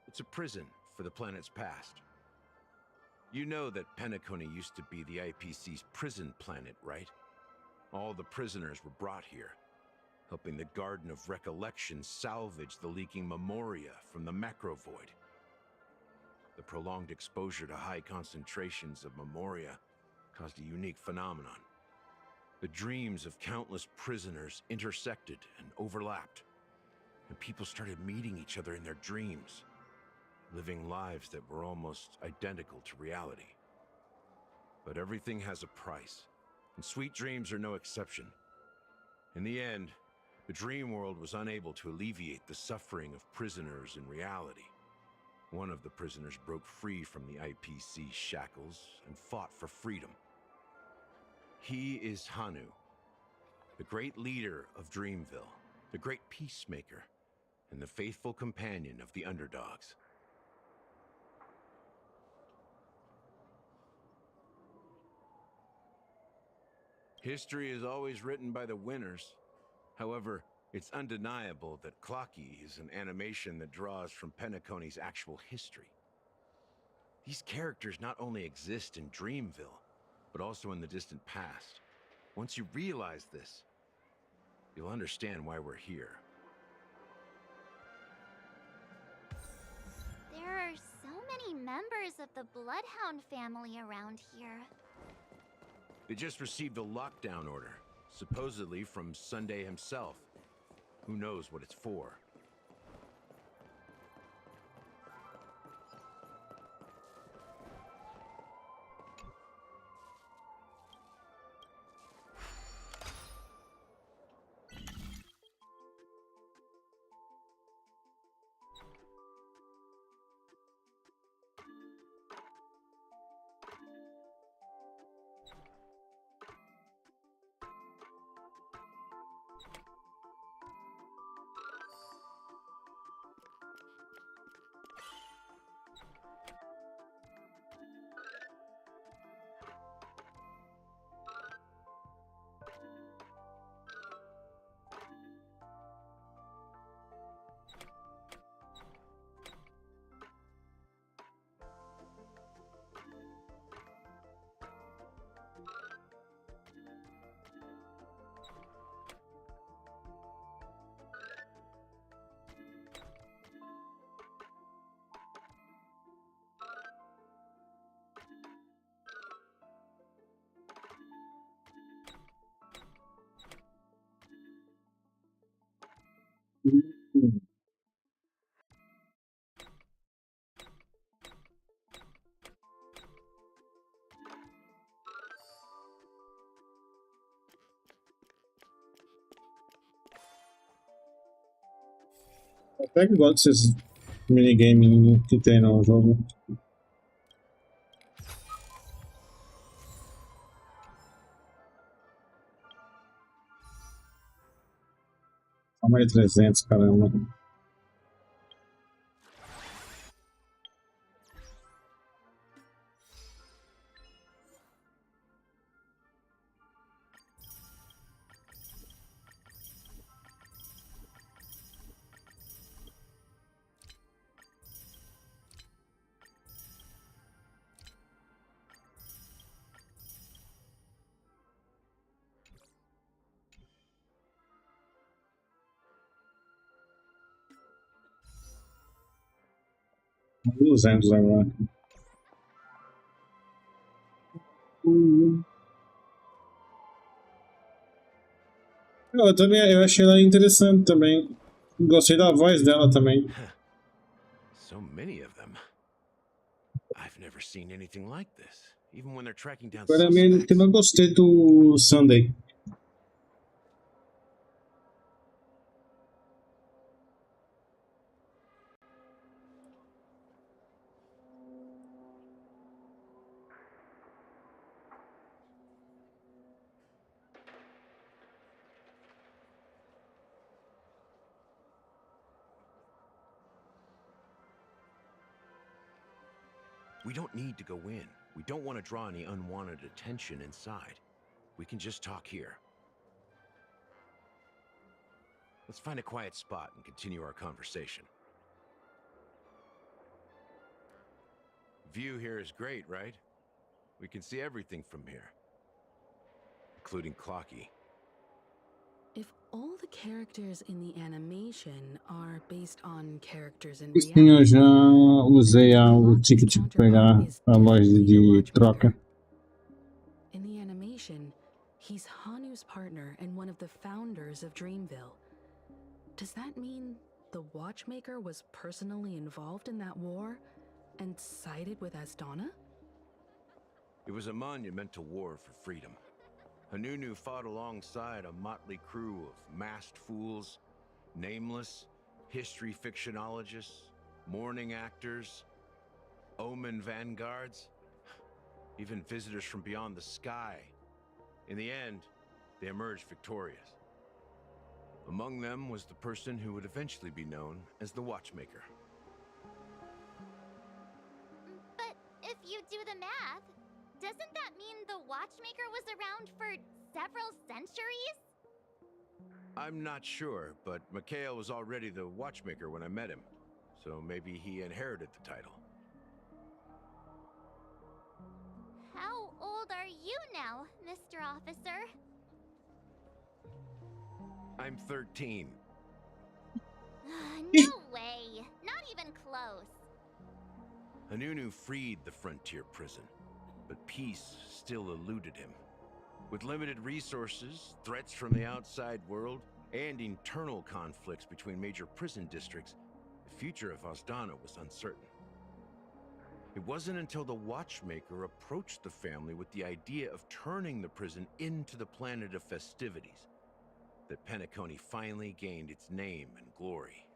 Speaker 13: it's a prison for the planet's past. You know that Penacony used to be the IPC's prison planet, right? All the prisoners were brought here, helping the Garden of Recollection salvage the leaking memoria from the macrovoid. The prolonged exposure to high concentrations of memoria caused a unique phenomenon. The dreams of countless prisoners intersected and overlapped, and people started meeting each other in their dreams, living lives that were almost identical to reality. But everything has a price, and sweet dreams are no exception. In the end, the dream world was unable to alleviate the suffering of prisoners in reality. One of the prisoners broke free from the IPC shackles and fought for freedom. He is Hanu, the great leader of Dreamville, the great peacemaker, and the faithful companion of the underdogs. History is always written by the winners. However, it's undeniable that Clocky is an animation that draws from Penacony's actual history. These characters not only exist in Dreamville, but also in the distant past. Once you realize this, you'll understand why we're here.
Speaker 4: There are so many members of the Bloodhound family around here.
Speaker 13: They just received a lockdown order, supposedly from Sunday himself. Who knows what it's for?
Speaker 3: Até que gosto desses minigame que tem no jogo. Tamanho 300, caramba. R$200 agora. Eu também, eu achei ela interessante também. Gostei da voz dela também.
Speaker 13: So many of them. I've never seen anything like this, even when they're tracking down
Speaker 3: Agora mesmo
Speaker 13: suspects.
Speaker 3: que não gostei do Sunday.
Speaker 13: We don't need to go in. We don't want to draw any unwanted attention inside. We can just talk here. Let's find a quiet spot and continue our conversation. View here is great, right? We can see everything from here, including Clocky.
Speaker 21: If all the characters in the animation are based on characters in
Speaker 3: Sim, eu já usei o ticket para pegar a loja de troca.
Speaker 21: In the animation, he's Hanu's partner and one of the founders of Dreamville. Does that mean the Watchmaker was personally involved in that war and sided with Asdana?
Speaker 13: It was a monument to war for freedom. Hanunu fought alongside a motley crew of masked fools, nameless, history fictionologists, mourning actors, omen vanguards, even visitors from beyond the sky. In the end, they emerged victorious. Among them was the person who would eventually be known as the Watchmaker.
Speaker 4: But if you do the math, doesn't that mean the Watchmaker was around for several centuries?
Speaker 13: I'm not sure, but Mikhail was already the Watchmaker when I met him, so maybe he inherited the title.
Speaker 4: How old are you now, Mr. Officer?
Speaker 13: I'm 13.
Speaker 4: No way! Not even close.
Speaker 13: Hanunu freed the frontier prison, but peace still eluded him. With limited resources, threats from the outside world, and internal conflicts between major prison districts, the future of Asdana was uncertain. It wasn't until the Watchmaker approached the family with the idea of turning the prison into the planet of festivities that Penacony finally gained its name and glory.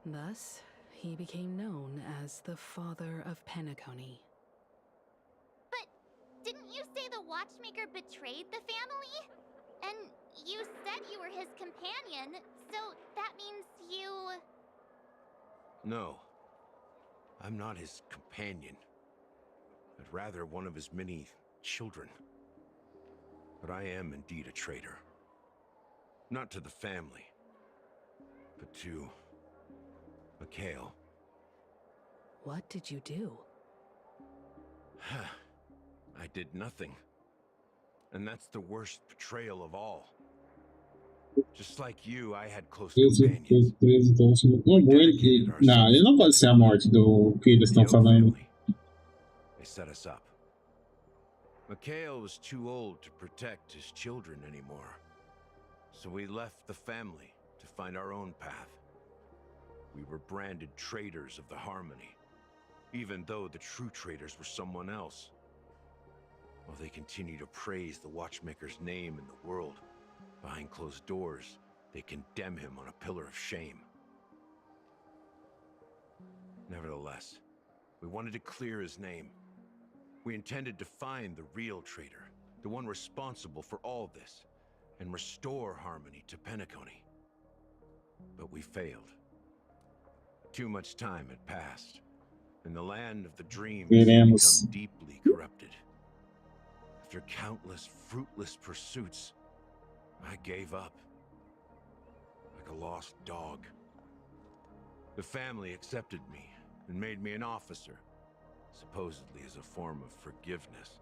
Speaker 21: Thus, he became known as the father of Penacony.
Speaker 4: But didn't you say the Watchmaker betrayed the family? And you said you were his companion, so that means you...
Speaker 13: No, I'm not his companion, but rather one of his many children. But I am indeed a traitor. Not to the family, but to Mikhail.
Speaker 21: What did you do?
Speaker 13: I did nothing. And that's the worst betrayal of all. Just like you, I had close companions.
Speaker 3: Não, ele não pode ser a morte do que eles estão falando.
Speaker 13: They set us up. Mikhail was too old to protect his children anymore. So we left the family to find our own path. We were branded traitors of the Harmony, even though the true traitors were someone else. While they continue to praise the Watchmaker's name in the world, behind closed doors, they condemn him on a pillar of shame. Nevertheless, we wanted to clear his name. We intended to find the real traitor, the one responsible for all this, and restore harmony to Penacony. But we failed. Too much time had passed, and the land of the dreams had become deeply corrupted. After countless fruitless pursuits, I gave up. Like a lost dog. The family accepted me and made me an officer, supposedly as a form of forgiveness.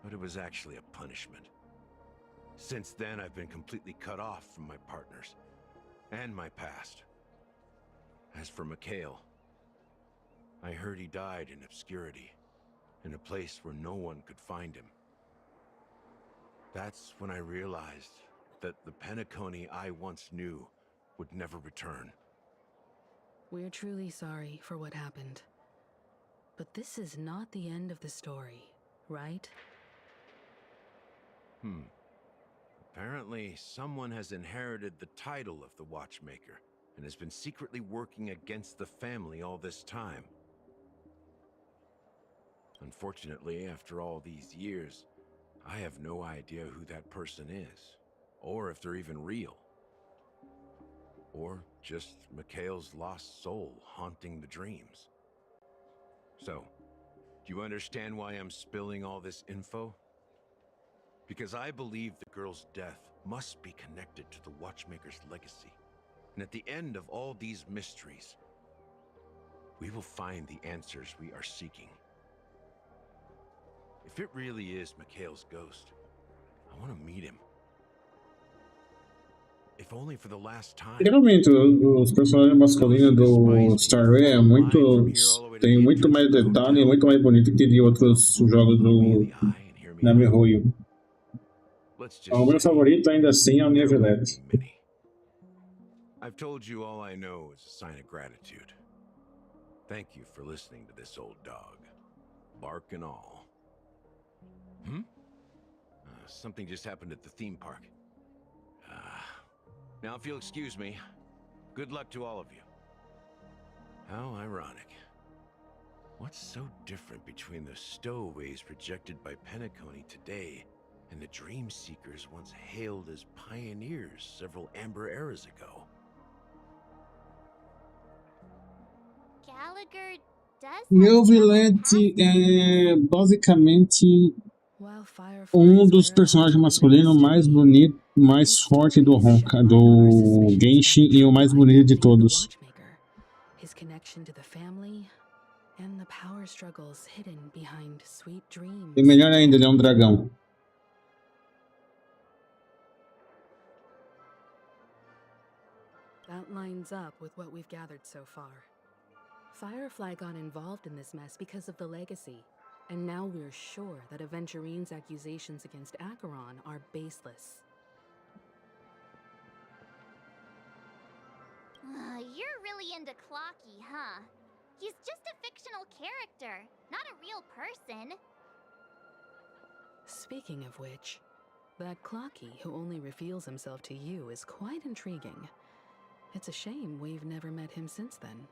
Speaker 13: But it was actually a punishment. Since then, I've been completely cut off from my partners and my past. As for Mikhail, I heard he died in obscurity, in a place where no one could find him. That's when I realized that the Penacony I once knew would never return.
Speaker 21: We're truly sorry for what happened. But this is not the end of the story, right?
Speaker 13: Apparently, someone has inherited the title of the Watchmaker and has been secretly working against the family all this time. Unfortunately, after all these years, I have no idea who that person is, or if they're even real. Or just Mikhail's lost soul haunting the dreams. So, do you understand why I'm spilling all this info? Because I believe the girl's death must be connected to the Watchmaker's legacy. And at the end of all these mysteries, we will find the answers we are seeking. If it really is Mikhail's ghost, I want to meet him. If only for the last time.
Speaker 3: Geralmente, os personagens masculinos do Star Wars é muito, tem muito mais detalhe, muito mais bonito que de outros jogos do HoYo. O meu favorito ainda assim é o Neverland.
Speaker 13: I've told you all I know is a sign of gratitude. Thank you for listening to this old dog, bark and all. Something just happened at the theme park. Now, if you'll excuse me, good luck to all of you. How ironic. What's so different between the stowaways rejected by Penacony today and the dream seekers once hailed as pioneers several amber eras ago?
Speaker 4: Gallagher does.
Speaker 3: Neverland é basicamente dos personagens masculinos mais bonitos, mais forte do Honkai, do Genshin e o mais bonito de todos.
Speaker 21: His connection to the family and the power struggles hidden behind sweet dreams.
Speaker 3: E melhor ainda, ele é um dragão.
Speaker 21: That lines up with what we've gathered so far. Firefly got involved in this mess because of the legacy. And now we're sure that Aventurine's accusations against Acheron are baseless.
Speaker 4: You're really into Clocky, huh? He's just a fictional character, not a real person.
Speaker 21: Speaking of which, that Clocky who only reveals himself to you is quite intriguing. It's a shame we've never met him since then.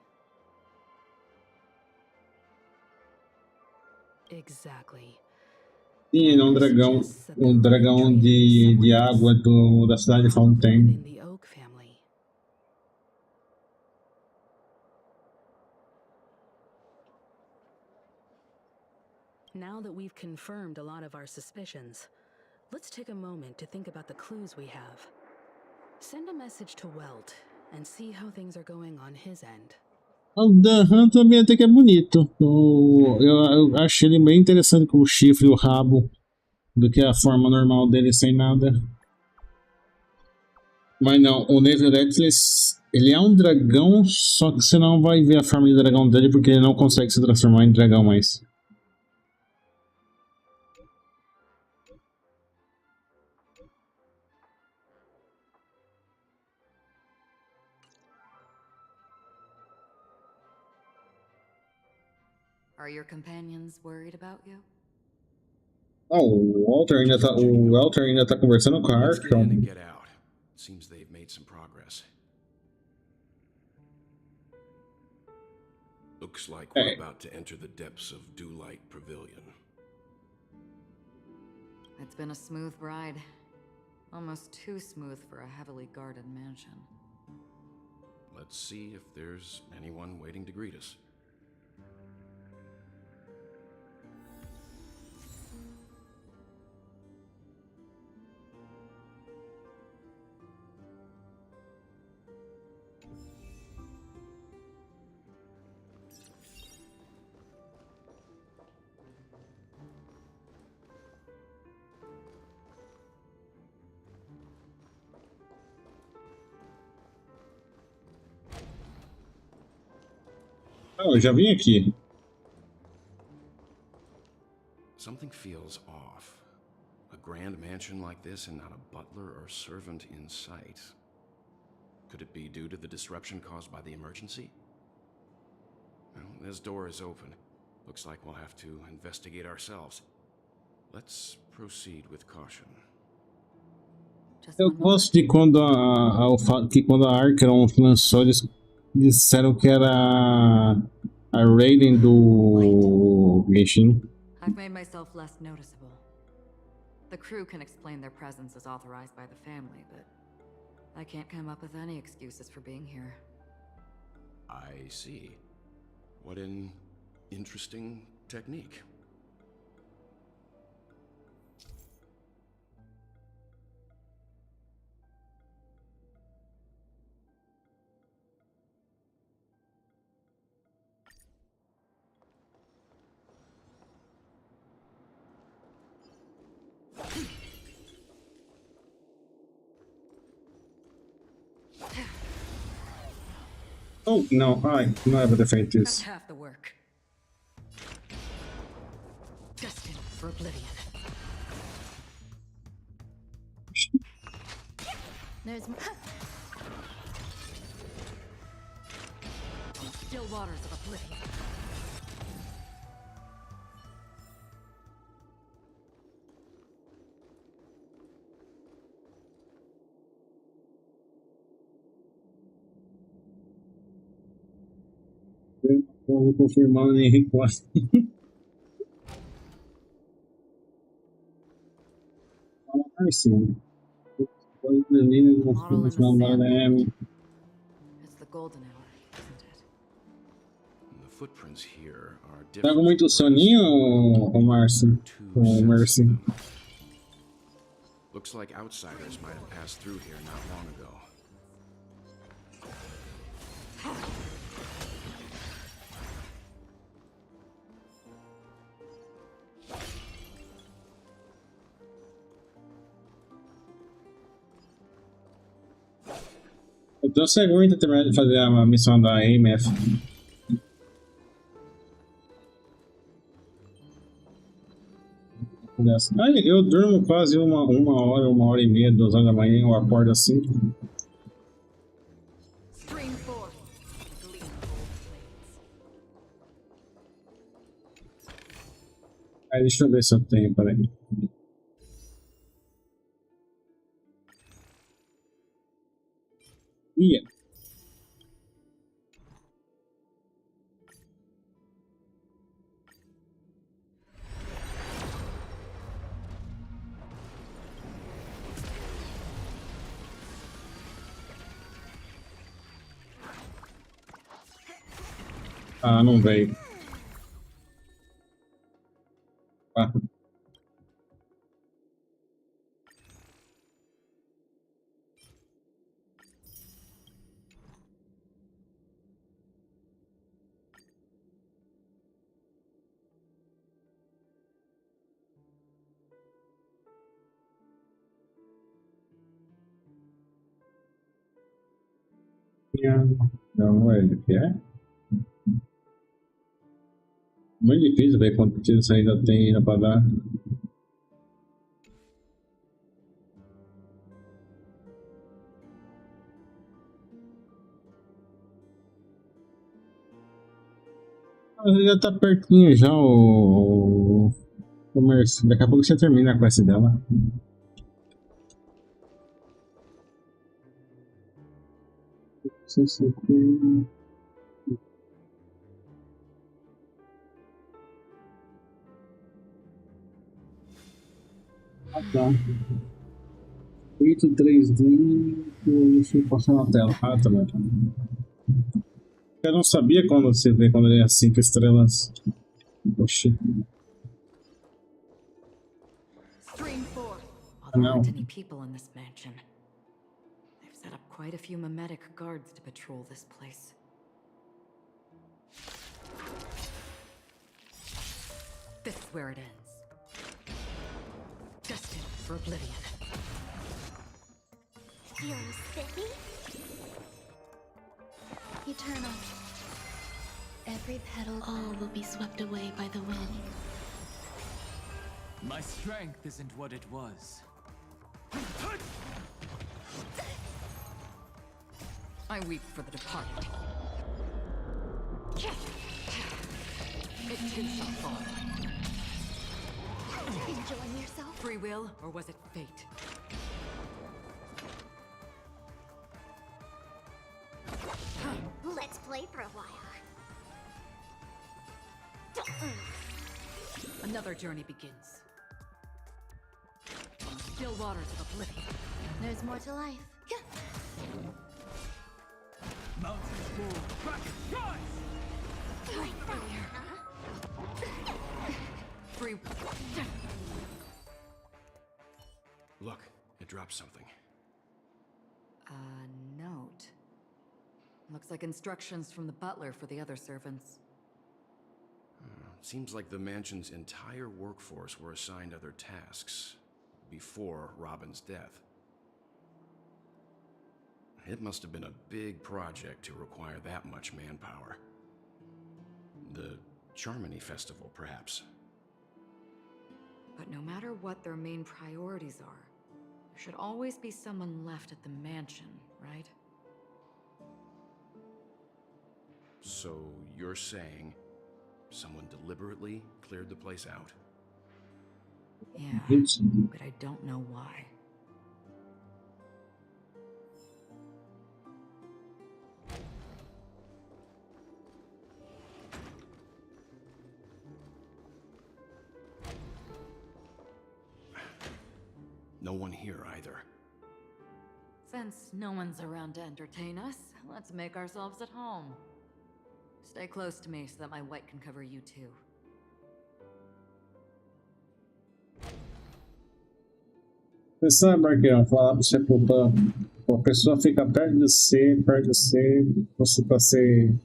Speaker 21: Exactly.
Speaker 3: Sim, ele é um dragão de água da cidade de Fontaine.
Speaker 21: Now that we've confirmed a lot of our suspicions, let's take a moment to think about the clues we have. Send a message to Welt and see how things are going on his end.
Speaker 3: O Dahan também até que é bonito. Eu achei ele bem interessante com o chifre e o rabo, do que a forma normal dele sem nada. Mas não, o Neverland ele é um dragão, só que você não vai ver a forma de dragão dele porque ele não consegue se transformar em dragão mais.
Speaker 15: Are your companions worried about you?
Speaker 3: Oh, o Walter ainda tá conversando com a
Speaker 14: Let's
Speaker 3: Arco.
Speaker 14: get in and get out. Seems they've made some progress. Looks like we're about to enter the depths of Dewlight Pavilion.
Speaker 15: It's been a smooth ride. Almost too smooth for a heavily guarded mansion.
Speaker 14: Let's see if there's anyone waiting to greet us.
Speaker 3: Ah, eu já vim aqui.
Speaker 14: Something feels off. A grand mansion like this and not a butler or servant in sight. Could it be due to the disruption caused by the emergency? Well, this door is open. Looks like we'll have to investigate ourselves. Let's proceed with caution.
Speaker 3: Eu gosto de quando quando a Arco lançou, eles disseram que era a rating do Genshin.
Speaker 15: I've made myself less noticeable. The crew can explain their presence as authorized by the family, but I can't come up with any excuses for being here.
Speaker 14: I see. What an interesting technique.
Speaker 3: Oh, não, ai, não era pra ter feito
Speaker 15: That's
Speaker 3: isso.
Speaker 15: half the work. Destined for oblivion. There's still waters of oblivion.
Speaker 3: Vou confirmar o Henrique 4. Ah, sim.
Speaker 15: Model in the sand. It's the golden hour, isn't it?
Speaker 14: The footprints here are
Speaker 3: Tá com
Speaker 14: different.
Speaker 3: muito soninho, ô Márcio? Ô, Mercy.
Speaker 14: Looks like outsiders might have passed through here not long ago.
Speaker 3: Eu tô seguro de terminar de fazer a missão da AMF. Ai, eu durmo quase uma hora e meia, 2 horas da manhã, eu acordo assim. Aí deixa eu ver se eu tenho, peraí. Ia. Ah, não veio. Ah. Não, ele quer. Muito difícil ver quanto tiro você ainda tem ainda pra dar. Já tá pertinho já o comércio. Daqui a pouco você termina a quest dela. Ah, tá. Feito 3D. Deixa eu passar na tela. Ah, tá bom. Eu não sabia quando você vê quando ele é 5 estrelas. Oxi.
Speaker 15: Stream 4. Well, there aren't any people in this mansion. They've set up quite a few mimetic guards to patrol this place. This is where it ends. Destined for oblivion.
Speaker 4: Feeling spiffy?
Speaker 6: Eternal. Every petal all will be swept away by the wind.
Speaker 8: My strength isn't what it was.
Speaker 15: I weep for the departed. It too shall fall.
Speaker 4: Enjoying yourself?
Speaker 15: Free will, or was it fate?
Speaker 4: Let's play for a while.
Speaker 15: Another journey begins. On the still waters of oblivion.
Speaker 4: There's more to life.
Speaker 8: Mountains roar, brackets rise!
Speaker 4: Like that, huh?
Speaker 15: Free.
Speaker 14: Look, it dropped something.
Speaker 15: A note. Looks like instructions from the butler for the other servants.
Speaker 14: Seems like the mansion's entire workforce were assigned other tasks before Robin's death. It must have been a big project to require that much manpower. The Charmony Festival, perhaps.
Speaker 15: But no matter what their main priorities are, there should always be someone left at the mansion, right?
Speaker 14: So you're saying someone deliberately cleared the place out?
Speaker 15: Yeah, but I don't know why.
Speaker 14: No one here either.
Speaker 15: Since no one's around to entertain us, let's make ourselves at home. Stay close to me so that my white can cover you too.
Speaker 3: Você sabe, Marquinhos, falar pra você a pessoa fica perto de você pra ser.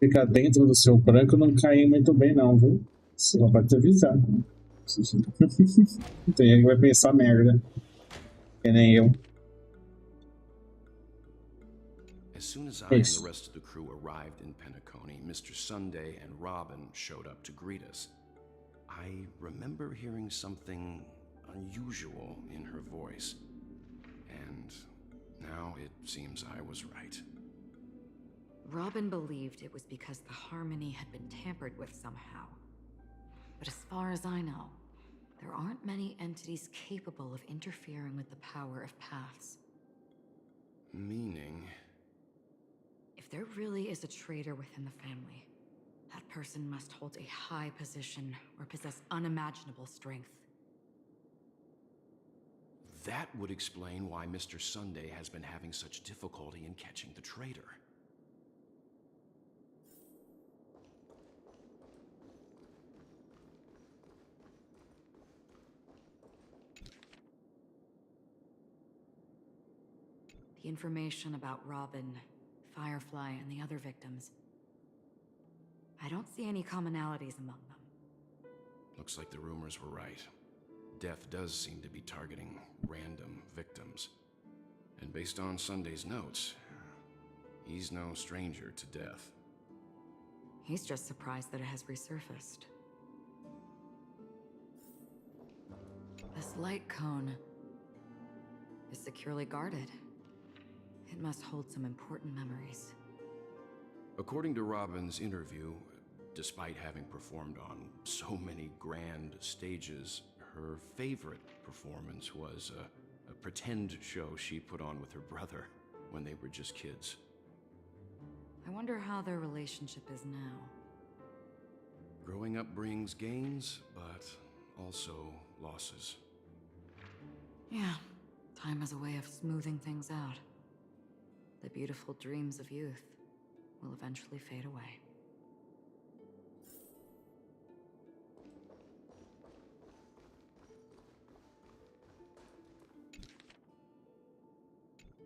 Speaker 3: Ficar dentro do seu branco não cair muito bem, não, viu? Você não pode te avisar. Tem gente que vai pensar merda. Que nem eu.
Speaker 14: As soon as I and the rest of the crew arrived in Penacony, Mr. Sunday and Robin showed up to greet us. I remember hearing something unusual in her voice. And now it seems I was right.
Speaker 15: Robin believed it was because the harmony had been tampered with somehow. But as far as I know, there aren't many entities capable of interfering with the power of paths.
Speaker 14: Meaning?
Speaker 15: If there really is a traitor within the family, that person must hold a high position or possess unimaginable strength.
Speaker 14: That would explain why Mr. Sunday has been having such difficulty in catching the traitor.
Speaker 15: The information about Robin, Firefly, and the other victims. I don't see any commonalities among them.
Speaker 14: Looks like the rumors were right. Death does seem to be targeting random victims. And based on Sunday's notes, he's no stranger to death.
Speaker 15: He's just surprised that it has resurfaced. This light cone is securely guarded. It must hold some important memories.
Speaker 14: According to Robin's interview, despite having performed on so many grand stages, her favorite performance was a pretend show she put on with her brother when they were just kids.
Speaker 15: I wonder how their relationship is now.
Speaker 14: Growing up brings gains, but also losses.
Speaker 15: Yeah, time has a way of smoothing things out. The beautiful dreams of youth will eventually fade away.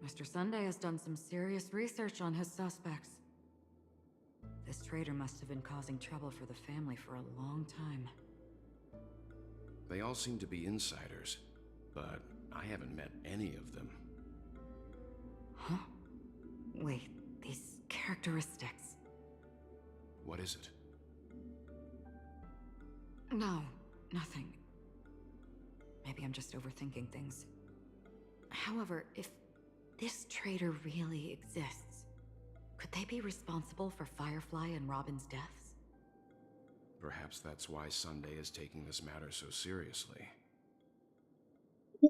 Speaker 15: Mr. Sunday has done some serious research on his suspects. This traitor must have been causing trouble for the family for a long time.
Speaker 14: They all seem to be insiders, but I haven't met any of them.
Speaker 15: Huh? Wait, these characteristics.
Speaker 14: What is it?
Speaker 15: No, nothing. Maybe I'm just overthinking things. However, if this traitor really exists, could they be responsible for Firefly and Robin's deaths?
Speaker 14: Perhaps that's why Sunday is taking this matter so seriously.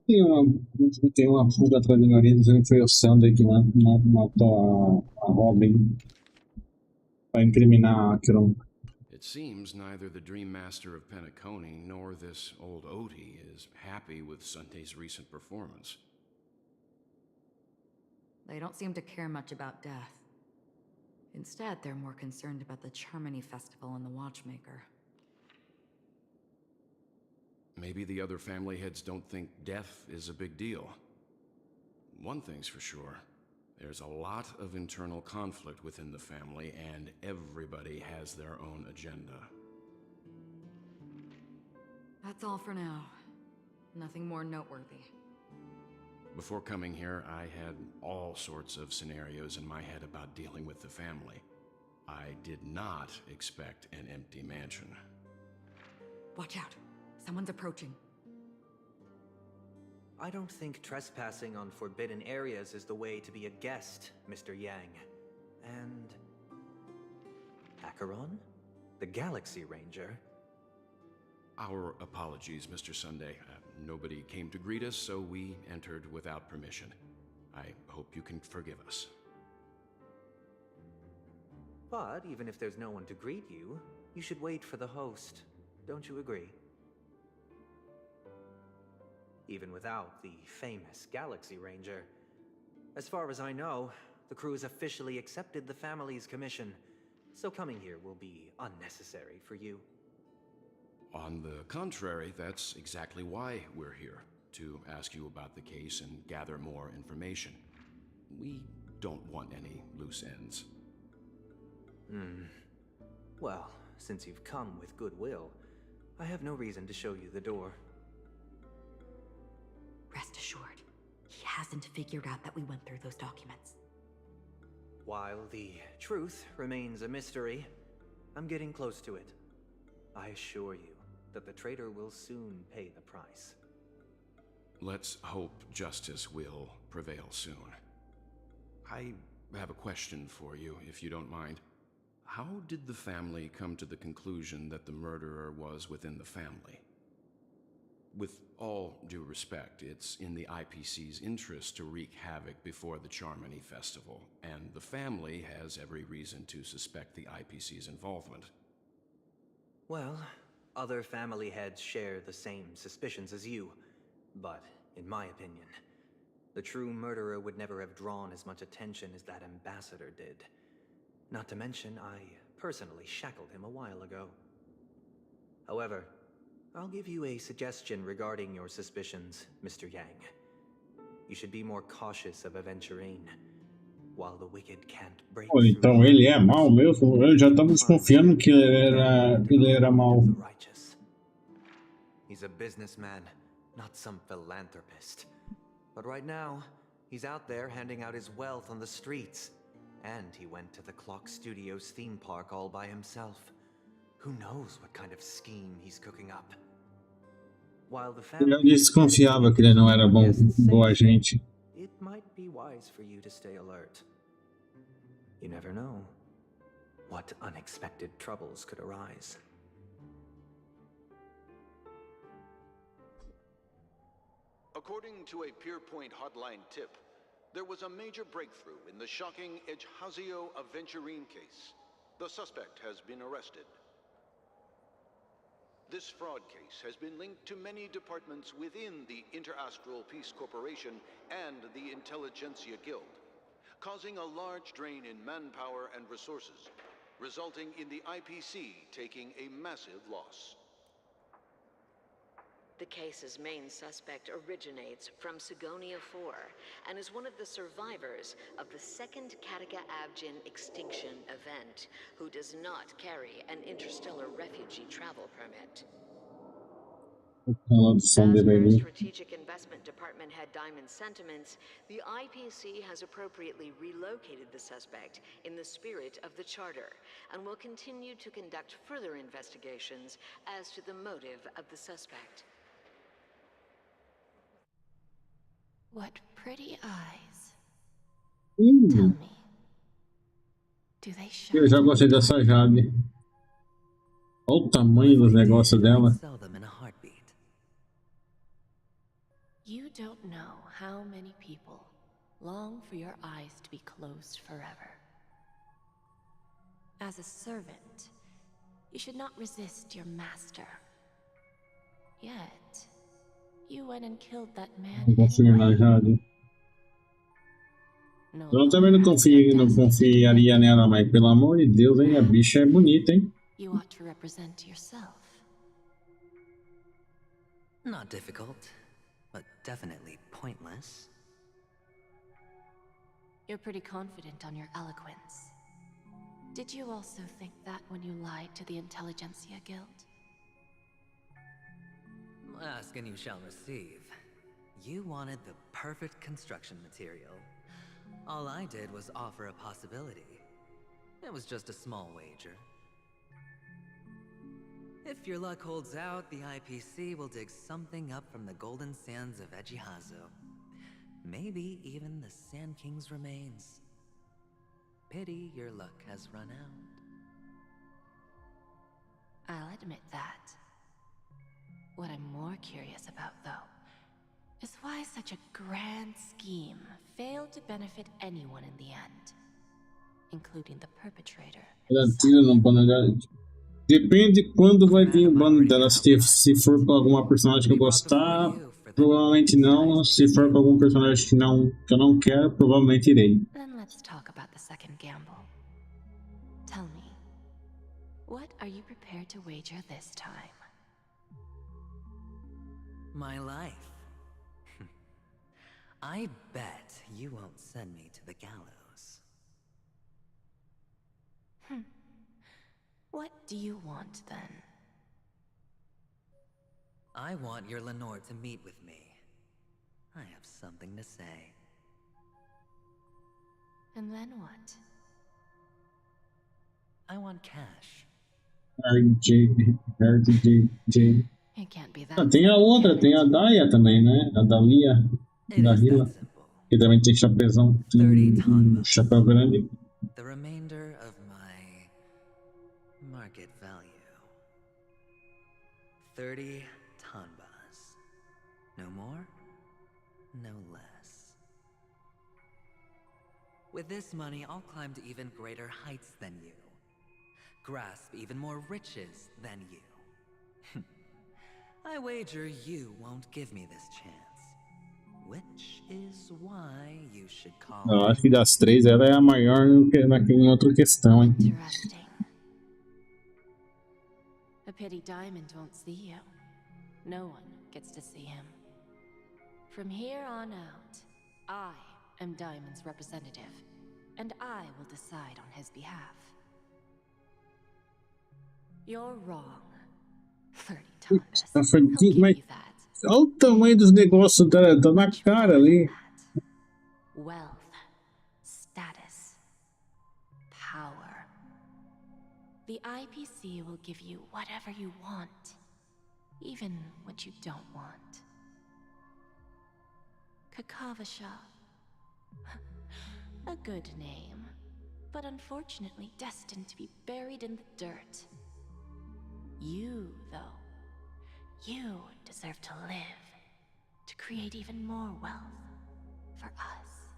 Speaker 3: Tem uma fuga atrás da maioria dizendo que foi o Sunday que matou a Robin para incriminar a Akron.
Speaker 14: It seems neither the Dream Master of Penacony nor this old Odie is happy with Sunday's recent performance.
Speaker 15: They don't seem to care much about death. Instead, they're more concerned about the Charmony Festival and the Watchmaker.
Speaker 14: Maybe the other family heads don't think death is a big deal. One thing's for sure. There's a lot of internal conflict within the family, and everybody has their own agenda.
Speaker 15: That's all for now. Nothing more noteworthy.
Speaker 14: Before coming here, I had all sorts of scenarios in my head about dealing with the family. I did not expect an empty mansion.
Speaker 15: Watch out. Someone's approaching.
Speaker 2: I don't think trespassing on forbidden areas is the way to be a guest, Mr. Yang. And... Acheron? The Galaxy Ranger?
Speaker 14: Our apologies, Mr. Sunday. Nobody came to greet us, so we entered without permission. I hope you can forgive us.
Speaker 2: But even if there's no one to greet you, you should wait for the host. Don't you agree? Even without the famous Galaxy Ranger. As far as I know, the crew has officially accepted the family's commission, so coming here will be unnecessary for you.
Speaker 14: On the contrary, that's exactly why we're here, to ask you about the case and gather more information. We don't want any loose ends.
Speaker 2: Well, since you've come with goodwill, I have no reason to show you the door.
Speaker 15: Rest assured, he hasn't figured out that we went through those documents.
Speaker 2: While the truth remains a mystery, I'm getting close to it. I assure you that the traitor will soon pay the price.
Speaker 14: Let's hope justice will prevail soon. I have a question for you, if you don't mind. How did the family come to the conclusion that the murderer was within the family? With all due respect, it's in the IPC's interest to wreak havoc before the Charmony Festival, and the family has every reason to suspect the IPC's involvement.
Speaker 2: Well, other family heads share the same suspicions as you, but in my opinion, the true murderer would never have drawn as much attention as that ambassador did. Not to mention, I personally shackled him a while ago. However, I'll give you a suggestion regarding your suspicions, Mr. Yang. You should be more cautious of Aventurine. While the wicked can't break
Speaker 3: Pô, então ele é mau mesmo? Eu já tava desconfiando que ele era mau.
Speaker 2: He's a businessman, not some philanthropist. But right now, he's out there handing out his wealth on the streets. And he went to the Clock Studios theme park all by himself. Who knows what kind of scheme he's cooking up? While the
Speaker 3: Eu
Speaker 2: family
Speaker 3: desconfiava que ele não era boa gente.
Speaker 2: it might be wise for you to stay alert. You never know what unexpected troubles could arise.
Speaker 10: According to a Pierpoint hotline tip, there was a major breakthrough in the shocking Ejhazio Aventurine case. The suspect has been arrested. This fraud case has been linked to many departments within the Interastral Peace Corporation and the Intelligentsia Guild, causing a large drain in manpower and resources, resulting in the IPC taking a massive loss.
Speaker 22: The case's main suspect originates from Sigonia 4 and is one of the survivors of the second Kataka Abjin extinction event, who does not carry an interstellar refugee travel permit. As per Strategic Investment Department head Diamond's sentiments, the IPC has appropriately relocated the suspect in the spirit of the Charter and will continue to conduct further investigations as to the motive of the suspect.
Speaker 7: What pretty eyes.
Speaker 3: Tell
Speaker 7: me. Do they show?
Speaker 3: Eu já gostei dessa Jade. Olha o tamanho dos negócios dela.
Speaker 5: Sell them in a heartbeat.
Speaker 7: You don't know how many people long for your eyes to be closed forever. As a servant, you should not resist your master. Yet, you went and killed that man.
Speaker 3: Não confio na Jade. Eu também não confiaria nela, mas pelo amor de Deus, hein? A bicha é bonita, hein?
Speaker 7: You ought to represent yourself.
Speaker 5: Not difficult, but definitely pointless.
Speaker 7: You're pretty confident on your eloquence. Did you also think that when you lied to the Intelligentsia Guild?
Speaker 5: Ask and you shall receive. You wanted the perfect construction material. All I did was offer a possibility. It was just a small wager. If your luck holds out, the IPC will dig something up from the golden sands of Ejhazio. Maybe even the Sand King's remains. Pity your luck has run out.
Speaker 7: I'll admit that. What I'm more curious about, though, is why such a grand scheme failed to benefit anyone in the end, including the perpetrator.
Speaker 3: Depende de quando vai vir o bando dela. Se for pra alguma personagem que eu gostar, provavelmente não. Se for pra algum personagem que eu não quero, provavelmente irei.
Speaker 7: Then let's talk about the second gamble. Tell me, what are you prepared to wager this time?
Speaker 5: My life. I bet you won't send me to the gallows.
Speaker 7: What do you want, then?
Speaker 5: I want your Lenore to meet with me. I have something to say.
Speaker 7: And then what?
Speaker 5: I want cash.
Speaker 3: RJ.
Speaker 7: It can't be that.
Speaker 3: Tem a outra, tem a Daya também, né? A Dalia. Da Hila. Que também tem chapéuzão. Tem chapéu grande.
Speaker 5: The remainder of my market value. 30 tanbas. No more, no less. With this money, I'll climb to even greater heights than you. Grasp even more riches than you. I wager you won't give me this chance. Which is why you should call.
Speaker 3: Eu acho que das três ela é a maior naquela outra questão, hein?
Speaker 7: Interesting. A pity Diamond won't see you. No one gets to see him. From here on out, I am Diamond's representative, and I will decide on his behalf. You're wrong. 30 times.
Speaker 3: Mas olha o tamanho dos negócios dela, tá na cara ali.
Speaker 7: Wealth, status, power. The IPC will give you whatever you want, even what you don't want. Kakavasha
Speaker 11: A good name, but unfortunately destined to be buried in the dirt. You, though, you deserve to live, to create even more wealth for us.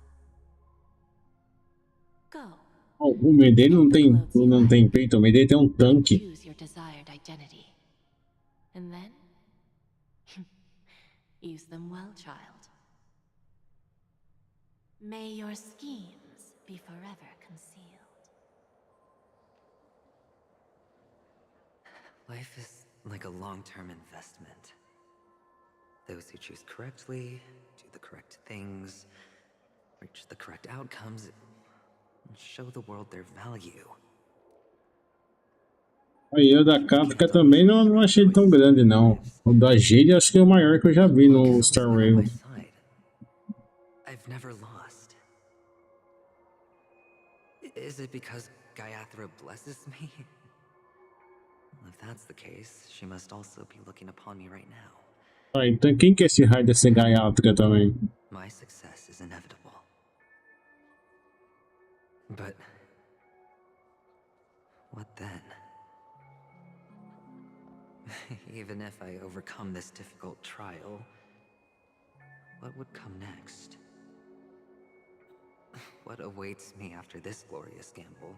Speaker 11: Go.
Speaker 3: Oh, o Medei não tem peito, o Medei tem um tanque.
Speaker 11: Choose your desired identity. And then, use them well, child. May your schemes be forever concealed.
Speaker 5: Life is like a long-term investment. Those who choose correctly, do the correct things, reach the correct outcomes, and show the world their value.
Speaker 3: Aí o da Capca também não achei tão grande, não. O da Jade acho que é o maior que eu já vi no Star Rail.
Speaker 5: I've never lost. Is it because Gaiathra blesses me? If that's the case, she must also be looking upon me right now.
Speaker 3: Ah, então quem que é esse raio desse Gaiathra também?
Speaker 5: My success is inevitable. But what then? Even if I overcome this difficult trial, what would come next? What awaits me after this glorious gamble?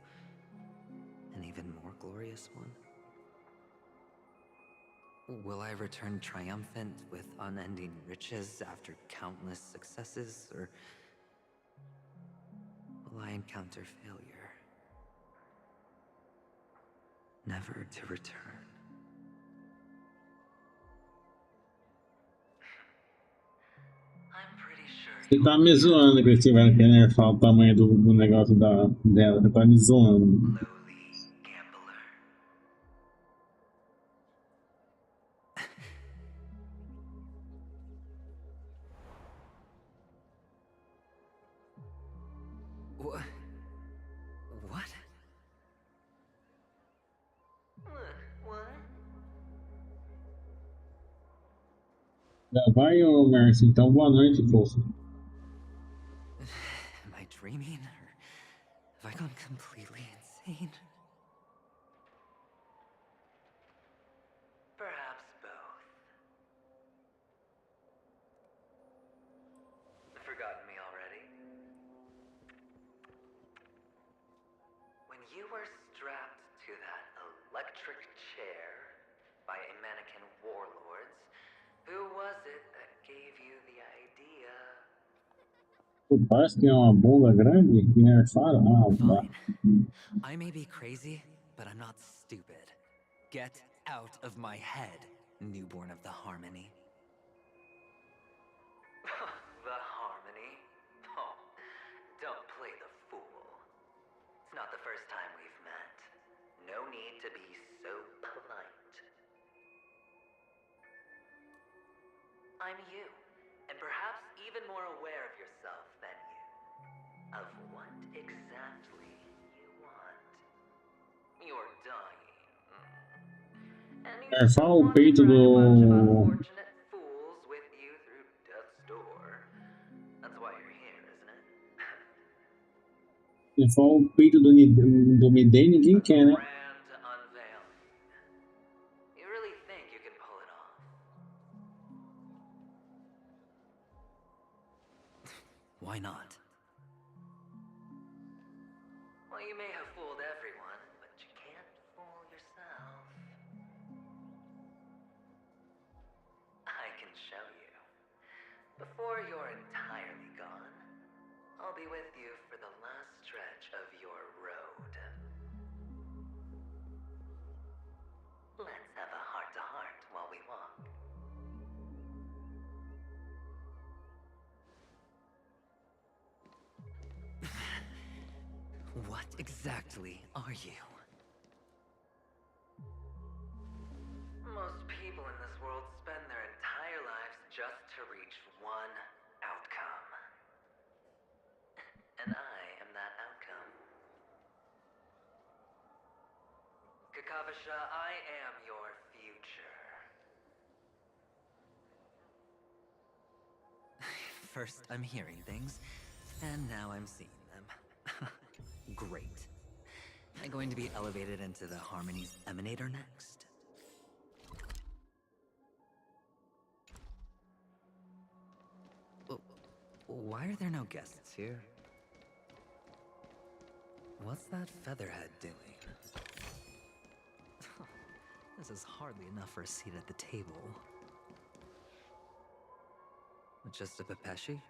Speaker 5: An even more glorious one? Will I return triumphant with unending riches after countless successes, or will I encounter failure, never to return?
Speaker 3: Você tá me zoando que eles tiveram que nerfar o tamanho do negócio dela. Você tá me zoando.
Speaker 5: What?
Speaker 3: Já vai, ô Mercy. Então, boa noite, fofo.
Speaker 5: Am I dreaming, or have I gone completely insane? Perhaps both. Forgotten me already? When you were strapped to that electric chair by a mannequin warlords, who was it that gave you the idea?
Speaker 3: Parece que é uma bunda grande e nerfaram. Ah,
Speaker 5: I may be crazy, but I'm not stupid. Get out of my head, newborn of the Harmony. The Harmony? Oh, don't play the fool. It's not the first time we've met. No need to be so polite. I'm you, and perhaps even more aware of yourself than you. Of what exactly you want. You're dying.
Speaker 3: nerfar o peito do.
Speaker 5: Unfortunate fools with you through death's door. That's why you're here, isn't it?
Speaker 3: Nerfar o peito do Midei ninguém quer, né?
Speaker 5: You really think you can pull it off? Why not? Well, you may have fooled everyone, but you can't fool yourself. I can show you. Before you're entirely gone, I'll be with you for the last stretch of your road. Let's have a heart-to-heart while we walk. What exactly are you? Most people in this world spend their entire lives just to reach one outcome. And I am that outcome. Kakavasha, I am your future. First, I'm hearing things. And now I'm seeing them. Great. I'm going to be elevated into the Harmony's Emanator next. Why are there no guests here? What's that featherhead doing? This is hardly enough for a seat at the table. Just a Pepeshi?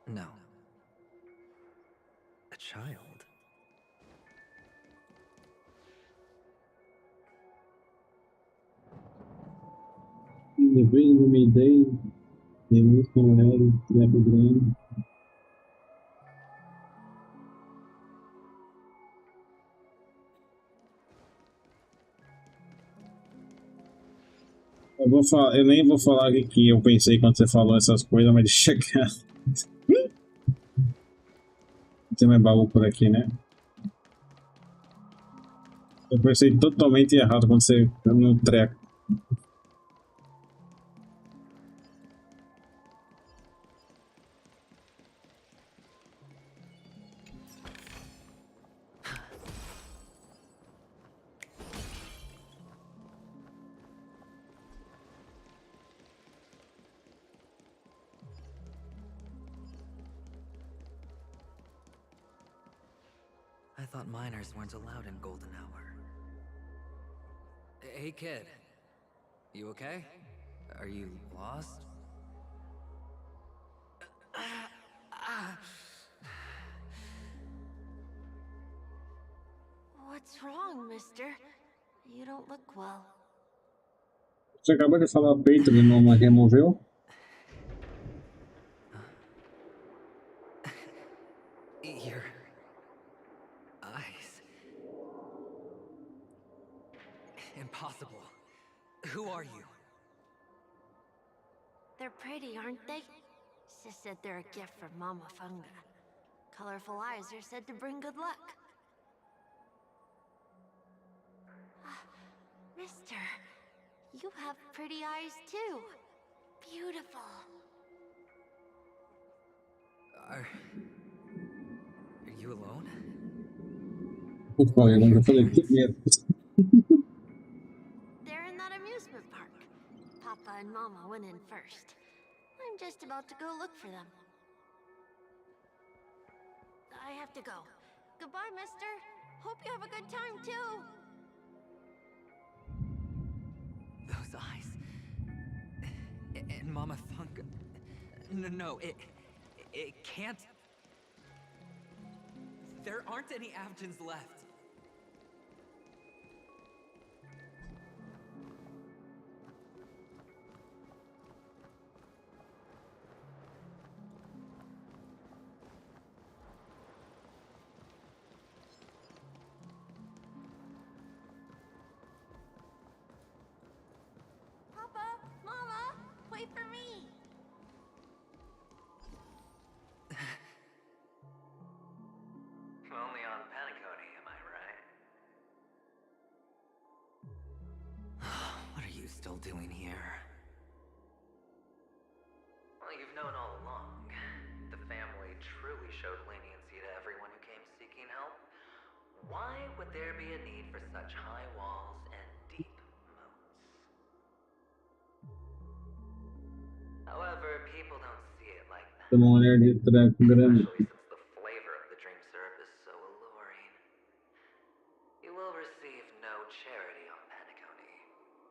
Speaker 5: No. A child?
Speaker 3: Lembrei de uma ideia. Temos com ela, grande. Eu nem vou falar o que eu pensei quando você falou essas coisas, mas deixa quieto. Não tem mais baú por aqui, né? Eu pensei totalmente errado quando você no treco.
Speaker 5: I thought miners weren't allowed in Golden Hour. Hey kid, you okay? Are you lost?
Speaker 6: What's wrong, mister? You don't look well.
Speaker 3: Você acabou de falar peito e não removeu?
Speaker 5: Your eyes. Impossible. Who are you?
Speaker 6: They're pretty, aren't they? Sis said they're a gift from Mama Funga. Colorful eyes are said to bring good luck. Mister, you have pretty eyes too. Beautiful.
Speaker 5: Are you alone?
Speaker 3: Olha, eu falei que medo.
Speaker 6: They're in that amusement park. Papa and Mama went in first. I'm just about to go look for them. I have to go. Goodbye, mister. Hope you have a good time, too.
Speaker 5: Those eyes. And Mama Funk. No, it can't. There aren't any Avgens left.
Speaker 6: Papa, Mama, wait for me.
Speaker 2: Only on Penacony, am I right?
Speaker 5: What are you still doing here?
Speaker 2: Well, you've known all along. The family truly showed leniency to everyone who came seeking help. Why would there be a need for such high walls and deep moats? However, people don't see it like that.
Speaker 3: Especially
Speaker 2: Since the flavor of the dream syrup is so alluring. You will receive no charity on Penacony.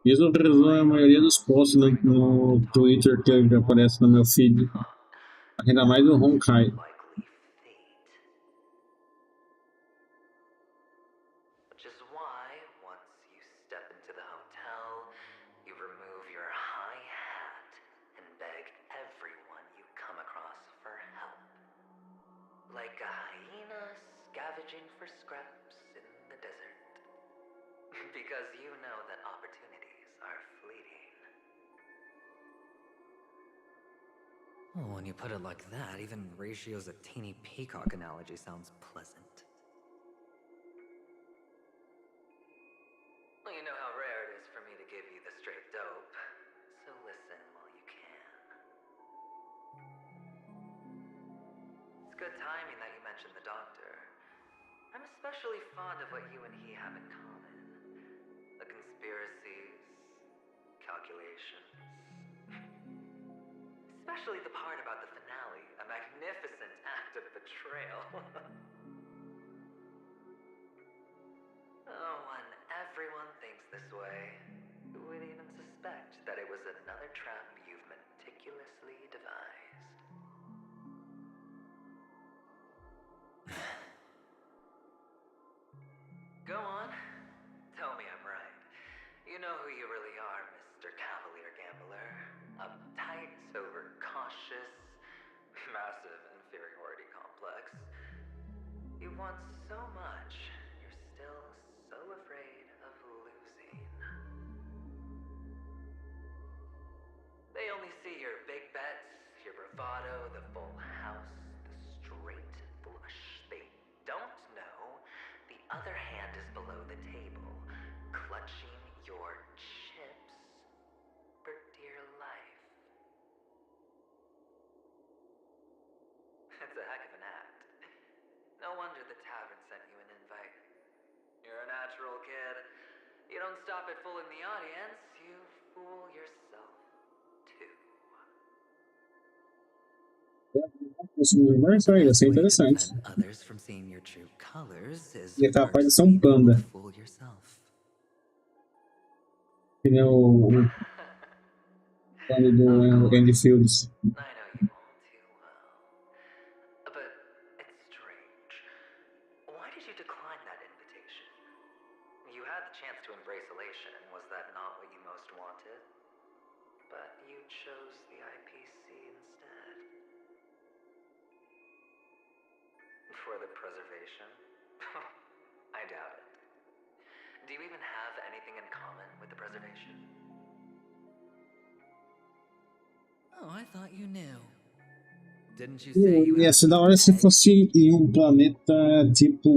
Speaker 3: Isso resume a maioria dos posts no Twitter que aparece no meu feed. Ainda mais do Honkai.
Speaker 2: Which is why, once you step into the hotel, you remove your high hat and beg everyone you come across for help. Like a hyena scavenging for scraps in the desert. Because you know that opportunities are fleeting.
Speaker 5: Well, when you put it like that, even Ratio's a teeny peacock analogy sounds pleasant.
Speaker 2: Well, you know how rare it is for me to give you the straight dope, so listen while you can. It's good timing that you mentioned the doctor. I'm especially fond of what you and he have in common. The conspiracies, calculations. Especially the part about the finale, a magnificent act of betrayal. Oh, when everyone thinks this way, who would even suspect that it was another trap you've meticulously devised? Go on. Tell me I'm right. You know who you really are, Mr. Cavalier Gambler. Uptight, overcautious, massive inferiority complex. You want so much, you're still so afraid of losing. They only see your big bets, your bravado, the full house, the straight flush. They don't know the other hand is below the table, clutching your chips for dear life. It's a heck of an act. No wonder the tavern sent you an invite. You're a natural kid. You don't stop at fooling the audience, you fool yourself too.
Speaker 3: Esse universo aí, vai ser interessante.
Speaker 2: Others from seeing your true colors is
Speaker 3: E é capaz de ser um panda.
Speaker 2: fool yourself.
Speaker 3: Que nem o panda do Andy Fields.
Speaker 2: I know you all too well. But it's strange. Why did you decline that invitation? You had the chance to embrace elation. Was that not what you most wanted? But you chose the IPC instead. For the preservation? I doubt it. Do you even have anything in common with the preservation?
Speaker 5: Oh, I thought you knew. Didn't you say you
Speaker 3: Ia ser da hora se fosse em um planeta tipo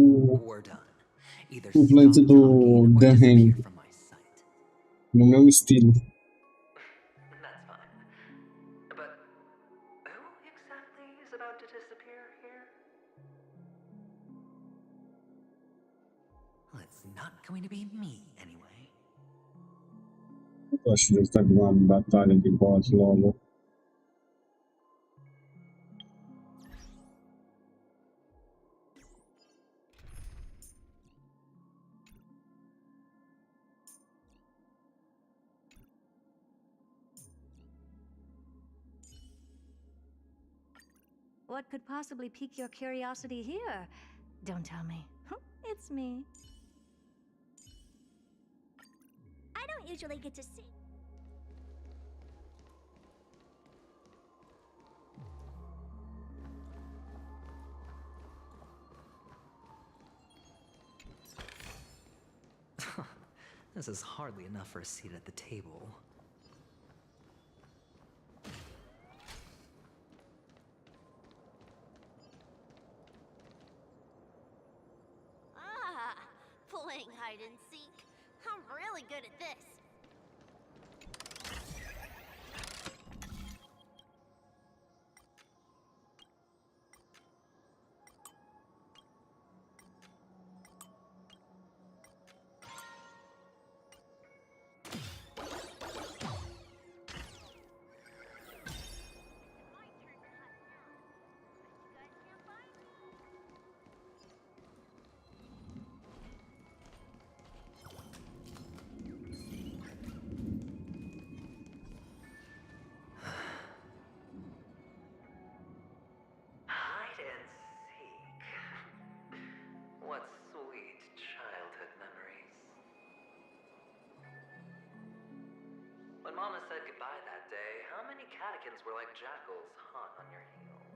Speaker 3: o planeta do Dan Henry. No mesmo estilo.
Speaker 2: That's fine. But who exactly is about to disappear here?
Speaker 5: Well, it's not going to be me, anyway.
Speaker 3: Eu acho que ele tá com uma batalha de boss logo.
Speaker 20: What could possibly pique your curiosity here? Don't tell me. It's me.
Speaker 4: I don't usually get to see.
Speaker 5: This is hardly enough for a seat at the table.
Speaker 4: Playing hide and seek. I'm really good at this.
Speaker 2: Hide and seek. What sweet childhood memories. When Mama said goodbye that day, how many catechins were like jackals hot on your heels?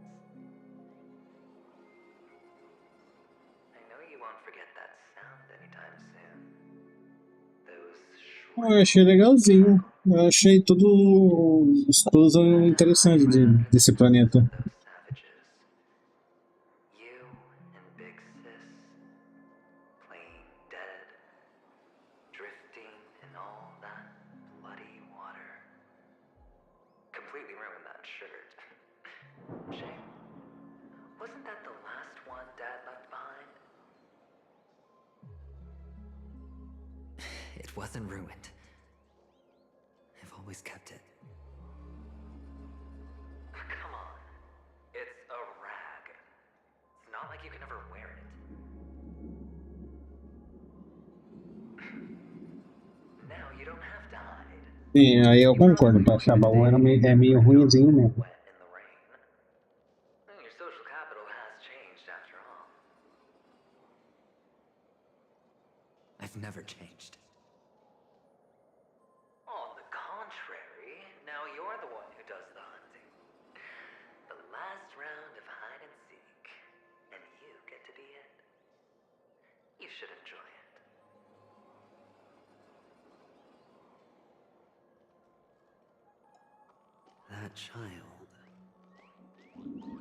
Speaker 2: I know you won't forget that sound anytime soon. Those
Speaker 3: Eu achei legalzinho. Eu achei tudo explosão interessante desse planeta.
Speaker 2: You and Big Sis playing dead, drifting in all that bloody water. Completely ruined that shirt. Shame. Wasn't that the
Speaker 5: wasn't ruined. I've always kept it. Come on. It's a rag. It's not like you can ever wear it. Now you don't have to hide.
Speaker 3: Sim, aí eu concordo, pra achar baú é meio ruimzinho mesmo.
Speaker 5: Your social capital has changed after all. I've never changed. On the contrary, now you're the one who does the hunting. The last round of hide and seek, and you get to be it. You should enjoy it. That child.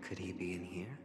Speaker 5: Could he be in here?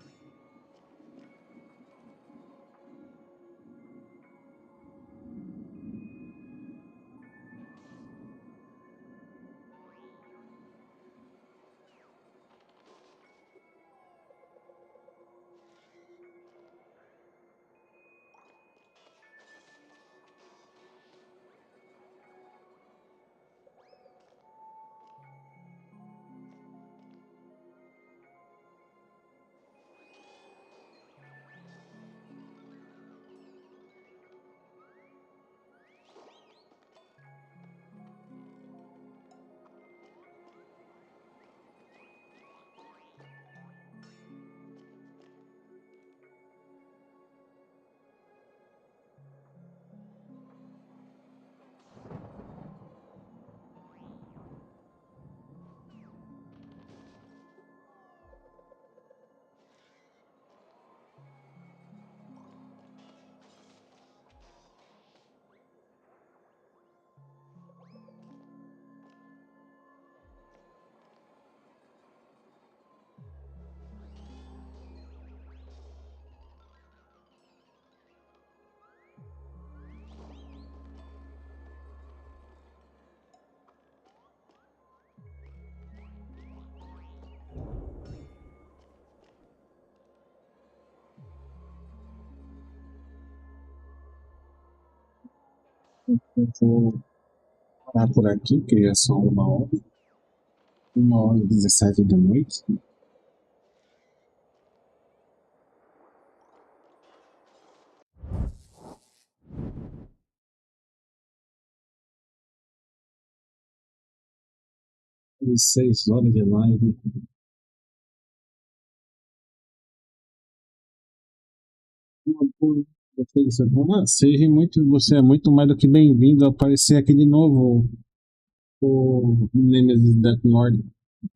Speaker 3: Eu vou parar por aqui, que é só 1 hora. 1h17 da noite. E 6 horas de live. Você é muito mais do que bem-vindo a aparecer aqui de novo, o Nemesis Death Lord. A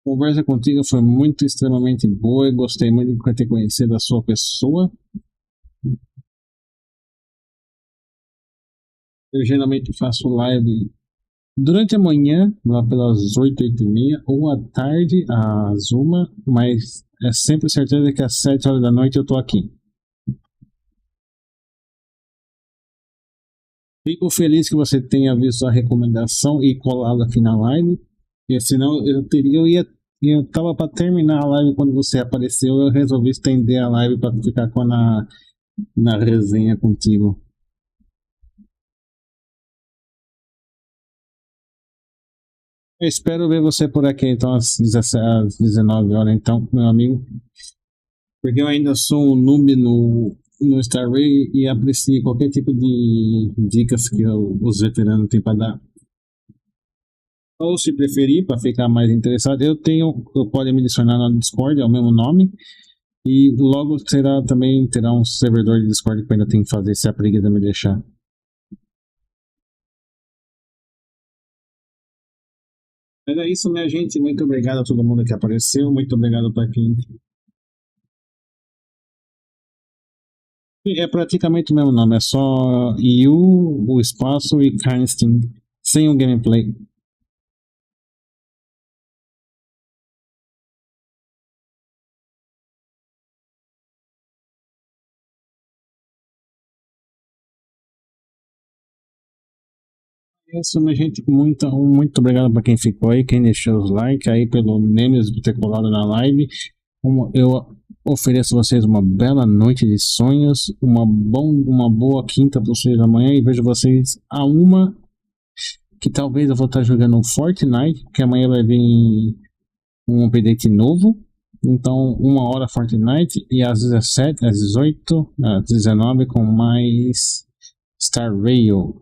Speaker 3: conversa contigo foi muito extremamente boa e gostei muito de ter conhecido a sua pessoa. Eu geralmente faço live durante a manhã, lá pelas 8, 8h30, ou à tarde, às 1, mas é sempre certeza que às 7 horas da noite eu tô aqui. Fico feliz que você tenha visto a recomendação e colado aqui na live, porque senão eu tava para terminar a live quando você apareceu, eu resolvi estender a live para ficar na resenha contigo. Eu espero ver você por aqui então às 19 horas, então, meu amigo. Porque eu ainda sou um noob no Star Rail e aprecio qualquer tipo de dicas que os veteranos têm para dar. Ou se preferir, para ficar mais interessado, pode me adicionar no Discord, é o mesmo nome. E logo terá um servidor de Discord que eu ainda tenho que fazer, se a preguiça me deixar. Mas é isso, minha gente. Muito obrigado a todo mundo que apareceu. Muito obrigado para quem. É praticamente o mesmo nome. É só Yu, o espaço e Karnstein, sem o gameplay. É isso, minha gente. Muito obrigado para quem ficou aí, quem deixou os likes aí pelo Nemesis por ter colado na live. Como eu ofereço a vocês uma bela noite de sonhos, uma boa quinta para vocês amanhã e vejo vocês a 1, que talvez eu vou estar jogando Fortnite, porque amanhã vai vir um update novo. Então, 1h Fortnite e às 17, às 18, às 19 com mais Star Rail.